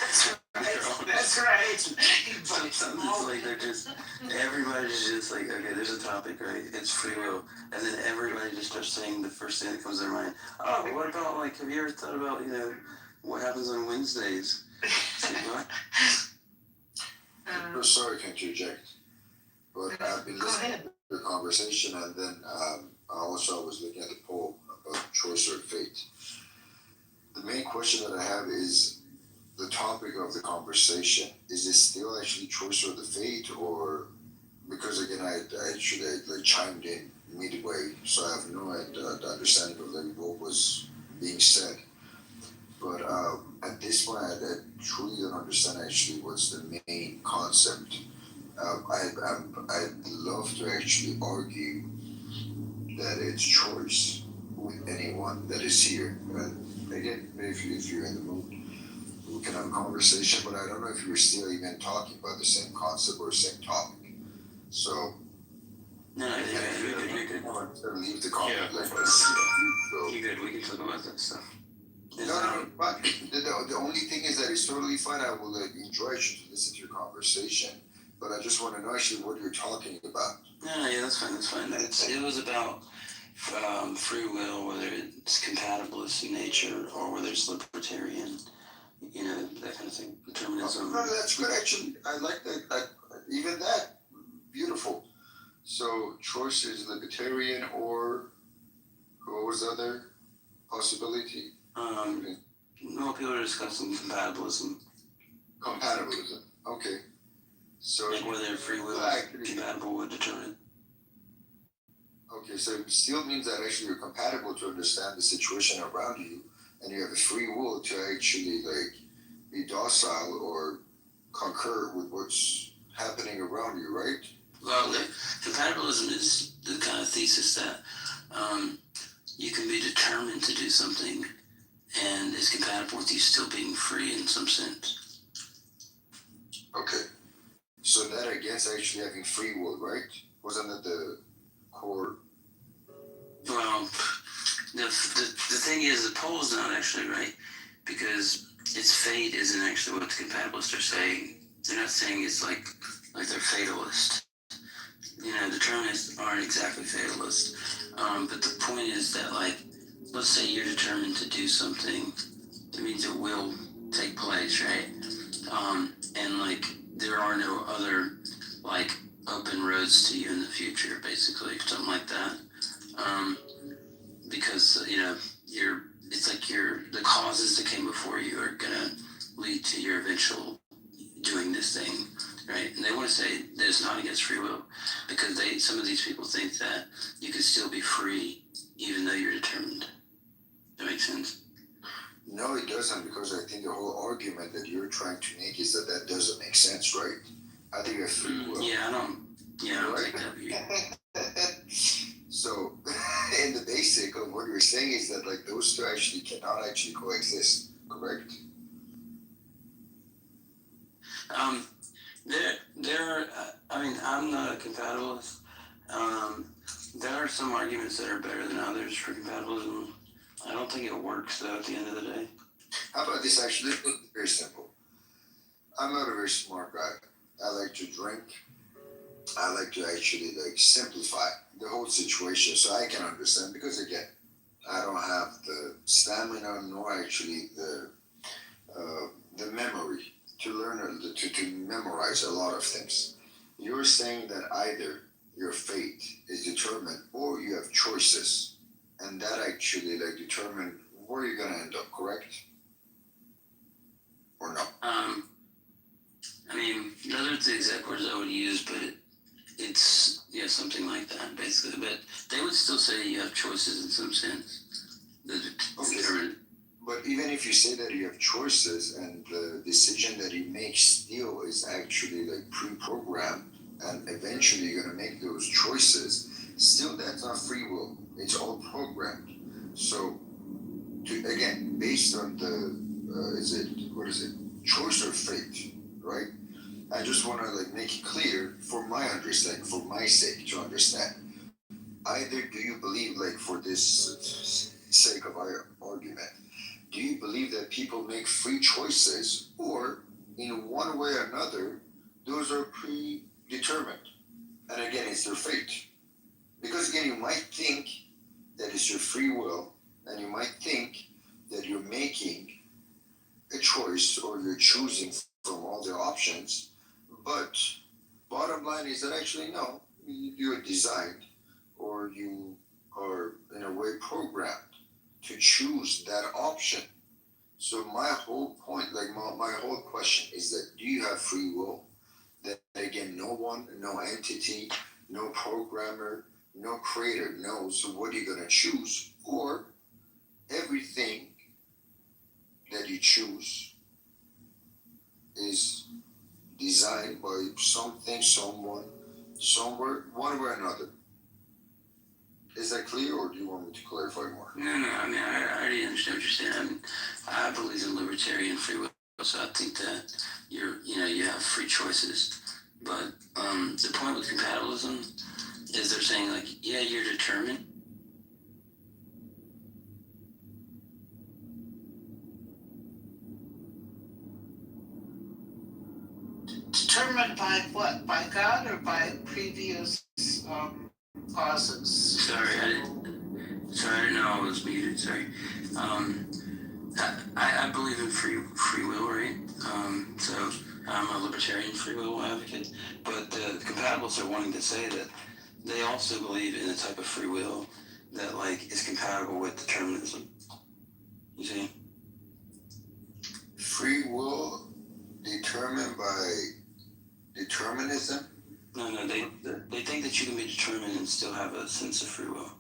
That's right. Sometimes it's like they're just, everybody's just like, okay, there's a topic, right? It's free will. And then everybody just starts saying the first thing that comes to their mind. Oh, what about like, have you ever thought about, what happens on Wednesdays? What? I'm sorry to interject, but I've been listening to the conversation and then I was looking at the poll about choice or fate. The main question that I have is the topic of the conversation. Is it still actually choice or the fate, or because again I chimed in midway, so I have no understanding of what was being said. But at this point, I truly don't understand actually what's the main concept. I'd love to actually argue that it's choice with anyone that is here. And again, if you're in the mood, we can have a conversation, but I don't know if you're still even talking about the same concept or same topic. So, you're good. Leave the comment like this. So, you're good, we can talk about that stuff. No, but the only thing is that it's totally fine. I will enjoy you to listen to your conversation, but I just want to know actually what you're talking about. Yeah, that's fine. It was about free will, whether it's compatibilist in nature or whether it's libertarian, that kind of thing. Determinism. No, that's good actually. I like that. Even that, beautiful. So choice is libertarian, or what was the other possibility? People are discussing compatibilism. Compatibilism. Okay. So like whether free will is compatible would determine. Okay, so it still means that actually you're compatible to understand the situation around you, and you have a free will to actually be docile or concur with what's happening around you, right? Well, compatibilism is the kind of thesis that you can be determined to do something and is compatible with you still being free in some sense. Okay. So that against actually having free will, right? Wasn't that the core? Well, the thing is, the poll's not actually right, because its fate isn't actually what the compatibilists are saying. They're not saying it's like they're fatalist. Determinists aren't exactly fatalist. But the point is that, let's say you're determined to do something, it means it will take place, right? And there are no other open roads to you in the future, basically, something like that. Because the causes that came before you are gonna lead to your eventual doing this thing, right? And they want to say that it's not against free will, because some of these people think that you can still be free even though you're determined. That makes sense? No, it doesn't, because I think the whole argument that you're trying to make is that doesn't make sense, right? I think you have free will. I don't take that view. So, in the basic of what you're saying is that like those two actually cannot actually coexist, correct? I mean, I'm not a compatibilist. There are some arguments that are better than others for compatibilism. I don't think it works though at the end of the day. How about this actually? This is very simple. I'm not a very smart guy. I like to drink. I like to actually like simplify the whole situation so I can understand, because again, I don't have the stamina nor actually the memory to learn or to memorize a lot of things. You're saying that either your fate is determined or you have choices, and that actually like determine where you're gonna end up, correct? Or no? I mean, those are the exact words I would use, but it's something like that basically. But they would still say you have choices in some sense. Okay. But even if you say that you have choices and the decision that you make still is actually like pre-programmed and eventually you're gonna make those choices, still that's not free will. It's all programmed. So, again, based on the choice or fate, right? I just want to like make it clear for my understanding, for my sake to understand. Either do you believe, like for this sake of our argument, do you believe that people make free choices, or in one way or another, those are predetermined? And again, it's their fate. Because again, you might think that it's your free will, and you might think that you're making a choice or you're choosing from all the options, but bottom line is that actually no, you're designed or you are in a way programmed to choose that option. So my whole point, like my whole question is that do you have free will? That again, no one, no entity, no programmer, no creator knows what you're gonna choose, or everything that you choose is designed by something, someone, somewhere, one way or another. Is that clear, or do you want me to clarify more? No, I mean, I already understand what you're saying. I mean, I believe in libertarian free will, so I think that you have free choices. But the point with compatibilism is they're saying like, yeah, you're determined. Determined by what? By God or by previous causes? Sorry, I didn't know I was muted. Sorry. I believe in free will, right? So I'm a libertarian free will advocate. But the compatibilists are wanting to say that they also believe in a type of free will that like is compatible with determinism. You see? Free will determined by determinism? No, they think that you can be determined and still have a sense of free will.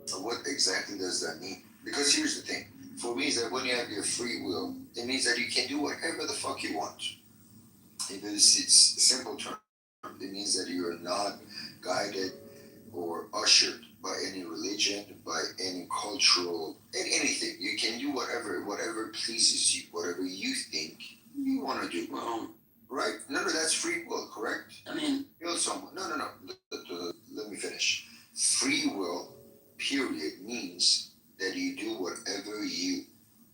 So what exactly does that mean? Because here's the thing. For me, is that when you have your free will, it means that you can do whatever the fuck you want. It's a simple term. It means that you are not guided or ushered by any religion, by any cultural, anything. You can do whatever pleases you, whatever you think you want to do. Well, right? No, that's free will, correct? I mean, Kill someone. No. Let me finish. Free will, period, means that you do whatever you,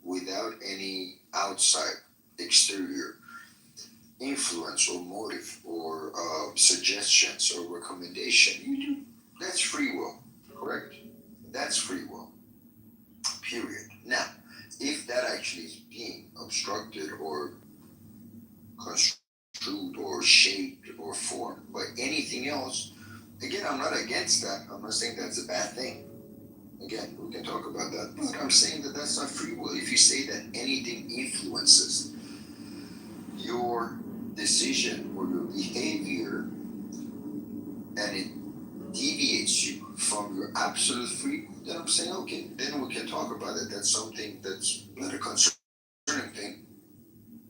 without any outside, exterior influence or motive or suggestions or recommendation. You do. That's free will, correct? That's free will, period. Now, if that actually is being obstructed or construed or shaped or formed by anything else, again, I'm not against that. I'm not saying that's a bad thing. Again, we can talk about that. But I'm saying that that's not free will. If you say that anything influences your decision or your behavior and it deviates you from your absolute free will, then I'm saying, okay, then we can talk about it. That's something that's not a concerning thing,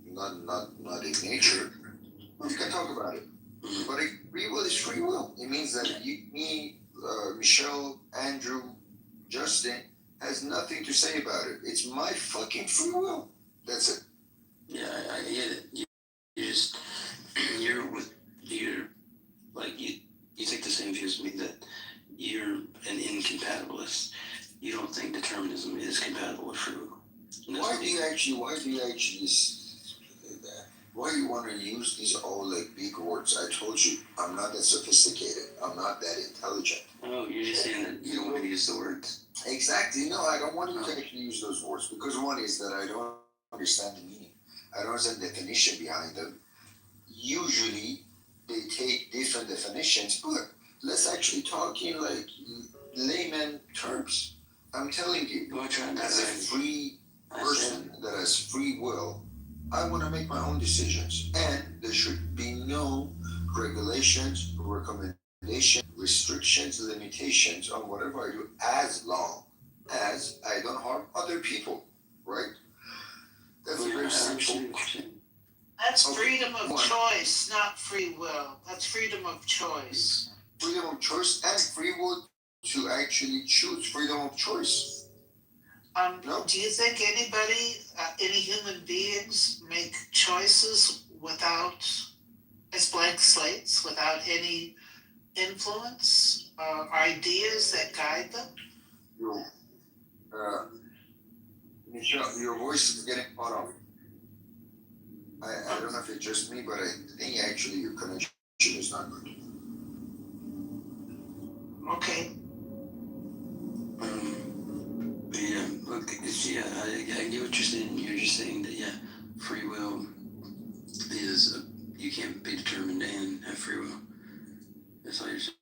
not in nature. We can talk about it. But free will is free will. It means that me Michelle, Andrew, Justin has nothing to say about it. It's my fucking free will. That's it. Yeah, I get it. You just you're like you take the same view as me that you're an incompatibilist. You don't think determinism is compatible with free will. Why do you actually why you want to use these all like big words? I told you I'm not that sophisticated. I'm not that intelligent. Oh, you're just saying that you don't want me to use the words. Exactly. No, I don't want you to actually use those words because one is that I don't understand the meaning. I don't understand the definition behind them. Usually, they take different definitions, but let's actually talk in like layman terms. I'm telling you, as a free person that has free will, I want to make my own decisions, and there should be no regulations, recommendations, restrictions, limitations on whatever I do, as long as I don't harm other people. Right? That's a very simple. That's freedom of choice, not free will. That's freedom of choice. Freedom of choice and free will to actually choose. Freedom of choice. No. Do you think any human beings make choices without, as blank slates, without any influence, ideas that guide them? Michelle, your voice is getting cut off. I don't know if it's just me, but I think actually your connection is not good. Okay. Yeah, look, I get what you're saying. You're just saying that, free will is, you can't be determined and have free will. That's all you're saying.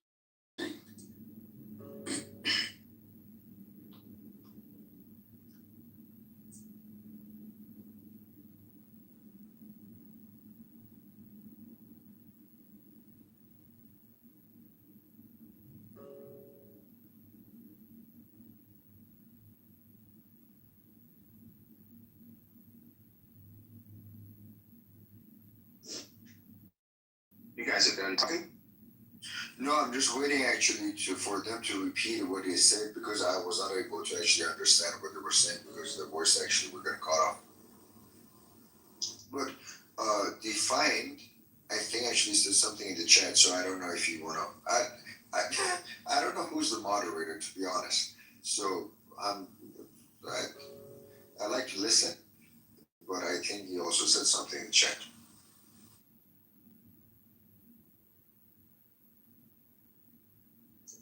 You guys have done talking? No, I'm just waiting actually for them to repeat what they said because I was not able to actually understand what they were saying because the voice actually were getting cut off. But defined, I think actually said something in the chat, so I don't know if you want to. I don't know who's the moderator, to be honest. So I like to listen, but I think he also said something in the chat.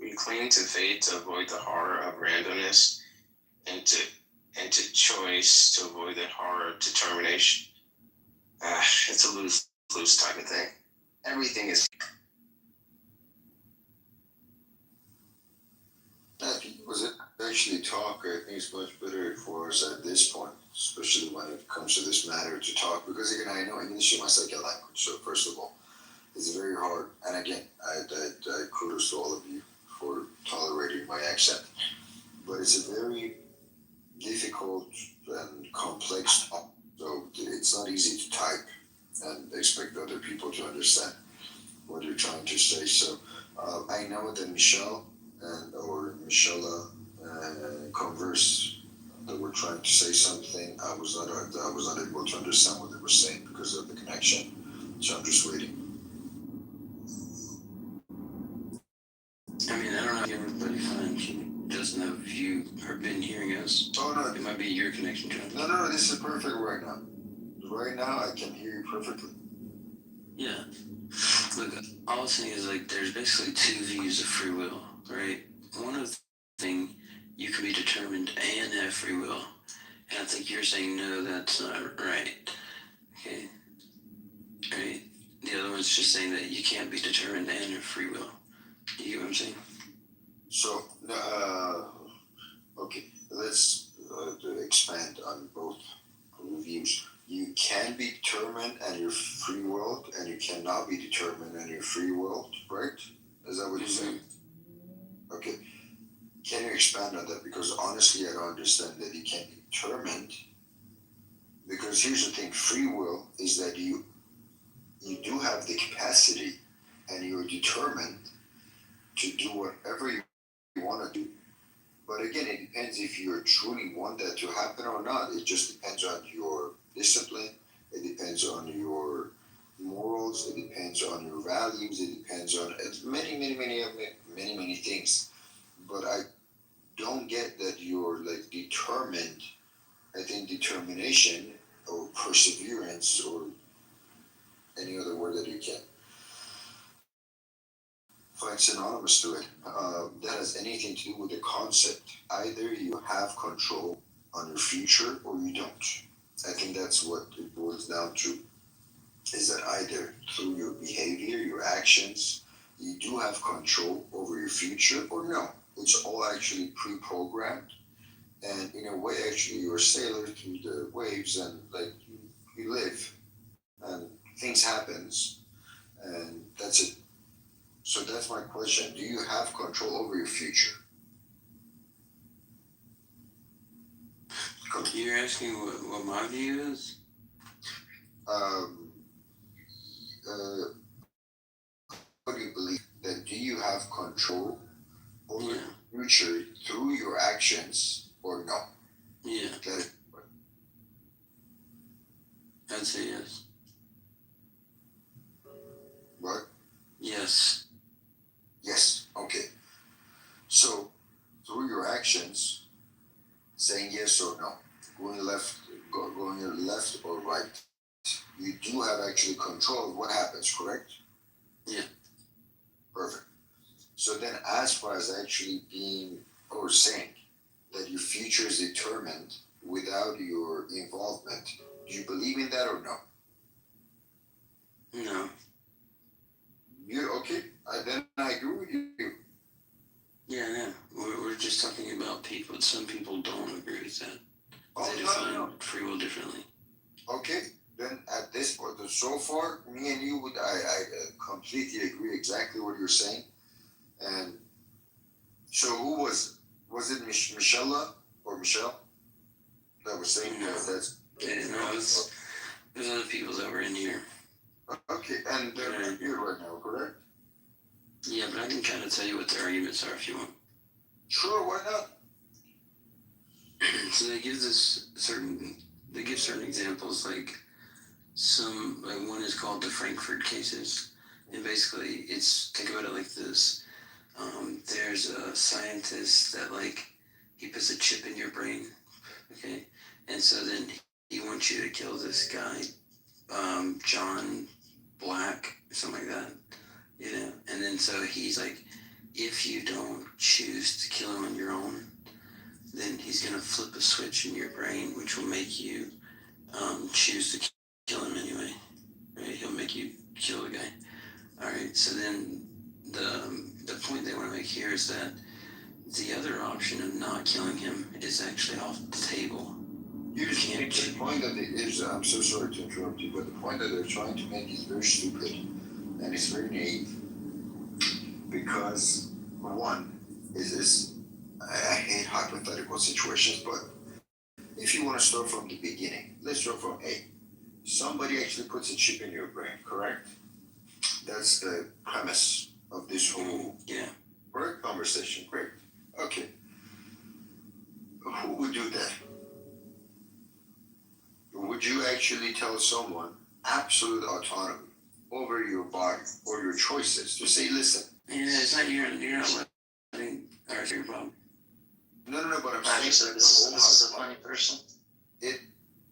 We cling to fate to avoid the horror of randomness, and to choice to avoid that horror of determination. It's a lose type of thing. Everything is. Was it actually talk? I think it's much better for us at this point, especially when it comes to this matter to talk. Because again, I know English is my second language, so first of all, it's very hard. And again, I kudos to all of you for tolerating my accent. But it's a very difficult and complex talk, so it's not easy to type and expect other people to understand what you're trying to say. So I know that Michelle or Michelle converse that were trying to say something. I was not able to understand what they were saying because of the connection. So I'm just waiting. I mean, I don't know if everybody finds doesn't know if you have been hearing us. Oh no, it might be your connection, John. No, this is perfect right now. Right now, I can hear you perfectly. Yeah. Look, all I'm saying is like there's basically two views of free will, right? One of the thing you can be determined and have free will, and I think you're saying no, that's not right. Okay. Right. The other one's just saying that you can't be determined and have free will. You get what I'm saying? So, okay, let's expand on both views. You can be determined and you're free willed, and you cannot be determined and you're free willed, right? Is that what you're saying? Okay. Can you expand on that? Because honestly, I don't understand that you can't be determined. Because here's the thing: free will is that you do have the capacity, and you're determined to do whatever you want to do. But again, it depends if you truly want that to happen or not. It just depends on your discipline. It depends on your morals. It depends on your values. It depends on many things. But I don't get that you're like determined. I think determination or perseverance or any other word that you can find synonymous to it, that has anything to do with the concept. Either you have control on your future or you don't. I think that's what it boils down to, is that either through your behavior, your actions, you do have control over your future or no. It's all actually pre-programmed. And in a way, actually, you're a sailor through the waves and like you live and things happens and that's it. So that's my question. Do you have control over your future? You're asking what my view is? What do you believe? That do you have control over your future through your actions or no? Yeah. I'd say yes. What? Yes. Yes. Okay. So through your actions, saying yes or no, going left or right, you do have actually control of what happens, correct? Yeah. Perfect. So then as far as actually being or saying that your future is determined without your involvement, do you believe in that or no? No. You're okay. Then I agree with you. Yeah. We're just talking about people. Some people don't agree with that. They define free will differently. Okay. Then at this point, so far, me and you I completely agree exactly what you're saying. And so who was it Michelle that was saying that's there's other people that were in here. Okay, and they're here right now, correct? Yeah, but I can kind of tell you what their arguments are if you want. Sure, why not? So they give certain examples, like one is called the Frankfurt cases, and basically think about it like this. There's a scientist that he puts a chip in your brain, okay, and so then he wants you to kill this guy, John Black, or something like that, and then so he's like, if you don't choose to kill him on your own, then he's gonna flip a switch in your brain, which will make you choose to kill him anyway. Right? He'll make you kill the guy. All right. So then the point they want to make here is that the other option of not killing him is actually off the table. The point that it is, I'm so sorry to interrupt you, but the point that they're trying to make is very stupid and it's very naive. Because one is this, I hate hypothetical situations, but if you want to start from the beginning, let's start from A. Somebody actually puts a chip in your brain, correct? That's the premise of this whole conversation. Great. Okay. Who would do that? Would you actually tell someone absolute autonomy over your body or your choices to say, listen? Yeah, it's not you're not letting ours your problem. No, but I'm saying that this is a funny person.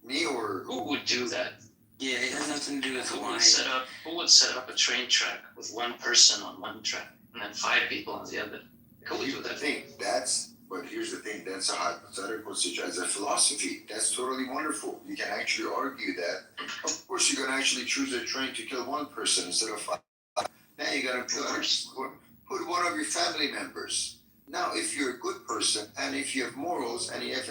Me or who would do that? Yeah, it has nothing to do with who would set up a train track with one person on one track and then 5 people on the other? Who would do that? But here's the thing, that's a hypothetical situation. As a philosophy, that's totally wonderful. You can actually argue that. Of course, you're going to actually choose a train to kill one person instead of 5. Now you're going to put one of your family members. Now, if you're a good person and if you have morals and you have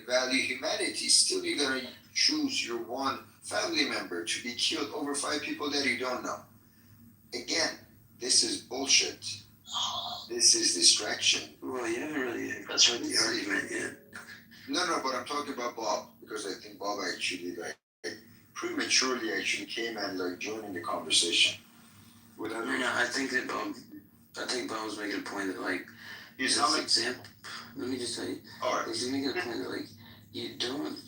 value humanity, still you're going to choose your one family member to be killed over 5 people that you don't know. Again, this is bullshit. This is distraction. Well, you haven't really that's what the argument yet. No, but I'm talking about Bob because I think Bob actually prematurely actually came and joined the conversation. I think Bob was making a point that He's this example. Let me just tell you. All right. He's making a point that like you don't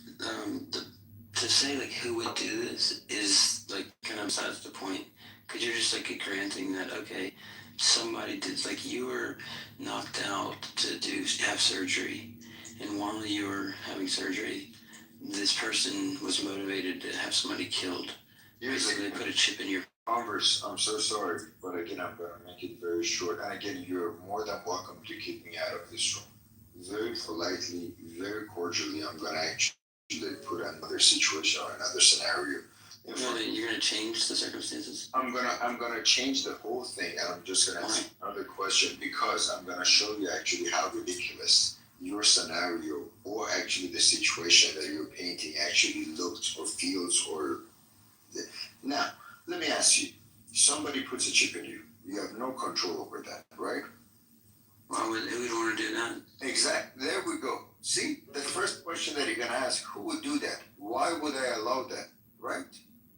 to say like who would do this is like kind of besides the point, because you're just like granting that okay, somebody did, like you were knocked out to have surgery, and while you were having surgery, this person was motivated to have somebody killed. So they put a chip in your. Congress, I'm so sorry, but again, I'm going to make it very short. And again, you're more than welcome to kick me out of this room. Very politely, very cordially, I'm going to actually put another situation or another scenario. You're going to change the circumstances? I'm gonna change the whole thing, and I'm just going to ask another question, because I'm going to show you actually how ridiculous your scenario or actually the situation that you're painting actually looks or feels or... Now, let me ask you, somebody puts a chip in you. You have no control over that, right? Who would want to do that? Exactly. There we go. See, the first question that you're going to ask, who would do that? Why would I allow that? Right?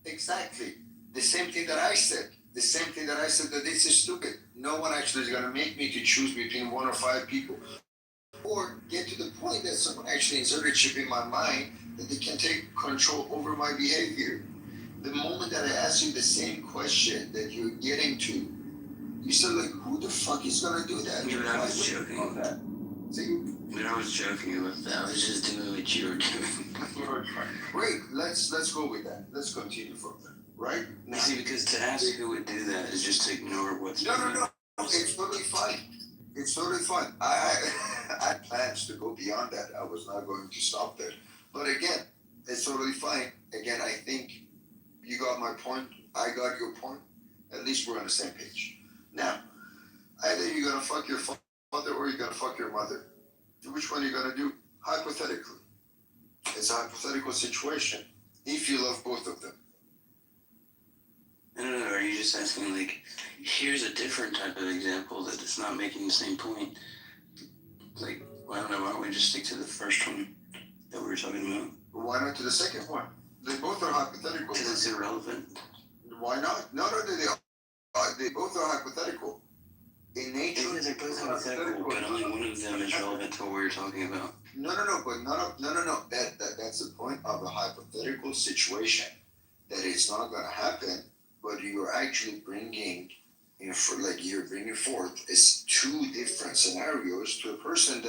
Exactly. The same thing that I said. The same thing that I said, that this is stupid. No one actually is going to make me to choose between 1 or 5 people. Or get to the point that someone actually inserted a chip in my mind that they can take control over my behavior. The moment that I ask you the same question that you're getting to, you said like, who the fuck is gonna do that? Yeah, but I was joking. On that. See? But I was joking about that. I was just doing what you were doing. Great. Let's go with that. Let's continue from there. Right? Now, see, because to ask who would do that is just to ignore what's No. It's totally fine. It's totally fine. I had plans to go beyond that. I was not going to stop there. But again, it's totally fine. Again, I think you got my point. I got your point. At least we're on the same page. Now, either you're going to fuck your father or you're going to fuck your mother. Which one are you going to do? Hypothetically. It's a hypothetical situation. If you love both of them. No. Are you just asking, like, here's a different type of example that it's not making the same point? Like, I don't know, why don't we just stick to the first one that we were talking about? Why not to the second one? They both are hypothetical. Because it's irrelevant. Why not? No, they both are hypothetical. In nature, they're both hypothetical, but only one of them is relevant to what we're talking about. No. That's the point of a hypothetical situation. That it's not going to happen, but you're actually bringing, you're bringing forth is 2 different scenarios to a person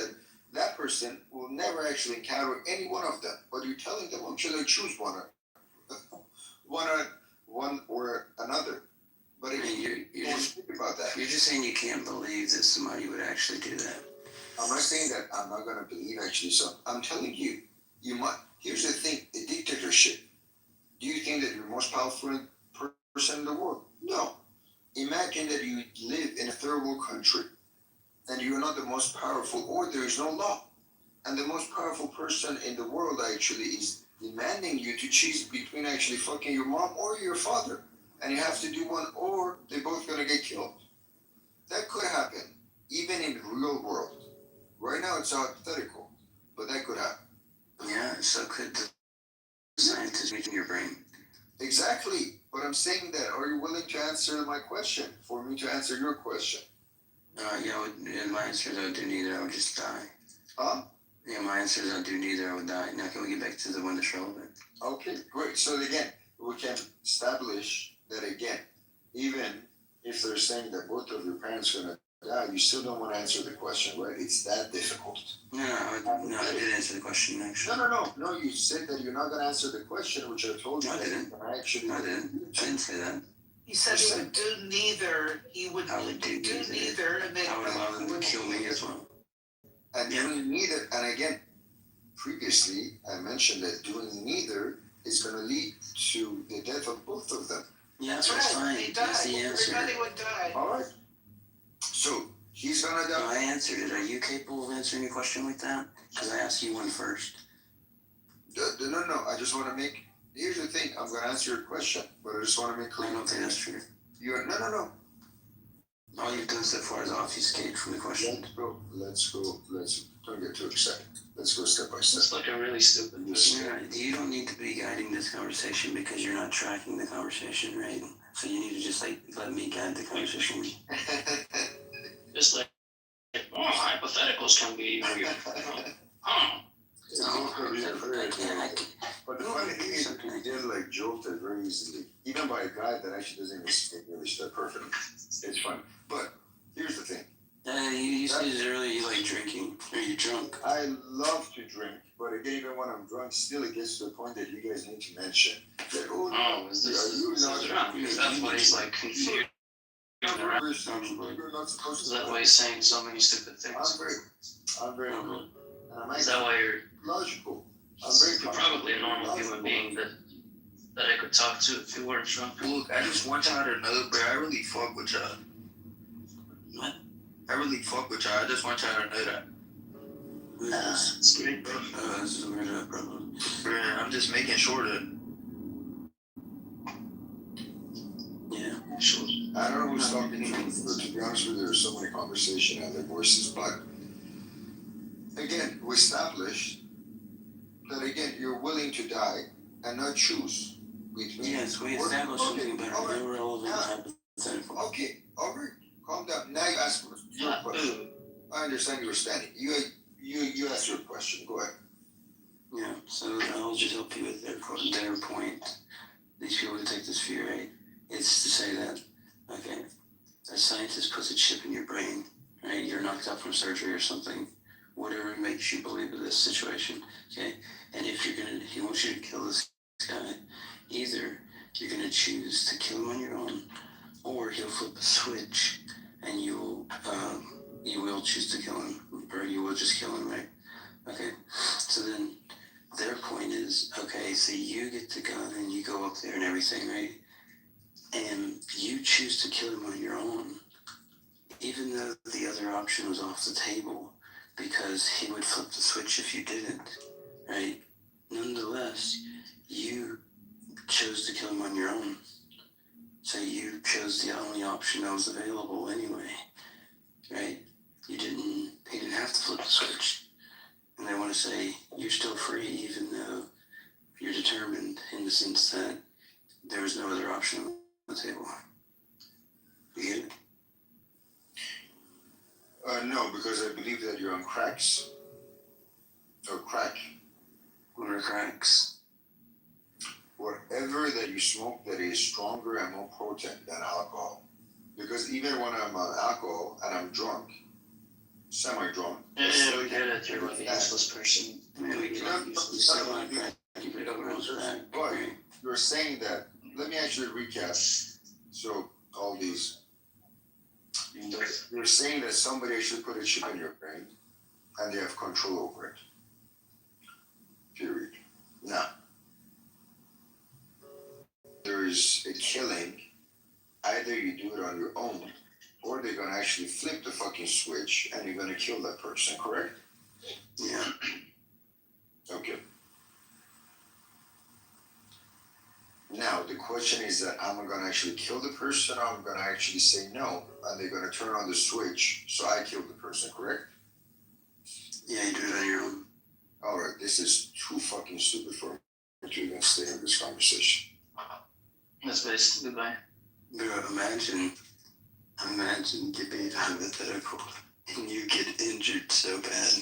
that person will never actually encounter any one of them. But you're telling them, should I choose one or another? But you're just think about that. You're just saying you can't believe that somebody would actually do that. I'm not saying that I'm not going to believe actually. So I'm telling you, you might. Here's the thing: a dictatorship. Do you think that you're the most powerful person in the world? No. Imagine that you live in a third world country, and you're not the most powerful, or there is no law, and the most powerful person in the world actually is demanding you to choose between actually fucking your mom or your father. And you have to do one, or they're both going to get killed. That could happen, even in the real world. Right now, it's hypothetical, but that could happen. Yeah, so could the scientist making your brain. Exactly. But I'm saying that, are you willing to answer my question, for me to answer your question? My answer is I would do neither. I would just die. Huh? Yeah, my answer is I would do neither. I would die. Now can we get back to the one that's relevant? Okay, great. So again, we can establish that again, even if they're saying that both of your parents are going to die, you still don't want to answer the question, right? It's that difficult. No, I did answer the question, actually. No, you said that you're not going to answer the question, which I told you. No, I didn't. I didn't say that. He said he would do neither. He would do neither, and then I would allow them to kill me as well. And doing neither, and again, previously I mentioned that doing neither is going to lead to the death of both of them. Yeah, that's fine. That's the answer. Everybody would die. All right. So he's going to die. No, I answered it. Are you capable of answering a question like that? Because I asked you one first. No. I just want to make. Here's the thing. I'm going to answer your question, but I just want to make clear. I don't think that's true. No. All you've done so far is obfuscate from the question. Let's go. Don't get too excited. Let's go step by step. It's like a really stupid. You don't need to be guiding this conversation because you're not tracking the conversation, right? So you need to just let me guide the conversation. Just like, hypothetical. accomplished that perfectly. It's fun. But here's the thing. You said earlier you like drinking. Are you drunk? I love to drink, but again, even when I'm drunk, still it gets to the point that you guys need to mention that, Is this drunk? Because that's why he's like confused. You're not supposed Is to. that why he's saying so many stupid things? I'm very good. Is that why you're logical? You're probably a normal human being that I could talk to if you weren't drunk. Look, I just want y'all to know, bro, I really fuck with y'all. What? I really fuck with y'all. I just want y'all to know that. It's great, bro. This is a weird problem. Bro, I'm just making sure that. Yeah. Sure. I don't know who's talking to, but to be honest with you, there's so many conversation and their voices, but again, we established that again, you're willing to die and not choose between. Yes, we established something about an irrelevant hypothetical. Okay, alright, calm down. Now you ask your question. I understand you were standing. You asked your question. Go ahead. Yeah, so I'll just help you with their point. These people who take this view, right? It's to say that, okay, a scientist puts a chip in your brain, right? You're knocked out from surgery or something, whatever makes you believe in this situation, okay? And if he wants you to kill this guy, either you're gonna choose to kill him on your own, or he'll flip a switch and you will choose to kill him, or you will just kill him, right? Okay, so then their point is, okay, so you get the gun and you go up there and everything, right? And you choose to kill him on your own, even though the other option was off the table, because he would flip the switch if you didn't, right? Nonetheless, you chose to kill him on your own. So you chose the only option that was available anyway, right? He didn't have to flip the switch. And they want to say you're still free, even though you're determined in the sense that there was no other option on the table. You get it? No, because I believe that you're on cracks. Or crack. What are cracks? Whatever that you smoke that is stronger and more potent than alcohol. Because even when I'm on alcohol and I'm drunk, semi-drunk. Yeah, we get it. You're like a useless person. Man, we get it. But you're saying that, let me actually recap. So, all these. You're saying that somebody actually put a chip in your brain and they have control over it. Period. Now, there is a killing. Either you do it on your own, or they're gonna actually flip the fucking switch and you're gonna kill that person, correct? Yeah. Okay. Now, the question is that I'm gonna actually kill the person, or I'm gonna actually say no, and they're gonna turn on the switch, so I killed the person, correct? Yeah, you do it on your own. Alright, this is too fucking stupid for me to even stay in this conversation. That's based. Goodbye. Bro, imagine you being hypothetical and you get injured so bad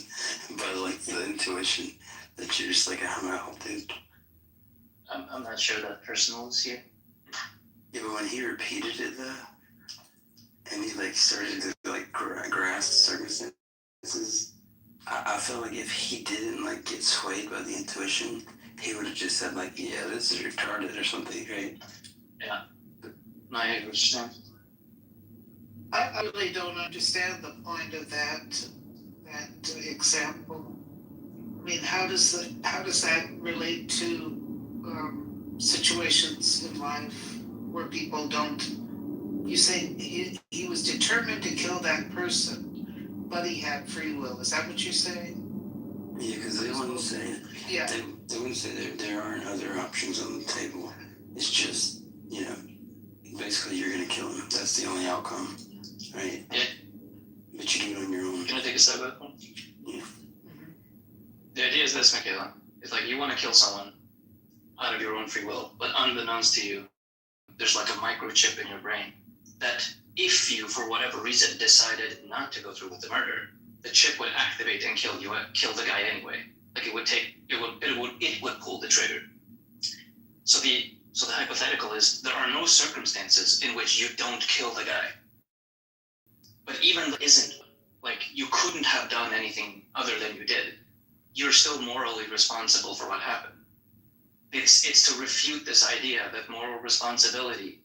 by like the intuition that you're just like, I'm out, dude. I'm not sure that person was here. Yeah, but when he repeated it though, and he like started to like grasp circumstances, I felt like if he didn't like get swayed by the intuition, he would have just said like, yeah, this is retarded or something, right? Yeah. No, I understand. I really don't understand the point of that example. I mean, how does that relate to situations in life where people don't? You say he was determined to kill that person, but he had free will. Is that what you're saying? Yeah, because they wouldn't say. Yeah. They wouldn't say there aren't other options on the table. It's just, basically you're gonna kill him. That's the only outcome, right? Yeah. But you do it on your own. Can I take a step back? Yeah. The idea is this, Michaela. It's like you want to kill someone out of your own free will, but unbeknownst to you, there's like a microchip in your brain that if you, for whatever reason, decided not to go through with the murder, the chip would activate and kill the guy anyway. Like it would pull the trigger. So the So the hypothetical is there are no circumstances in which you don't kill the guy. But even though it isn't like you couldn't have done anything other than you did, you're still morally responsible for what happened. It's to refute this idea that moral responsibility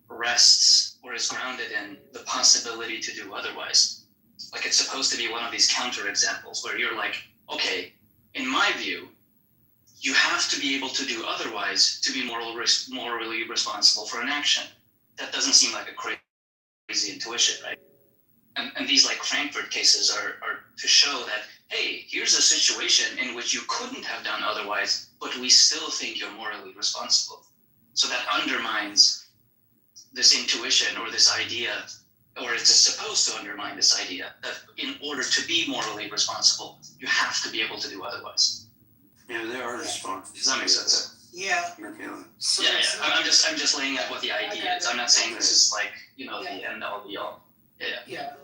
rests or is grounded in the possibility to do otherwise. Like it's supposed to be one of these counterexamples where you're like, okay, in my view, you have to be able to do otherwise to be morally responsible for an action. That doesn't seem like a crazy intuition, right? And these like Frankfurt cases are to show that, hey, here's a situation in which you couldn't have done otherwise, but we still think you're morally responsible. So that undermines this intuition or this idea, or it's supposed to undermine this idea that in order to be morally responsible, you have to be able to do otherwise. Yeah, there are responses. Does that make sense? Yeah. So yeah. I'm just laying out what the idea is. I'm not saying this is like, the end all be all. Yeah.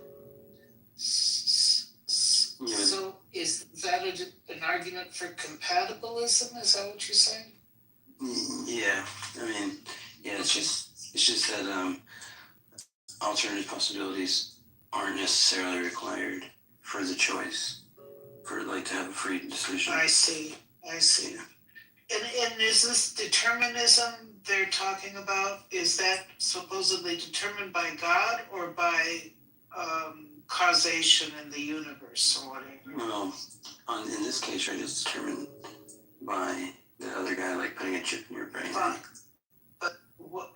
So is that an argument for compatibilism? Is that what you're saying? Yeah, I mean, yeah, it's just that alternative possibilities aren't necessarily required for the choice, for like to have a free decision. I see. Yeah. And is this determinism they're talking about, is that supposedly determined by God or by causation in the universe or whatever? Well, in this case, right, it's determined by the other guy, like putting a chip in your brain. But what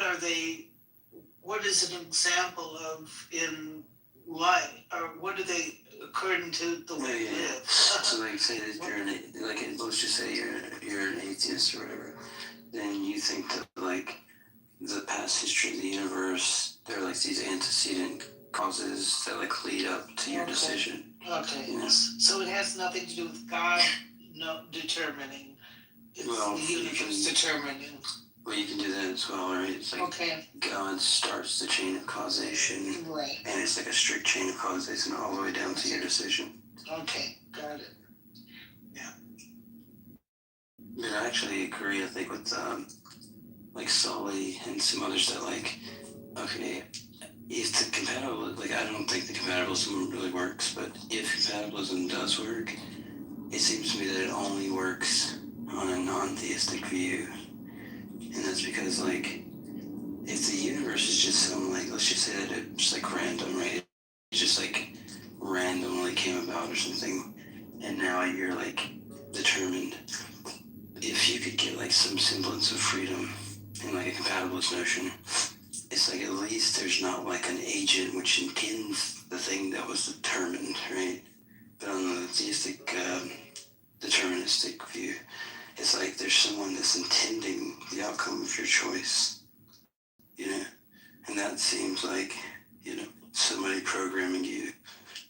are they? What is an example of in life, or what do they, according to the way they live? So, like, say that let's just say you're an atheist or whatever, then you think that like the past history of the universe, there are like these antecedent causes that like lead up to your decision. Okay. You know? So it has nothing to do with God determining. It's the universe determining. Well, you can do that as well, right? It's like God starts the chain of causation, right? And it's like a strict chain of causation all the way down to your decision. Okay, got it. Yeah. But I actually agree, I think, with like Sully and some others that like, okay, if the compatibilism, like I don't think the compatibilism really works, but if compatibilism does work, it seems to me that it only works on a non-theistic view. And that's because, like, if the universe is just some, like, let's just say that it's, like, random, right? It just, like, randomly came about or something, and now you're, like, determined. If you could get, like, some semblance of freedom in, like, a compatibilist notion, it's, like, at least there's not, like, an agent which impinges the thing that was determined, right? But on the theistic, deterministic view, it's like there's someone that's intending the outcome of your choice, and that seems like, somebody programming you,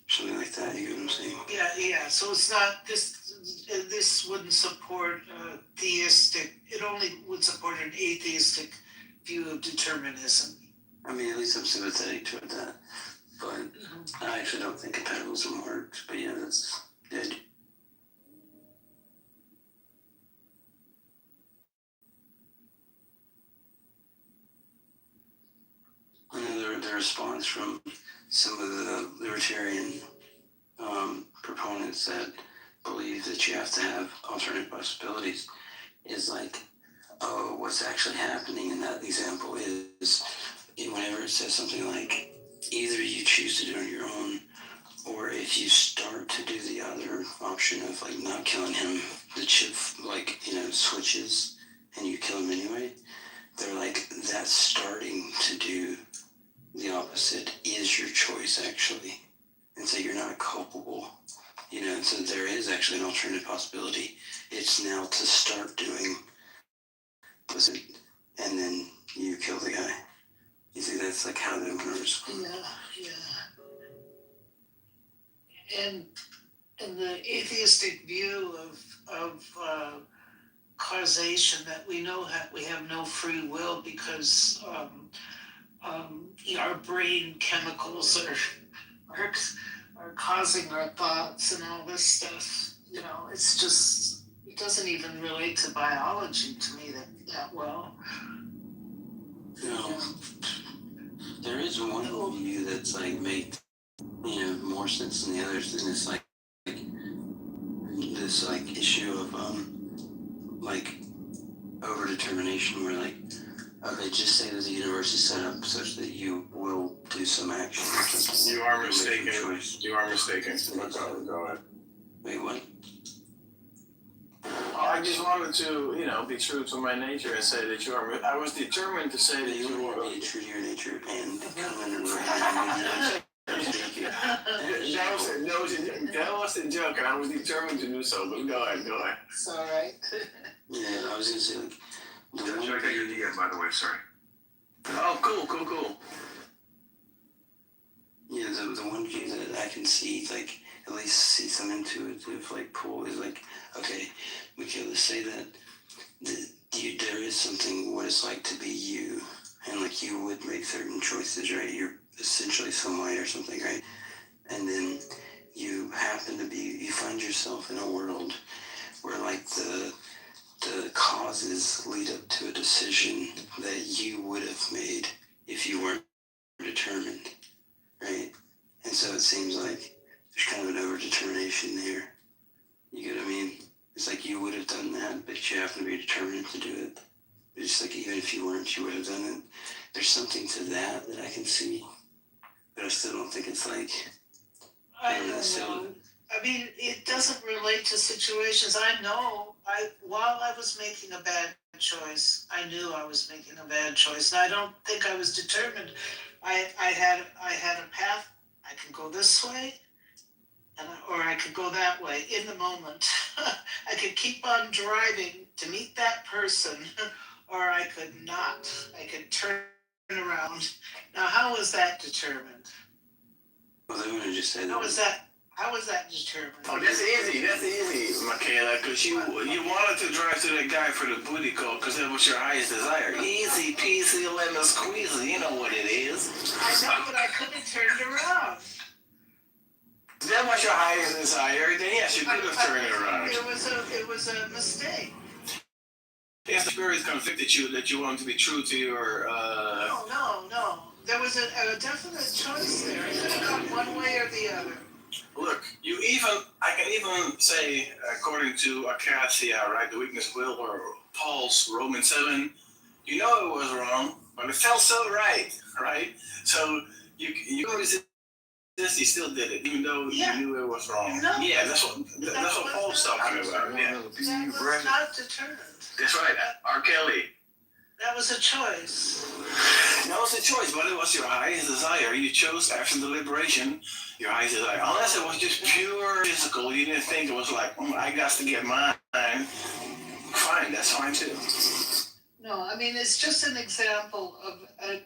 something like that, you know what I'm saying? Yeah, so it's not, this wouldn't support theistic, it only would support an atheistic view of determinism. I mean, at least I'm sympathetic toward that, but I actually don't think compatibilism works, but yeah, that's dead. The response from some of the libertarian proponents that believe that you have to have alternate possibilities is like, oh, what's actually happening in that example is whenever it says something like, either you choose to do it on your own, or if you start to do the other option of like not killing him, the chip switches and you kill him anyway. They're like, that's starting to do the opposite is your choice, actually. And so you're not culpable, and so there is actually an alternative possibility. It's now to start doing this, and then you kill the guy. You see, that's like how they want to respond. Yeah. And the atheistic view of causation, that we know we have no free will because our brain chemicals are causing our thoughts and all this stuff. It's just, you doesn't even relate to biology to me that well. There is one view that's like makes more sense than the others, and it's like this like issue of like overdetermination, where like okay, just say that the universe is set up such that you will do some action or something. You are mistaken. You are mistaken. Go ahead. Wait, what? I just wanted to, be true to my nature and say that you are. I was determined to say that you were. Be true to your nature and come in and that was the joke, and I was determined to do so. But go ahead. It's all right. Yeah, I was gonna say like. Should I take your DM, by the way? Sorry. Oh, cool. Yeah, the one view that I can see, like, at least see some intuitive, like, pull is like, okay, Michaela, say that there is something what it's like to be you, and, like, you would make certain choices, right? You're essentially some way or something, right? And then you find yourself in a world where, like, the causes lead up to a decision that you would have made if you weren't determined, right? And so it seems like there's kind of an overdetermination there. You get what I mean? It's like you would have done that, but you happen to be determined to do it. It's like even if you weren't, you would have done it. There's something to that I can see, but I still don't think it's like. I don't know. I mean, it doesn't relate to situations. I know. While I was making a bad choice, I knew I was making a bad choice, and I don't think I was determined. I had a path. I can go this way, or I could go that way. In the moment, I could keep on driving to meet that person, or I could not. I could turn around. Now, how was that determined? Well, they would have just said. How was that determined? Oh, that's easy, Michaela, because you wanted to drive to that guy for the booty call because that was your highest desire. Easy peasy lemon squeezy, you know what it is. I know, but I couldn't turn it around. That was your highest desire, then yes, you could have turned it around. It was a mistake. If the spirit convicted you that you wanted to be true to your... No. There was a definite choice there. I could have gone one way or the other. Look, I can even say, according to Acacia, right, the weakness will, or Paul's Romans 7, you know it was wrong, but it felt so right? So you resist, you still did it, even though you knew it was wrong. No. Yeah, that's what Paul's talking about. Yeah. That was not determined. That's right, R. Kelly. That was a choice. That was a choice, but it was your highest desire. You chose after deliberation your highest desire. Unless it was just pure physical, you didn't think it was like, I got to get mine. Fine, that's fine too. No, I mean, it's just an example of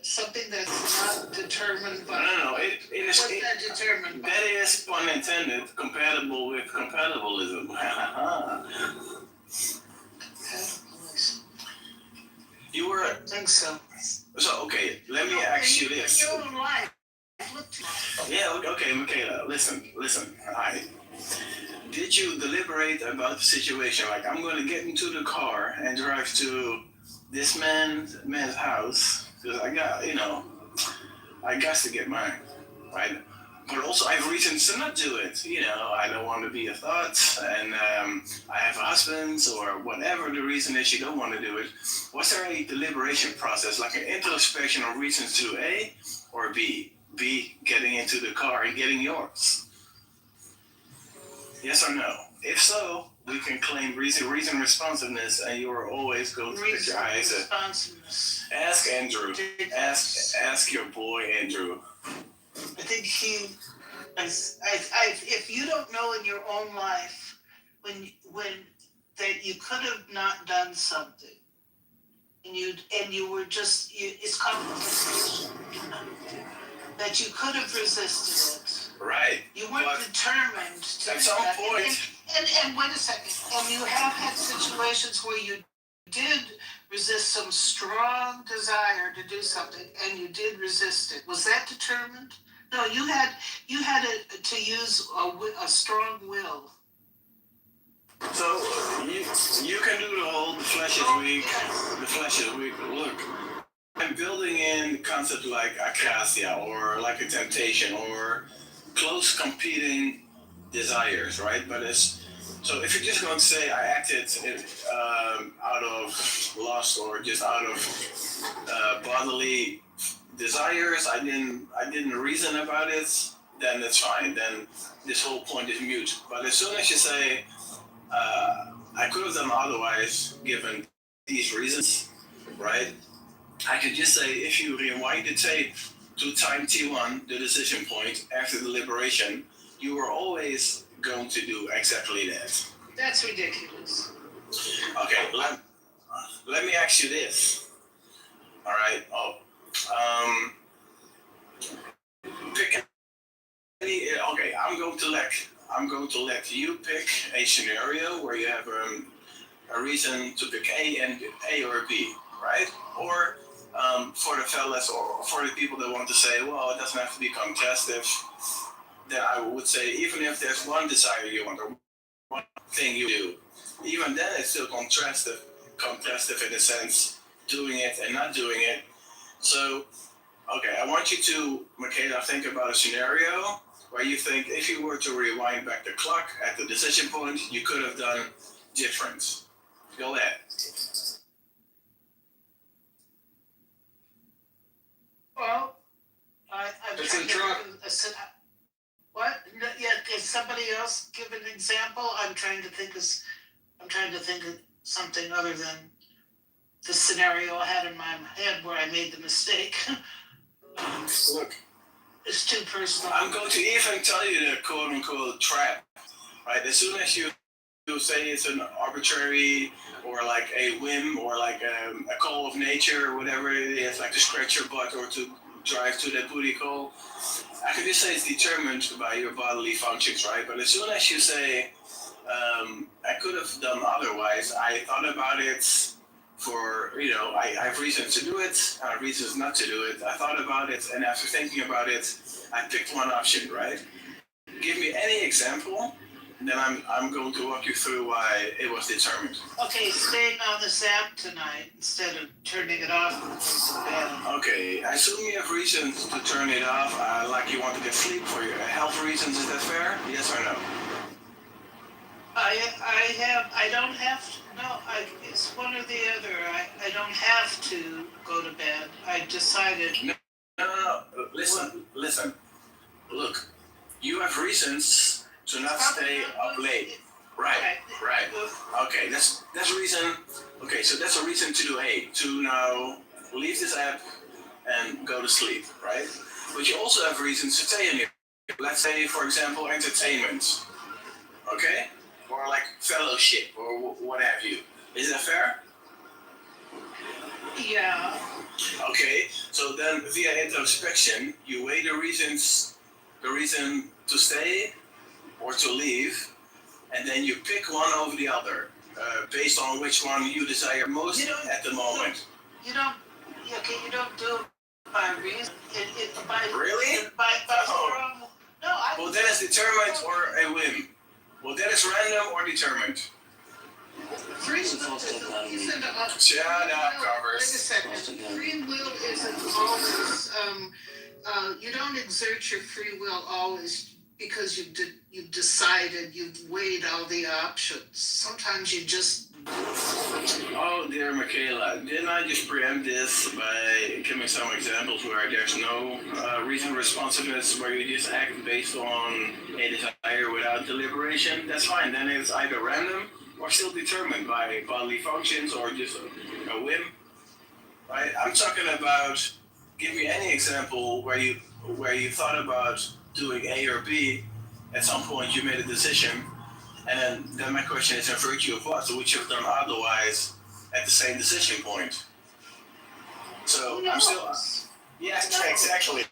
something that's not determined by... No, it is... What's that determined by? That is, pun intended, compatible with compatibilism. You were... I don't think so. So, okay, let me ask you this. In your own life. Yeah, okay, Michaela, listen. Did you deliberate about the situation? Like, I'm going to get into the car and drive to this man's house, because I got to get mine, right? But also I have reasons to not do it. I don't want to be a thought, and I have a husband, or whatever the reason is you don't want to do it. Was there a deliberation process, like an introspection of reasons to do A or B? B, getting into the car and getting yours. Yes or no? If so, we can claim reason responsiveness, and you are always going to put your eyes at. Ask Andrew. Ask your boy Andrew. I think if you don't know in your own life when that you could have not done something, and you were just it's competition, that you could have resisted it. Right. You weren't determined to at some point. And wait a second. And you have had situations where you did resist some strong desire to do something, and you did resist it. Was that determined? No, you had to use a strong will. So you can do the whole the flesh is weak. The flesh is weak. Look, I'm building in concepts like acacia or like a temptation or close competing desires, right? But it's so if you're just going to say I acted out of lust or just out of bodily desires, I didn't reason about it, then that's fine. Then this whole point is mute. But as soon as you say I could have done otherwise given these reasons, right? I could just say if you rewind the tape to time T1, the decision point after deliberation, you were always going to do exactly that. That's ridiculous. Okay, let me ask you this. All right. Pick any. Okay, I'm going to let you pick a scenario where you have a reason to pick A or B, right? Or for the fellas or for the people that want to say, well, it doesn't have to be contestive, then I would say even if there's one desire you want or one thing you do, even then it's still contestive in the sense doing it and not doing it. So, okay, I want you to, Michaela, think about a scenario where you think if you were to rewind back the clock at the decision point, you could have done different. Go ahead. Well, I'm It's trying a to truck. What? No, yeah, can somebody else give an example? I'm trying to think of something other than the scenario I had in my head where I made the mistake. Look, it's too personal. I'm going to even tell you the quote unquote trap, right? As soon as you say it's an arbitrary or like a whim or like a call of nature or whatever it is, like to scratch your butt or to drive to that booty call, I can just say it's determined by your bodily functions, right? But as soon as you say, I could have done otherwise, I thought about it for, I have reasons to do it, I have reasons not to do it, I thought about it, and after thinking about it, I picked one option, right? Give me any example, and then I'm going to walk you through why it was determined. Okay, staying on this app tonight instead of turning it off before bed. Okay, I assume you have reasons to turn it off, like you want to get sleep for your health reasons, is that fair? Yes or no? I don't have to, no, it's one or the other. I don't have to go to bed. I decided. No. Listen. Look, you have reasons to not stay up late. Right. Okay, that's a reason. Okay, so that's a reason to do A, to now leave this app and go to sleep, right? But you also have reasons to stay in here. Let's say, for example, entertainment. Okay? Or like fellowship or what have you. Is that fair? Yeah. Okay, so then via introspection, you weigh the reason to stay or to leave, and then you pick one over the other, based on which one you desire most at the moment. You don't do it by reason. Really? No, well, that is determined or a whim. Well, that is random or determined. Free will isn't Shut up, Congress. Wait a second. Free will isn't always. You don't exert your free will always because you've decided, you've weighed all the options. Sometimes you just. Oh, dear Michaela, didn't I just preempt this by giving some examples where there's no reason responsiveness, where you just act based on a desire without deliberation? That's fine. Then it's either random or still determined by bodily functions or just a whim, right? I'm talking about, give me any example where you thought about doing A or B, at some point you made a decision, and then my question is in virtue of what? So would you have done otherwise at the same decision point? So I'm still, yeah, exactly.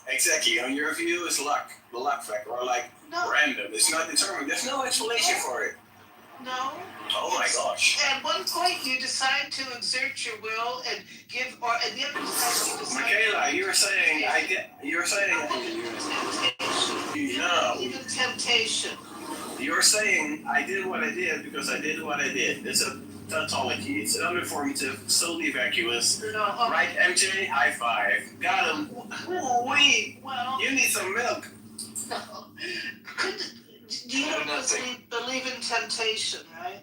Exactly. On your view, it's luck, the luck factor, or like random. It's not determined. There's no explanation for it. No. Oh my gosh. At one point, you decide to exert your will and give, or at the other time, you decide. Michaela, you're saying temptation. no. Even temptation. You're saying I did what I did because I did what I did. It's a tautology. It's uninformative, solely vacuous. No, Right, MJ? High five. Got him. Wait. Well, You need some milk. no. Do you believe in temptation, right?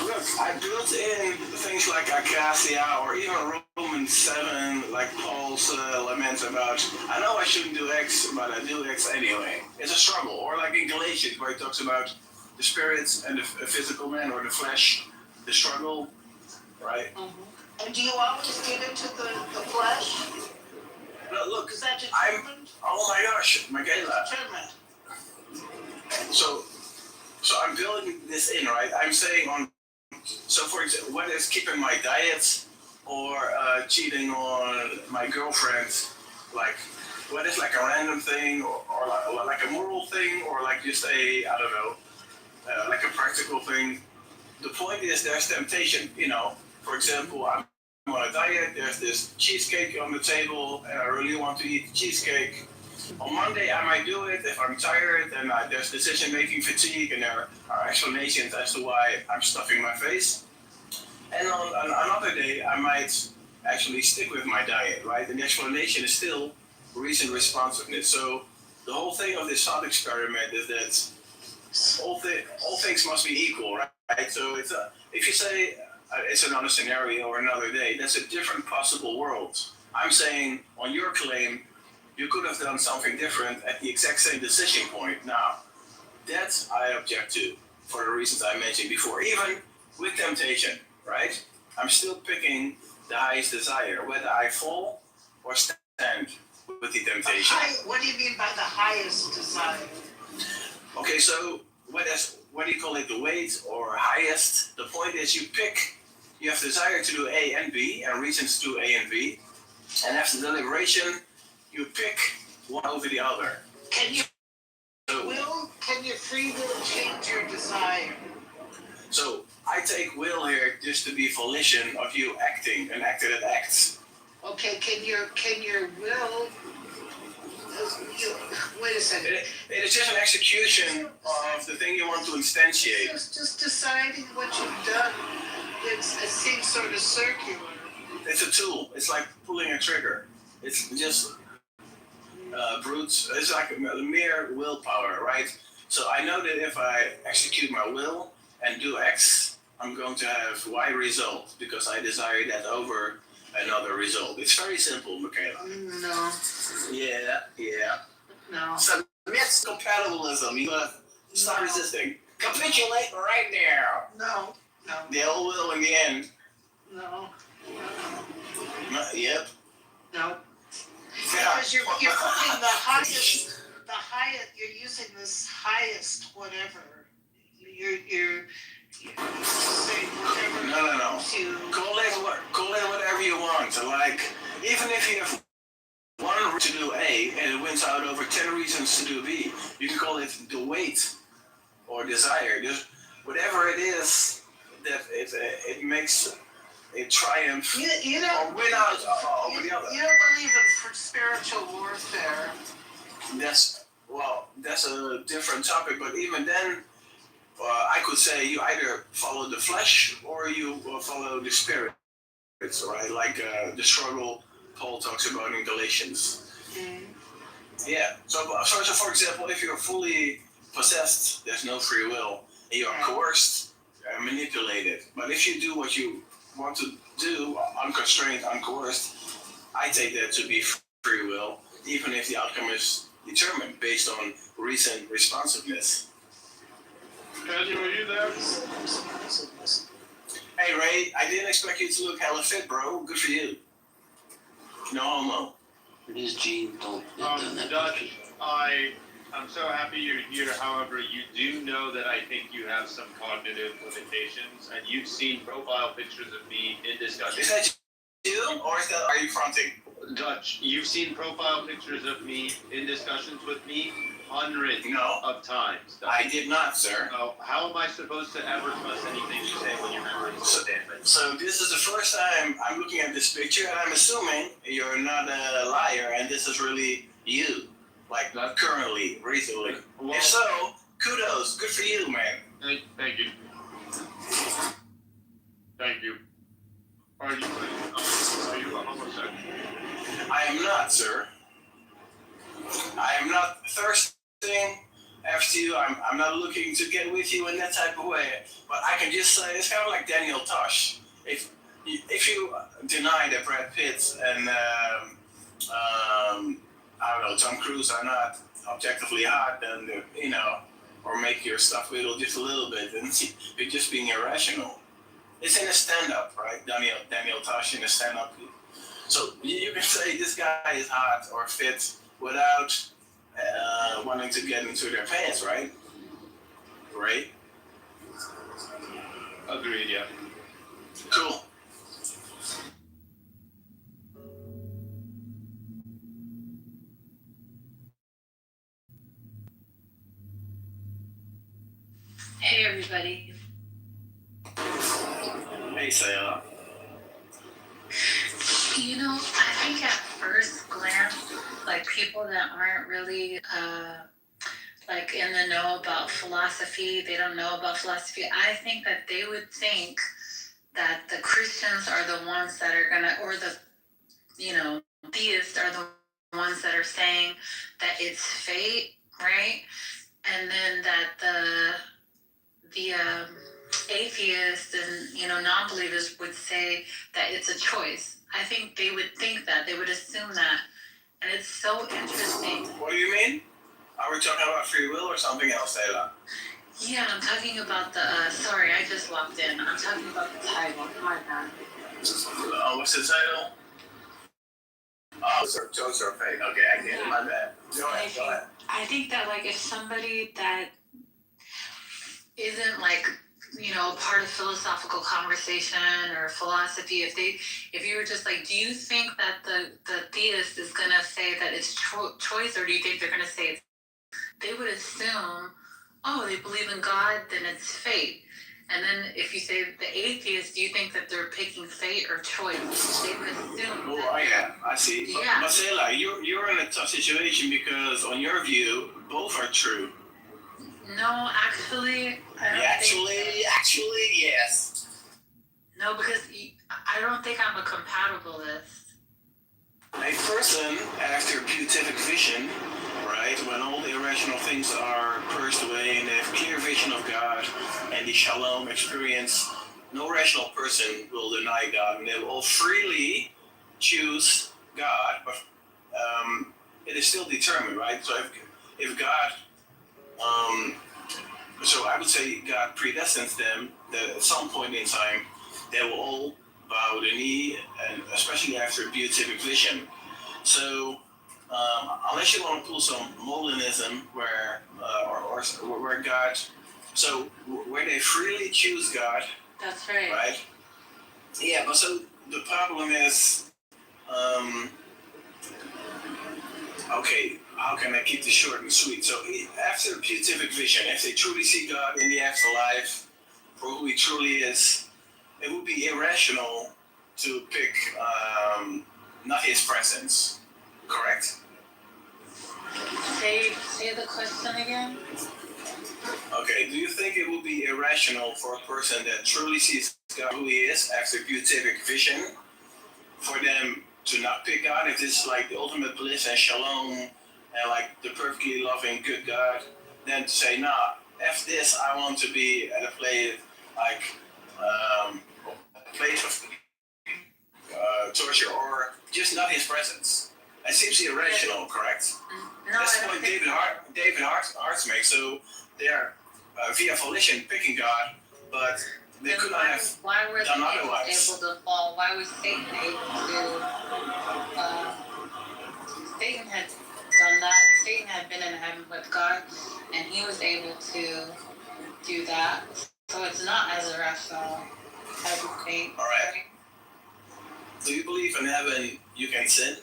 Look, I built in things like Acacia or even Romans 7, like Paul's lament about, I know I shouldn't do X, but I do X anyway. It's a struggle. Or like in Galatians, where he talks about the spirits and the physical man or the flesh, the struggle, right? Mm-hmm. And do you always get into the flesh? No, look, Is that determined? Oh my gosh, Michaela. Determined. So I'm building this in, right? I'm saying so for example, whether it's keeping my diet or cheating on my girlfriend, like, whether it's like a random thing or like a moral thing or like just I don't know, like a practical thing. The point is there's temptation, you know. For example, I'm on a diet, there's this cheesecake on the table and I really want to eat cheesecake. On Monday, I might do it if I'm tired and there's decision-making fatigue and there are explanations as to why I'm stuffing my face. And on another day, I might actually stick with my diet, right? And the explanation is still reason responsiveness. So the whole thing of this thought experiment is that all things must be equal, right? So if you say it's another scenario or another day, that's a different possible world. I'm saying on your claim, you could have done something different at the exact same decision point. Now, that I object to for the reasons I mentioned before. Even with temptation, right? I'm still picking the highest desire, whether I fall or stand with the temptation. What do you mean by the highest desire? Okay, so what do you call it, the weight or highest? The point is you have desire to do A and B and reasons to do A and B. And after deliberation, you pick one over the other. Can your free will change your desire? So I take will here just to be volition of you acting, an actor that acts. Okay, can your will? Wait a second. It is just an execution of the thing you want to instantiate. Just deciding what you've done. It seems sort of circular. It's a tool. It's like pulling a trigger. It's just brute. It's like a mere willpower, right? So I know that if I execute my will and do X, I'm going to have Y result because I desire that over another result. It's very simple, Michaela. No. Yeah. No. So that's compatibilism. You gotta stop resisting. Capitulate right now. No. They all will in the end. No. Yep. No. Because you're putting the highest, you're using this highest whatever. You're saying whatever. No. Call it whatever you want. So like, even if you have one reason to do A and it wins out over 10 reasons to do B, you can call it the weight or desire. Just whatever it is that it makes a triumph or win out over the other. You don't believe in spiritual warfare. That's a different topic, but even then, I could say you either follow the flesh or you follow the spirit. It's right, like the struggle Paul talks about in Galatians. Mm. Yeah. So for example, if you're fully possessed, there's no free will, and you're coerced, manipulated. But if you do what you want to do, unconstrained, uncoerced, I take that to be free will, even if the outcome is determined based on recent responsiveness. Andrew, are you there? Hey Ray, I didn't expect you to look hella fit, bro. Good for you. No homo. It is Gene. Don't. Dutch, I'm so happy you're here. However, you do know that I think you have some cognitive limitations, and you've seen profile pictures of me in discussion. Is that you, or are you fronting? Dutch, you've seen profile pictures of me in discussions with me hundreds of times. Dutch. I did not, sir. How am I supposed to ever trust anything you say when your memory is so damaged? So this is the first time I'm looking at this picture, and I'm assuming you're not a liar, and this is really you. Like currently, recently. If so, kudos, good for you, man. Thank you. Thank you. Are you a homosexual? I am not, sir. I am not thirsting after you. I'm not looking to get with you in that type of way. But I can just say it's kind of like Daniel Tosh. If you deny that Brad Pitt and I don't know, Tom Cruise are not objectively hot, then or make your stuff wiggle just a little bit, then you're just being irrational. It's in a stand-up, right? Daniel Tosh in a stand-up. So you can say this guy is hot or fit without wanting to get into their pants, right? Right? Agreed, yeah. Cool. Hey everybody. Hey Sayla. You know, I think at first glance, like people that aren't really like in the know about philosophy, they don't know about philosophy, I think that they would think that the Christians are the ones that are gonna, or the, theists are the ones that are saying that it's fate, right? And then that the atheists and non-believers would say that it's a choice. I think they would think that, they would assume that, and it's so interesting. What do you mean? Are we talking about free will or something else, Sayla? Yeah, I'm talking about the. Sorry, I just walked in. I'm talking about the title. My bad. What's the title? Oh, jokes are fake. Okay, I get it. My bad. Go ahead. I think that if somebody that isn't part of philosophical conversation or philosophy, if you were just do you think that the theist is gonna say that it's choice, or do you think they're gonna say it's, they would assume, oh, they believe in God, then it's fate. And then if you say the atheist, do you think that they're picking fate or choice? They would assume. Oh, yeah, I see. Yeah. But Sayla, you're in a tough situation because on your view, both are true. No, actually, I don't Actually, yes. No, because I don't think I'm a compatibilist. A person after beatific vision, right, when all the irrational things are purged away and they have clear vision of God and the shalom experience, no rational person will deny God, and they will all freely choose God, but it is still determined, right? So if God, so I would say God predestines them that at some point in time they will all bow the knee, and especially after beatific vision. So unless you want to pull some Molinism where where God, so where they freely choose God. That's right. Right. Yeah, but so the problem is, okay, how can I keep this short and sweet? So after beatific vision, if they truly see God in the afterlife for who He truly is, it would be irrational to pick not His presence. Correct? Say the question again. Okay, do you think it would be irrational for a person that truly sees God who He is after beatific vision, for them to not pick God if this is the ultimate bliss and shalom and the perfectly loving good God, then to say, nah, F this, I want to be at a place of torture or just not His presence? It seems irrational, correct? No, that's the point David Hart makes. So they are via volition picking God, but they could not have done otherwise. Able to fall? Why was Satan able to? Satan had done that. Satan had been in heaven with God, and he was able to do that. So it's not as irrational as you think. All right. Do you believe in heaven you can sin?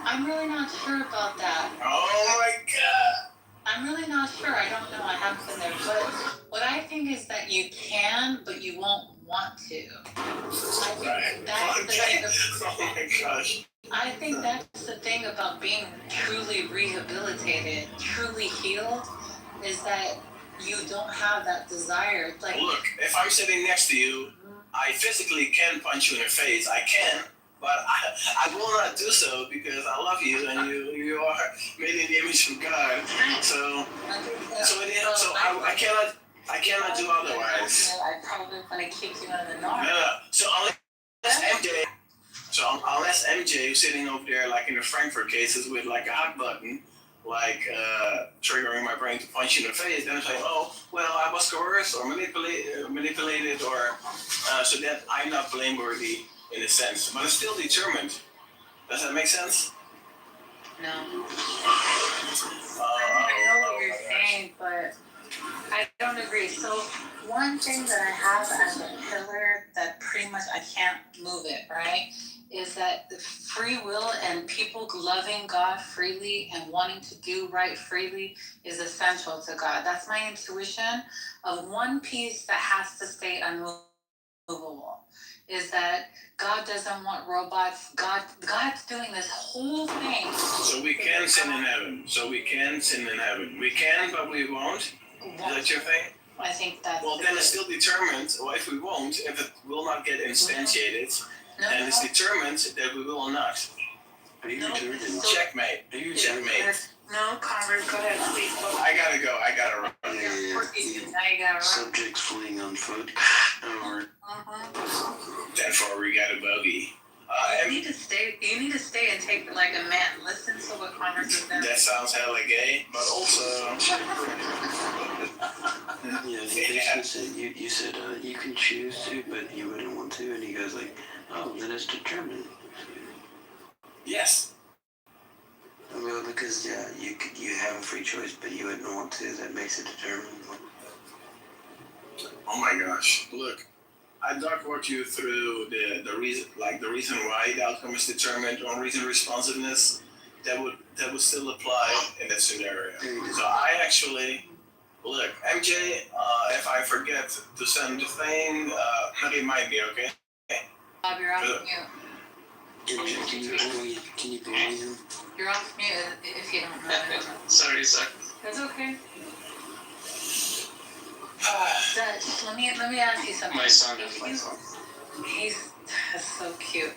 I'm really not sure about that. Oh my God! I'm really not sure. I don't know. I haven't been there. But what I think is that you can, but you won't want to. I think that's the Oh my gosh. I think that's the thing about being truly rehabilitated, truly healed, is that you don't have that desire. Like, look, if I'm sitting next to you, I physically can punch you in the face. I can, but I will not do so because I love you and you are made in the image of God. So I cannot do otherwise. I probably want to kick you in the north. No. So unless MJ is sitting over there like in the Frankfurt cases with like a hot button, like triggering my brain to punch you in the face, then I'm like, oh, well, I was coerced or manipulated, or so that I'm not blameworthy in a sense, but I'm still determined. Does that make sense? No. I know what you're saying, but I don't agree. So one thing that I have as a pillar that pretty much I can't move it, right, is that the free will and people loving God freely and wanting to do right freely is essential to God. That's my intuition of one piece that has to stay unmovable. Is that God doesn't want robots. God's doing this whole thing. So we can sin in heaven. We can, but we won't. Is that your thing? I think that's... Well, then it's still determined, or if we won't, if it will not get instantiated, then it's determined that we will not. Checkmate. Checkmate. No, Congress, go ahead, please. I gotta go. I gotta run. Now you gotta run. Subjects fleeing on foot. Over. 10-4, we got a bogey. You need to stay and take like a man. Listen to what Congress is doing. That sounds hella gay, but also. Yeah, he basically said, you said you can choose to, but you wouldn't want to, and he goes like, oh, then it's determined. Yes. Well, because you have a free choice, but you wouldn't want to. That makes it determined. Oh my gosh! Look, I walked you through the reason why the outcome is determined on reason responsiveness. That would still apply in that scenario. So I actually look, MJ. If I forget to send the thing, remind me, okay? Bob, you're off mute. Can you believe him? You're off mute if you don't know. Sorry, sir. That's okay. Dutch, let me ask you something. My son. That's so cute.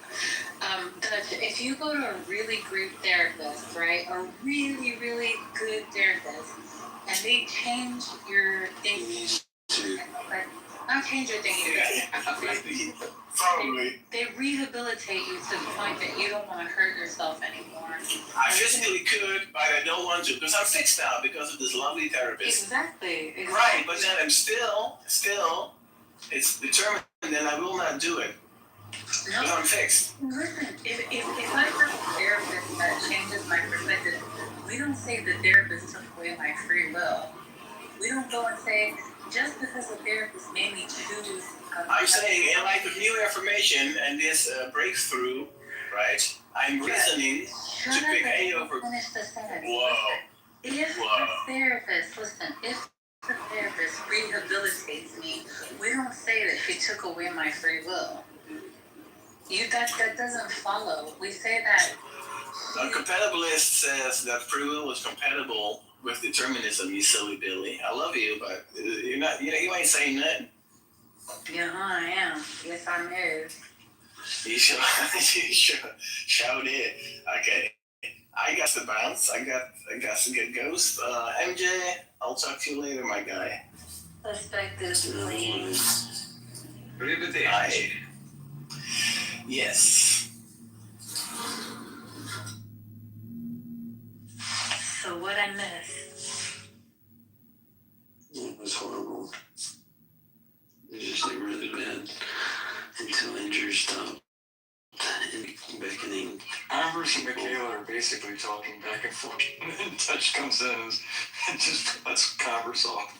Dutch, if you go to a really great therapist, right, a really, really good therapist, and they change your thinking, like, not change your thinking, probably. They rehabilitate you to the point that you don't want to hurt yourself anymore. I physically could, but I don't want to because I'm fixed now because of this lovely therapist. Exactly. Right, but then I'm still, it's determined that I will not do it. No. Because I'm fixed. Listen, if I have a therapist that changes my perspective, we don't say the therapist took away my free will. We don't go and say, just because the therapist made me choose. I'm saying, in light of new information and this breakthrough, right, I'm reasoning to pick A over... Finish the sentence. Whoa. If the therapist, listen, if the therapist rehabilitates me, we don't say that she took away my free will. That doesn't follow. We say that. A compatibilist says that free will is compatible with determinism, you silly Billy. I love you, but you're not. You ain't saying nothing. Yeah, I am. Yes, I'm married. You should shout it. Okay, I got to bounce. I got to get ghost. MJ, I'll talk to you later, my guy. Perspective, please. Yes. So what I missed? It was horrible. It was just like really bad until Andrew stopped beckoning. Ambrose and Michaela are basically talking back and forth, and then Touch comes in and just lets Converse off.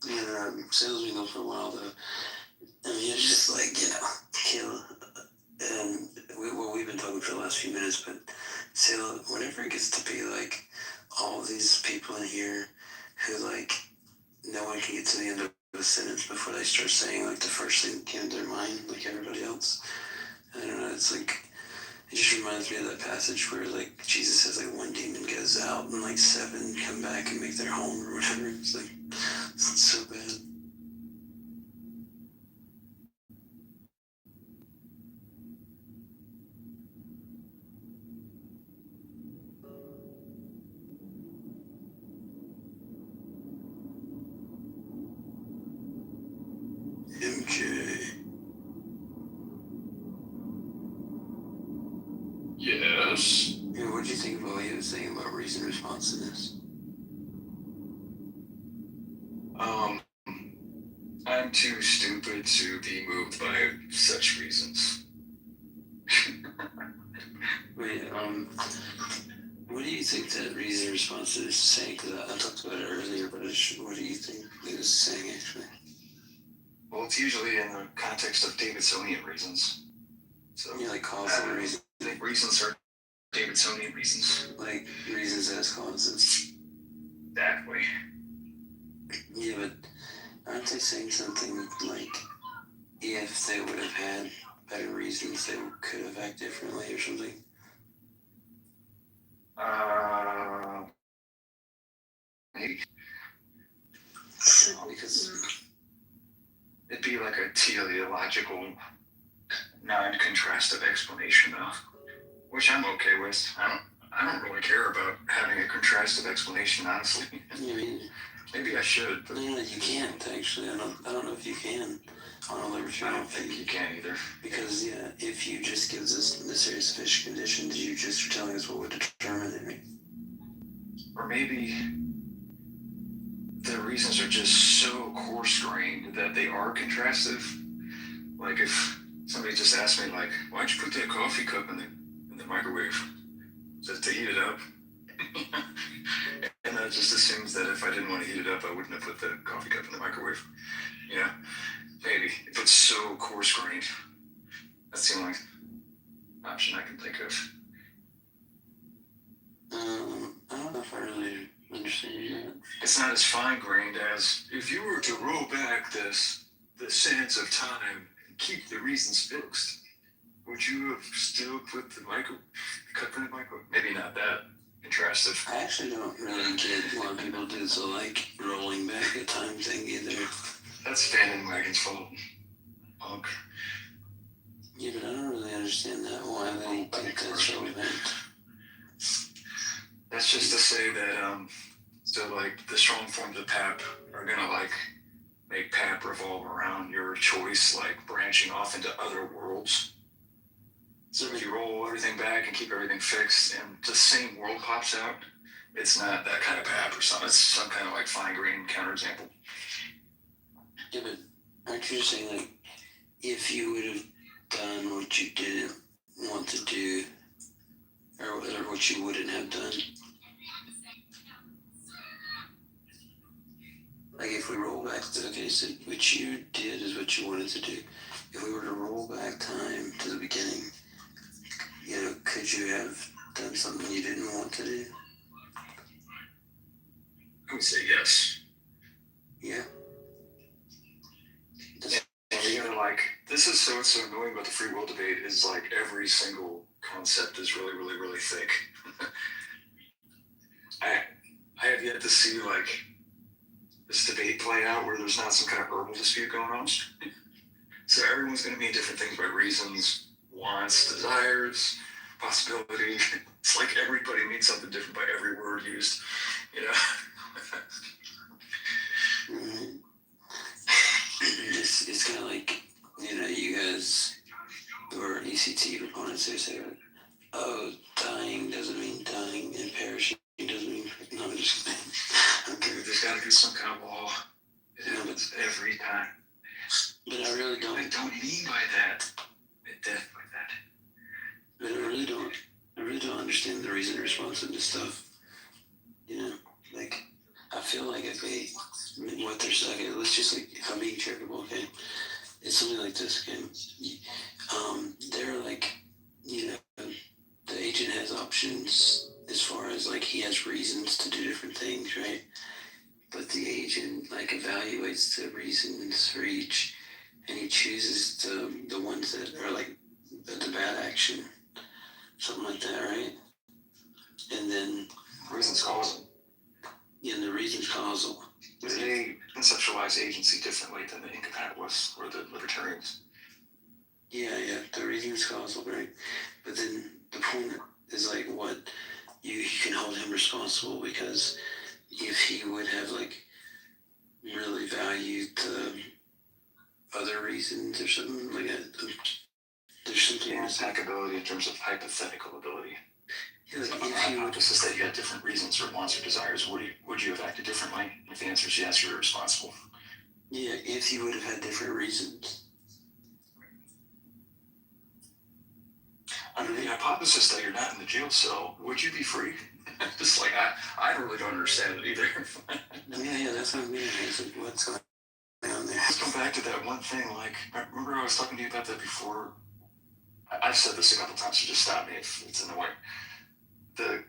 Yeah, sales me though for a while though. I mean, it's just like, kill. And we've been talking for the last few minutes, but still, whenever it gets to be like all these people in here who like no one can get to the end of a sentence before they start saying like the first thing that came to their mind, like everybody else. I don't know, it's like It just reminds me of that passage where like Jesus says like one demon goes out and like 7 come back and make their home or whatever. It's like it's so bad. MJ. Yes. Yeah, what do you think of what he was saying about reason responsiveness? I'm too stupid to be moved by such reasons. Wait, what do you think that reason responsiveness is saying? Because I talked about it earlier, but what do you think it was saying actually? Well, it's usually in the context of Davidsonian reasons. So Yeah, like causal reasons. I think reasons are Davidsonian reasons. Like reasons as causes. Exactly. Yeah, but aren't they saying something like if they would have had better reasons, they could have acted differently or something? Maybe. Because it'd be like a teleological, non-contrastive explanation though, which I'm okay with. I don't really care about having a contrastive explanation, honestly. I mean, maybe I should, but no, you can't actually. I don't know if you can on a libertarian. I don't think you can either. Because yeah, if you just give us the necessary sufficient conditions, you just are telling us what would determine it, right? Or maybe the reasons are just so coarse-grained that they are contrastive. Like if somebody just asked me, like, why'd you put that coffee cup in the microwave? Is it to heat it up? And that just assumes that if I didn't want to heat it up, I wouldn't have put the coffee cup in the microwave. You know? Maybe. If it's so coarse-grained. That's the only option I can think of. I don't know if I really understand that. It's not as fine-grained as if you were to roll back the sands of time and keep the reasons fixed, would you have still put the cup in the microwave? Maybe not that contrastive. I actually don't really get why people do the like rolling back the time thing either. That's Van and Wagon's fault. Punk. Yeah, but I don't really understand that. Why they think that's relevant. That's just to say that, so like the strong forms of PAP are gonna like make PAP revolve around your choice, like branching off into other worlds. So if you roll everything back and keep everything fixed and the same world pops out, it's not that kind of PAP or something. It's some kind of like fine-grained counterexample. Yeah, but aren't you saying like if you would have done what you didn't want to do, or what you wouldn't have done? Like if we roll back to, okay, so what you did is what you wanted to do. If we were to roll back time to the beginning, you know, could you have done something you didn't want to do? I would say yes. Yeah. You know, like, this is so annoying about the free will debate is like every single concept is really, really, really thick. I have yet to see like this debate play out where there's not some kind of verbal dispute going on. So everyone's going to mean different things by reasons, wants, desires, possibility. It's like everybody means something different by every word used, you know? It's kind of like, you know, you guys who are ECT proponents, they say, like, oh, dying doesn't mean dying, and perishing doesn't mean, no, I'm just kidding. Okay, there's got to be some kind of law. It happens every time. But I really don't. I don't mean by that. Death by that. But I really don't understand the reason responsiveness stuff. You know, like, I feel like if what they're saying, okay, let's just like, if I'm being charitable, okay, it's something like this, okay, they're like, you know, the agent has options as far as like he has reasons to do different things, right? But the agent like evaluates the reasons for each, and he chooses the ones that are like the bad action, something like that, right? And then reasons causal. Yeah, and the reasons causal. They conceptualize agency differently than the incompatibilists or the libertarians. Yeah, the reasons causal, right? But then the point is like what you can hold him responsible, because if he would have like really valued other reasons or something like that, there's something impeccability in terms of hypothetical ability. Yeah, like the hypothesis that you had different reasons or wants or desires, would you have acted differently? If the answer is yes, you're responsible. Yeah, if you would have had different reasons. Under the hypothesis that you're not in the jail cell, would you be free? Just like I really don't understand it either. yeah, that's what I mean. It's like, what's going on there? Let's go back to that one thing. Like, remember I was talking to you about that before. I've said this a couple times, so just stop me if it's in the way. The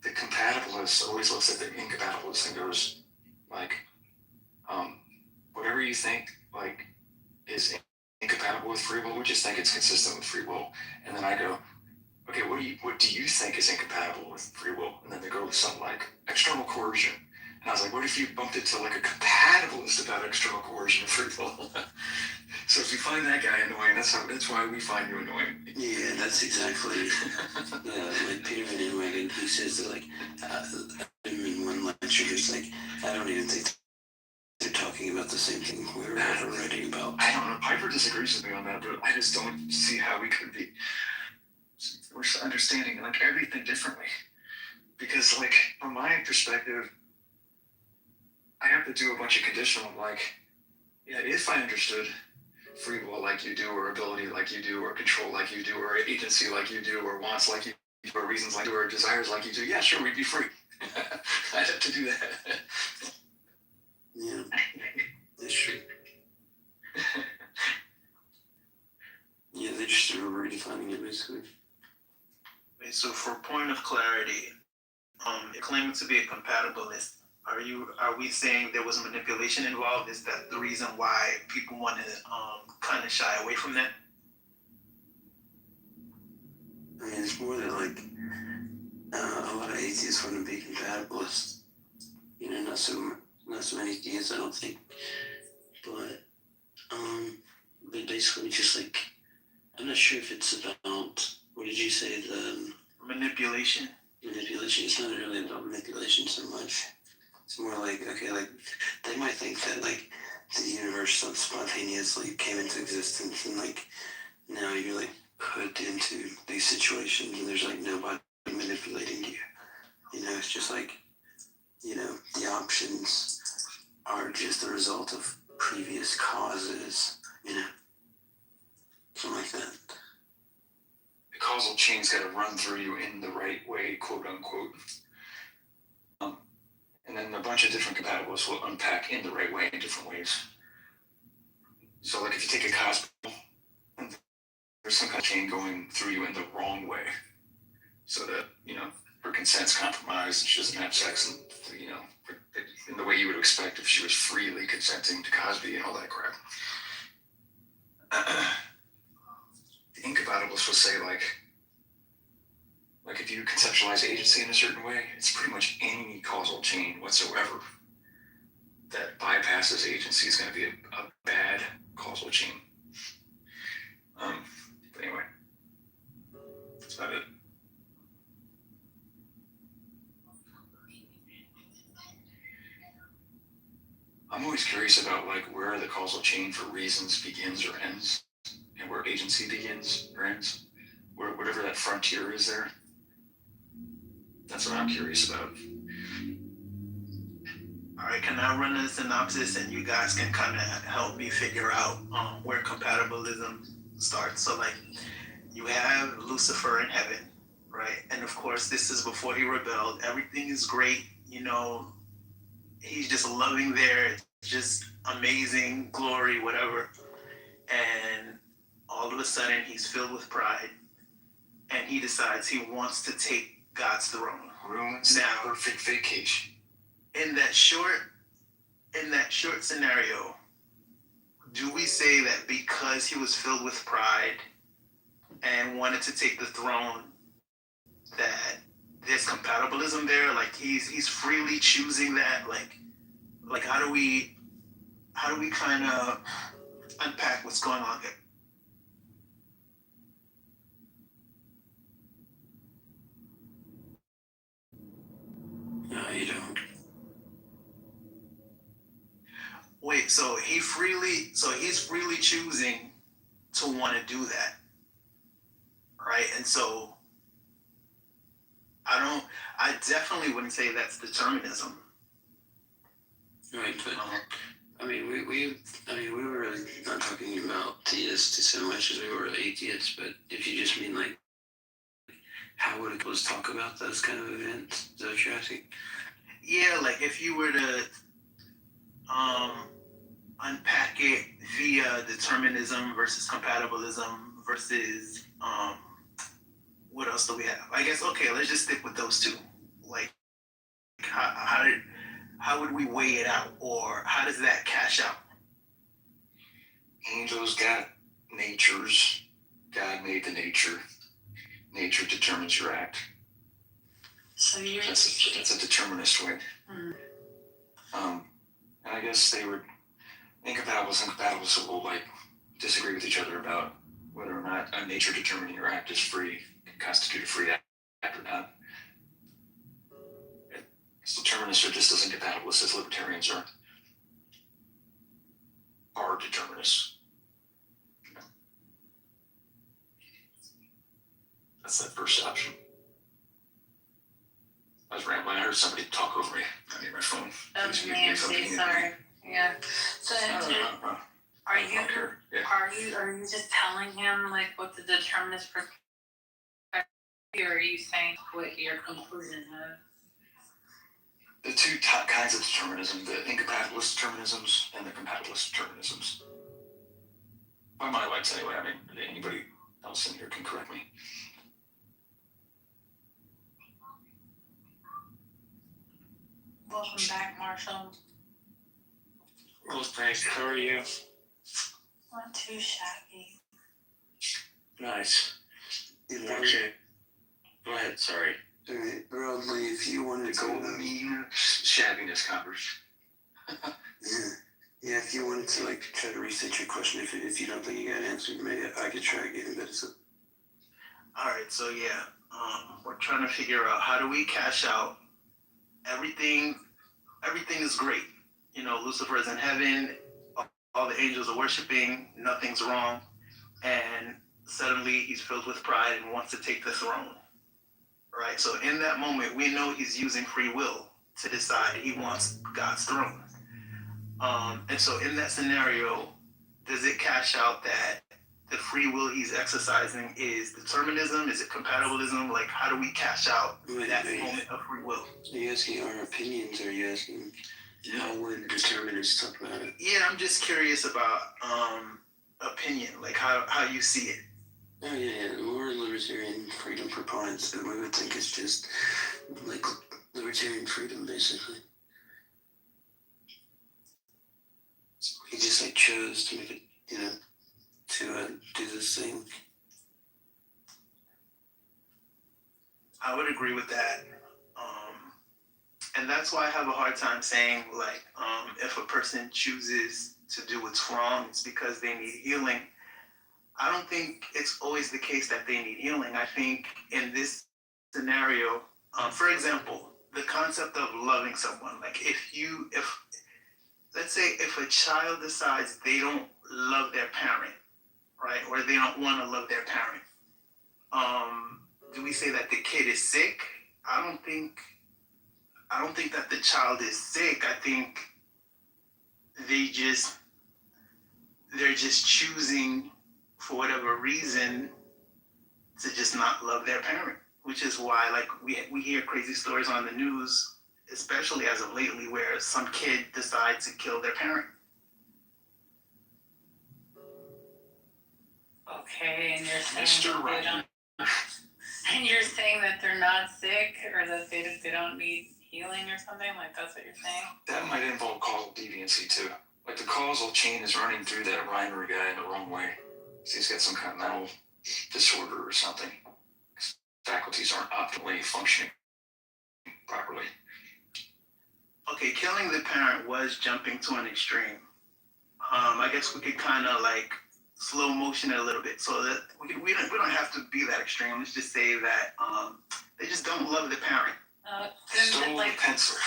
compatibilist always looks at the incompatibilist and goes, like, whatever you think like is incompatible with free will, we just think it's consistent with free will. And then I go, okay, what do you think is incompatible with free will? And then they go with something like external coercion. And I was like, what if you bumped it to like a compatibilist about external coercion and free will? So if you find that guy annoying, that's why we find you annoying. Yeah, that's exactly. Like Peter Van Inwagen, he says that like in one lecture, he's like, I don't even think they're talking about the same thing we were ever writing about. I don't know. Piper disagrees with me on that, but I just don't see how we could be. We're understanding like everything differently, because like from my perspective, I have to do a bunch of conditional like, yeah, if I understood free will like you do, or ability like you do, or control like you do, or agency like you do, or wants like you do, or reasons like you do, or desires like you do, yeah, sure, we'd be free. I'd have to do that. Yeah, that's true. Yeah, they just are redefining it basically. Okay, so for point of clarity, claiming to be a compatibilist, are we saying there was manipulation involved? Is that the reason why people want to kind of shy away from that? I mean, it's more that like a lot of atheists want to be compatibilists. You know, not so many atheists, I don't think. But basically just like, I'm not sure if it's about, what did you say, the manipulation? Manipulation. It's not really about manipulation so much. It's more like, okay, like they might think that like the universe spontaneously came into existence, and like now you're like put into these situations and there's like nobody manipulating you. You know, it's just like, you know, the options are just the result of previous causes, you know, something like that. The causal chain's got to run through you in the right way, quote unquote. And then a bunch of different compatibilists will unpack in the right way in different ways. So like if you take a cosmos, there's some kind of chain going through you in the wrong way. So that, you know, her consent's compromised and she doesn't have sex, and, you know, in the way you would expect if she was freely consenting to Cosby and all that crap. The incompatibilists will say like if you conceptualize agency in a certain way, it's pretty much any causal chain whatsoever that bypasses agency is going to be a bad causal chain. But anyway, that's about it. I'm always curious about like where the causal chain for reasons begins or ends, and where agency begins or ends, whatever that frontier is there. That's what I'm curious about. All right, can I run a synopsis and you guys can kind of help me figure out where compatibilism starts? So like, you have Lucifer in heaven, right? And of course, this is before he rebelled. Everything is great, you know, he's just loving there, just amazing, glory, whatever. And all of a sudden, he's filled with pride, and he decides he wants to take God's throne. Ruins now, perfect vacation. In that short scenario, do we say that because he was filled with pride, and wanted to take the throne, that there's compatibilism there. Like he's freely choosing that. Like how do we kind of unpack what's going on here? No, you don't. Wait, so he's freely choosing to want to do that, right? And so I definitely wouldn't say that's determinism. Right, but I mean, we were really not talking about theists so much as we were atheists. But if you just mean like, how would it was talk about those kind of events? Is that what you're asking? Yeah, like if you were to unpack it via determinism versus compatibilism versus what else do we have? I guess okay, let's just stick with those two. Like how would we weigh it out, or how does that cash out? Angels got natures. God made the nature. Nature determines your act. So you're That's a determinist way. And I guess they were incompatibles, so we'll like disagree with each other about whether or not a nature determining your act is free, can constitute a free act or not. Determinists are just as incompatibilist as libertarians are determinists. That's that first option. I was rambling. I heard somebody talk over me. I need my phone. Nancy, sorry. Yeah. So are you just telling him like what the determinist perspective, or are you saying what your conclusion is? The two top kinds of determinism, the incompatibilist determinisms and the compatibilist determinisms. By my lights anyway, I mean, anybody else in here can correct me. Welcome back, Marshall. Well, thanks. How are you? Not too shabby. Nice. Okay. Go ahead, sorry. Alright, broadly, if you wanted to mean shabbiness converse. Yeah, if you wanted to like try to research your question, if you don't think you got an answer, maybe I could try again. But it's All right, so yeah, we're trying to figure out how do we cash out everything. Everything is great. You know, Lucifer is in heaven. All the angels are worshiping. Nothing's wrong. And suddenly he's filled with pride and wants to take the throne. Right? So in that moment, we know he's using free will to decide he wants God's throne. And so in that scenario, does it cash out that the free will he's exercising is determinism? Is it compatibilism? Like, how do we cash out that moment of free will? Are you asking our opinions, or are you asking how would determinists talk about it? Yeah, I'm just curious about opinion, like how you see it. Oh yeah, we're libertarian freedom proponents, and we would think it's just like libertarian freedom, basically. He just like chose to make it, to do this thing. I would agree with that. And that's why I have a hard time saying, like, if a person chooses to do what's wrong, it's because they need healing. I don't think it's always the case that they need healing. I think in this scenario, for example, the concept of loving someone, like let's say if a child decides they don't love their parent, right, or they don't want to love their parent, do we say that the kid is sick? I don't think that the child is sick. I think they're just choosing, for whatever reason, to just not love their parent, which is why, like, we hear crazy stories on the news, especially as of lately, where some kid decides to kill their parent. Okay, and you're saying and you're saying that they're not sick, or that they don't need healing or something? Like, that's what you're saying? That might involve causal deviancy too. Like the causal chain is running through that Reimer guy in the wrong way. So he's got some kind of mental disorder or something. Faculties aren't optimally functioning properly. Okay, killing the parent was jumping to an extreme. I guess we could kind of like slow motion it a little bit so that we don't have to be that extreme. Let's just say that they just don't love the parent. Like, pencil.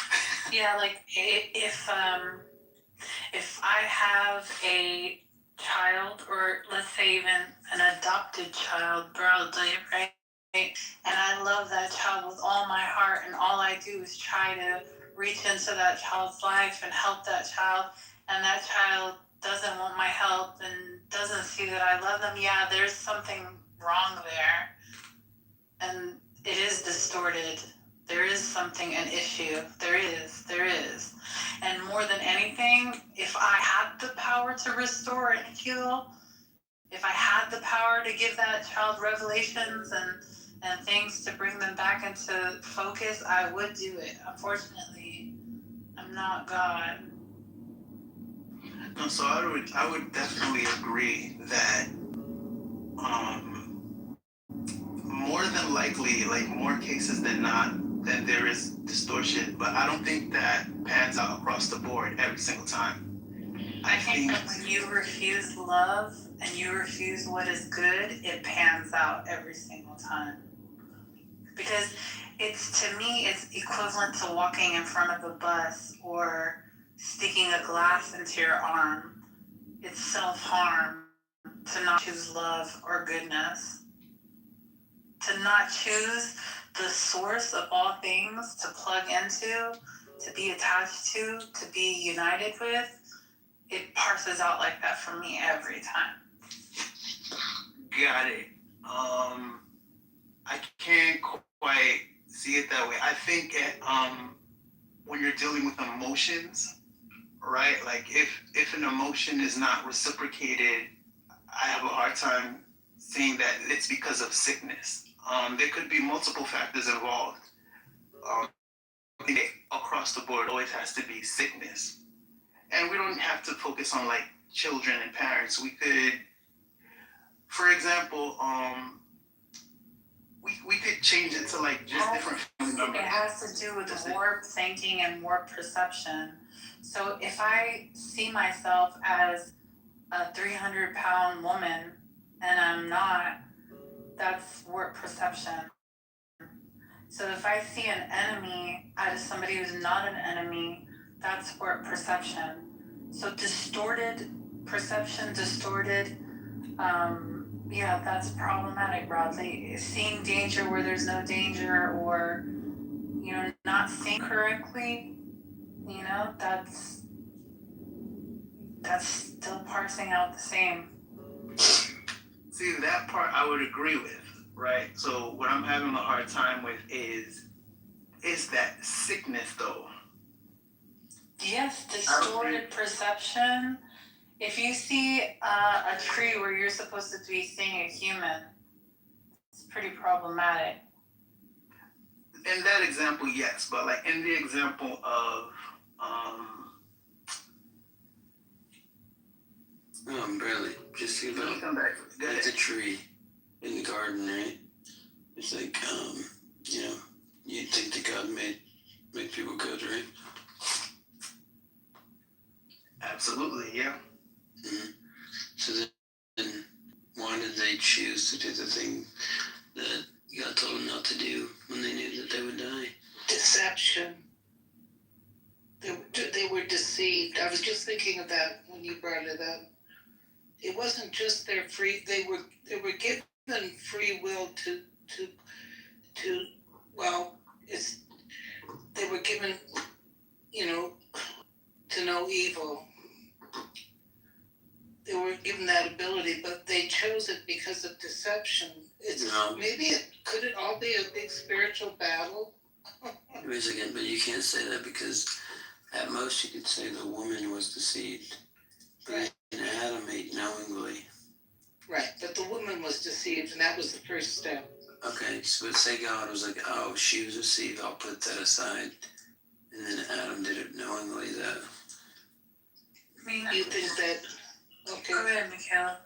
yeah, like if I have a child, or let's say even an adopted child, broadly, right? And I love that child with all my heart, and all I do is try to reach into that child's life and help that child, and that child doesn't want my help and doesn't see that I love them. Yeah, there's something wrong there, and it is distorted. There is something, an issue. There is. And more than anything, if I had the power to restore and heal, if I had the power to give that child revelations and things to bring them back into focus, I would do it. Unfortunately, I'm not God. No, so I would definitely agree that more than likely, like more cases than not, that there is distortion, but I don't think that pans out across the board every single time. I think that when you refuse love and you refuse what is good, it pans out every single time. Because to me, it's equivalent to walking in front of a bus or sticking a glass into your arm. It's self-harm to not choose love or goodness. To not choose the source of all things to plug into, to be attached to be united with, it parses out like that for me every time. Got it. I can't quite see it that way. I think when you're dealing with emotions, right? Like if an emotion is not reciprocated, I have a hard time seeing that it's because of sickness. There could be multiple factors involved. I think across the board always has to be sickness. And we don't have to focus on like children and parents. We could, for example, we could change it to like just different family members. It has to do with warped thinking and warped perception. So if I see myself as a 300-pound woman and I'm not, that's warped perception. So if I see an enemy as somebody who's not an enemy, that's warped perception. So distorted perception, that's problematic broadly. Seeing danger where there's no danger, or, not seeing correctly, that's still parsing out the same. See, that part I would agree with, right? So what I'm having a hard time with is that sickness though. Yes, distorted perception. If you see a tree where you're supposed to be seeing a human, it's pretty problematic. In that example, yes, but like in the example of Bradley, just see about it's a tree in the garden, right? It's like you'd think that God make people good, right? Absolutely, yeah. Mm-hmm. So then, why did they choose to do the thing that God told them not to do when they knew that they would die? Deception. They were deceived. I was just thinking of that when you brought it up. It wasn't just their free. They were given free will they were given, to know evil. They were given that ability, but they chose it because of deception. Could it all be a big spiritual battle? Wait a second, but you can't say that because at most you could say the woman was deceived. Right. And Adam ate knowingly. Right, but the woman was deceived, and that was the first step. Okay, so let's say God was like, oh, she was deceived, I'll put that aside. And then Adam did it knowingly, You think that... Okay. Go ahead, Michaela.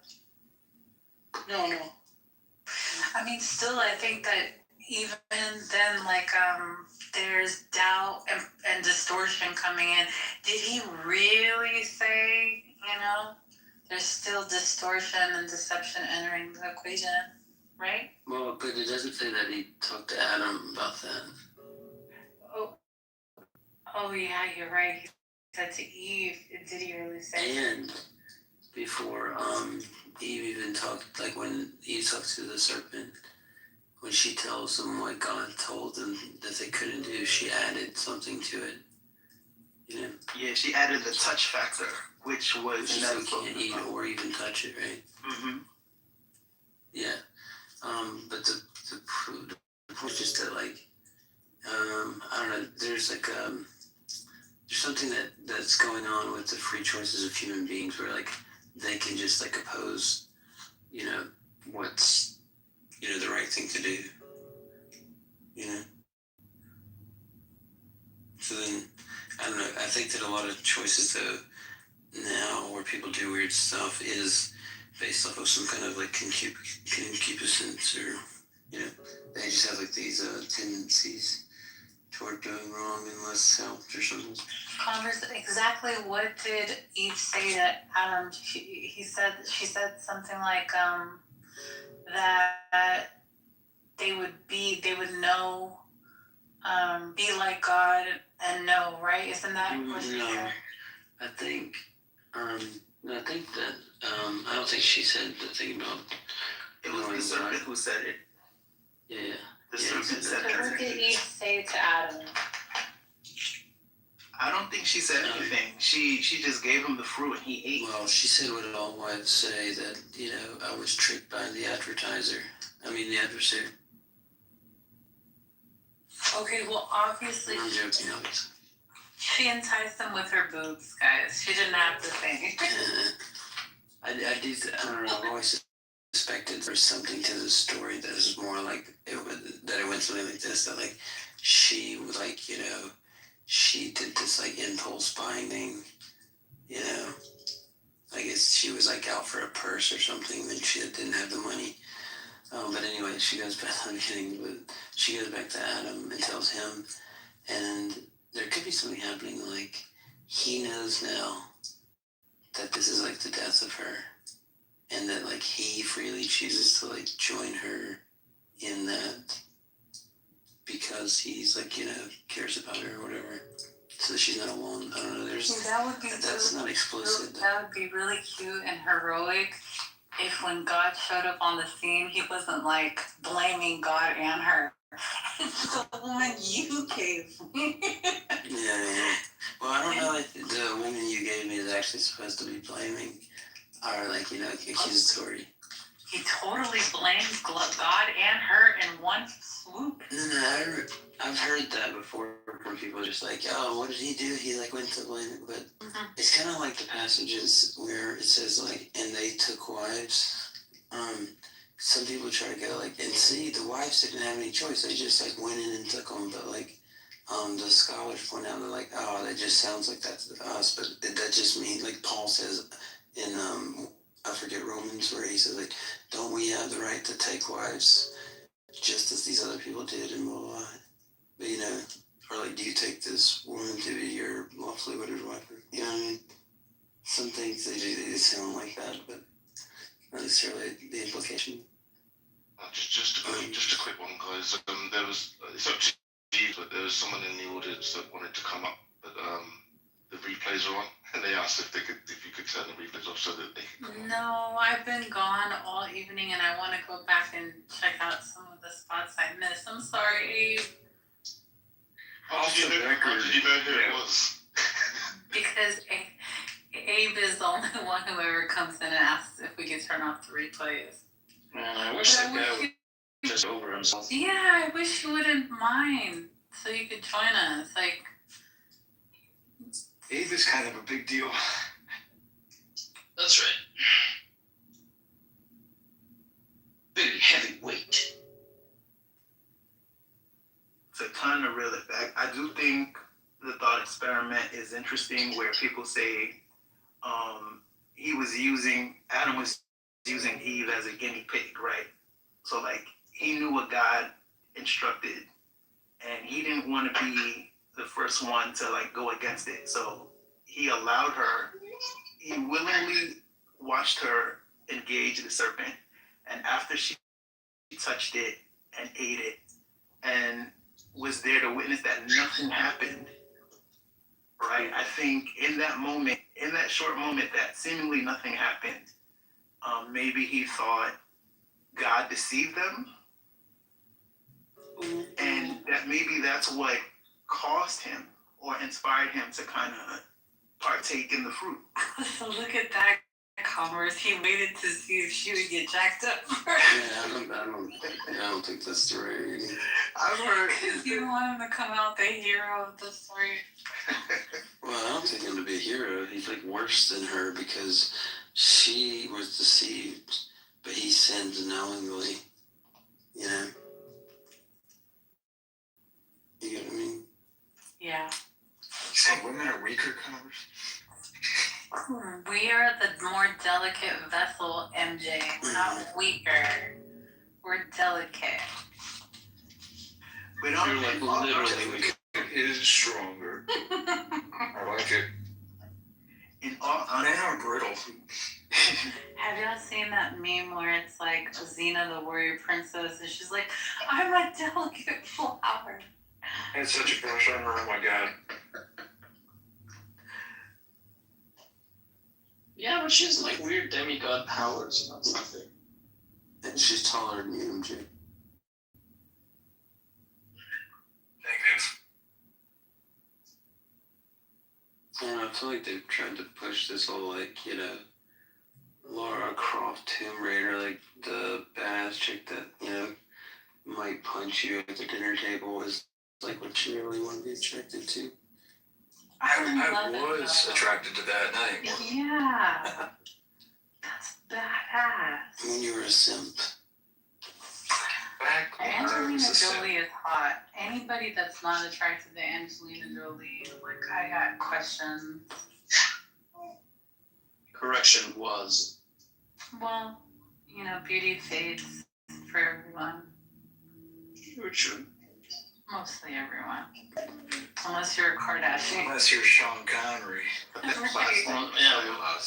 No. mean, still, I think that even then, like, there's doubt and distortion coming in. Did he really say, there's still distortion and deception entering the equation, right? Well, but it doesn't say that he talked to Adam about that. Oh yeah, you're right. He said to Eve, did he really say? And before Eve even talked, like when Eve talks to the serpent, when she tells them what God told them that they couldn't do, she added something to it. Yeah, she added the touch factor, which was never can't eat or even touch it, right? Mm-hmm. Yeah. But the point is just that, like, I don't know, there's like there's something that's going on with the free choices of human beings where, like, they can just, like, oppose, what's, the right thing to do, So then, I don't know, I think that a lot of choices, though, now where people do weird stuff is based off of some kind of, like, concupiscence or, they just have, like, these tendencies toward going wrong unless helped or something. Exactly what did Eve say to Adam? She said something like that they would know, be like God and know, right? Isn't that what she said? I think that I don't think she said the thing about it was the serpent who said it. Yeah. The serpent said it. What did Eve say to Adam? I don't think she said anything. She just gave him the fruit and he ate. Well, she said what all wives say, that, I was tricked by the adversary. Okay, well, obviously. I'm joking, obviously. She enticed him with her boobs, guys. She didn't have to think. I don't know, I've always suspected there's something to the story that is more like, that it went something like this, that, like, she was, like, she did this, like, impulse buying thing, I guess she was, like, out for a purse or something, and she didn't have the money. But anyway, she goes back, I'm kidding, but she goes back to Adam and tells him, and there could be something happening, like, he knows now that this is, like, the death of her, and that, like, he freely chooses to, like, join her in that because he's, like, cares about her or whatever, so that she's not alone. I don't know, that's not explicit. That would be really cute and heroic if when God showed up on the scene, he wasn't, like, blaming God and her. The woman you gave me. Yeah. Well, I don't know if the woman you gave me is actually supposed to be blaming, or, like, accusatory. He totally blamed God and her in one swoop. No, I've heard that before, where people are just like, oh, what did he do? He, like, went to blame it, but it's kind of like the passages where it says, like, and they took wives. Some people try to go, like, and see, the wives didn't have any choice. They just, like, went in and took them, but, like, the scholars point out, they're like, oh, that just sounds like that to us, but that just means, like Paul says in, I forget Romans, where he says, like, don't we have the right to take wives just as these other people did, and blah, blah, blah. But, or, like, do you take this woman to be your lawfully wedded wife? You know what I mean? Some things, they sound like that, but not necessarily the implication. Just a quick one, guys. There was, it's up to you, but there was someone in the audience that wanted to come up, but the replays are on, and they asked if you could turn the replays off so that they could come on. No, I've been gone all evening, and I want to go back and check out some of the spots I missed. I'm sorry, Abe. How did you know who it was? Because Abe is the only one who ever comes in and asks if we can turn off the replays. Man, I wish that guy would just over himself. Yeah, I wish you wouldn't mind, so you could join us. Like, Abe is kind of a big deal. That's right. Big heavyweight. To kind of reel it back, I do think the thought experiment is interesting, where people say Adam was using Eve as a guinea pig, right? So, like, do what God instructed, and he didn't want to be the first one to like go against it. So he allowed her. He willingly watched her engage the serpent, and after she touched it and ate it, and was there to witness that nothing happened. Right? I think in that moment, in that short moment, that seemingly nothing happened. Maybe he thought God deceived them, and that maybe that's what caused him or inspired him to kind of partake in the fruit. So look at that, Commerce. He waited to see if she would get jacked up first. Yeah, I don't think that's the right reading. I've heard. Because you want him to come out the hero of the story. Well, I don't think him to be a hero. He's like worse than her because she was deceived, but he sinned knowingly. You know? You get what I mean? Yeah. You say women are weaker, Congress? We are the more delicate vessel, MJ. We're not weaker. We're delicate. We don't like literally weaker. It is stronger. I like it. In all Men are brittle. Have y'all seen that meme where it's like Xena, the warrior princess, and she's like, I'm a delicate flower. I had such a crush on her, oh my god. Yeah, but she has like weird demigod powers and something. And she's taller than you, MJ. Negative. I feel like they've tried to push this whole, like, you know, Lara Croft Tomb Raider, like the badass chick that, you know, might punch you at the dinner table is like what you really want to be attracted to. I was attracted to that name. Yeah. That's badass. When you were a simp. Back when I Angelina was a simp. Jolie is hot. Anybody that's not attracted to Angelina Jolie, like, I got questions. Correction was. Well, you know, beauty fades for everyone. True. Mostly everyone. Unless you're a Kardashian. Unless you're Sean Connery. Well, yeah,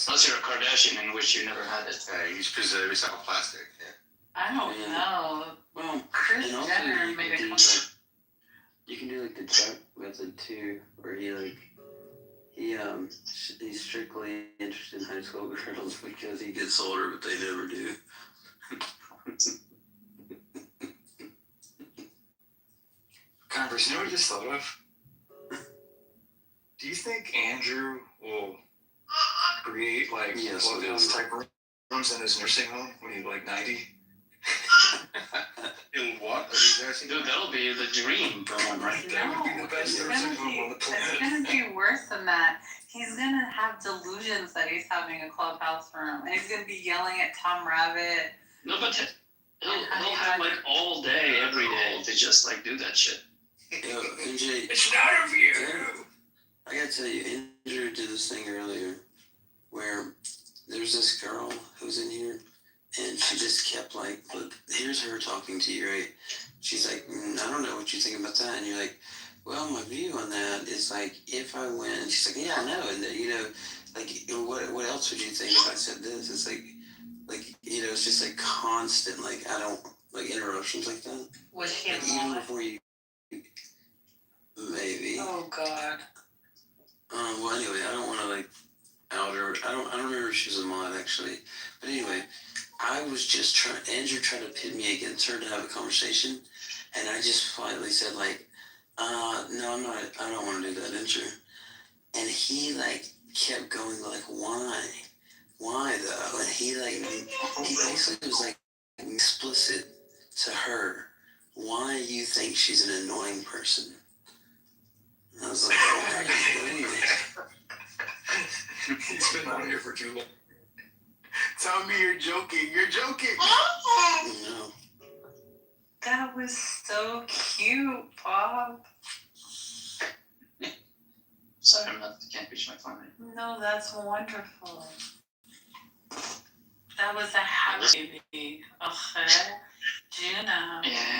unless you're a Kardashian, in which you never had it. Yeah, you just recycle plastic. Yeah. I don't know. Well, Chris and also Jenner you made can a do, comeback. like, you can do like the Chuck method too, where he's strictly interested in high school girls because he gets older, but they never do. Converse, you know what I just thought of? Do you think Andrew will create like clubhouse type rooms in his nursing home when he's like 90? In what? Dude, that'll be the dream for him, right? That would be the best nursing home on the It's planet. gonna be worse than that. He's gonna have delusions that he's having a clubhouse room, and he's gonna be yelling at Tom Rabbit. No, but he'll have like all day, every day to just like do that shit. Yo, NJ, It's not of you! I gotta tell you, Andrew did this thing earlier where there's this girl who's in here and she just kept like, look, here's her talking to you, right? She's like, I don't know what you think about that. And you're like, well, my view on that is like, if I win, and she's like, yeah, I know. And you know, like, what else would you think if I said this? It's like, you know, it's just like constant, like, I don't, like interruptions like that. Was she Like, a even mod? before you, maybe. Oh God. Well, anyway, I don't want to like out her. I don't remember if she was a mod actually. But anyway, I was just Andrew tried to pit me against her to have a conversation, and I just finally said like, no, I'm not. I don't want to do that, Andrew. And he like kept going like, why though? And he basically was like explicit to her why you think she's an annoying person. And I was like, why are you doing this? He's been out here for too long. Tell me you're joking. You're joking. No. That was so cute, Bob. Sorry, can't reach my phone right now. No, that's wonderful. That was a happy baby. Okay. Juno. Yeah.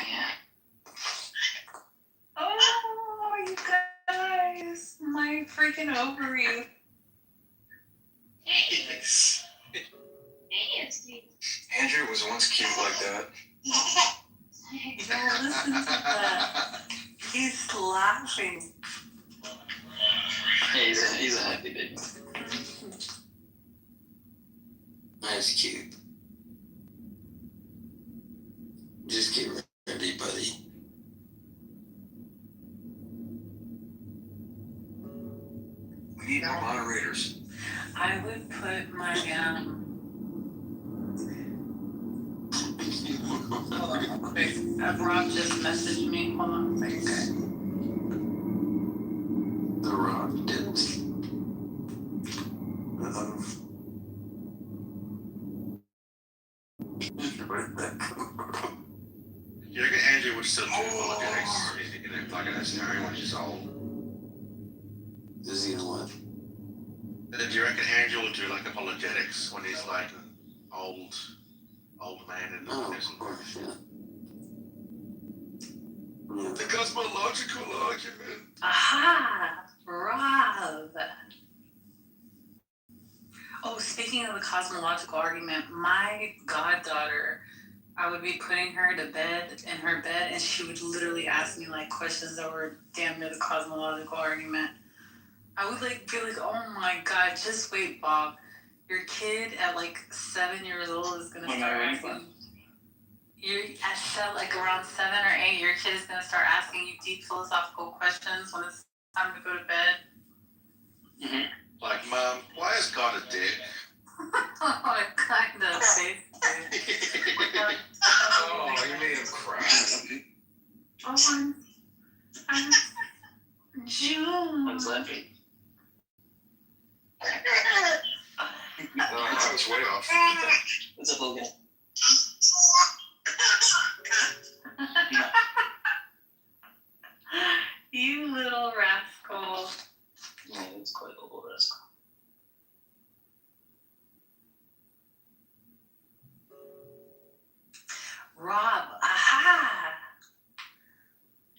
freaking ovary. Yes. Andrew was once cute like that. No, listen to that. He's laughing. Yeah, he's a happy baby. That's cute. Just get ready, buddy. We need more moderators. I would put my hold on, quick. Rob just messaged me. Hold on a second. The Rock did. You reckon Andrew would still do apologetics in like a scenario when he's old? Does he know what? Do you reckon Andrew will do like apologetics when he's like an old man and of course, yeah. The cosmological argument. Aha! Rob! Oh, speaking of the cosmological argument, my goddaughter, I would be putting her to bed in her bed, and she would literally ask me like questions that were damn near the cosmological argument. I would like be like, oh my god, just wait, Bob. Your kid at like 7 years old is gonna start asking. You're at like around 7 or 8, your kid is gonna start asking you deep philosophical questions when it's time to go to bed. Mm-hmm. Like, Mom, why is God a dick? Oh, kind of. Oh, you made him cry. Oh, I'm June. When's laughing? That was way off. What's up, Logan? You little rascal. Yeah, it's quite a little rascal. Rob, aha!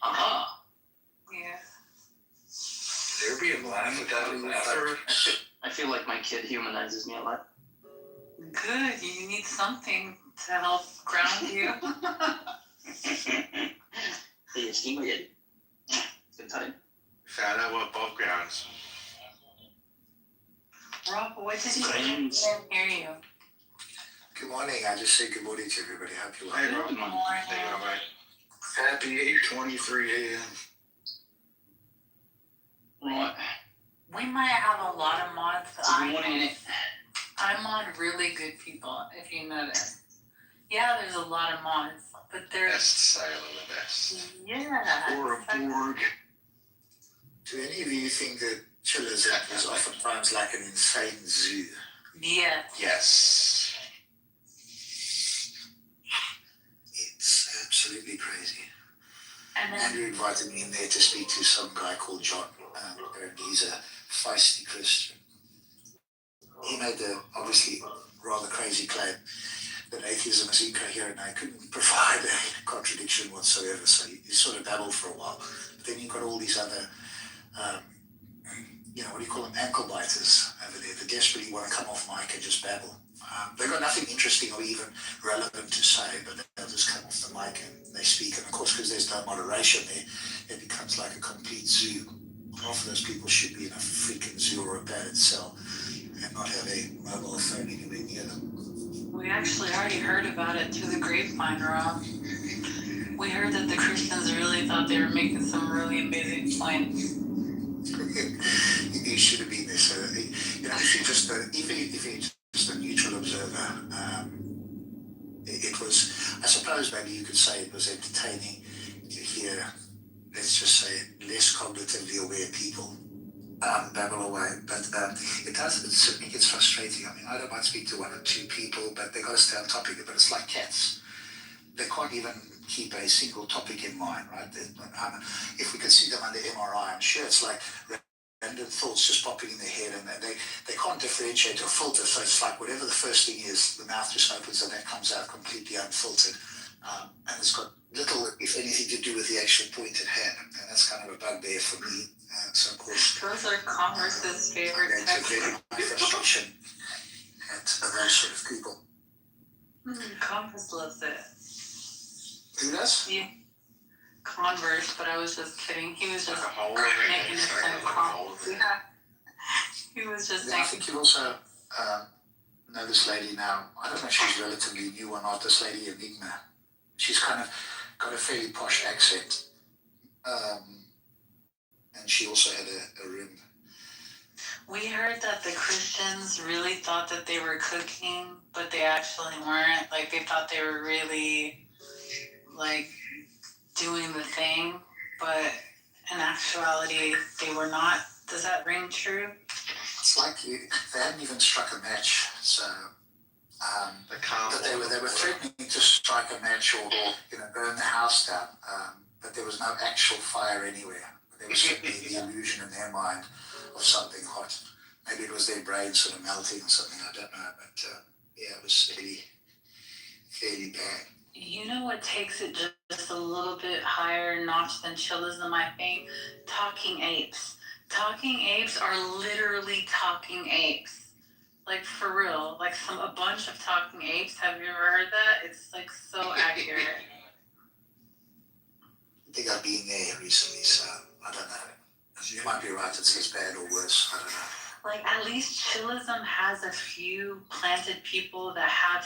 Aha! Yeah. There be a laugh without a laugher. I feel like my kid humanizes me a lot. Good, you need something to help ground you. Hey, it's King again. Good time. Found out what Bob grounds. Rob, what did you say? I didn't hear you. Good morning. I just say good morning to everybody. Happy Hey, life. Rob. Good morning. Hey, Rob, mate. Happy 8:23 a.m. Right. We might have a lot of mods. Good morning. I'm on really good people, if you notice. Yeah, there's a lot of mods, but there's Best sale of the best. yeah. Or a Borg. Do any of you think that Chillers is oftentimes like an insane zoo? Yeah. Yes. It's absolutely crazy. And then Andrew invited me in there to speak to some guy called John. Apparently he's a feisty Christian. He made the obviously rather crazy claim that atheism is incoherent, and I couldn't provide a contradiction whatsoever. So he sort of babbled for a while. But then you've got all these other, what do you call them, ankle biters over there that desperately want to come off mic and just babble. They've got nothing interesting or even relevant to say, but they'll just come off the mic and they speak. And of course, because there's no moderation there, it becomes like a complete zoo. Half of those people should be in a freaking zoo or a padded cell and not have a mobile phone anywhere near them. we actually already heard about it through the grapevine, Rob. We heard that the Christians really thought they were making some really amazing points. You should have been there. So, if you're just a neutral observer, it was, I suppose maybe you could say it was entertaining to hear, let's just say, less cognitively aware people babble away. But it certainly gets frustrating. I mean, I don't mind speak to one or two people, but they got to stay on topic. But it's like cats. They can't even keep a single topic in mind, right? If we could see them under MRI, I'm sure it's like random thoughts just popping in their head, and they can't differentiate or filter. So it's like whatever the first thing is, the mouth just opens and that comes out completely unfiltered. And it's got little, if if anything to do with the actual point at hand. And that's kind of a bugbear for me. So of course, those are Congress's favorite I'm going to vent my frustration at those sort of people. Congress loves it. Who does? Yeah. Converse, but I was just kidding. He was just making it Yeah. He was just I think you also know this lady now. I don't know if she's relatively new or not, this lady Enigma. She's kind of got a fairly posh accent. And she also had a rim. We heard that the Christians really thought that they were cooking, but they actually weren't. Like, they thought they were really, like, doing the thing, but in actuality, they were not. Does that ring true? It's like they hadn't even struck a match, so but they were threatening to strike a match or burn the house down, but there was no actual fire anywhere. There was certainly the illusion in their mind of something hot. Maybe it was their brain sort of melting or something, I don't know, but yeah, it was fairly bad. You know what takes it just a little bit higher notch than chillism, I think? Talking apes. Talking apes are literally talking apes. Like, for real. Like, a bunch of talking apes. Have you ever heard that? It's, like, so accurate. I think I've been there recently, so I don't know. You might be right, it's as bad or worse, I don't know. Like, at least chillism has a few planted people that have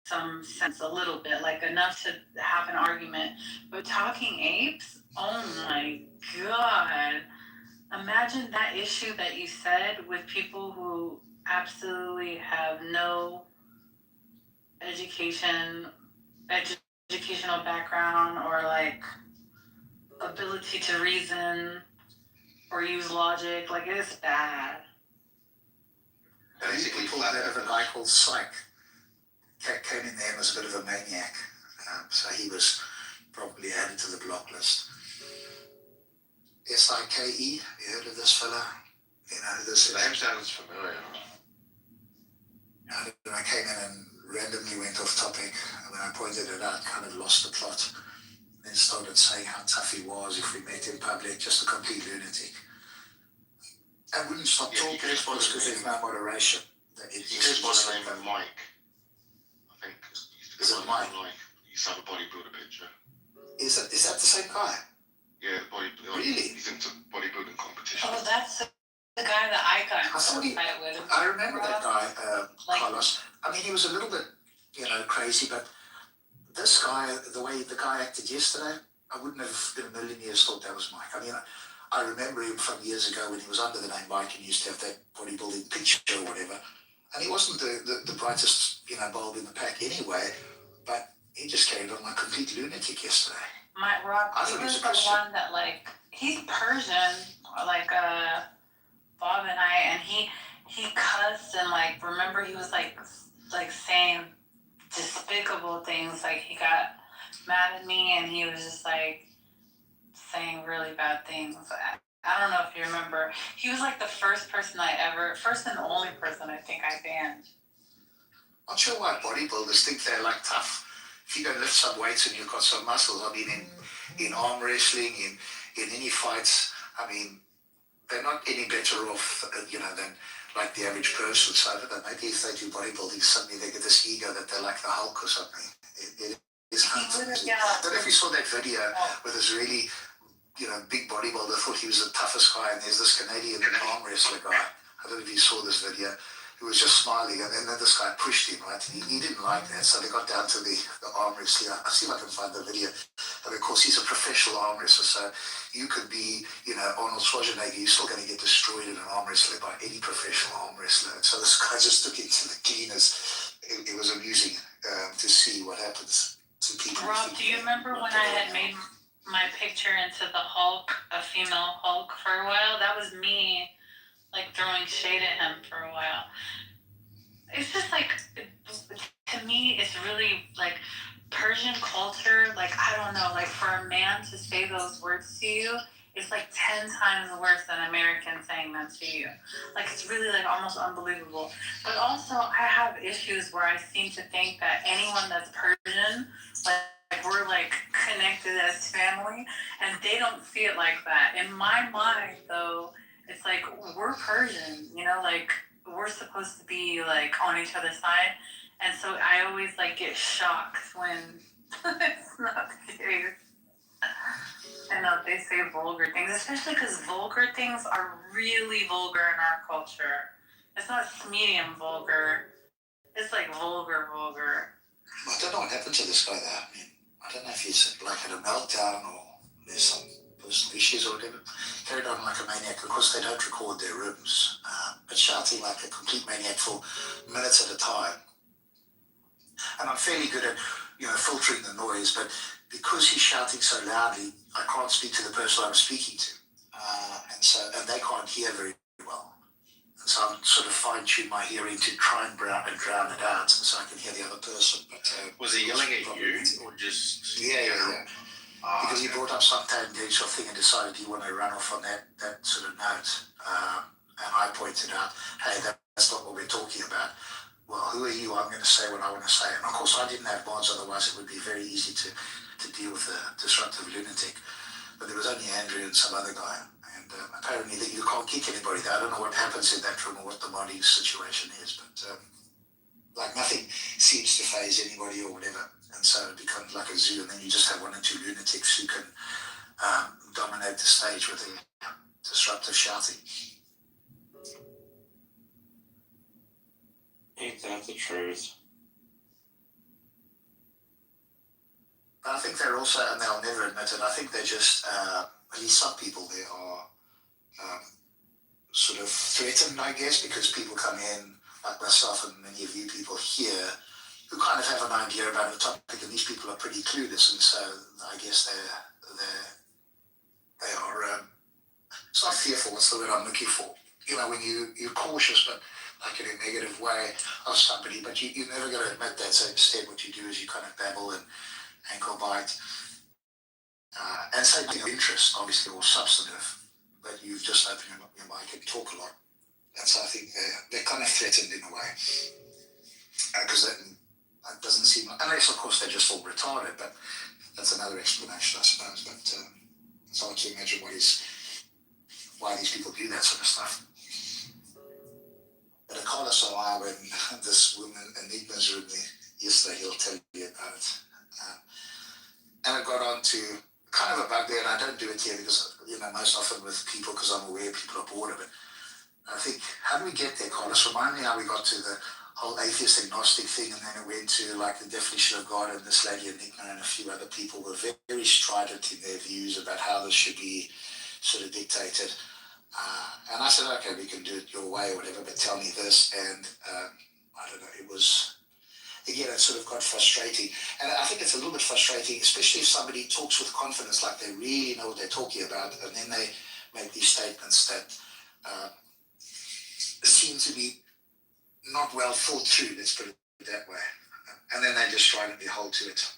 some sense, a little bit, like enough to have an argument. But talking apes, oh my God. Imagine that issue that you said with people who absolutely have no educational background or like ability to reason or use logic. Like, it's bad. Basically, people that have a guy called Psych came in there and was a bit of a maniac. So he was probably added to the block list. SIKE, you heard of this fella? You know who this is? The name sounds familiar. I came in and randomly went off topic, and when I pointed it out, kind of lost the plot. Then started saying how tough he was if we met in public, just a complete lunatic. I wouldn't stop talking because there's no moderation. He goes by the name of Mike. I think. Is it Mike? He used to have a bodybuilder picture. Is that the same guy? Yeah, the bodybuilder. Really? He's into bodybuilding competition. Oh, that's the guy that I got with. I remember that guy, Carlos. I mean, he was a little bit, crazy, but this guy, the way the guy acted yesterday, I wouldn't have in a million years thought that was Mike. I mean, I remember him from years ago when he was under the name Mike and used to have that bodybuilding picture or whatever. And he wasn't the brightest, bulb in the pack anyway, but he just carried on like a complete lunatic yesterday. Mike Rock, he was the one that, like, he's Persian, like Bob and I, and he cussed and, like, remember he was like saying despicable things, like he got mad at me and he was just like saying really bad things. I don't know if you remember. He was like the first and only person I think I banned. Not sure why bodybuilders think they're like tough. If you go lift some weights and you've got some muscles, I mean, in arm wrestling, in any fights, I mean, they're not any better off, than like the average person. So I don't know, maybe if they do bodybuilding, suddenly they get this ego that they're like the Hulk or something. It is kind of amazing. I don't know if you saw that video with this really, big bodybuilder, thought he was the toughest guy, and there's this Canadian arm wrestler guy. I don't know if you saw this video. He was just smiling, and then this guy pushed him, right? He didn't like that, so they got down to the arm wrestling. I'll see if I can find the video. And of course, he's a professional arm wrestler, so you could be, Arnold Schwarzenegger, you're still going to get destroyed in an arm wrestler by any professional arm wrestler. And so this guy just took it to the cleaners. It was amusing to see what happens to people. Rob, do you remember when I had made my picture into the Hulk, a female Hulk, for a while? That was me, like, throwing shade at him for a while. It's just like, to me, it's really like Persian culture. Like, I don't know, like, for a man to say those words to you, it's like 10 times worse than Americans saying them to you. Like, it's really, like, almost unbelievable. But also, I have issues where I seem to think that anyone that's Persian, like we're like connected as family, and they don't see it like that. In my mind, though, it's like we're Persian, you know, like we're supposed to be like on each other's side, and so I always like get shocked when it's not the case. I know they say vulgar things, especially because vulgar things are really vulgar in our culture. It's not medium vulgar. It's like vulgar. I don't know what happened to this guy there. I mean, I don't know if he's like had a meltdown or there's some personal issues or whatever. Carried on like a maniac. Of course, they don't record their rooms, but shouting like a complete maniac for minutes at a time. And I'm fairly good at, filtering the noise, but because he's shouting so loudly, I can't speak to the person I'm speaking to, and they can't hear very well. And so I'm sort of fine-tune my hearing to try and drown it out so I can hear the other person. But was he yelling at you or just? Yeah. Because he brought up some tangential thing and decided he wanted to run off on that sort of note. And I pointed out, hey, that's not what we're talking about. Well, who are you? I'm going to say what I want to say. And of course, I didn't have mods, otherwise it would be very easy to deal with a disruptive lunatic. But there was only Andrew and some other guy. And apparently that you can't kick anybody there. I don't know what happens in that room or what the modding situation is, but like nothing seems to faze anybody or whatever. And so it becomes like a zoo, and then you just have one or two lunatics who can dominate the stage with the disruptive shouting. Ain't that the truth? But I think they're also, and they'll never admit it, I think they're just, at least some people there are sort of threatened, I guess, because people come in, like myself and many of you people here, who kind of have an idea about the topic, and these people are pretty clueless, and so I guess they are, it's not fearful, what's the word I'm looking for? When you're cautious, but like in a negative way of somebody, but you're never going to admit that, so instead what you do is you kind of babble and ankle bite, and same thing of interest, obviously, or substantive, but you've just opened your mic and talk a lot. And so I think they're kind of threatened in a way, because that doesn't seem, unless of course they're just all retarded, but that's another explanation, I suppose. But it's hard to imagine why these people do that sort of stuff. But Carlos and I, when this woman Enigma's room yesterday, he'll tell you about it. And it got on to kind of a bugbear, and I don't do it here because, most often with people, because I'm aware people are bored of it. I think, how do we get there, Carlos? Remind me how we got to the whole atheist agnostic thing, and then it went to like the definition of God, and this lady Enigma and a few other people were very, very strident in their views about how this should be sort of dictated. And I said, okay, we can do it your way or whatever, but tell me this. And I don't know, it was, again, it sort of got frustrating. And I think it's a little bit frustrating, especially if somebody talks with confidence, like they really know what they're talking about, and then they make these statements that seem to be not well thought through, let's put it that way. And then they just try to hold to it.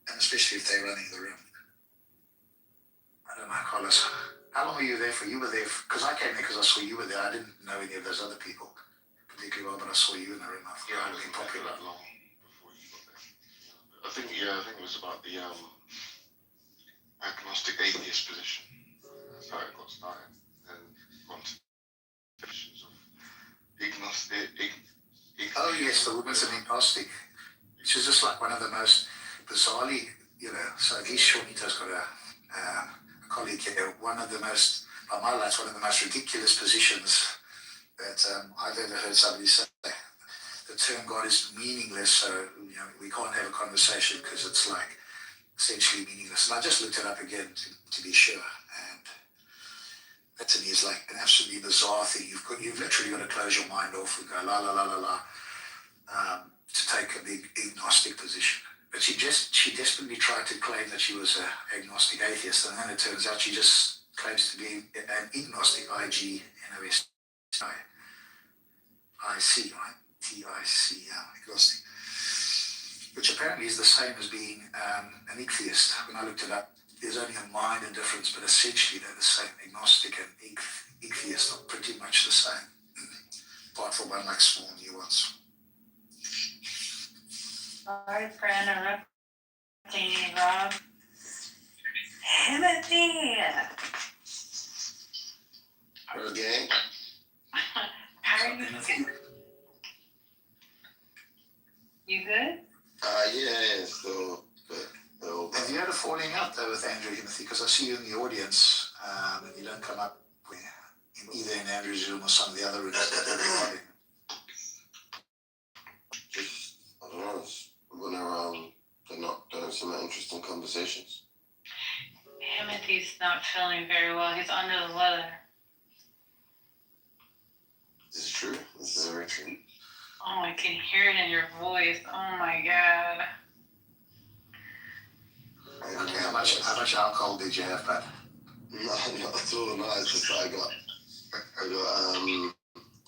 And especially if they're running the room. I don't know, Carlos. How long were you there for? You were there because I came there because I saw you were there. I didn't know any of those other people particularly well, but I saw you in the room. I thought it would be popular. That long before you got there. I think it was about the agnostic atheist position. That's how it got started. And gone to definitions of agnostic. Oh yes, the woman's an agnostic. She's just like one of the most bizarrely, so at least Shawnita's got a colleague here, one of the most, by my lights, one of the most ridiculous positions that I've ever heard somebody say. The term God is meaningless, so we can't have a conversation because it's like essentially meaningless. And I just looked it up again to be sure, and that to me is like an absolutely bizarre thing. You've literally got to close your mind off and go la la la la la to take a big agnostic position. But she desperately tried to claim that she was an agnostic atheist, and then it turns out she just claims to be an agnostic, I-G-N-O-S-T-I. I-C, right? T-I-C, yeah, agnostic. Which apparently is the same as being an atheist. When I looked it up, there's only a minor difference, but essentially they're the same. Agnostic and atheist are pretty much the same, apart from one like small nuance. Sorry for interrupting you. job. Timothy! Her gang. How are you? You good? Yeah. So, Have you had a falling out though with Andrew Timothy? Because I see you in the audience, and you don't come up either in Andrew's room or some of the other rooms that they're recording. Just, I don't know, just running around, they're not having some interesting conversations. Timothy's not feeling very well. He's under the weather. This is true. This is very true. Oh, I can hear it in your voice. Oh my god. Okay, how much alcohol did you have, Pat? No, not at all. No, it's just that I got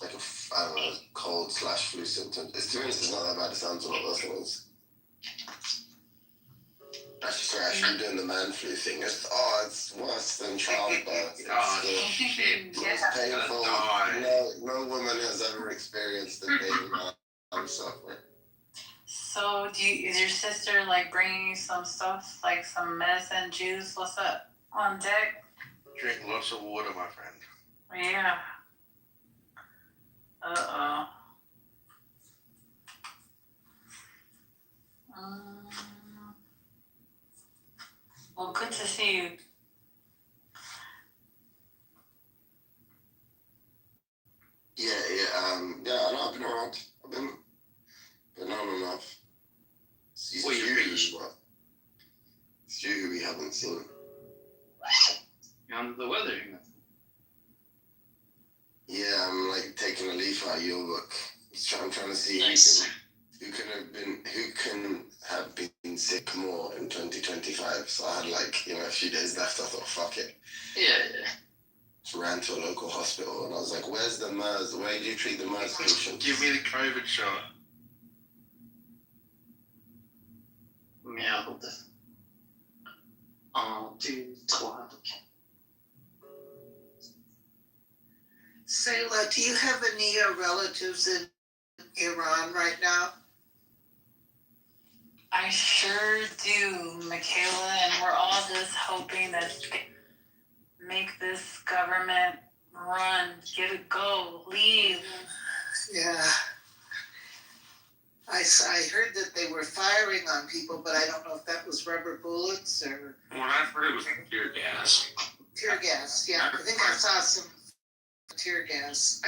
like I don't know, cold / flu symptoms. It's, to be honest, it's not that bad. It sounds a lot worse than it is. Actually, I should be doing the man flu thing. It's worse than childbirth. It's shit. It's painful. No woman has ever experienced the pain I'm suffering. So, is your sister like bringing you some stuff, like some medicine, juice? What's up on deck? Drink lots of water, my friend. Yeah. Uh-oh. Well, good to see you. Yeah. I know I've been around. I've been on enough. It's you who we haven't seen. You're under the weather. Yeah, I'm like taking a leaf out of your book. I'm trying to see who can have been sick more in 2025. So I had a few days left. I thought, fuck it. Yeah. Just ran to a local hospital and I was like, where's the MERS? Where do you treat the MERS patients? Give me the COVID shot. Merde. 1, 2, 3. Sayla, do you have any relatives in Iran right now? I sure do, Michaela, and we're all just hoping that make this government run, get it go, leave. Yeah. I heard that they were firing on people, but I don't know if that was rubber bullets or... Well, I've heard it was tear gas. Tear gas, yeah. I think I saw some tear gas.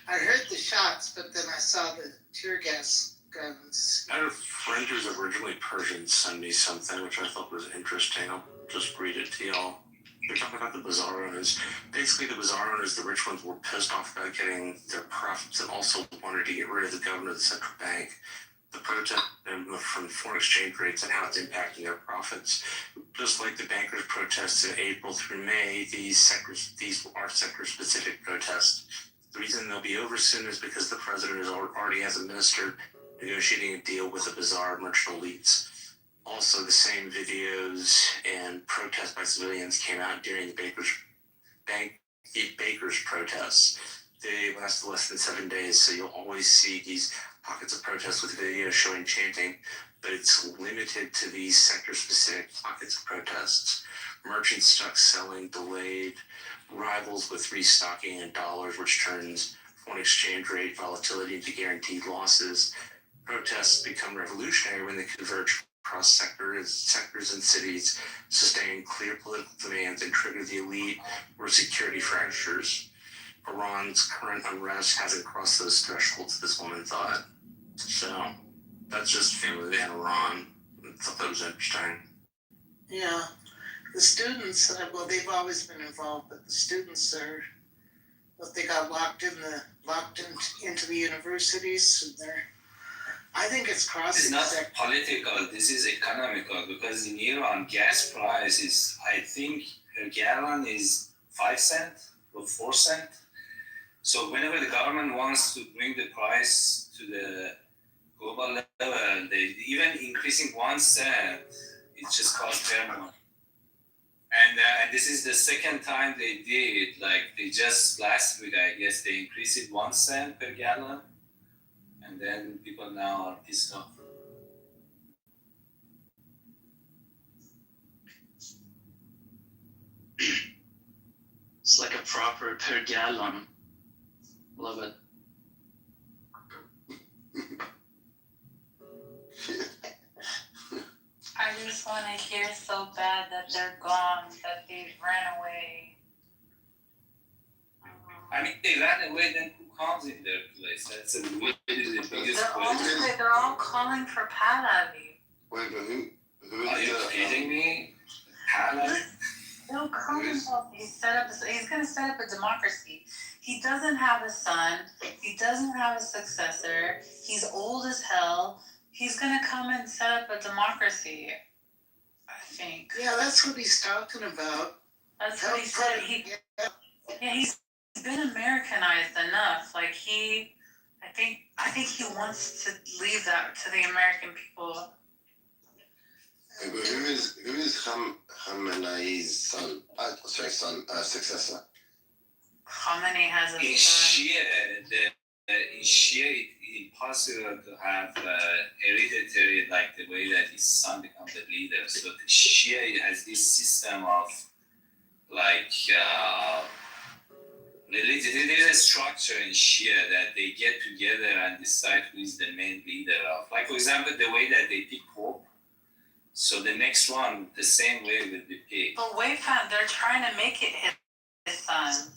I heard the shots, but then I saw the tear gas guns. I had a friend who's originally Persian send me something which I thought was interesting. I'll just read it to y'all. They're talking about the bazaar owners. Basically, the bazaar owners, the rich ones, were pissed off about getting their profits and also wanted to get rid of the governor of the central bank. The protest from foreign exchange rates and how it's impacting their profits. Just like the bankers' protests in April through May, these are sector-specific protests. The reason they'll be over soon is because the president already has a minister negotiating a deal with the bazaar merchant elites. Also, the same videos and protests by civilians came out during the bakers' protests. They lasted less than 7 days, so you'll always see these pockets of protests with videos showing chanting, but it's limited to these sector-specific pockets of protests. Merchants stuck selling, delayed, rivals with restocking in dollars, which turns foreign exchange rate volatility into guaranteed losses. Protests become revolutionary when they converge across sectors and cities, sustain clear political demands, and trigger the elite or security fractures. Iran's current unrest hasn't crossed those thresholds, this woman thought. So, that's just family in Iran. I thought that was interesting. Yeah. The students, they've always been involved, but the students they got locked into the universities. And I think it's crossing. It's not political. This is economical because in Iran, gas price is, I think, a gallon is 5 cents or 4 cents. So whenever the government wants to bring the price to the global level, they even increasing 1 cent, it just costs them more. And this is the second time they did. They just last week, I guess, they increased it 1 cent per gallon, and then people now are pissed off. proper per gallon. Love it. I just want to hear so bad that they're gone, that they ran away. I mean, they ran away, then who comes in their place? That's the biggest question. They're all calling for Pahlavi. Wait, but who Are is you kidding me? Pahlavi? They'll call himself. He's going to set up a democracy. He doesn't have a son. He doesn't have a successor. He's old as hell. He's going to come and set up a democracy, I think. Yeah, that's what he's talking about. That's what he said. He's been Americanized enough. Like I think he wants to leave that to the American people. But who is Khamenei's son? Successor. Khamenei has a In son. Shia, in Shia, it's impossible to have hereditary like the way that his son becomes the leader. So the Shia has this system of like religion. There is a structure in Shia that they get together and decide who is the main leader of. Like for example, the way that they pick Pope. So the next one, the same way will be picked. But Wayfan, they're trying to make it his son.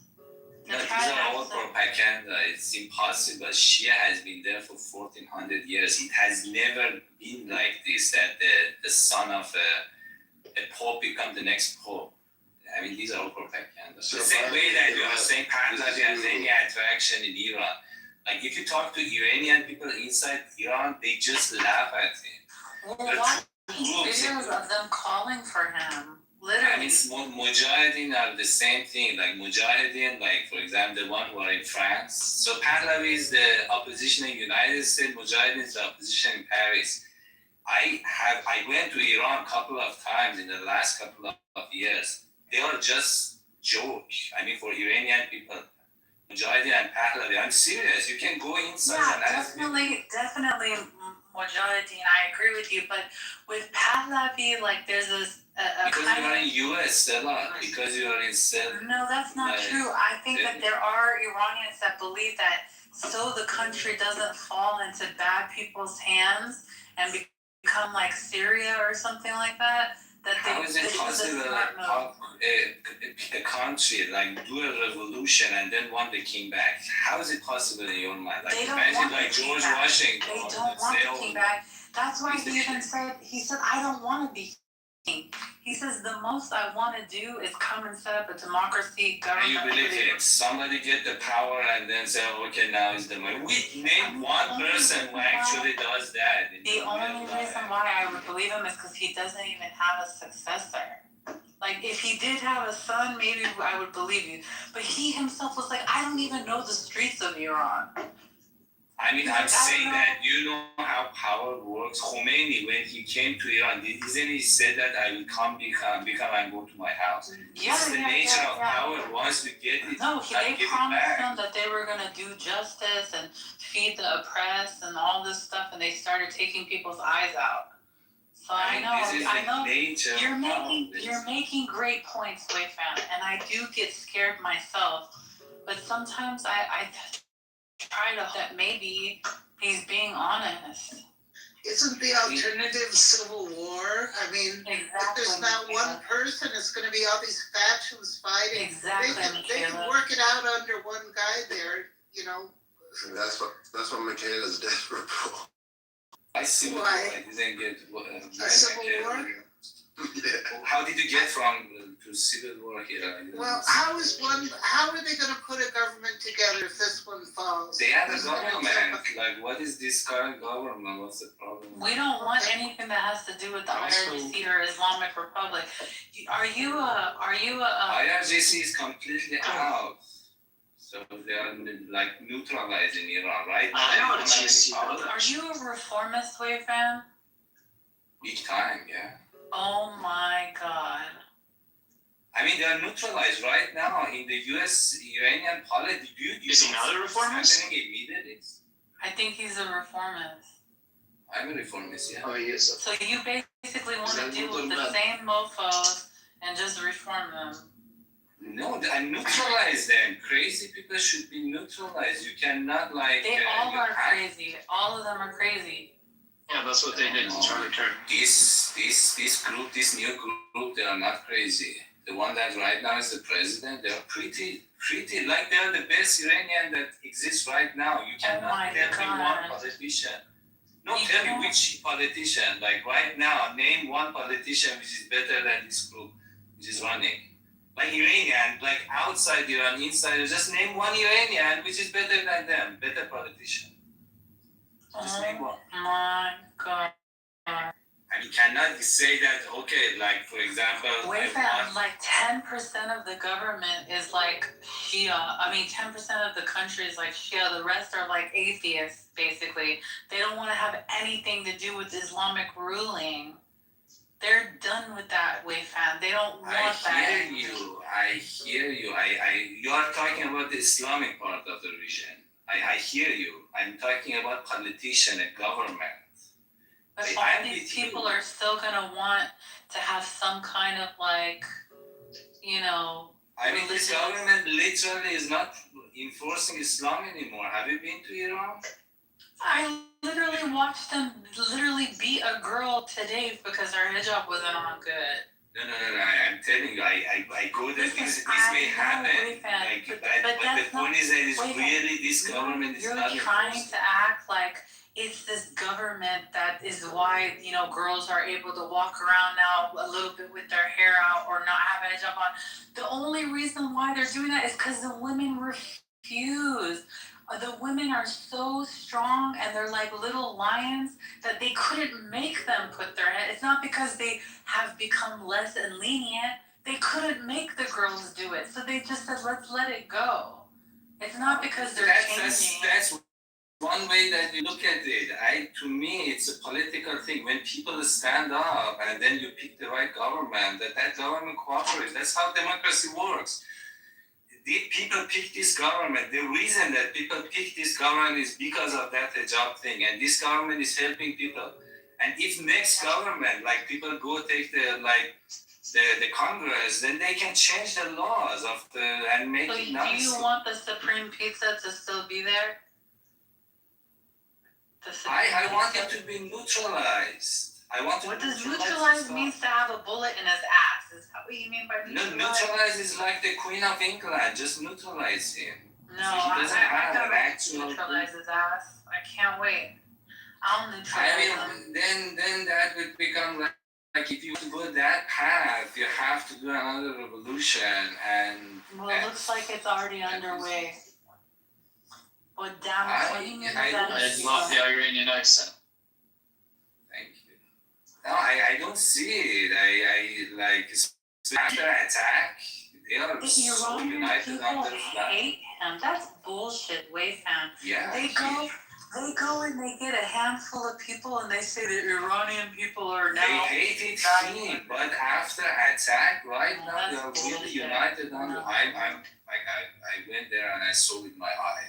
No, these are all propaganda. It's impossible. Shia has been there for 1400 years. It has never been like this, that the son of a pope become the next pope. I mean, these are all propaganda. So the same way that you are saying Pahlavi has any attraction in Iran. Like if you talk to Iranian people inside Iran, they just laugh at him. Well, watch videos of them calling for him. Literally. And it's Mujahideen are the same thing. Like Mujahideen, like for example, the one who are in France. So Pahlavi is the opposition in the United States. Mujahideen is the opposition in Paris. I went to Iran a couple of times in the last couple of years. They are just joke. I mean, for Iranian people, Mujahideen and Pahlavi. I'm serious. You can go inside and ask me. Definitely Mujahideen. I agree with you. But with Pahlavi, like there's a because kind you are in US, Stella. Because you are in No, that's not true. I think that there are Iranians that believe that so the country doesn't fall into bad people's hands and become like Syria or something like that. How is it possible a country like do a revolution and then want the king back? How is it possible in your mind? Like imagine like George Washington. They don't want the king back. That's why he even said, I don't want to be king. He says the most I want to do is come and set up a democracy government. And you believe him? Somebody get the power and then say, okay, now is the money. We name one person who actually does that. The only reason why I would believe him is because he doesn't even have a successor. Like, if he did have a son, maybe I would believe you. But he himself was like, I don't even know the streets of Iran. I mean, I'm saying that you know how power works. Khomeini, when he came to Iran, isn't he said that I will become and go to my house? It's the nature of power. Once you get it, no, they promised him that they were going to do justice and feed the oppressed and all this stuff, and they started taking people's eyes out. So I know. You're making great points, Wayfan, and I do get scared myself. But sometimes I try to that maybe he's being honest. Isn't the alternative civil war? I mean, if there's not one person, it's going to be all these factions fighting. Exactly. They can work it out under one guy there, you know. That's what Michaela's desperate for. I see why I didn't get civil war. How did you get from to civil war here? Well, how are they going to put a government together if this one falls? They have a government. Like, what is this current government? What's the problem? We don't want anything that has to do with the IRGC or Islamic Republic. Are you IRGC is completely out. So they are like neutralizing Iran, right? Are you a reformist, Wayfan? Big time, yeah. Oh my God. I mean, they are neutralized right now in the U.S. Iranian politics. Is he not a reformist? I think he's a reformist. I'm a reformist, yeah. Oh, he is. So you basically want to deal with the same mofos and just reform them. No, I neutralize them. Crazy people should be neutralized. You cannot like. They all are crazy. All of them are crazy. Yeah, that's what they did to Charlie Kirk. This group, this new group, they are not crazy. The one that right now is the president, they're pretty like they're the best Iranian that exists right now. You cannot tell me one politician. No, tell me which politician. Like right now, name one politician which is better than this group, which is running. Like Iranian, like outside Iran, inside, just name one Iranian which is better than them, better politician. Just name one. My God. And you cannot say that, okay, like for example, Wait, like 10% of the government is like Shia. I mean, 10% of the country is like Shia. The rest are like atheists, basically. They don't want to have anything to do with Islamic ruling. They're done with that, Wei-Fan. They don't want that. I hear you. You are talking about the Islamic part of the region. I hear you. I'm talking about politician and government. But all these people are still gonna want to have some kind of like, you know. I mean, this government literally is not enforcing Islam anymore. Have you been to Iran? I literally watched them literally beat a girl today because her hijab wasn't on good. No. I'm telling you, I go there. This may happen. But the point is that it's really this government is not. You're trying to act like it's this government that is why, you know, girls are able to walk around now a little bit with their hair out or not have a hijab on. The only reason why they're doing that is because the women refuse. The women are so strong and they're like little lions that they couldn't make them put their head. It's not because they have become less and lenient. They couldn't make the girls do it. So they just said, let's let it go. It's not because they're changing. That's one way that you look at it. To me, it's a political thing. When people stand up and then you pick the right government, that government cooperates. That's how democracy works. People pick this government. The reason that people pick this government is because of that hijab thing. And this government is helping people. And if next government, like people go take the Congress, then they can change the laws and make it nice. Do you want the Supreme Pizza to still be there? I want it to be neutralized. What does neutralize means to have a bullet in his ass? Is that what you mean by neutralize? No, neutralize is like the Queen of England. Just neutralize him. No, I can't wait to neutralize his ass. I can't wait. I'll neutralize him. Then that would become like if you go that path, you have to do another revolution and. Well, it looks like it's already underway. But damn it, I love the Iranian accent. Thank you. No, I don't see it. I like after attack, they are so united under the flag. Hate him. That's bullshit, Wei-Fan. Yeah. They go and they get a handful of people and they say the Iranian people are now. They hated him, but after attack, right now they are really united under. I went there and I saw with my eye.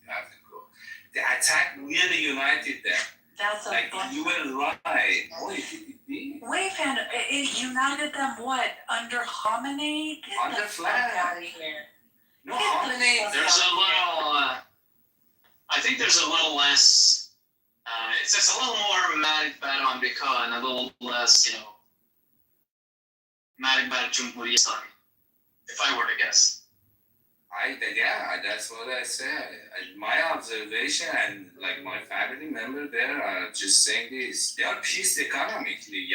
You have to go. The attack really united them. That's like you were right. Oh, Wei-Fan, it united them what? Under Khamenei? Under flag. Out of here. No, Khamenei. There's a little. I think there's a little less. It's just a little more Maribad on Bika and a little less, you know, Maribad Jumhuri Islami. If I were to guess. That's what I said. My observation and like my family member there are just saying this. They are peace economically,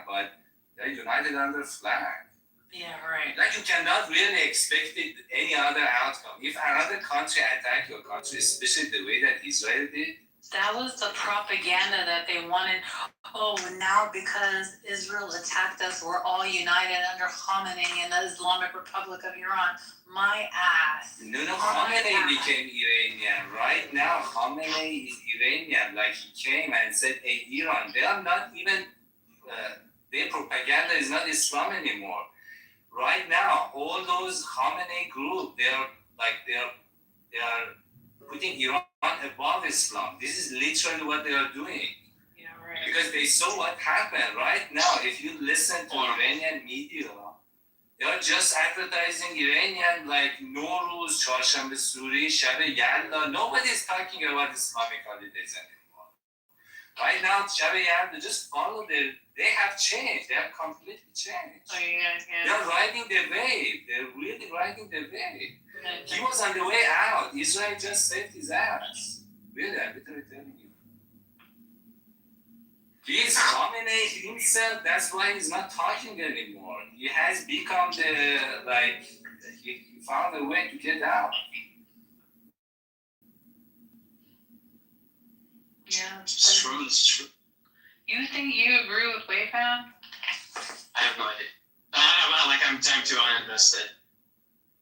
but they're united under flag. Yeah, right. Like you cannot really expect any other outcome. If another country attack your country, especially the way that Israel did. That was the propaganda that they wanted. Oh, now because Israel attacked us, we're all united under Khamenei and the Islamic Republic of Iran. My ass. No, Khamenei became Iranian. Right now, Khamenei is Iranian. Like he came and said, hey, Iran, they are not even, their propaganda is not Islam anymore. Right now, all those Khamenei group, they are putting Iran above Islam. This is literally what they are doing. Yeah, right. Because they saw what happened right now. If you listen to Iranian media, They are just advertising Iranian like Nowruz, Çarşamba Suri, Shab Yalda. Nobody is talking about Islamic holidays anymore. Right now, Shab Yalda, just follow they have changed. They have completely changed. Oh, yeah. They are riding the wave. They're really riding the wave. He was on the way out. Israel just saved his ass. Really, I'm literally telling you. He's Khamenei himself, that's why he's not talking anymore. He has become he found a way to get out. Yeah. It's true, it's true. You think you agree with Wayfam? I have no idea. I'm too uninvested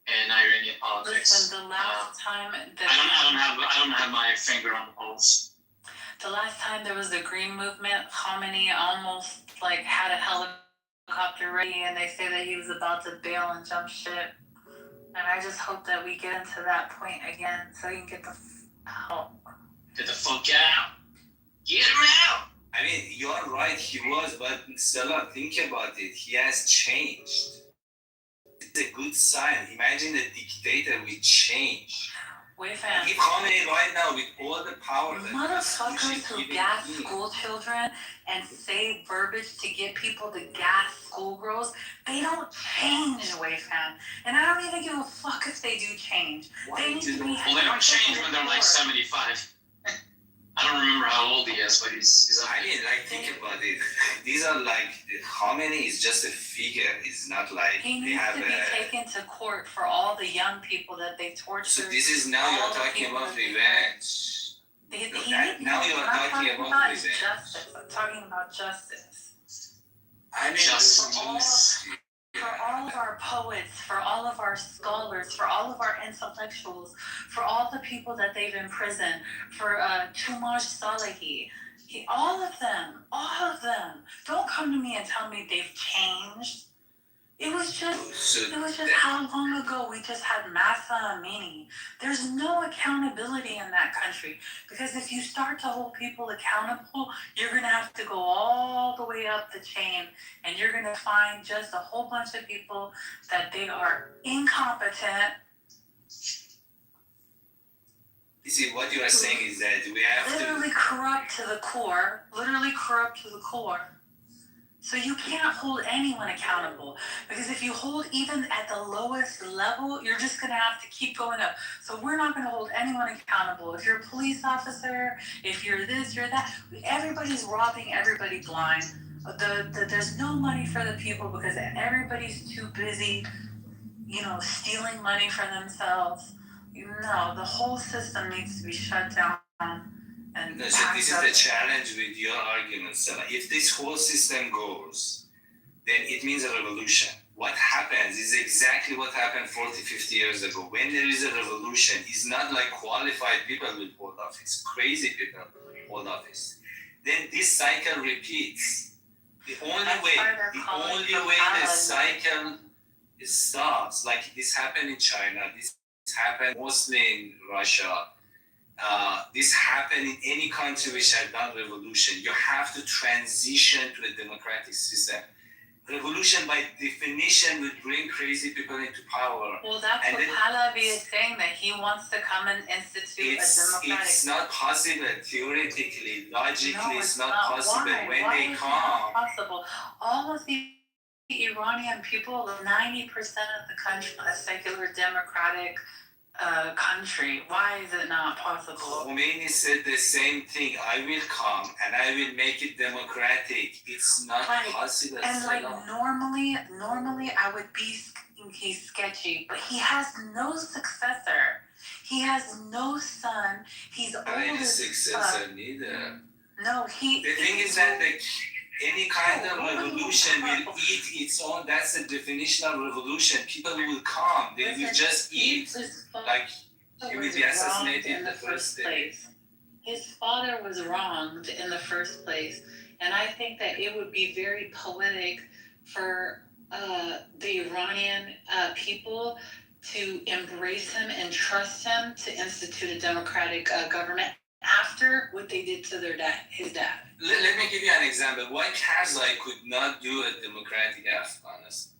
in Iranian politics. Listen, the last time I don't have my finger on the pulse. The last time there was the Green Movement, Khamenei almost had a helicopter ready, and they say that he was about to bail and jump ship. And I just hope that we get into that point again, so he can get the out. Get the fuck out! Get him out! I mean, you're right, he was, but Stella, think about it. He has changed. It's a good sign. Imagine a dictator will change. Wayfam. If Khamenei right now with all the power that Motherfuckers who gas school children and say verbiage to get people to gas schoolgirls, they don't change, Wayfam. And I don't even give a fuck if they do change. They need to be. Well, they don't change when they're like 75. I don't remember how old he is, but he's I mean, think about it. These are Khamenei is just a figure. It's not like he they needs have to be taken to court for all the young people that they tortured. So this is now you're talking about revenge. Now you're talking about revenge. Justice. I'm talking about justice. I mean, justice. For all of our poets, for all of our scholars, for all of our intellectuals, for all the people that they've imprisoned, for Tumaj Salehi, all of them. Don't come to me and tell me they've changed. It was just how long ago we just had Masa Amini. There's no accountability in that country, because if you start to hold people accountable, you're going to have to go all the way up the chain, and you're going to find just a whole bunch of people that they are incompetent. You see, what you are saying is that we have literally corrupt to the core. So you can't hold anyone accountable, because if you hold even at the lowest level, you're just going to have to keep going up. So we're not going to hold anyone accountable. If you're a police officer, if you're this, you're that, everybody's robbing everybody blind. There's no money for the people because everybody's too busy, stealing money for themselves. No, the whole system needs to be shut down. And no, so this is the challenge with your argument, Sarah. If this whole system goes, then it means a revolution. What happens is exactly what happened 40, 50 years ago. When there is a revolution, it's not like qualified people will hold office, crazy people hold office. Then this cycle repeats. The only way the cycle stops, like this happened in China, this happened mostly in Russia, this happened in any country which had done revolution. You have to transition to a democratic system. Revolution, by definition, would bring crazy people into power. Well, that's what Pahlavi is saying, that he wants to come and institute a democratic. It's not possible theoretically, logically. It's not possible. Why? When Why they is come. Not possible. All of the Iranian people, 90% of the country, a secular democratic country. Why is it not possible? Khomeini said the same thing. I will come and I will make it democratic. It's not possible. And normally I would be he's sketchy, but he has no successor. He has no son. He's old as successor neither. No, the thing is that any kind of revolution will eat its own. That's the definition of revolution. People will come. They will just eat. He will be assassinated in the first place. His father was wronged in the first place. And I think that it would be very poetic for the Iranian people to embrace him and trust him to institute a democratic government after what they did to his dad. Let me give you an example. Why Karzai could not do a democratic Afghanistan?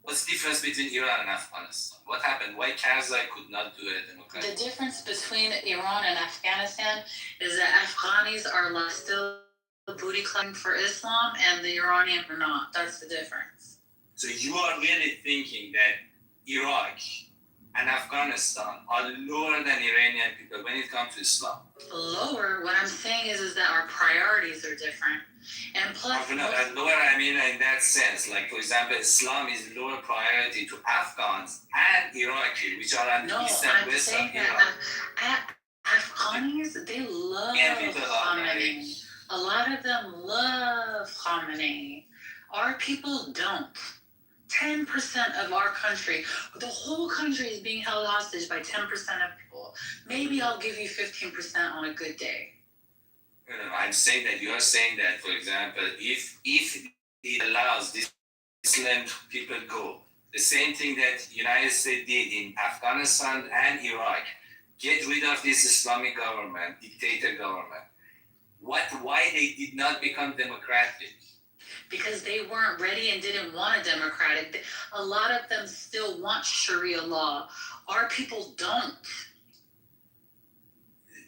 What's the difference between Iran and Afghanistan? What happened? Why Karzai could not do a democratic? The difference between Iran and Afghanistan is that Afghanis are like still booty clapping for Islam and the Iranians are not. That's the difference. So you are really thinking that Iraq and Afghanistan are lower than Iranian people when it comes to Islam? Lower? What I'm saying is that our priorities are different. And plus, lower, I mean in that sense. Like, for example, Islam is lower priority to Afghans and Iraqi, which are on the east and west of Iraq. Afghanis, they love Khamenei. A lot of them love Khamenei. Our people don't. 10% of our country, the whole country is being held hostage by 10% of people. Maybe I'll give you 15% on a good day. I'm saying that you are saying that, for example, if it allows these Muslim people go, the same thing that United States did in Afghanistan and Iraq, get rid of this Islamic government, dictator government. Why they did not become democratic? Because they weren't ready and didn't want a democratic. A lot of them still want Sharia law. Our people don't.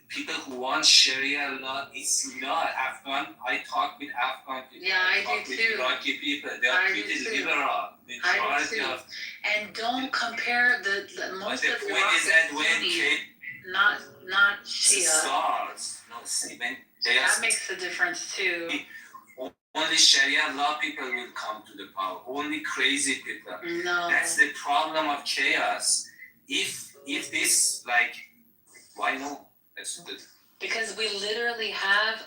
People who want Sharia law, it's not Afghan. I talk with Afghan people. Yeah, I do too. Iraqi people, they are pretty liberal. I do too. And don't compare the most of the point is that when not Shia. Stars, no, see, when that makes a difference too. Only Sharia law people will come to the power. Only crazy people. No. That's the problem of chaos. If this, like, why no? That's good. Because we literally have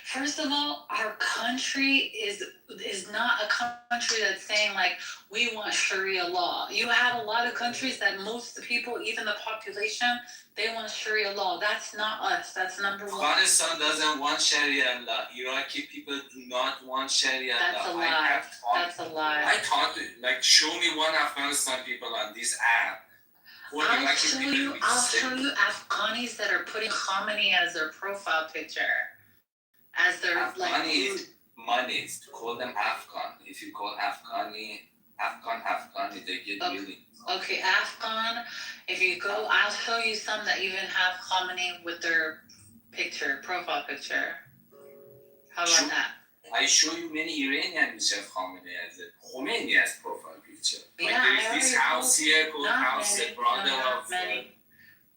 first of all, our country is not a country that's saying like we want Sharia law. You have a lot of countries that most of the people, even the population, they want Sharia law. That's not us. That's number one. Afghanistan doesn't want Sharia law. Iraqi people do not want Sharia law. That's a lie. That's a lie. I talked like show me one Afghanistan people on this app. I'll show you Afghanis that are putting Khamenei as their profile picture. As their Afghani money to call them Afghan. If you call Afghani, they get really. Okay, Afghan. If you go, I'll show you some that even have Khamenei with their picture, profile picture. How about that? I show you many Iranians which have Khomeini as profile picture. Like Yeah, there's this house here called House the Brother of.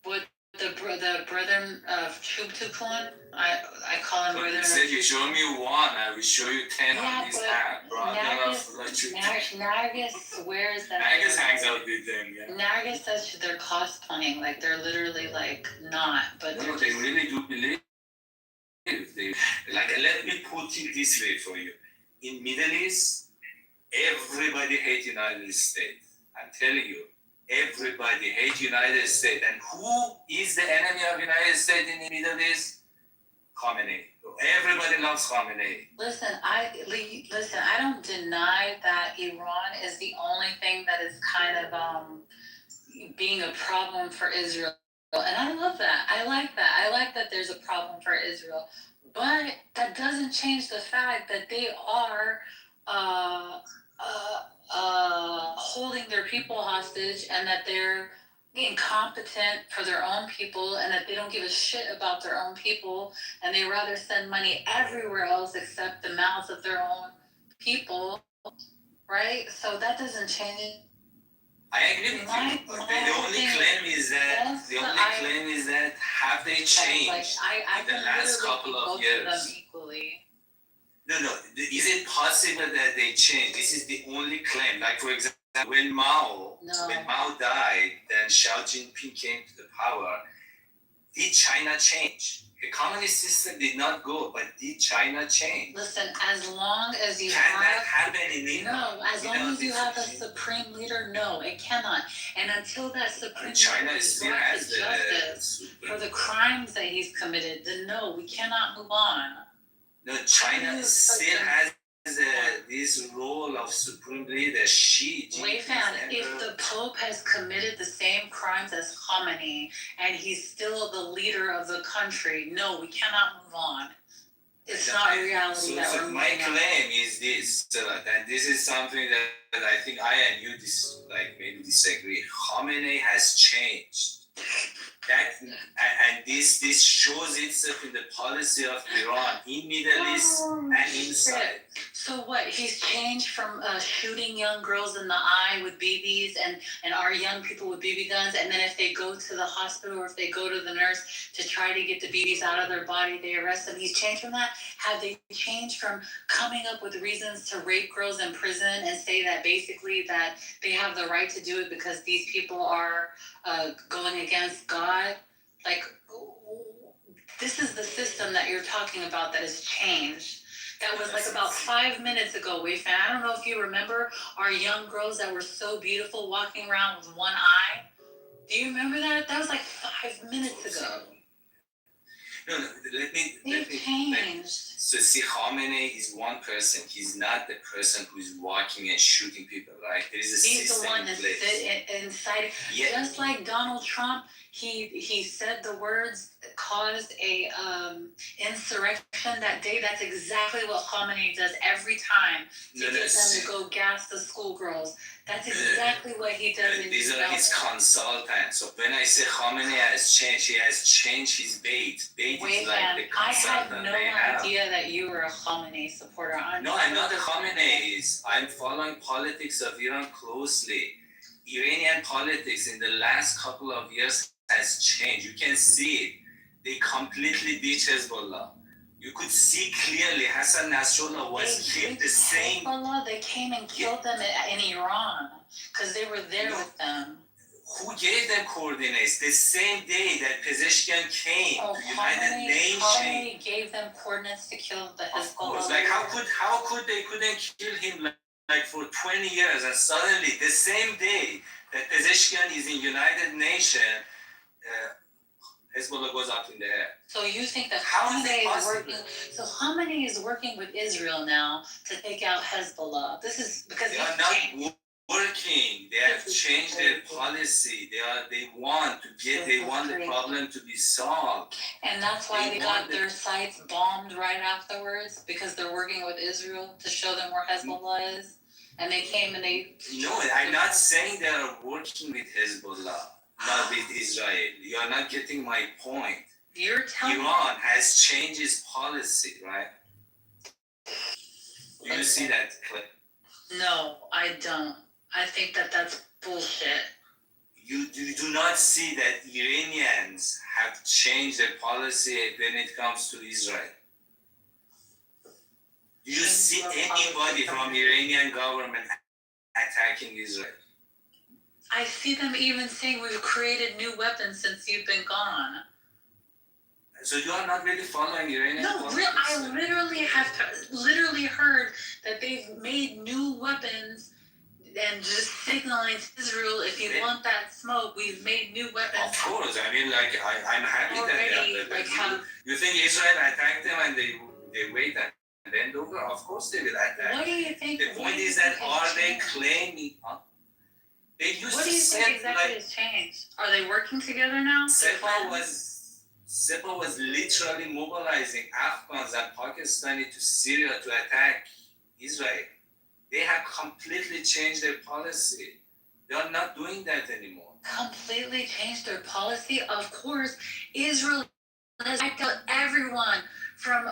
With the brother of Chubtukun, I call him brother of Chubtukun. If you show me one, I will show you 10 on this app. Nargis swears that. Nargis hangs out with them, yeah. Nargis says they're cosplaying, like they're literally like not, but no, they really do believe. Like, let me put it this way for you. In Middle East, everybody hates United States. I'm telling you, everybody hates United States. And who is the enemy of United States in the Middle East? Khamenei. Everybody loves Khamenei. Listen, I don't deny that Iran is the only thing that is kind of being a problem for Israel. And I love that. I like that. I like that there's a problem for Israel. But that doesn't change the fact that they are holding their people hostage and that they're incompetent for their own people and that they don't give a shit about their own people and they rather send money everywhere else except the mouths of their own people, right? So that doesn't change it. I agree with you. The only claim is that have they changed in the last couple of years? No. Is it possible that they changed? This is the only claim. Like for example, when Mao died, then Xi Jinping came to the power. Did China change? The communist system did not go, but did China change? Listen, as long as you Can that happen in India? No, as long as you have a supreme leader, no, it cannot. And until that supreme China leader still brought has to justice for the crimes that he's committed, then no, we cannot move on. No, China still has this role of supreme leader, Xi Jinping. Wait, fam, if the Pope has committed the same crimes as Khamenei and he's still the leader of the country, no, we cannot move on. it's not reality that we're my moving on. claim is this, and this is something that I think I and you maybe disagree. Khamenei has changed. And this shows itself in the policy of Iran in Middle East and inside. So what? He's changed from shooting young girls in the eye with BBs and our young people with BB guns, and then if they go to the hospital or if they go to the nurse to try to get the BBs out of their body, they arrest them. He's changed from that. Have they changed from coming up with reasons to rape girls in prison and say that basically that they have the right to do it because these people are going against God? Like, this is the system that you're talking about that has changed. That was like about 5 minutes ago, Wayfan. I don't know if you remember our young girls that were so beautiful walking around with one eye. Do you remember that? That was like 5 minutes ago. No, let me. So see, Khamenei is one person. He's not the person who's walking and shooting people, right? There is a system in place. He's the one that sit inside. Yeah. Just like Donald Trump, he said the words caused a insurrection that day. That's exactly what Khamenei does every time to get them to go gas the schoolgirls. That's exactly what he does. These are his consultants. So when I say Khamenei has changed, he has changed his bait. Bait is like the consultant they have. I had no idea that you were a Khamenei supporter. No, I'm not a Khamenei. I'm following politics of Iran closely. Iranian politics in the last couple of years has changed. You can see it. They completely ditched Hezbollah. You could see clearly Hassan Nasrallah was killed the same. Hezbollah, they came and killed them in Iran because they were there with them. Who gave them coordinates? The same day that Pezeshkian came, United Nations. Khamenei gave them coordinates to kill the Hezbollah. Of course, like how could they couldn't kill him like for 20 years and suddenly the same day that Pezeshkian is in United Nations, Hezbollah goes up in the air. So you think that Khamenei is working? So Khamenei is working with Israel now to take out Hezbollah. This is because they are not working. They have changed their policy. They want the problem to be solved. And that's why they got their sites bombed right afterwards because they're working with Israel to show them where Hezbollah is. And they came and they. No, I'm not saying they are working with Hezbollah. Not with Israel. You are not getting my point. You're telling Iran has changed its policy, right? Do you see that clip? No, I don't. I think that that's bullshit. You do not see that Iranians have changed their policy when it comes to Israel. Do you see anybody from Iranian government attacking Israel? I see them even saying we've created new weapons since you've been gone. So you are not really following Iranian politics? No, I literally heard that they've made new weapons and just signaling to Israel, if you want that smoke, we've made new weapons. Of course, I mean, like, I'm happy already, that they have. You think Israel attacked them and they wait and bend over? Of course they will attack. What do you think? The point is that are they claiming? They used what do you think exactly has changed? Are they working together now? Sepah was literally mobilizing Afghans and Pakistani to Syria to attack Israel. They have completely changed their policy. They are not doing that anymore. Completely changed their policy? Of course, Israel has wiped out everyone from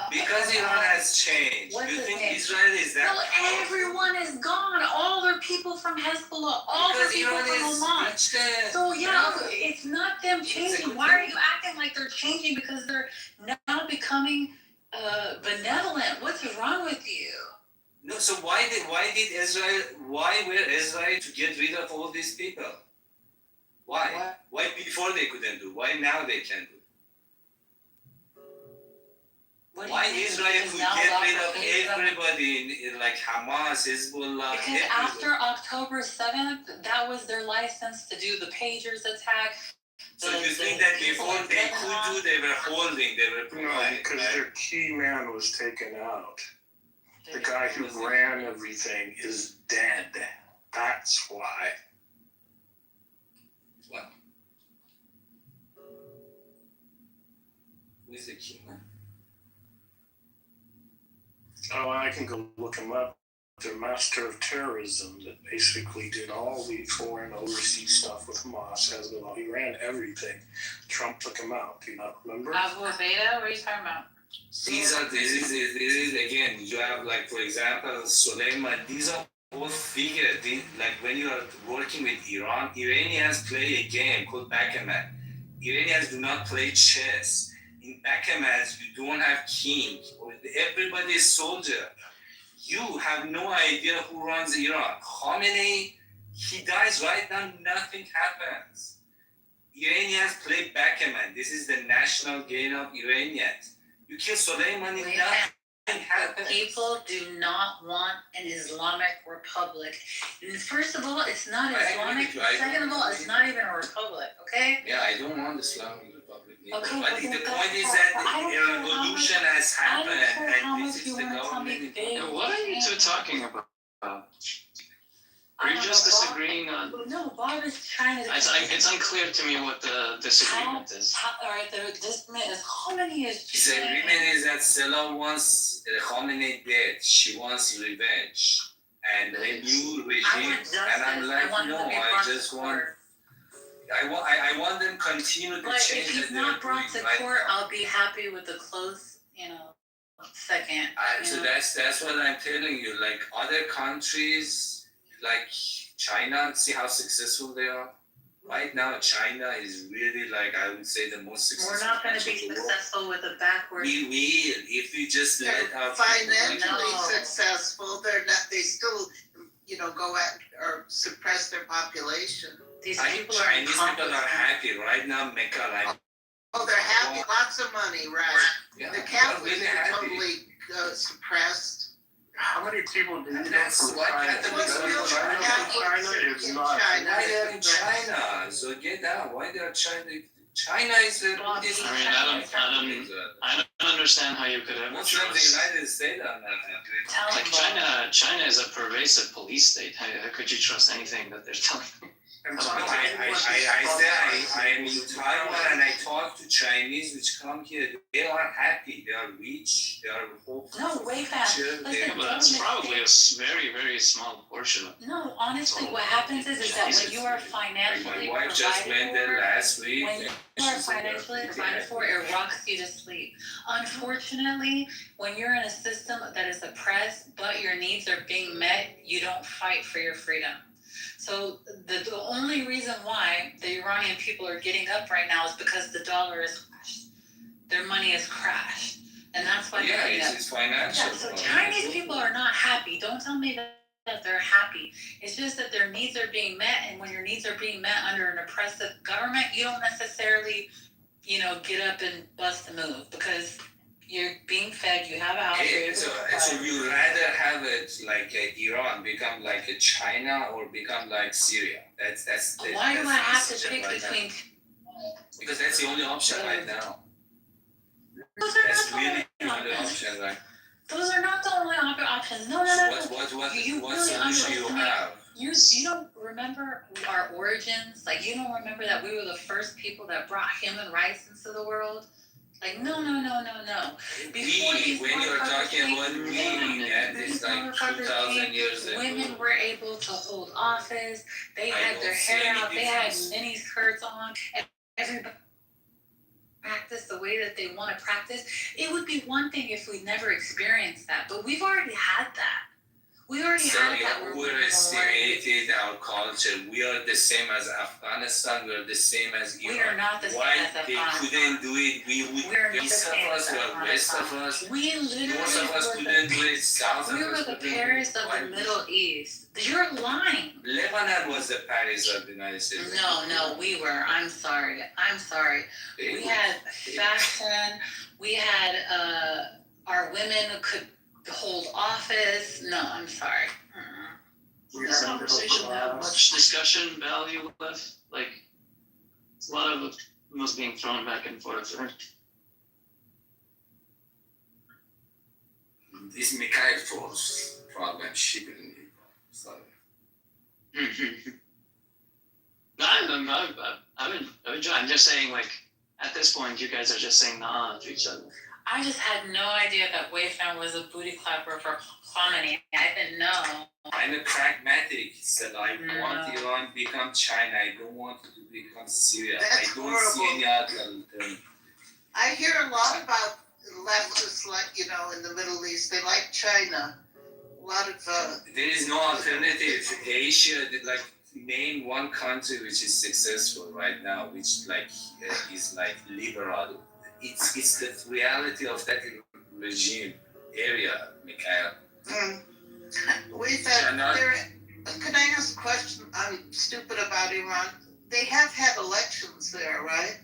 because Iran has changed. You think Israel is that? No, everyone is gone. All their people from Hezbollah, all their people from Hamas. So yeah, it's not them changing. Why are you acting like they're changing? Because they're now becoming benevolent. What's wrong with you? No, so why were Israel to get rid of all these people? Why? Why before they couldn't do? Why now they can do? Why Israel could get rid of everybody like Hamas, Hezbollah? Because after October 7th, that was their license to do the pagers attack. So you think that before they could do, they were holding, they were providing? No, because their key man was taken out. The guy who ran everything is dead. That's why. What? Who is the key man? Oh, I can go look him up. They're master of terrorism that basically did all the foreign overseas stuff with Hamas. He ran everything. Trump took him out. Do you not remember? Abu Ubaidah, what are you talking about? This is again, you have like, for example, Soleiman, these are all figures. Like when you are working with Iran, Iranians play a game called backgammon. Iranians do not play chess. In backgammon, you don't have king. Everybody is soldier. You have no idea who runs Iran. Khamenei, he dies right now, nothing happens. Iranians play backgammon. This is the national game of Iranians. You kill Soleimani, nothing happens. People do not want an Islamic republic. First of all, it's not Islamic. Second of all, it's not even a republic, okay? Yeah, I don't want Islamic republic. Okay, but the point is that a revolution has happened, and this is the government. What are you two talking about? Are you just disagreeing on? No, Bob is trying to. It's unclear to me what the disagreement is. Alright, the disagreement is Khamenei is. The agreement is that Salah wants Khamenei dead. She wants revenge and a new regime. And I'm like, no, I just want. I want them to continue to change. If he's not brought to court, I'll be happy with the close, second. So that's what I'm telling you. Like other countries, like China, see how successful they are. Right now, China is really, like, I would say, the most successful. We're not going to be successful with a backward. We will if we just let our financially successful. They're not. They still, go out or suppress their population. These people Chinese people are happy right now. Mecca, like. Oh, they're happy. Lots of money, right? Yeah, the Catholics really are happy. totally suppressed. How many people do you know from China? China is not. Why they're in China? So get out. Why they're China? China is a. I don't understand how you could ever What's wrong with the United States on that? Like China is a pervasive police state. How could you trust anything that they're telling you? I am in Taiwan and I talk to Chinese which come here. They are happy. They are rich. They are hopeful. No, way fast. But that's probably a very, very small portion of it. No, honestly, what happens is that when you are financially My wife just went there last week. when you are financially provided for, it rocks you to sleep. Unfortunately, when you're in a system that is oppressed, but your needs are being met, you don't fight for your freedom. So the only reason why the Iranian people are getting up right now is because the dollar is crashed. Their money is crashed. And that's why they're getting up. It's financial. Yeah, so Chinese people are not happy. Don't tell me that they're happy. It's just that their needs are being met, and when your needs are being met under an oppressive government, you don't necessarily, get up and bust a move because you're being fed, you have a house. So you rather have it like Iran become like a China or become like Syria? That's why do I have to pick between? Because that's the only option right now. That's really the only option, right? Those are not the only options. No. What really solution you have? You don't remember our origins? Like, you don't remember that we were the first people that brought human rights into the world? Like, no. When you're talking about me, it's like 2,000 years ago. Women were able to hold office. They had their hair out. They had mini skirts on. And everybody practice the way that they want to practice. It would be one thing if we never experienced that, but we've already had that. We already had that. Overestimated our culture. We are the same as Afghanistan. We are the same as Iran. We are not the same as Afghanistan. Why they couldn't do it? We would. East of us, we are west of us. We literally North of us couldn't do it. South of us. We were the Paris of the Middle East. You're lying. Lebanon was the Paris of the United States. No, we were. I'm sorry. We had fashion. We had our women could hold office. No, I'm sorry. Does this conversation have much discussion value left? Like, it's a lot of it was being thrown back and forth, right? This Mikhail force problem shipping. Sorry. No, I'm just saying, like, at this point, you guys are just saying nah to each other. I just had no idea that Wayfan was a booty clapper for Khomeini. I didn't know. I'm a pragmatic. So I want Iran to become China. I don't want it to become Syria. That's I don't horrible. see any other alternative. I hear a lot about leftists, like, you know, in the Middle East. They like China. A lot of. There is no alternative. Asia, like, name one country which is successful right now, which like is like liberal. It's the reality of that regime area, Mikhail. We've had, can I ask a question? I'm stupid about Iran. They have had elections there, right?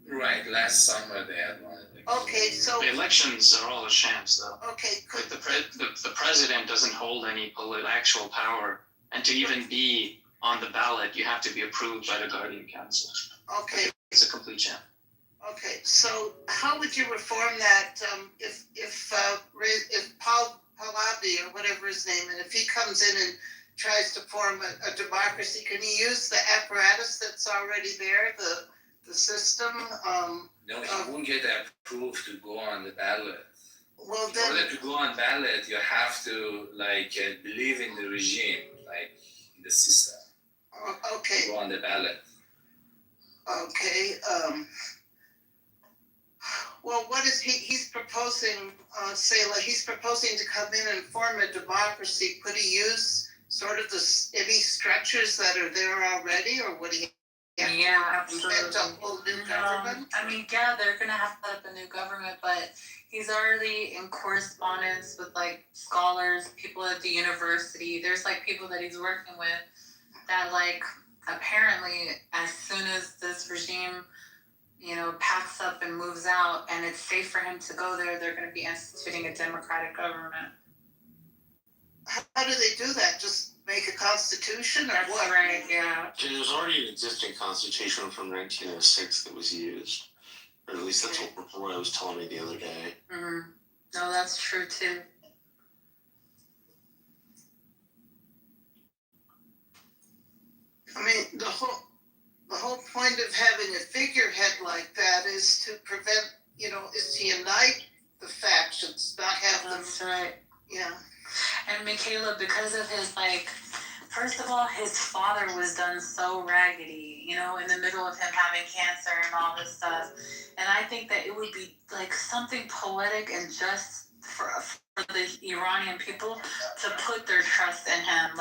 Right, last summer they had one. Okay, so. The elections are all a shams, though. Okay, like the president doesn't hold any actual power, and to even be on the ballot, you have to be approved by the Guardian Council. Okay. It's a complete sham. Okay, so how would you reform that if Pahlavi or whatever his name, and if he comes in and tries to form a democracy, can he use the apparatus that's already there, the system? No, he won't get approved to go on the ballot. Well, then, in order to go on ballot, you have to believe in the regime, like in the system. Okay. To go on the ballot. Okay. Well, what is he's proposing? He's proposing to come in and form a democracy. Could he use sort of any structures that are there already, or would he? Absolutely. Invent a whole new government? I mean, yeah, they're gonna have to set up a new government, but he's already in correspondence with like scholars, people at the university. There's like people that he's working with that like apparently as soon as this regime, you know, packs up and moves out and it's safe for him to go there, they're gonna be instituting a democratic government. How do they do that? Just make a constitution, or That's what? Right, yeah. There's already an existing constitution from 1906 that was used. Or at least that's what Roy was telling me the other day. Mm-hmm. No, that's true too. I mean, the whole point of having a figurehead like that is to prevent, you know, is to unite the factions, not have them. That's right. Yeah. And Michaela, because of his first of all, his father was done so raggedy, you know, in the middle of him having cancer and all this stuff. And I think that it would be like something poetic and just for the Iranian people to put their trust in him.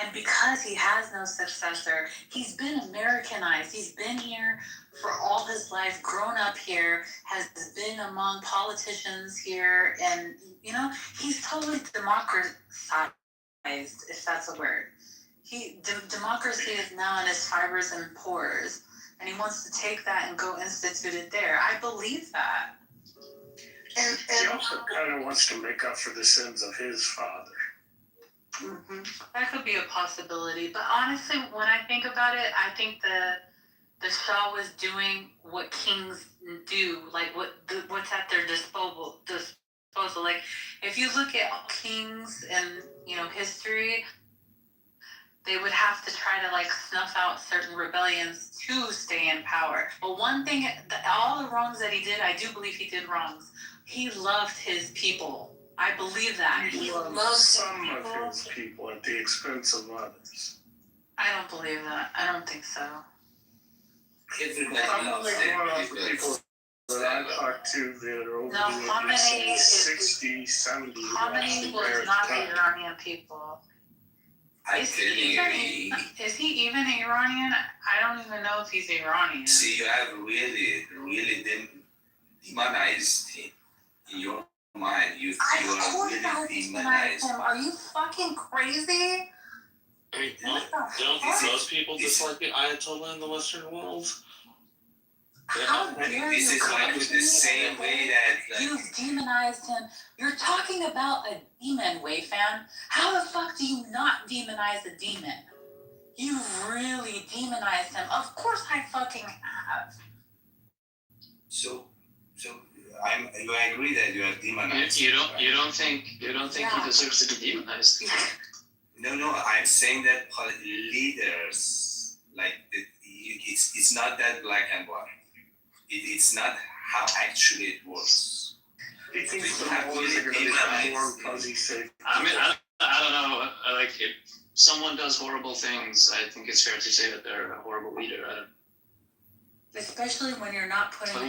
And because he has no successor, he's been Americanized. He's been here for all his life, grown up here, has been among politicians here, and, you know, he's totally democratized, if that's a word. Democracy is now in his fibers and pores, and he wants to take that and go institute it there. I believe that. And he also kind of wants to make up for the sins of his father. Mm-hmm. That could be a possibility, but honestly, when I think about it, I think the Shah was doing what kings do, like what's at their disposal. Like, if you look at kings and, you know, history, they would have to try to like snuff out certain rebellions to stay in power. But one thing, all the wrongs that he did, I do believe he did wrongs. He loved his people. I believe that. He loved some of his people at the expense of others. I don't believe that. I don't think so. I'm only one of the people that I talked to that are over the 60, 70. Khomeini was not the Iranian people. Is he even Iranian? I don't even know if he's Iranian. See, you have really demonized him in your mind. You are really demonized him. Are you fucking crazy? I mean, don't most people dislike the Ayatollah in the Western world? How dare this you is like with the same way that you've demonized him. You're talking about a demon, Wayfan. How the fuck do you not demonize a demon? You really demonized him. Of course I fucking have. So I agree that you are demonized. You don't think he deserves to be demonized? No, I'm saying that leaders, like, it's not that black and white. It's not how actually it works. He thinks We the have laws really are going to be demonized warm, fuzzy, safe. I mean, I don't know. Like, if someone does horrible things, I think it's fair to say that they're a horrible leader. I don't, Especially when you're not putting. but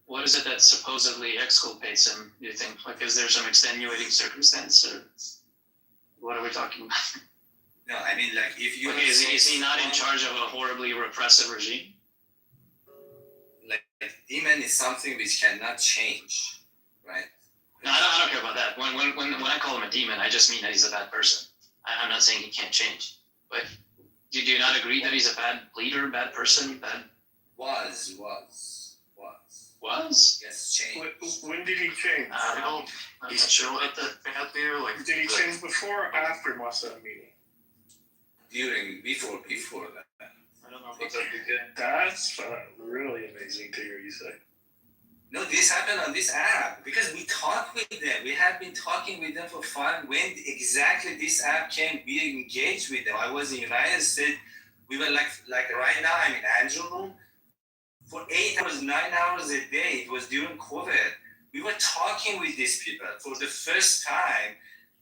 what is it that supposedly exculpates him? Do you think? Like, is there some extenuating circumstance, or what are we talking about? No, I mean, like, if you... Like, is he not in charge of a horribly repressive regime? Like, demon is something which cannot change, right? No, I don't care about that. When I call him a demon, I just mean that he's a bad person. I'm not saying he can't change. But do you not agree that he's a bad leader, bad person, bad... Was. Yes, change. When did he change? I don't. He's still at the bad leader. Like, Did he change before or after Masa Amini? Before that. I don't know if that's okay. That's really amazing to hear you say. No, this happened on this app because we talked with them. We have been talking with them for fun. When exactly this app came, we engaged with them. I was in United States. We were like right now I'm in Angel room. For 8 hours, 9 hours a day, it was during COVID. We were talking with these people for the first time.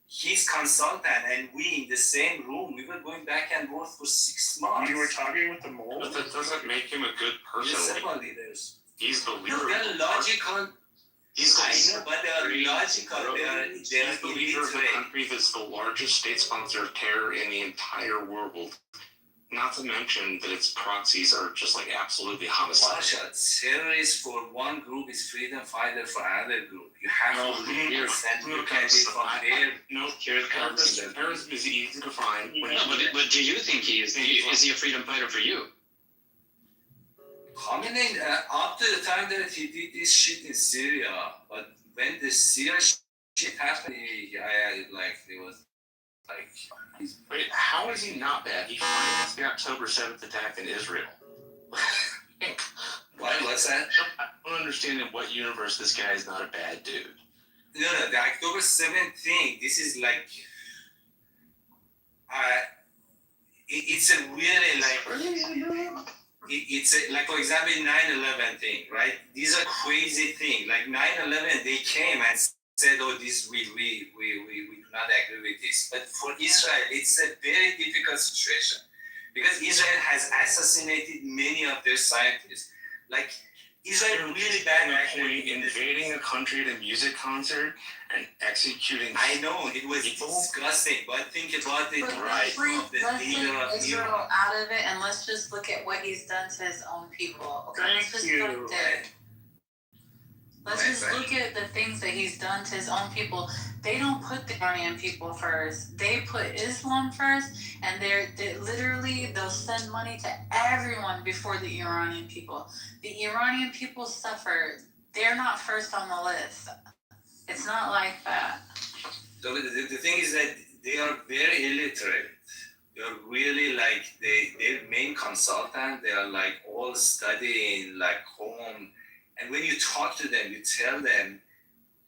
His consultant and we in the same room. We were going back and forth for 6 months. You were talking with the mole? But that doesn't make him a good person. Yes, Like, several leaders. he's the leader. No, they're logical. He's I know, but they are logical. He's the leader of the country that's the largest state sponsor of terror in the entire world. Not to mention that its proxies are just like absolutely homicidal. Terrorist for one group is freedom fighter for another group. You have to look at it from there. No, terrorism is easy to find. But do you think he is? Is he a freedom fighter for you? Coming in up to the time that he did this shit in Syria, but when the Syria shit happened, it was like. Wait, how is he not bad? He financed the October 7th attack in Israel. What's that? I don't understand in what universe this guy is not a bad dude. No, the October 7th thing, this is like, it's a really like, it's a, like for example 9/11 thing, right? These are crazy things. Like 9/11, they came and said, "Oh, this we do not agree with this." But for Israel, it's a very difficult situation because Israel has assassinated many of their scientists. Like Israel really bad actually invading a country at a music concert and executing. I know it was disgusting, but think about it, right? Let's take Israel out of it, and let's just look at what he's done to his own people. Okay, let's just start there. Let's just look at the things that he's done to his own people. They don't put the Iranian people first. They put Islam first, and they literally they'll send money to everyone before the Iranian people. The Iranian people suffer. They're not first on the list. It's not like that. So the thing is that they are very illiterate. They're really like their main consultant. They are like all studying like home. And when you talk to them, you tell them,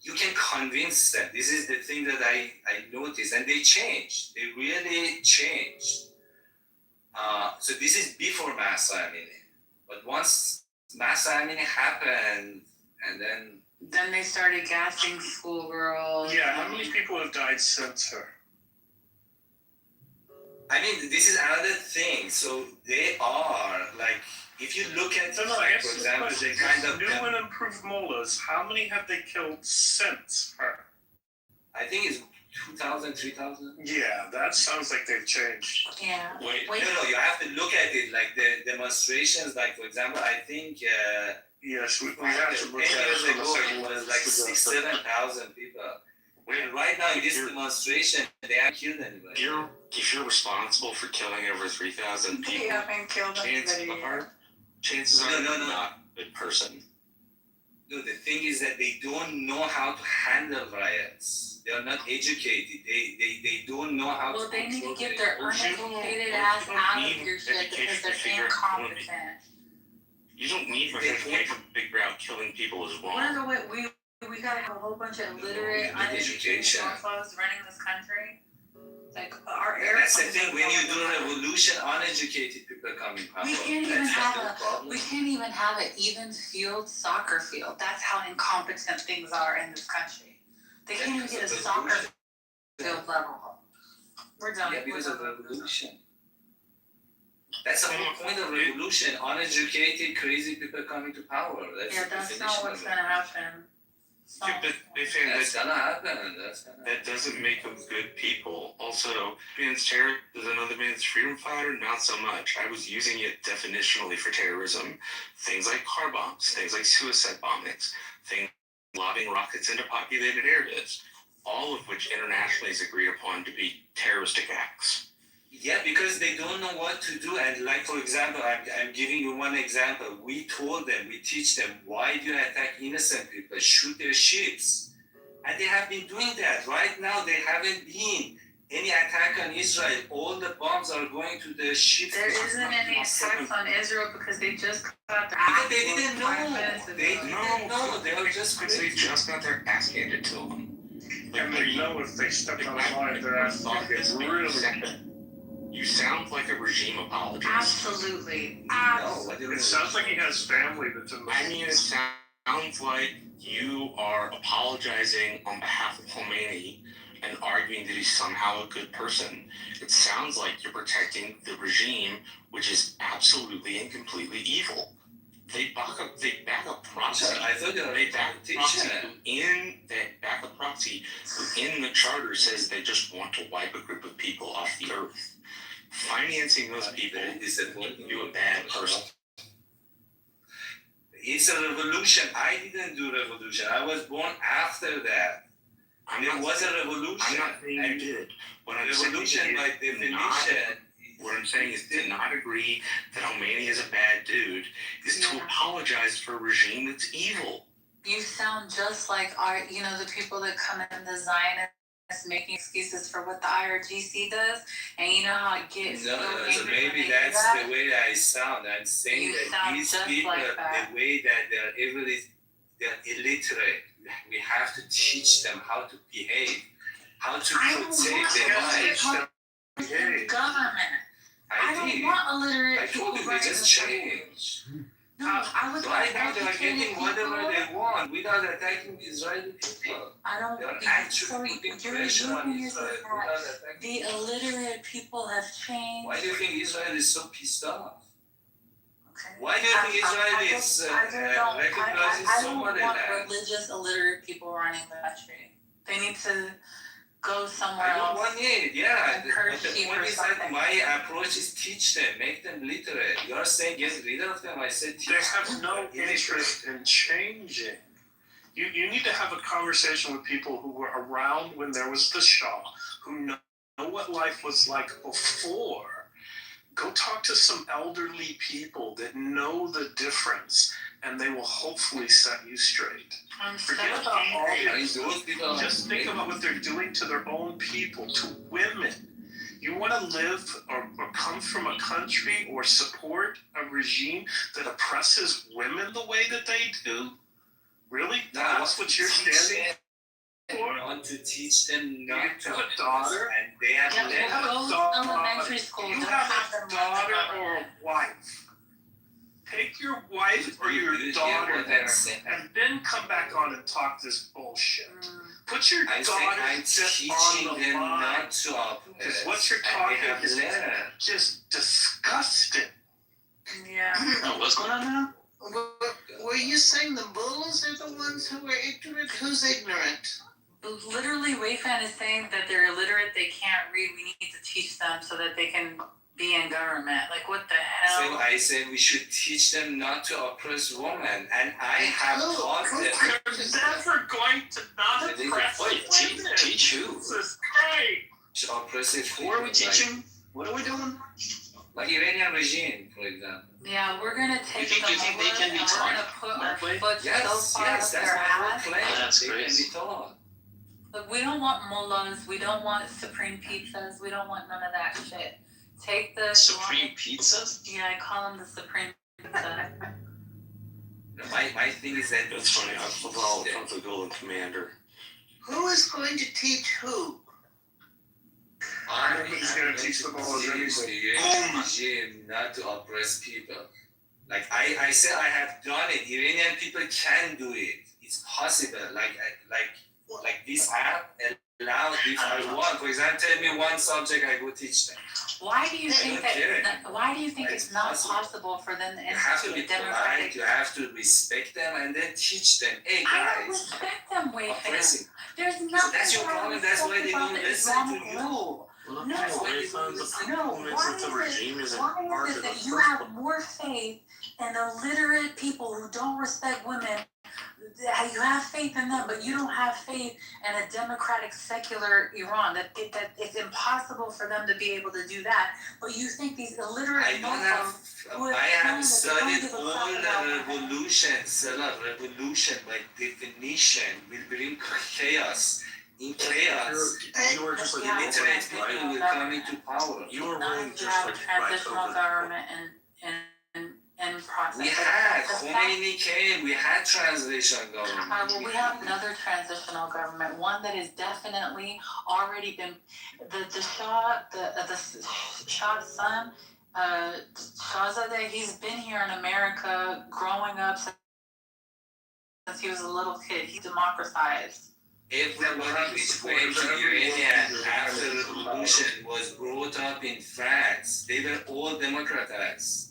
you can convince them. This is the thing that I noticed. And they changed. They really changed. So this is before Masa Amini. But once Masa Amini happened, and then they started gassing schoolgirls. Yeah, how many people have died since her? I mean, this is another thing. So they are like, if you look at, for example, they kind of new and improved mullahs, how many have they killed since her? I think it's 2,000, 3,000. Yeah, that sounds like they've changed. Yeah. Wait. No, you have to look at it like the demonstrations. Like for example, I think yes, we have to look at 10 years it. ago it was like 6,000-7,000 people. When right now in this demonstration, they haven't killed anybody. If you're responsible for killing over 3,000 people, They haven't killed anybody. Chances are you're not a good person. No, the thing is that they don't know how to handle riots. They are not educated. They don't know how to. Well, they need to get their uneducated ass out of your shit because they're incompetent. You don't need education to figure out killing people is wrong. Wonder what we gotta have a whole bunch of illiterate, uneducated mofos running this country. Like our That's the airplanes thing. are When you falling do apart. revolution, uneducated people come in power. We can't even That's have the problem. we can't even have an even field soccer field. That's how incompetent things are in this country. They can't even get a soccer field level. We're done. Yeah, because of revolution. That's the whole point of revolution. Uneducated, crazy people coming to power. That's the That's definition not of what's it. gonna happen. Yeah, but they say That's gonna happen. that doesn't make them good people. Also, man's terror is another man's freedom fighter. Not so much. I was using it definitionally for terrorism. Things like car bombs, things like suicide bombings, things like lobbing rockets into populated areas, all of which internationally is agreed upon to be terroristic acts. Yeah, because they don't know what to do. And like, for example, I'm giving you one example. We told them, we teach them, why do you attack innocent people? Shoot their ships. And they have been doing that. Right now, there haven't been any attack on Israel. All the bombs are going to the ships. There isn't any attacks on Israel because they just got their Because ass they didn't know. 5 minutes ago. They didn't know. They were just because they just got their ass handed to them. And they know if they step out of line, their ass is gonna get really. You sound like a regime apologist. Absolutely. It sounds like he has family that's in the. I mean, it sounds like you are apologizing on behalf of Khomeini and arguing that he's somehow a good person. It sounds like you're protecting the regime, which is absolutely and completely evil. They back up proxy. I thought they were They back proxy back up proxy who in the charter says they just want to wipe a group of people off the earth. Financing those people is that you a bad person. It's a revolution. I didn't do revolution. I was born after that. There was a revolution. I'm not saying you did. What I'm revolution saying by is definition. What I'm saying is to not agree that Khomeini is a bad dude is to apologize for a regime that's evil. You sound just like the people that come in the Zionists making excuses for what the IRGC does, and you know how it gets So angry maybe when they that's do that? the way I sound. I'm saying You that sound these just people, like that. the way that they're illiterate, we have to teach them how to behave, how to protect their lives. Government. I don't want illiterate people. I told you they just change. No, I would Right like now they are educated getting whatever people. they want without attacking the Israeli people. I don't. They are So actually putting your pressure on reason is Israel without that attacking. the illiterate people have changed. Why do you think Israel is so pissed off? Okay. Why do you think Israel is recognizing I don't somebody want that? religious illiterate people running the country. They need to go somewhere I don't else. want it, yeah. and hurt But the sheep point or is that something. my approach is teach them, make them literate. You are saying get rid of them. I said teach They have them. no interest in changing. You need to have a conversation with people who were around when there was the Shah, who know what life was like before. Go talk to some elderly people that know the difference, and they will hopefully set you straight. Forget about all this. Just think about what they're doing to their own people, to women. You want to live or come from a country or support a regime that oppresses women the way that they do? Really? That's what you're standing for? I want to teach them not to have a daughter, and they have elementary school. You have a daughter or a wife. Take your wife or your daughter there, and then come back on and talk this bullshit. Put your daughter I'm just teaching on the them line. not to Because what you're and they talking have is learned. just disgusting. Yeah. What's going on now? Were you saying the bulls are the ones who are ignorant? Who's ignorant? Literally, Wayfan is saying that they're illiterate, they can't read, we need to teach them so that they can be in government. Like, what the hell? So I said we should teach them not to oppress women, and I have taught them. You're never going to not oppress women. Teach who? Jesus Christ. Oppressive Who are we teaching? What are we doing? Like Iranian regime, for example. Yeah, we're gonna take them you think they over can be and taught? we're gonna put our foot Yes, so far yes, up that's their my whole ass. claim. That's They can crazy. be taught. Look, we don't want mullahs, we don't want supreme pizzas, we don't want none of that shit. Take the Supreme pizzas? Yeah, I call them the supreme pizza. My thing is that That's funny. I football from the Golden Commander. Who is going to teach who? I'm gonna teach them all regime not to oppress people. Like I said, I have done it. Iranian people can do it. It's possible. Like this app allows if I want. For example, tell me one subject, I go teach them. Why do you think that? Why do you think it's not possible for them to You have to be institute democratic? polite. You have to respect them and then teach them. Hey I don't guys, respect them, way oppressing. There's So nothing that's your that I problem. That's why they respect about don't the listen to Islamic you. rule. Well, No, That's why they the don't listen. problem is that the regime isn't part of the that you first have more faith in illiterate people who don't respect women? You have faith in them, but you don't have faith in a democratic, secular Iran. That it's impossible for them to be able to do that. But you think these illiterate I have studied all the revolutions. Revolution by definition will bring chaos. In chaos, you were just like illiterate people will come into power. You were willing to you have a just like transitional government and process. We had Khomeini came. We had transitional government. Well, we have another transitional government, one that has definitely already been the Shah's son, Shahzadeh. He's been here in America, growing up since he was a little kid. He's democratized. Everybody which went to Iranian after the revolution was brought up in France. They were all democratized.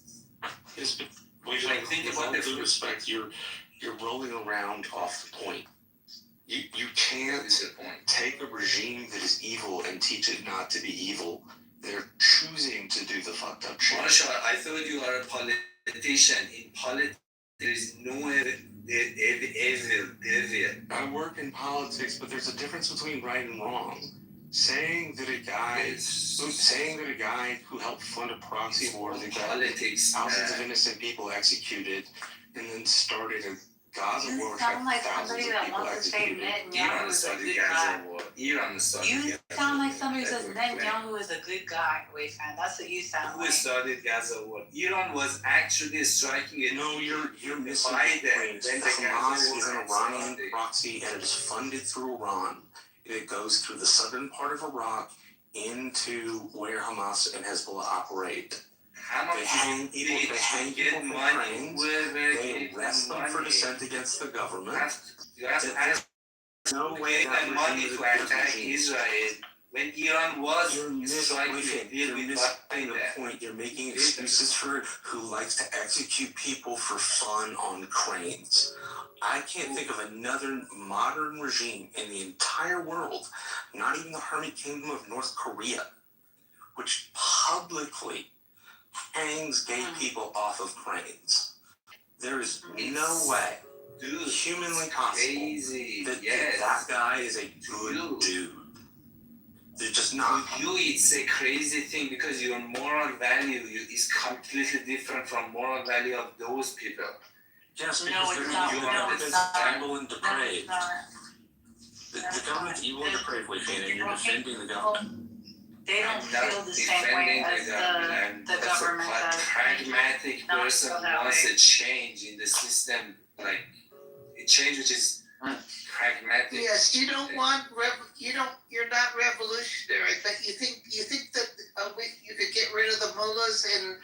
Yes, but think about the respect. You're rolling around off the point. You can't take a regime that is evil and teach it not to be evil. They're choosing to do the fucked up shit. Marshall, I thought you are a politician. In politics, there is no evil. I work in politics, but there's a difference between right and wrong. Saying that a guy who helped fund a proxy war that got thousands of innocent people executed and then started a Gaza war, sound like somebody that wants to say Netanyahu is a good guy. You sound like somebody who says Netanyahu is a good guy, Wayfan. That's what you sound like. Who started Gaza war? Iran was actually striking it. No, you're missing the point. Hamas is an Iranian proxy and it is funded through Iran. It goes through the southern part of Iraq into where Hamas and Hezbollah operate. They hang people from cranes. They arrest them for dissent against the government. You have to ask no way that money to attack Israel when Iran was striking to deal with the point. You're making excuses for who likes to execute people for fun on cranes. I can't think of another modern regime in the entire world, not even the Hermit Kingdom of North Korea, which publicly hangs gay people off of cranes. There is no way, humanly possible, that guy is a good dude. They're just not. For you, it's a crazy thing because your moral value is completely different from moral value of those people. Yes, because they're evil and depraved. The government's evil and depraved, and you're defending the government. They don't feel the same way as the government does. A pragmatic person wants a change in the system, like a change which is pragmatic. Yes, you don't want you're not revolutionary. You think that you could get rid of the mullahs and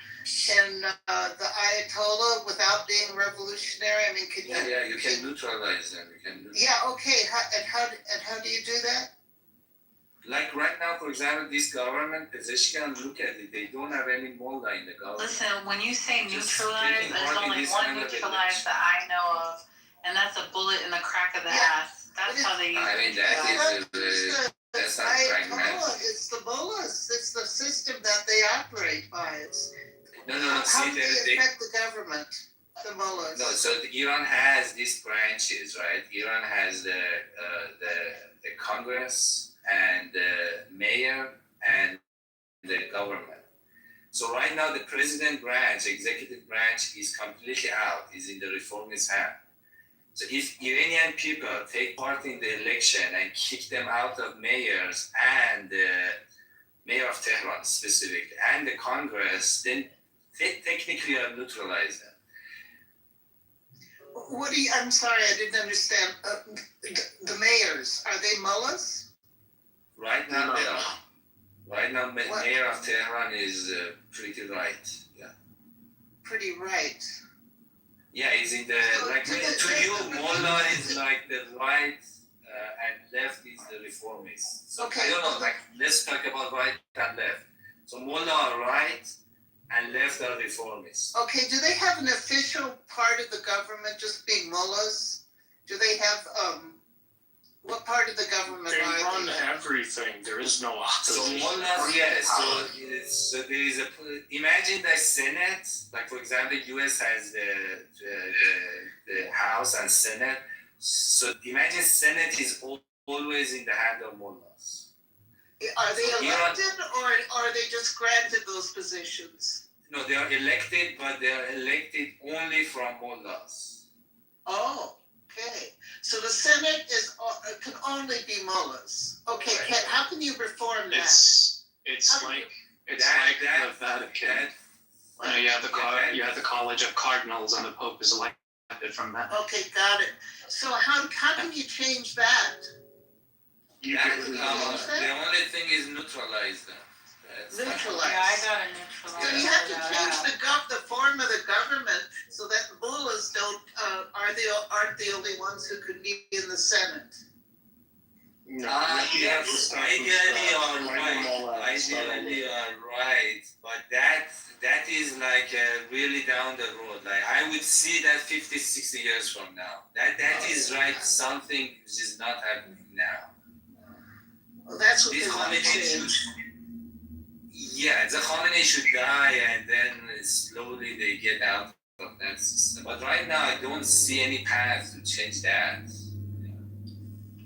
the Ayatollah without being revolutionary? I mean, can you? Yeah, you can neutralize them. Okay. How do you do that? Like right now, for example, this government position, look at it, they don't have any mullah in the government. Listen, when you say neutralize, there's only one neutralize that I know of, and that's a bullet in the crack of the ass. That's how they use it. That's not pragmatic. It's the mullahs. It's the system that they operate by. No. How do they affect the government? The mullahs. No, so Iran has these branches, right? Iran has the Congress and the mayor and the government. So right now the president branch, executive branch is completely out, is in the reformist hand. So if Iranian people take part in the election and kick them out of mayors and the mayor of Tehran specifically and the Congress, then they technically are neutralized them. I'm sorry, I didn't understand. The mayors, are they mullahs? Right now they are. Right now mayor of Tehran is pretty right. Yeah. Pretty right. Yeah, he's in the like to you, Mullah is like the right and left is the reformist. So Okay. I don't know. Like let's talk about right and left. So Mullah are right and left are reformists. Okay, do they have an official part of the government just being mullahs? Do they have, what part of the government They are run they? everything. There is no So opposition. Mullahs, yes. So there is a imagine the Senate. Like for example, U.S. has the House and Senate. So imagine Senate is always in the hand of Mullahs. Are they So elected or are they just granted those positions? No, they are elected, but they are elected only from Mullahs. Oh, okay. So the Senate is, can only be mullahs. Okay, how can you reform that? It's How like do the Vatican. You have the College of Cardinals, and the Pope is elected from that. Okay, got it. So how can you change that? The only thing is neutralize them. Neutralize. Yeah, I gotta neutralize. So you have to change the form of the government so that mullahs aren't the only ones who could be in the Senate. Yes, ideally you are right, but that is like really down the road. Like I would see that 50, 60 years from now. That is right, something which is not happening now. Well, that's what This they want to Khamenei change. Yeah, the Khamenei should die and then slowly they get out of that system. But right now I don't see any path to change that.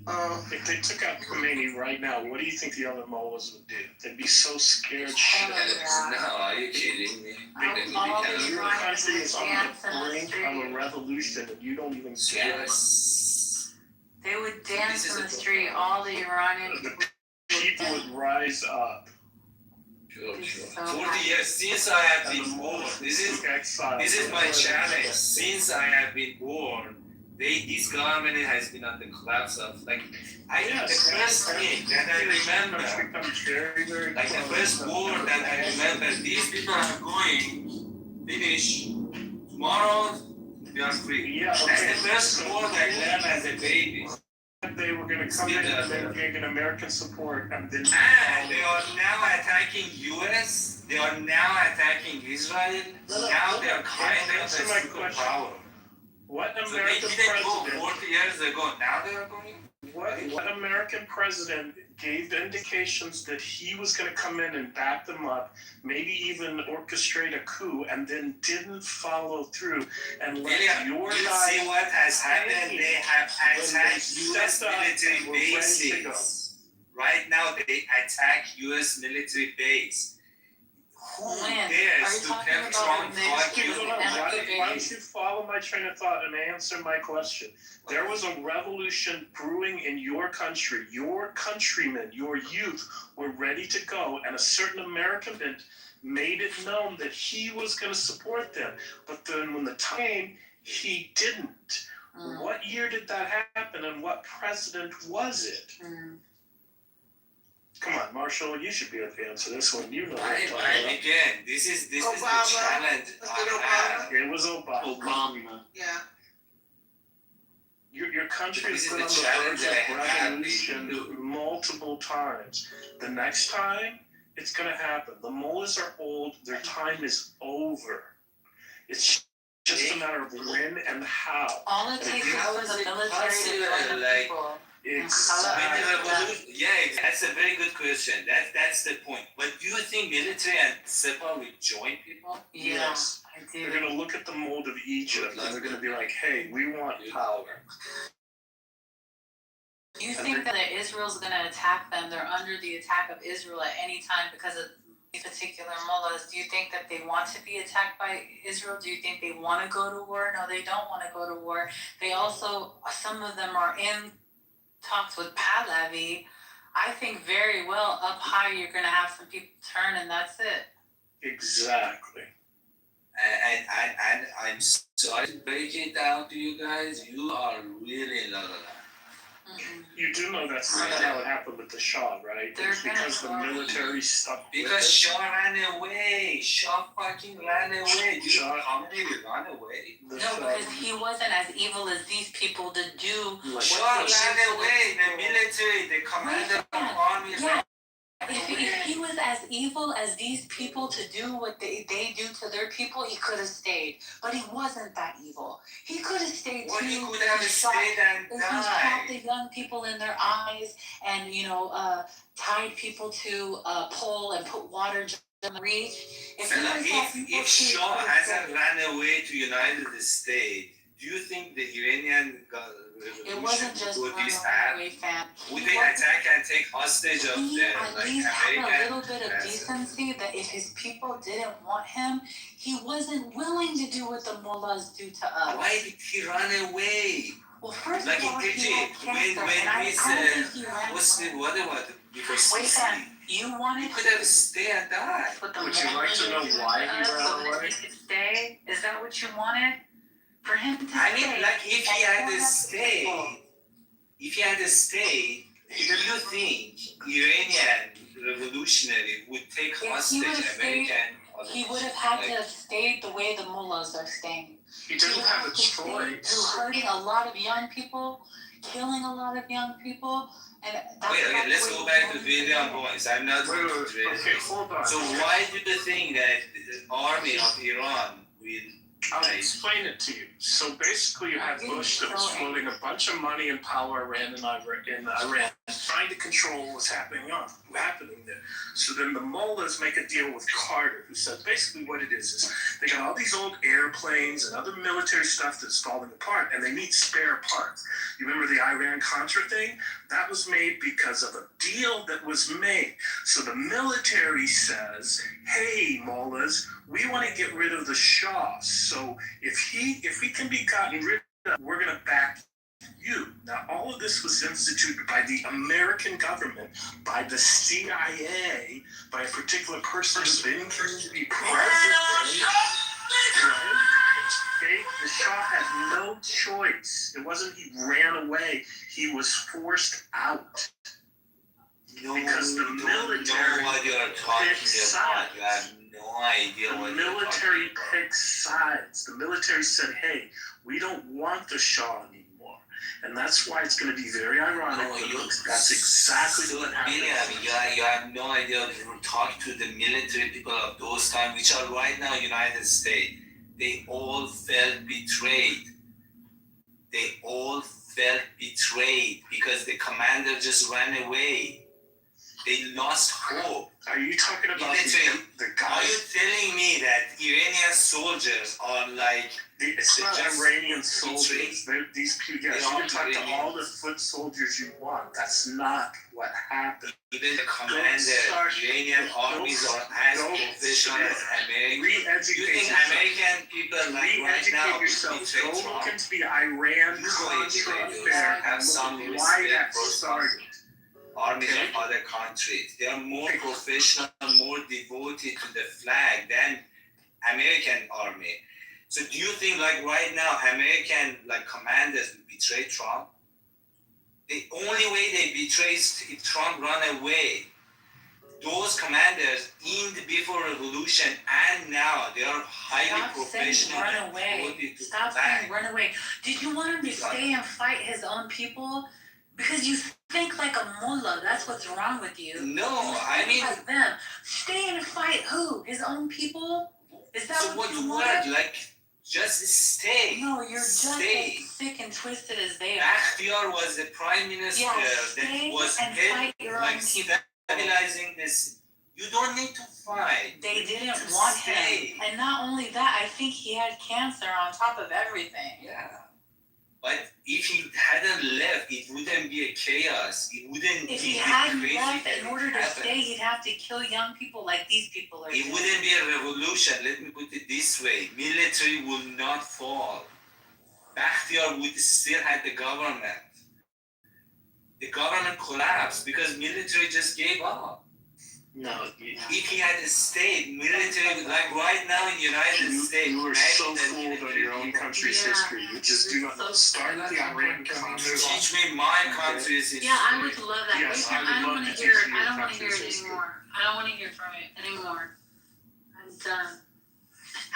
If they took out Khomeini right now, what do you think the other mullahs would do? They'd be so scared shitless. No, are you kidding me? Your country is on the brink of a revolution and you don't even get it. They would dance in the street, all the Iranian People would rise up. Sure. 40 years since I have been born. This is my challenge. Since I have been born, this government has been on the collapse of the first thing that I remember, like the first war that I remember, these people are going finish tomorrow. They are free. That's the first war I learned as a baby. They were going to come in and they were getting American support and then. And they are now attacking US. They are now attacking Israel. Now they are kind of a superpower. What So American they didn't go president? 40 years ago. Now they are going. What American president gave indications that he was going to come in and back them up, maybe even orchestrate a coup, and then didn't follow through and let your You guys see what has happened? They have attacked US stepped up military and were ready to go. bases. Right now they attack US military base. Who dares to have Trump fight you? Why don't you follow my train of thought and answer my question? There was a revolution brewing in your country. Your countrymen, your youth were ready to go, and a certain American made it known that he was going to support them. But then when the time came, he didn't. What year did that happen, and what president was it? Come on, Marshall, you should be able to answer this one. You know Again, this is the challenge I have. It was Obama. Yeah. Your country has This is been the on the challenge verge I of have. revolution multiple times. The next time, it's going to happen. The mullahs are old. Their time is over. It's just a matter of when and how. All it takes is for the military to join the people. Yeah, that's a very good question. That's the point. But do you think military and Sepa will join people? Yes. I do. They're going to look at the mold of Egypt and they're going to be like, hey, we want power. Do you think that Israel's going to attack them? They're under the attack of Israel at any time because of these particular mullahs. Do you think that they want to be attacked by Israel? Do you think they want to go to war? No, they don't want to go to war. They also, some of them are in talks with Pahlavi. I think very well up high you're going to have some people turn and that's it. Exactly. And I'm sorry to break it down to you guys. You are really in la la land. You do know that's not how it happened with the Shah, right? It's because the military stuck with Because it. Shah ran away. Shah fucking ran away. Dude, how many run away? The No, Shah- because he wasn't as evil as these people to do. Shah ran away. The military, the commander of the army Yeah. ran If he was as evil as these people to do what they do to their people, he could have stayed. But he wasn't that evil. He could have stayed Well, too. he could have stayed and He shot died. the young people in their eyes and, tied people to a pole and put water in the reach. If he was that evil If too, he Shah could have hasn't stayed. ran away to United States, do you think the Iranian It revolution wasn't just would run this path? away, fam. Would they attack and take hostage of He the at like least had a American? little bit of decency that if his people didn't want him, he wasn't willing to do what the mullahs do to us. Why did he run away? Well, first Like of all, in he had Egypt, cancer, when and I this don't think he ran what's away. the what about before Wait, Sisi? fam, you wanted He could have stayed and died. But the Would you like to know why he so ran that away? he could stay? Is that what you wanted? For him to I stay? mean, like if he and had go back to stayed, people. if he had stayed, do you think Iranian revolutionary would take If he hostage would've stayed, American? He would have had to have stayed the way the mullahs are staying. He didn't would have a to stay choice. through hurting a lot of young people, killing a lot of young people, and that's Wait, okay, not let's the way go he back to wanted William do it. Boyce. I'm not Wait, okay, hold on. So why do you think that the army of Iran will I'll explain it to you. So basically, you had Bush that was floating a bunch of money and power around in Iran, trying to control what's happening there. So then the mullahs make a deal with Carter, who said basically what it is they got all these old airplanes and other military stuff that's falling apart, and they need spare parts. You remember the Iran-Contra thing? That was made because of a deal that was made. So the military says, hey, mullahs, we want to get rid of the Shah. So if he can be gotten rid of, we're going to back you. Now, all of this was instituted by the American government, by the CIA, by a particular person who's been to be president. Okay? The Shah had no choice. It wasn't he ran away. He was forced out. Because the military know what you're talking picks about. sides. You have no idea The what you're military talking about. picks sides. The military said, hey, we don't want the Shah anymore. And that's why it's going to be very ironic. That's exactly what happened. You have no idea. Talk to the military people of those times, which are right now United States. They all felt betrayed. They all felt betrayed because the commander just ran away. They lost hope. Are you talking about the Are guys? you telling me that Iranian soldiers are like It's not just Iranian soldiers. These people, yes, They you are can talk to Iranian. all the foot soldiers you want. That's not what happened. even the commander, Iranian armies are as professional as American. You Re-educate think yourself. American people like right now Re-educate yourself. betray Go Trump? look into the Iran You go educate Contra yourself. affair. Have some Look at why respect that for started. armies of other countries. They are more professional, more devoted to the flag than American army. So do you think like right now American like commanders will betray Trump? The only way they betray is if Trump run away. Those commanders in the before revolution and now they are highly Stop saying professional run and away. devoted to Stop the flag. saying run away. Did you want him to stay and fight his own people? Because you think like a mullah. That's what's wrong with you. No, You I think mean, like them. Stay and fight who? His own people? Is that so what what you the want? word like just stay. No, you're just stay. as sick and twisted as they are. Bakhtiar was the prime minister Yeah, that stay was and fight your like own people. stabilizing this. You don't need to fight. They didn't To want stay. him. And not only that, I think he had cancer on top of everything. Yeah. But if he hadn't left, it wouldn't be a chaos. It wouldn't If be he the hadn't crazy left, that in order to happened. stay, he'd have to kill young people like these people are It doing. wouldn't be a revolution. Let me put it this way: military will not fall. Bakhtiar would still have the government. The government collapsed because military just gave up. No, If he had stayed military, like right now in United States, you were so fooled on your own country's history. You just do not know. Start the Iran conflict. Teach me my country's history. Yeah, I would love that. Yes, Listen, I would I don't love want to to hear. teach you I your don't want to hear country's it history. anymore. I don't want to hear from it anymore. I'm done.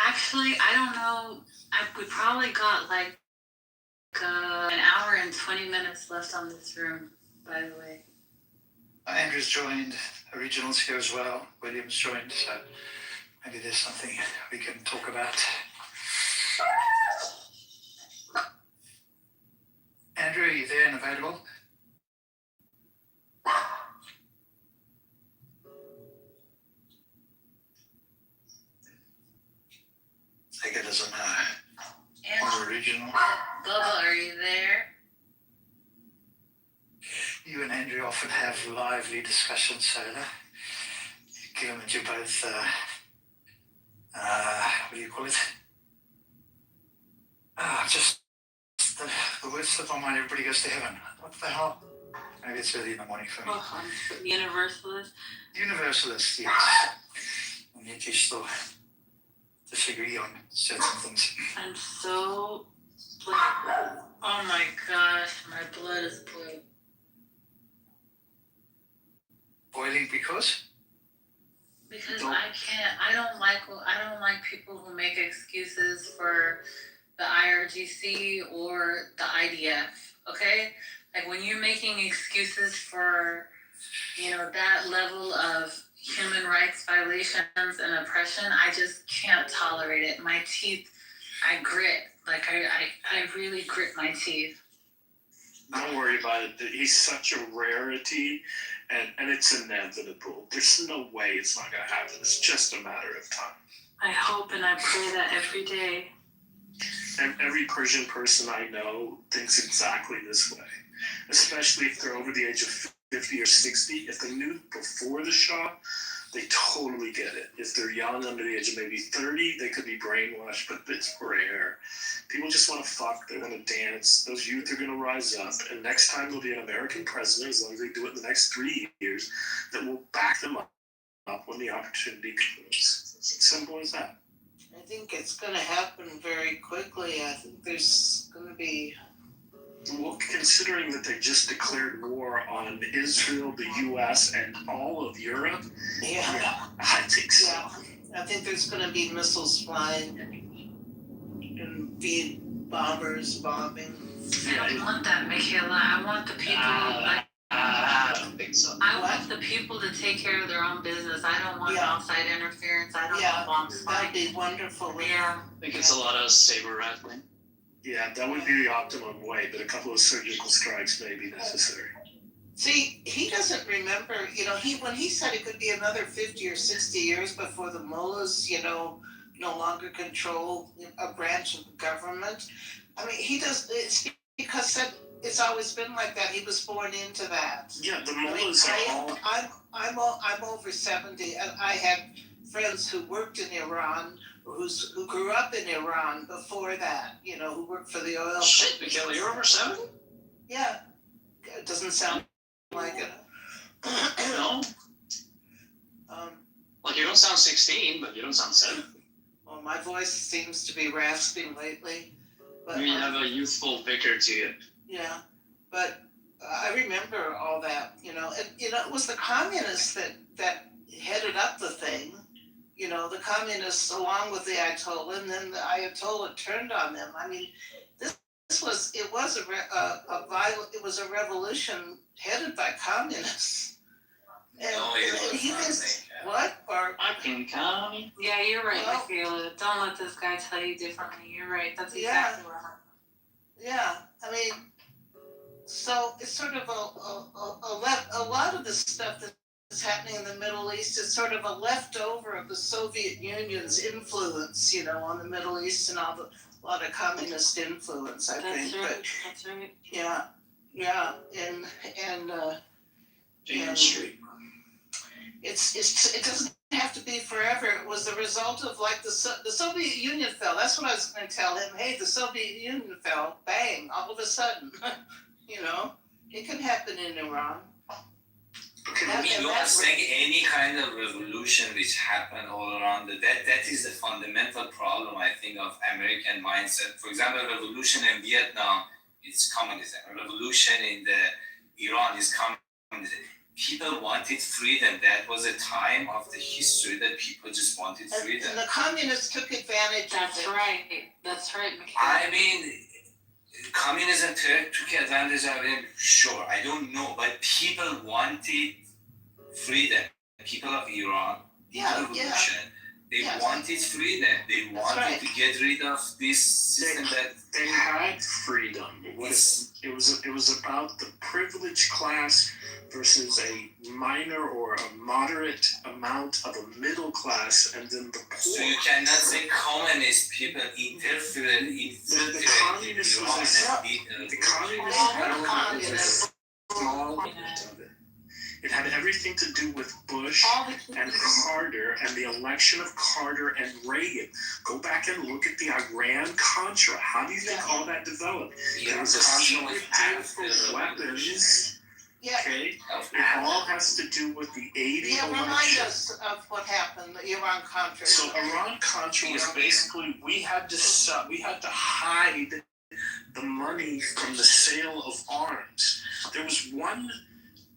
Actually, I don't know. We probably got like an hour and 20 minutes left on this room. By the way. Andrew's joined, Regional's here as well, William's joined, so maybe there's something we can talk about. Andrew, are you there and available? Sega doesn't know. Or Regional. Bubba, are you there? You and Andrew often have lively discussions, so given that you're both, what do you call it? Just the words slip on mind, everybody goes to heaven. What the hell? Maybe it's early in the morning for me. Universalist. Universalist, yes. And yet you still disagree on certain things. I'm so oh my gosh, my blood is boiling. Boiling because? Because I don't like people who make excuses for the IRGC or the IDF, okay? Like when you're making excuses for, that level of human rights violations and oppression, I just can't tolerate it. My teeth, I grit. Like I really grit my teeth. Don't worry about it. He's such a rarity, and it's inevitable. There's no way it's not going to happen. It's just a matter of time. I hope and I pray that every day. And every Persian person I know thinks exactly this way, especially if they're over the age of 50 or 60. If they knew before the Shah, they totally get it. If they're young, under the age of maybe 30, they could be brainwashed, but it's rare. People just want to fuck, they want to dance. Those youth are going to rise up, and next time there'll be an American president, as long as they do it in the next 3 years, that will back them up when the opportunity comes. It's as simple as that. I think it's going to happen very quickly. I think there's going to be. Well, considering that they just declared war on Israel, the U.S., and all of Europe, yeah I think so. Yeah. I think there's going to be missiles flying and be bombers bombing. I don't want that, Michaela. I want the people. I don't think so. I want the people to take care of their own business. I don't want outside interference. I don't want bombs flying. That'd be wonderful. Yeah. I think it's a lot of saber rattling. Yeah, that would be the optimum way, but a couple of surgical strikes may be necessary. See, he doesn't remember, when he said it could be another 50 or 60 years before the mullahs, no longer control a branch of the government. I mean, it's because it's always been like that. He was born into that. Yeah, the mullahs I'm over 70, and I had friends who worked in Iran, who grew up in Iran before that, who worked for the oil. Shit, Michaela, you're over 70? Yeah. It doesn't sound like it. No. Like you don't sound 16, but you don't sound 70. Well, my voice seems to be rasping lately. But, you have a youthful vigor to you. Yeah, but I remember all that, and it was the communists that headed up the thing. The communists along with the Ayatollah, and then the Ayatollah turned on them. I mean, it was a revolution headed by communists. And he thinks, what? Or fucking commie. Yeah, you're right, Michaela. Don't let this guy tell you differently. You're right. That's exactly what happened. Yeah, I mean, so it's sort of a lot of the stuff that's happening in the Middle East is sort of a leftover of the Soviet Union's influence, on the Middle East and a lot of communist influence, I think. Right. But that's right. yeah, and it doesn't have to be forever. It was the result of the Soviet Union fell. That's what I was going to tell him. Hey, the Soviet Union fell. Bang! All of a sudden, it can happen in Iran. I mean, you are saying any kind of revolution which happened all around that is the fundamental problem, I think, of American mindset. For example, revolution in Vietnam, it's communism. A revolution in Iran is communism. People wanted freedom. That was a time of the history that people just wanted freedom. And the communists took advantage of it. That's right. That's right, I mean, communism took advantage of it, sure. I don't know, but people wanted freedom. People of Iran, revolution. They wanted freedom. They wanted to get rid of this system that they had freedom. It was about the privileged class versus a minor or a moderate amount of a middle class, and then the poor. So you cannot say communist people interfered in the communist element was a small element of it. It had everything to do with Bush and Carter and the election of Carter and Reagan. Go back and look at the Iran-Contra. How do you think all that developed? There was a secret deal for weapons. Okay? It all has to do with the 80 election. Remind us of what happened, the Iran-Contra. So Iran-Contra was basically, we had to hide the money from the sale of arms. There was one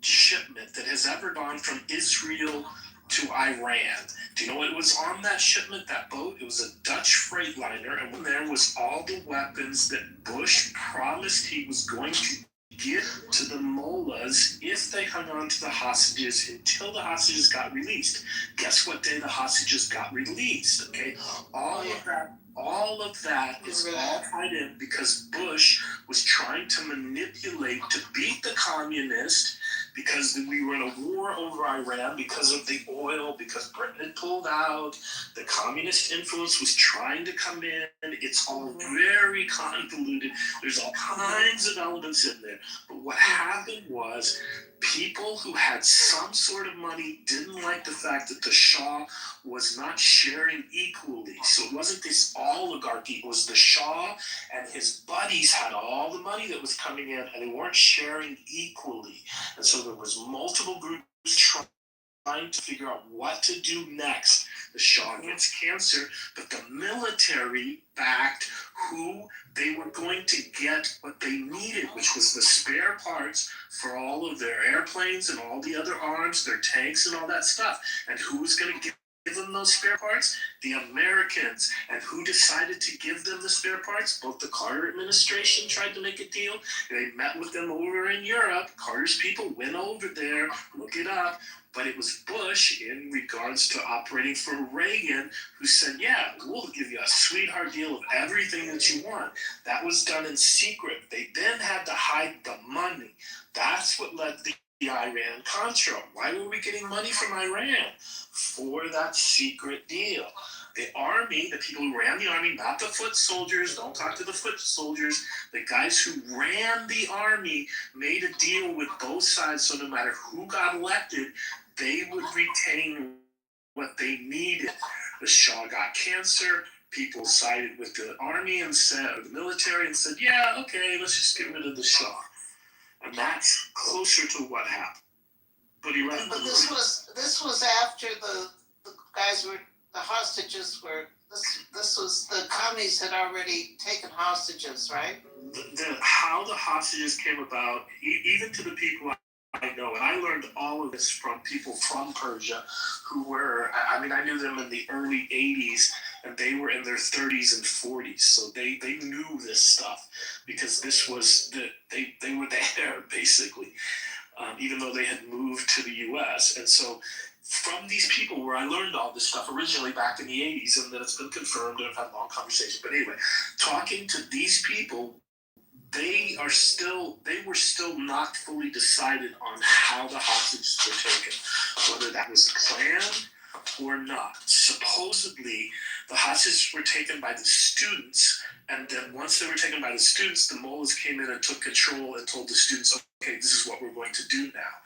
shipment that has ever gone from Israel to Iran. Do you know what was on that shipment, that boat? It was a Dutch freight liner, and when there was all the weapons that Bush promised he was going to give to the mullahs if they hung on to the hostages until the hostages got released. Guess what day the hostages got released, okay? All of that is all tied in because Bush was trying to manipulate to beat the communists because we were in a war over Iran because of the oil, because Britain had pulled out, the communist influence was trying to come in. It's all very convoluted. There's all kinds of elements in there. But what happened was people who had some sort of money didn't like the fact that the Shah was not sharing equally. So it wasn't this oligarchy. It was the Shah and his buddies had all the money that was coming in and they weren't sharing equally. And so there was multiple groups trying to figure out what to do next. The Shah gets cancer, but the military backed who they were going to get what they needed, which was the spare parts for all of their airplanes and all the other arms, their tanks and all that stuff. And who was going to give them those spare parts? The Americans. And who decided to give them the spare parts? Both the Carter administration tried to make a deal. They met with them over in Europe. Carter's people went over there, look it up. But it was Bush, in regards to operating for Reagan, who said, yeah, we'll give you a sweetheart deal of everything that you want. That was done in secret. They then had to hide the money. That's what led the Iran-Contra. Why were we getting money from Iran? For that secret deal. The army, the people who ran the army, not the foot soldiers, don't talk to the foot soldiers, the guys who ran the army made a deal with both sides so no matter who got elected, they would retain what they needed. The Shah got cancer. People sided with the army and said, or the military, and said, yeah, okay, let's just get rid of the Shah. And that's closer to what happened. But this was after the guys were, the hostages were, this was, the commies had already taken hostages, right? How the hostages came about, even to the people I know, and I learned all of this from people from Persia who were, I mean, I knew them in the early 80s, and they were in their 30s and 40s, so they knew this stuff, because this was, they were there, basically, even though they had moved to the U.S., and so from these people where I learned all this stuff originally back in the 80s, and then it's been confirmed, and I've had long conversations, but anyway, talking to these people, they were still not fully decided on how the hostages were taken, whether that was planned or not. Supposedly, the hostages were taken by the students, and then once they were taken by the students, the mullahs came in and took control and told the students, okay, this is what we're going to do now.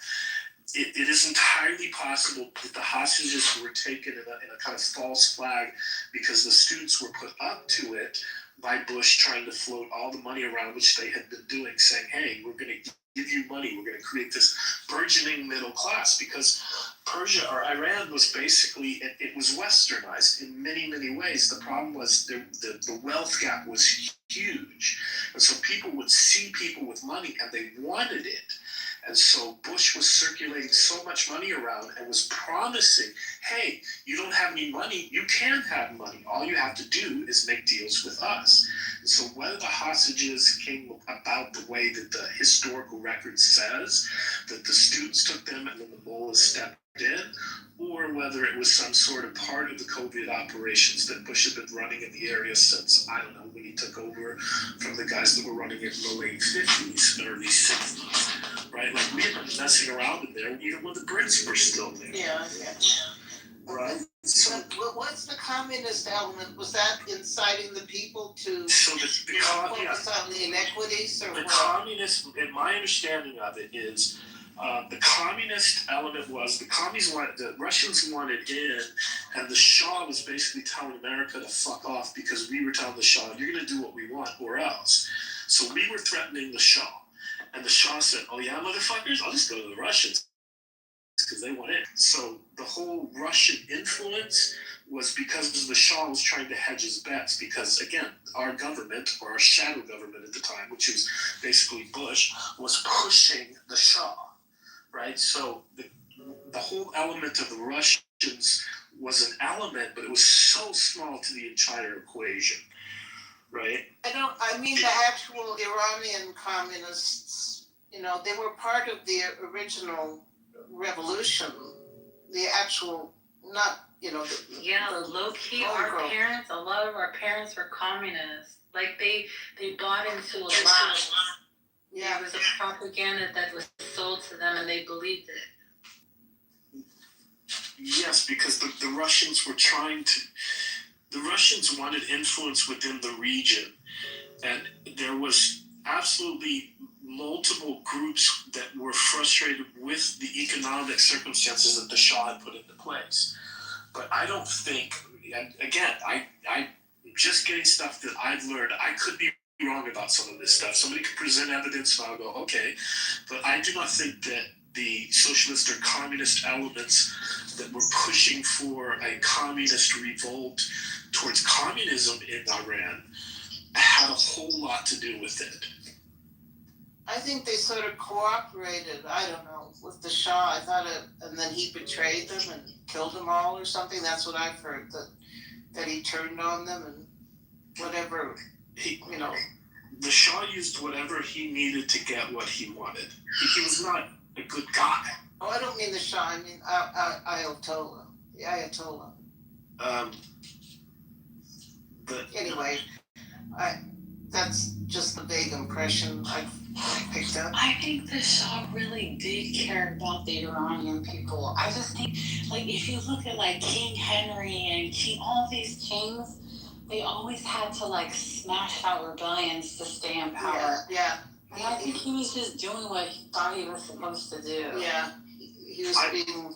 It is entirely possible that the hostages were taken in a kind of false flag because the students were put up to it by Bush trying to float all the money around, which they had been doing, saying, hey, we're going to give you money. We're going to create this burgeoning middle class, because Persia or Iran was basically, it was westernized in many, many ways. The problem was the wealth gap was huge. And so people would see people with money and they wanted it. And so Bush was circulating so much money around and was promising, hey, you don't have any money, you can have money. All you have to do is make deals with us. And so whether the hostages came about the way that the historical record says, that the students took them and then the mullahs stepped in, or whether it was some sort of part of the COVID operations that Bush had been running in the area since, I don't know, when he took over from the guys that were running it in the late 50s, early 60s, right? Like, we had been messing around in there even when the Brits were still there. Yeah. Right? So, But what's the communist element? Was that inciting the people to focus on the inequities, or the what? communist, in my understanding of it, is the communist element was the Russians wanted in, and the Shah was basically telling America to fuck off, because we were telling the Shah, you're going to do what we want or else. So we were threatening the Shah, and the Shah said, oh yeah, motherfuckers, I'll just go to the Russians because they want in. So the whole Russian influence was because the Shah was trying to hedge his bets, because again, our government, or our shadow government at the time, which was basically Bush, was pushing the Shah. Right, so the whole element of the Russians was an element, but it was so small to the entire equation, right? I mean the actual Iranian communists, they were part of the original revolution. The actual, not, low key, a lot of our parents were communists. Like they bought into a lot. Yeah, it was a propaganda that was sold to them, and they believed it. Yes, because the Russians were the Russians wanted influence within the region, and there was absolutely multiple groups that were frustrated with the economic circumstances that the Shah had put into place. But I don't think, and again, I'm just getting stuff that I've learned. I could be wrong about some of this stuff. Somebody could present evidence and I'll go, okay. But I do not think that the socialist or communist elements that were pushing for a communist revolt towards communism in Iran had a whole lot to do with it. I think they sort of cooperated, I don't know, with the Shah. I thought and then he betrayed them and killed them all or something. That's what I've heard, that he turned on them and whatever. The Shah used whatever he needed to get what he wanted. He was not a good guy. Oh, I don't mean the Shah. I mean Ayatollah. The Ayatollah. Anyway, that's just the vague impression I picked up. I think the Shah really did care about the Iranian people. I just think, like, if you look at like King Henry and all these kings, they always had to like smash out rebellions to stay in power. Yeah. And I think he was just doing what he thought he was supposed to do. Yeah. He was being.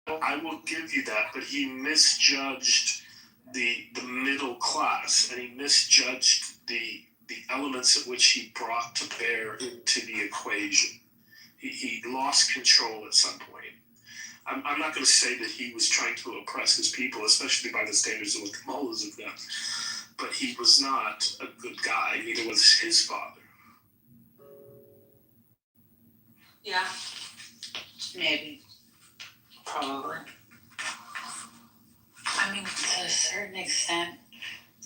I will give you that, but he misjudged the middle class, and he misjudged the elements at which he brought to bear into the equation. He lost control at some point. I'm not going to say that he was trying to oppress his people, especially by the standards of what the mullahs have done. But he was not a good guy. Neither was his father. Yeah. Maybe. Probably. I mean, to a certain extent,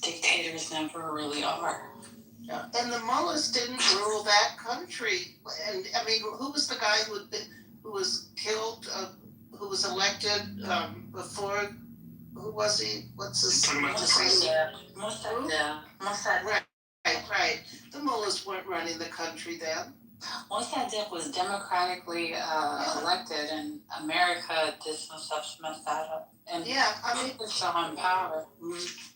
dictators never really are. Yeah. And the mullahs didn't rule that country. And I mean, who was the guy who was killed? Who was elected before? Who was he? What's his name? Mossadegh. Right. The mullahs weren't running the country then. Mossadegh was democratically elected, and America did some stuff to mess that up. And put Shah in power. Mm-hmm.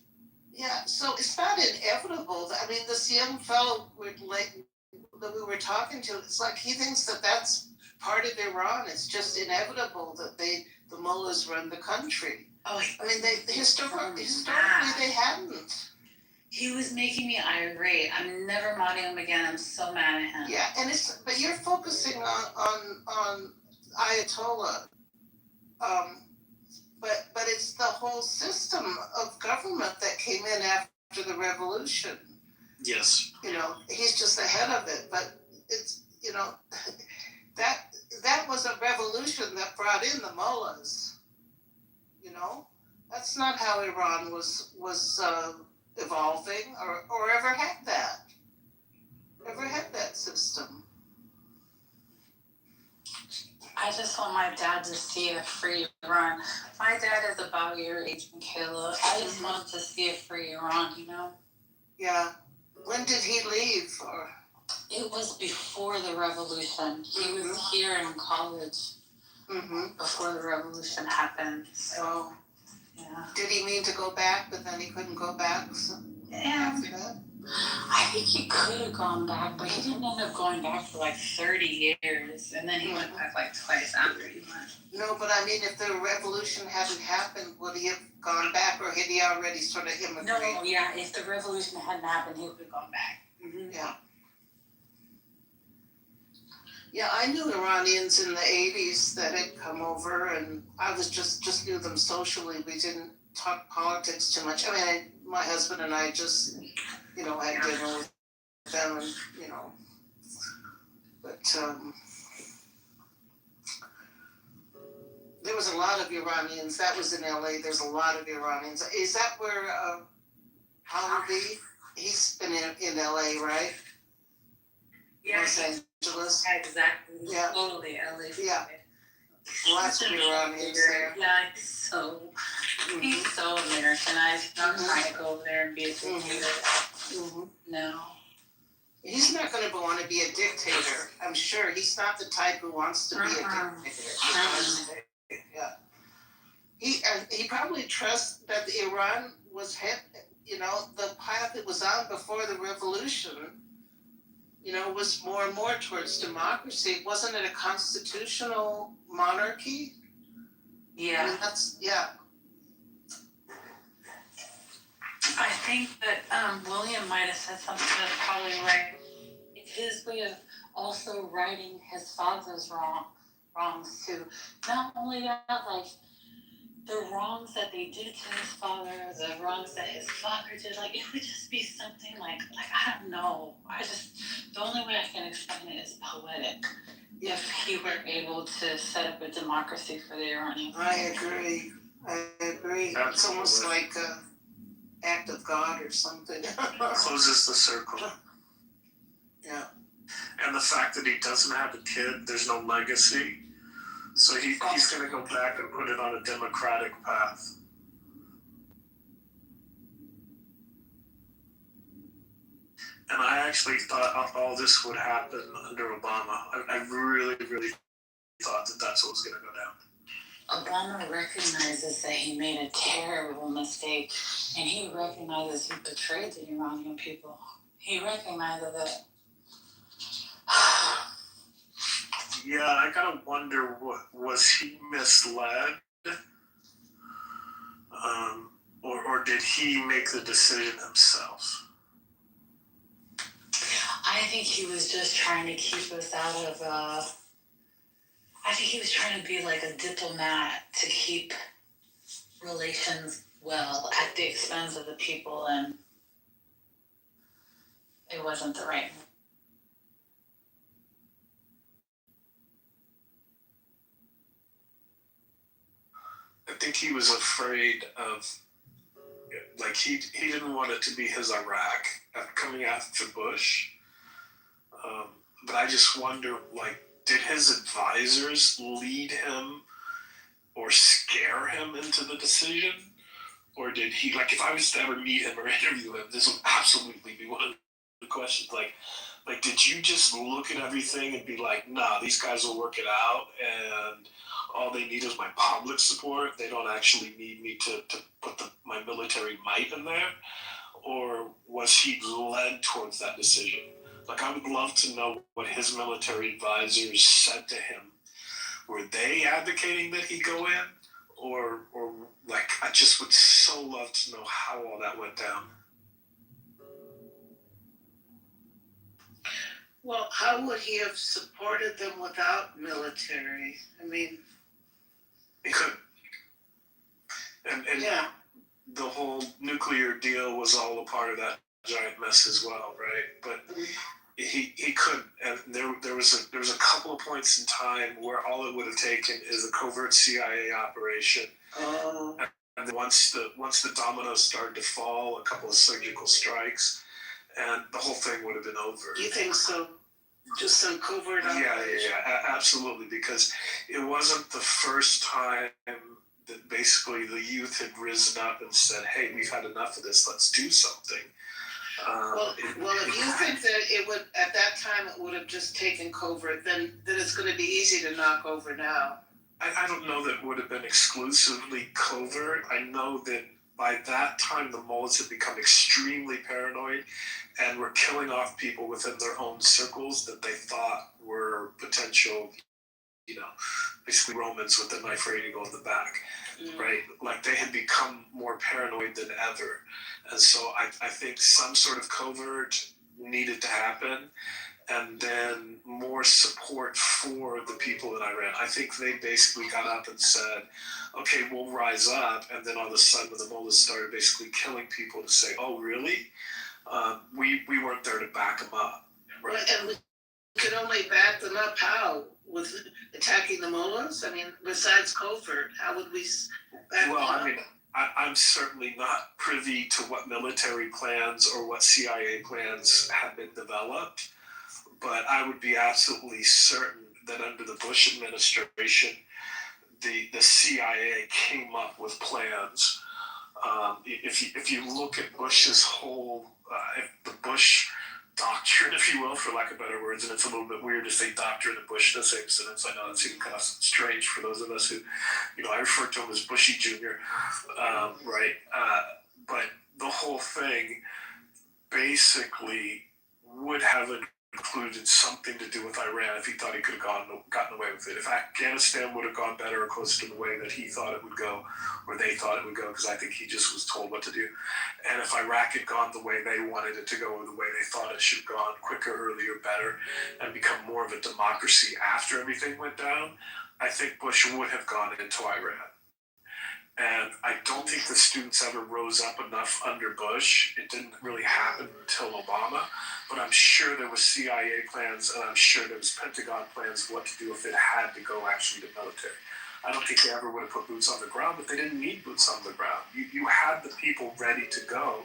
Yeah, so it's not inevitable. I mean, this young fellow that we were talking to, it's like he thinks that that's part of Iran. It's just inevitable that the mullahs run the country. Oh, I mean, historically they hadn't. He was making me irate. I'm never modding him again. I'm so mad at him. Yeah, and but you're focusing on Ayatollah. But it's the whole system of government that came in after the revolution. Yes. He's just the head of it, but it's that was a revolution that brought in the mullahs. That's not how Iran was evolving or ever had that system. I just want my dad to see a free Iran. My dad is about your age, Michaela. I just want to see a free Iran, Yeah. When did he leave? It was before the revolution. He was here in college before the revolution happened. So, yeah. Did he mean to go back, but then he couldn't go back after that? I think he could have gone back, but he didn't end up going back for like 30 years. And then he went back like twice after he went. No, but I mean, if the revolution hadn't happened, would he have gone back, or had he already sort of immigrated? No, yeah, if the revolution hadn't happened, he would have gone back. Yeah. Yeah, I knew Iranians in the 80s that had come over, and I was just knew them socially. We didn't talk politics too much. I mean, my husband and I just, had dinner with them, and, but there was a lot of Iranians. That was in LA. There's a lot of Iranians. Is that where Halabi? He's been in LA, right? Yeah. Los Angeles. Exactly. Yeah. Totally LA. Yeah. Lots of Iranians there. Yeah, he's so Americanized. I'm not trying to go over there and be a dictator. No. He's not going to want to be a dictator. I'm sure he's not the type who wants to be a dictator. Yeah. He probably trusts that Iran was the path it was on before the revolution. Was more and more towards democracy. Wasn't it a constitutional monarchy? Yeah. I mean, I think that William might have said something that's probably right. It's his way of also righting his father's wrongs too. Not only that, like the wrongs that they did to his father, the wrongs that his father did, like it would just be something like I don't know. The only way I can explain it is poetic. If he were able to set up a democracy for the Iranians. I agree. It's almost like an act of God or something. Closes the circle. Yeah. And the fact that he doesn't have a kid, there's no legacy. So he's going to go back and put it on a democratic path. And I actually thought all this would happen under Obama. I really, really thought that that's what was going to go down. Obama recognizes that he made a terrible mistake, and he recognizes he betrayed the Iranian people. He recognizes it. Yeah, I gotta wonder, was he misled? Or did he make the decision himself? I think he was just trying to keep us out of, I think he was trying to be like a diplomat to keep relations well at the expense of the people, and it wasn't the right move. I think he was afraid of, like, he didn't want it to be his Iraq coming after Bush. But I just wonder, like, did his advisors lead him or scare him into the decision? Or did he, like, if I was to ever meet him or interview him, this would absolutely be one of the questions. Like, did you just look at everything and be like, nah, these guys will work it out, and all they need is my public support. They don't actually need me to put my military might in there? Or was he led towards that decision? Like, I would love to know what his military advisors said to him. Were they advocating that he go in? Or like, I just would so love to know how all that went down. Well, how would he have supported them without military? I mean, He could. And yeah. the whole nuclear deal was all a part of that giant mess as well, right? But he could, and there was a couple of points in time where all it would have taken is a covert CIA operation. And then once the dominoes started to fall, a couple of surgical strikes, and the whole thing would have been over. You think so? Just some covert operation? Yeah, absolutely, because it wasn't the first time that basically the youth had risen up and said, hey, we've had enough of this, let's do something. Well, if you think that it would, at that time, it would have just taken covert, then it's going to be easy to knock over now. I don't know that it would have been exclusively covert. I know that by that time, the mullahs had become extremely paranoid and were killing off people within their own circles that they thought were potential, basically Romans with a knife ready to go in the back, right? Like they had become more paranoid than ever. And so I think some sort of covert needed to happen, and then more support for the people in Iran. I think they basically got up and said, okay, we'll rise up. And then all of a sudden, when the mullahs started basically killing people, to say, oh, really? We weren't there to back them up. Right? And we could only back them up how? With attacking the mullahs? I mean, besides covert, how would we back them up? I mean, I'm certainly not privy to what military plans or what CIA plans have been developed, but I would be absolutely certain that under the Bush administration, the CIA came up with plans. If you look at Bush's whole, the Bush doctrine, if you will, for lack of better words, and it's a little bit weird to say doctrine and Bush in the same sentence. I know that seems kind of strange for those of us who, I refer to him as Bushy Jr., right? But the whole thing basically would have included something to do with Iran if he thought he could have gotten away with it. If Afghanistan would have gone better or closer to the way that he thought it would go, or they thought it would go, because I think he just was told what to do. And if Iraq had gone the way they wanted it to go, or the way they thought it should have gone, quicker, earlier, better, and become more of a democracy after everything went down, I think Bush would have gone into Iran. And I don't think the students ever rose up enough under Bush. It didn't really happen until Obama, but I'm sure there was CIA plans, and I'm sure there was Pentagon plans what to do if it had to go actually to military. I don't think they ever would have put boots on the ground, but they didn't need boots on the ground. You had the people ready to go,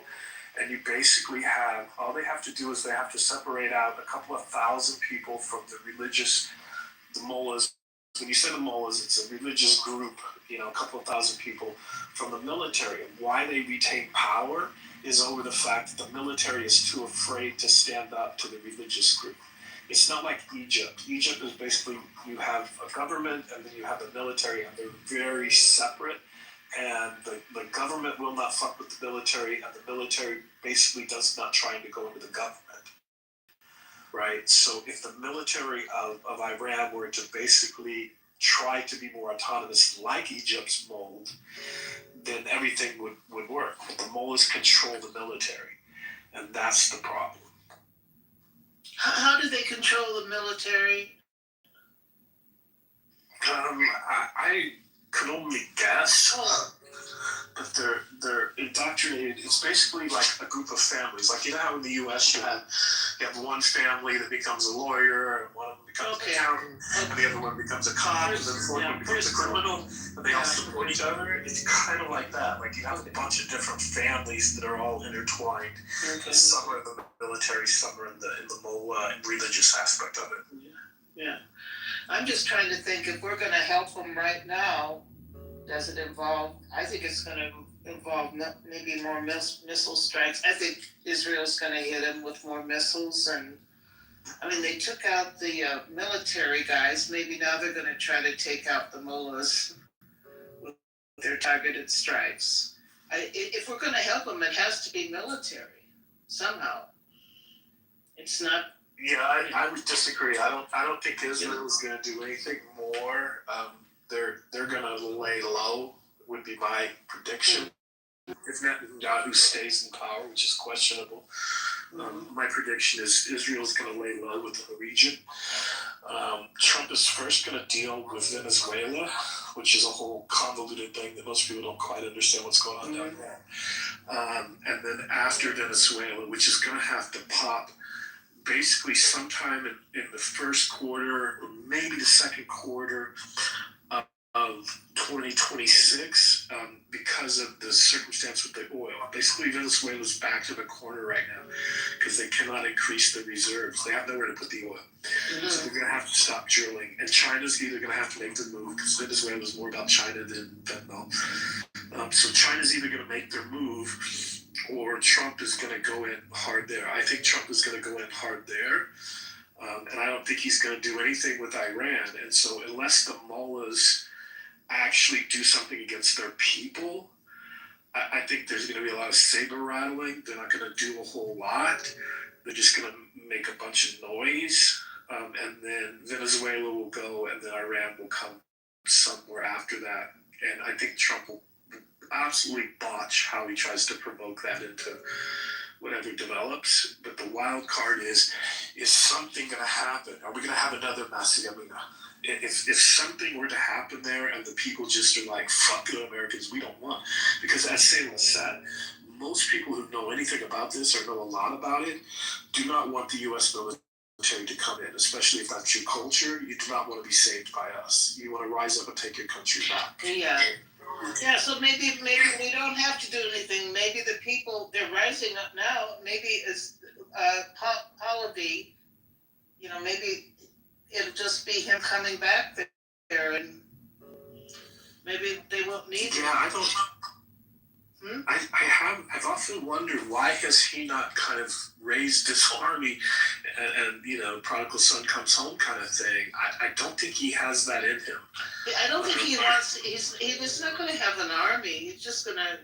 and you basically have, all they have to do is they have to separate out a couple of thousand people from the mullahs. When you say the mullahs, it's a religious group, a couple of thousand people from the military. And why they retain power is over the fact that the military is too afraid to stand up to the religious group. It's not like Egypt. Egypt is basically, you have a government and then you have the military, and they're very separate. And the government will not fuck with the military, and the military basically does not try to go into the government. Right? So if the military of Iran were to basically try to be more autonomous like Egypt's mold, then everything would work. But the mullahs control the military, and that's the problem. How do they control the military? I could only guess. But they're indoctrinated. It's basically like a group of families. Like, how in the U.S. you have one family that becomes a lawyer, and one of them becomes an accountant, and the other one becomes a cop, and then the fourth one becomes a criminal, and they all support each other. It's kind of like that. Like, you have a bunch of different families that are all intertwined. Okay. Some are in the military, some are in the mullah and religious aspect of it. Yeah. I'm just trying to think, if we're going to help them right now, does it involve, I think it's going to involve maybe more missile strikes. I think Israel's going to hit them with more missiles. And I mean, they took out the military guys. Maybe now they're going to try to take out the mullahs with their targeted strikes. If we're going to help them, it has to be military somehow. It's not. Yeah, I would disagree. I don't think Israel is going to do anything more. They're going to lay low, would be my prediction. If Netanyahu stays in power, which is questionable, My prediction is Israel's going to lay low within the region. Trump is first going to deal with Venezuela, which is a whole convoluted thing that most people don't quite understand what's going on down there. And then after Venezuela, which is going to have to pop basically sometime in the first quarter or maybe the second quarter of 2026, because of the circumstance with the oil. Basically, Venezuela's backed in a corner right now because they cannot increase the reserves. They have nowhere to put the oil. So they're going to have to stop drilling. And China's either going to have to make the move, because Venezuela's more about China than fentanyl. So China's either going to make their move, or Trump is going to go in hard there. I think Trump is going to go in hard there. And I don't think he's going to do anything with Iran. And so unless the mullahs actually do something against their people, I think there's going to be a lot of saber rattling. They're not going to do a whole lot. They're just going to make a bunch of noise. And then Venezuela will go, and then Iran will come somewhere after that. And I think Trump will absolutely botch how he tries to provoke that into whatever develops. But the wild card is something going to happen? Are we going to have another Macedonia? If something were to happen there and the people just are like, fuck the Americans, we don't want. Because as Sayla said, most people who know anything about this or know a lot about it do not want the U.S. military to come in, especially if that's your culture. You do not want to be saved by us. You want to rise up and take your country back. Yeah, so maybe we don't have to do anything. Maybe the people, they're rising up now. Maybe it's Pahlavi, maybe it'll just be him coming back there, and maybe they won't need him. I don't. I've often wondered, why has he not kind of raised his army and prodigal son comes home kind of thing. I don't think he has that in him. I don't think he wants. He's not going to have an army. He's just going to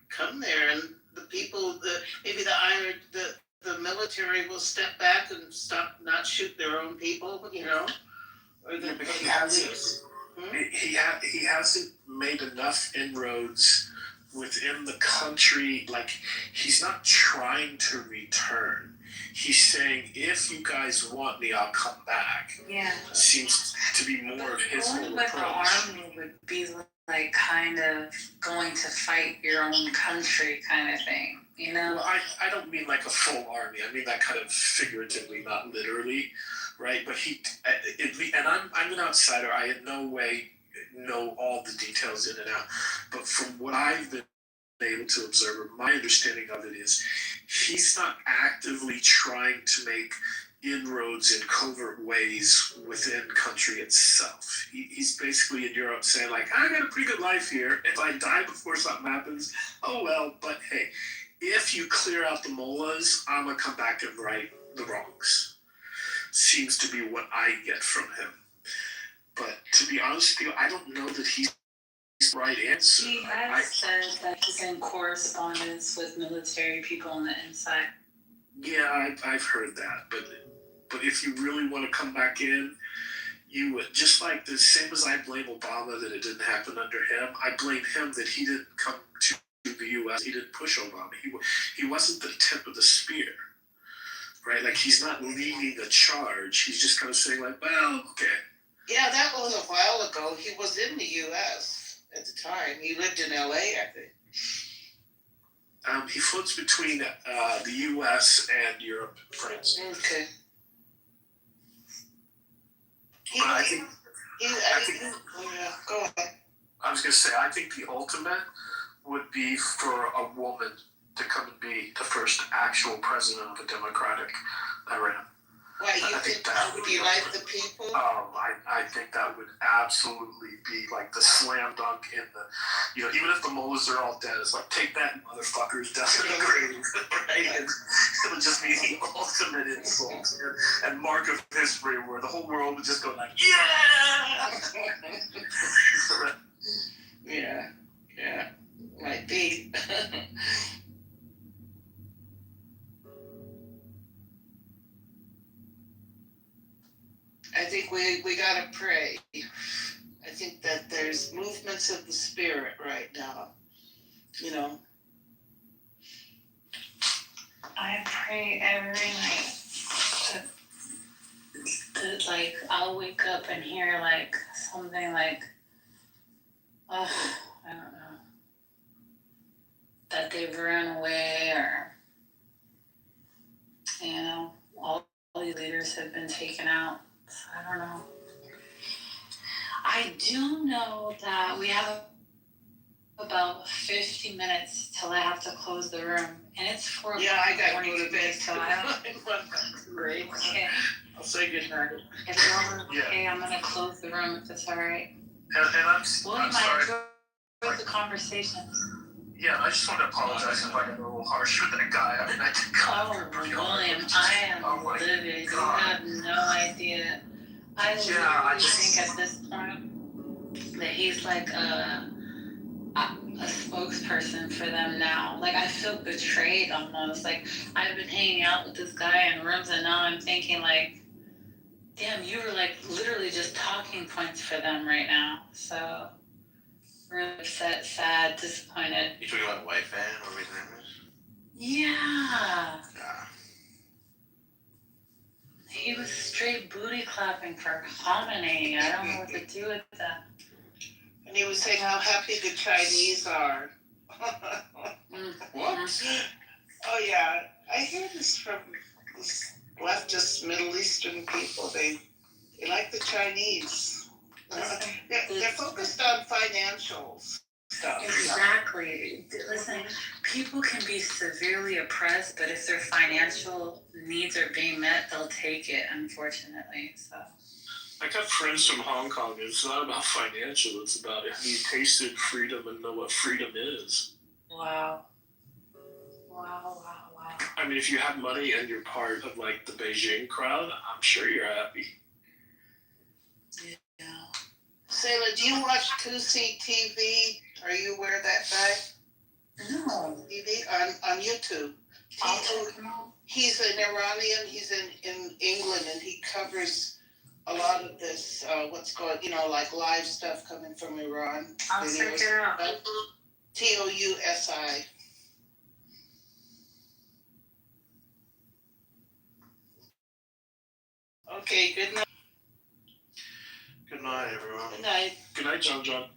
come there, and the people, maybe the military will step back and stop, not shoot their own people. Or the police. He hasn't made enough inroads within the country. Like, he's not trying to return. He's saying, if you guys want me, I'll come back. Yeah. Seems to be more of his whole Going with the army would be like kind of going to fight your own country kind of thing, Well, I don't mean like a full army. I mean that kind of figuratively, not literally, right? But and I'm an outsider. I in no way know all the details in and out. But from what I've been able to observe, or my understanding of it is, he's not actively trying to make inroads in covert ways within country itself. He's basically in Europe saying, like, I got a pretty good life here. If I die before something happens, oh well. But hey, if you clear out the mullahs, I'm gonna come back and right the wrongs. Seems to be what I get from him. But to be honest with you, I don't know that he's the right answer. He has said that he's in correspondence with military people on the inside. Yeah, I've heard that. But if you really want to come back in, you would, just like the same as I blame Obama that it didn't happen under him, I blame him that he didn't come to the U.S. He didn't push Obama. He wasn't the tip of the spear, right? Like, he's not leading a charge. He's just kind of saying, like, well, okay. Yeah, that was a while ago. He was in the U.S. at the time. He lived in L.A., I think. He floats between the U.S. and Europe and France. Okay. I think go ahead. I was going to say, I think the ultimate would be for a woman to come and be the first actual president of a democratic Iran. Why, you think that would be like the people? Oh, I think that would absolutely be like the slam dunk in the, even if the mullahs are all dead, it's like, take that, motherfuckers, down to the grave, right? And it would just be the ultimate insult and mark of history where the whole world would just go like, yeah! Yeah, might be. I think we gotta pray. I think that there's movements of the spirit right now. I pray every night that like I'll wake up and hear like something like, I don't know, that they've run away or, all these leaders have been taken out. So I don't know. I do know that we have about 50 minutes till I have to close the room, and it's 4 Yeah, I gotta morning go to bed. so I don't. Okay. I'll say good night. If you're okay, I'm gonna close the room if it's all right. And I'm William, sorry. I enjoyed the conversation. Yeah, I just want to apologize if I got a little harsh with that guy. I mean, I did William, I am livid. You have no idea. I think at this point that he's like a spokesperson for them now. Like I feel betrayed almost. Like I've been hanging out with this guy in rooms, and now I'm thinking like, damn, you were like literally just talking points for them right now. So really upset, sad, disappointed. You talking about White Fan or his name is? Yeah. Yeah. He was straight booty clapping for hominy. I don't know what to do with that. And he was saying how happy the Chinese are. What? Oh yeah, I hear this from these leftist Middle Eastern people. They like the Chinese. They're focused on financial stuff. Exactly. Listen, people can be severely oppressed, but if their financial needs are being met, they'll take it, unfortunately. So. I got friends from Hong Kong. It's not about financial. It's about have you tasted freedom and know what freedom is. Wow. I mean, if you have money and you're part of like the Beijing crowd, I'm sure you're happy. Yeah. Sayla, do you watch 2C TV? Are you aware of that guy? No. TV on YouTube. He's an Iranian. He's in England, and he covers a lot of this. What's going, like live stuff coming from Iran. I'll check it out. TOUSI. Okay, good night. Good night, everyone. Good night. Good night, John John.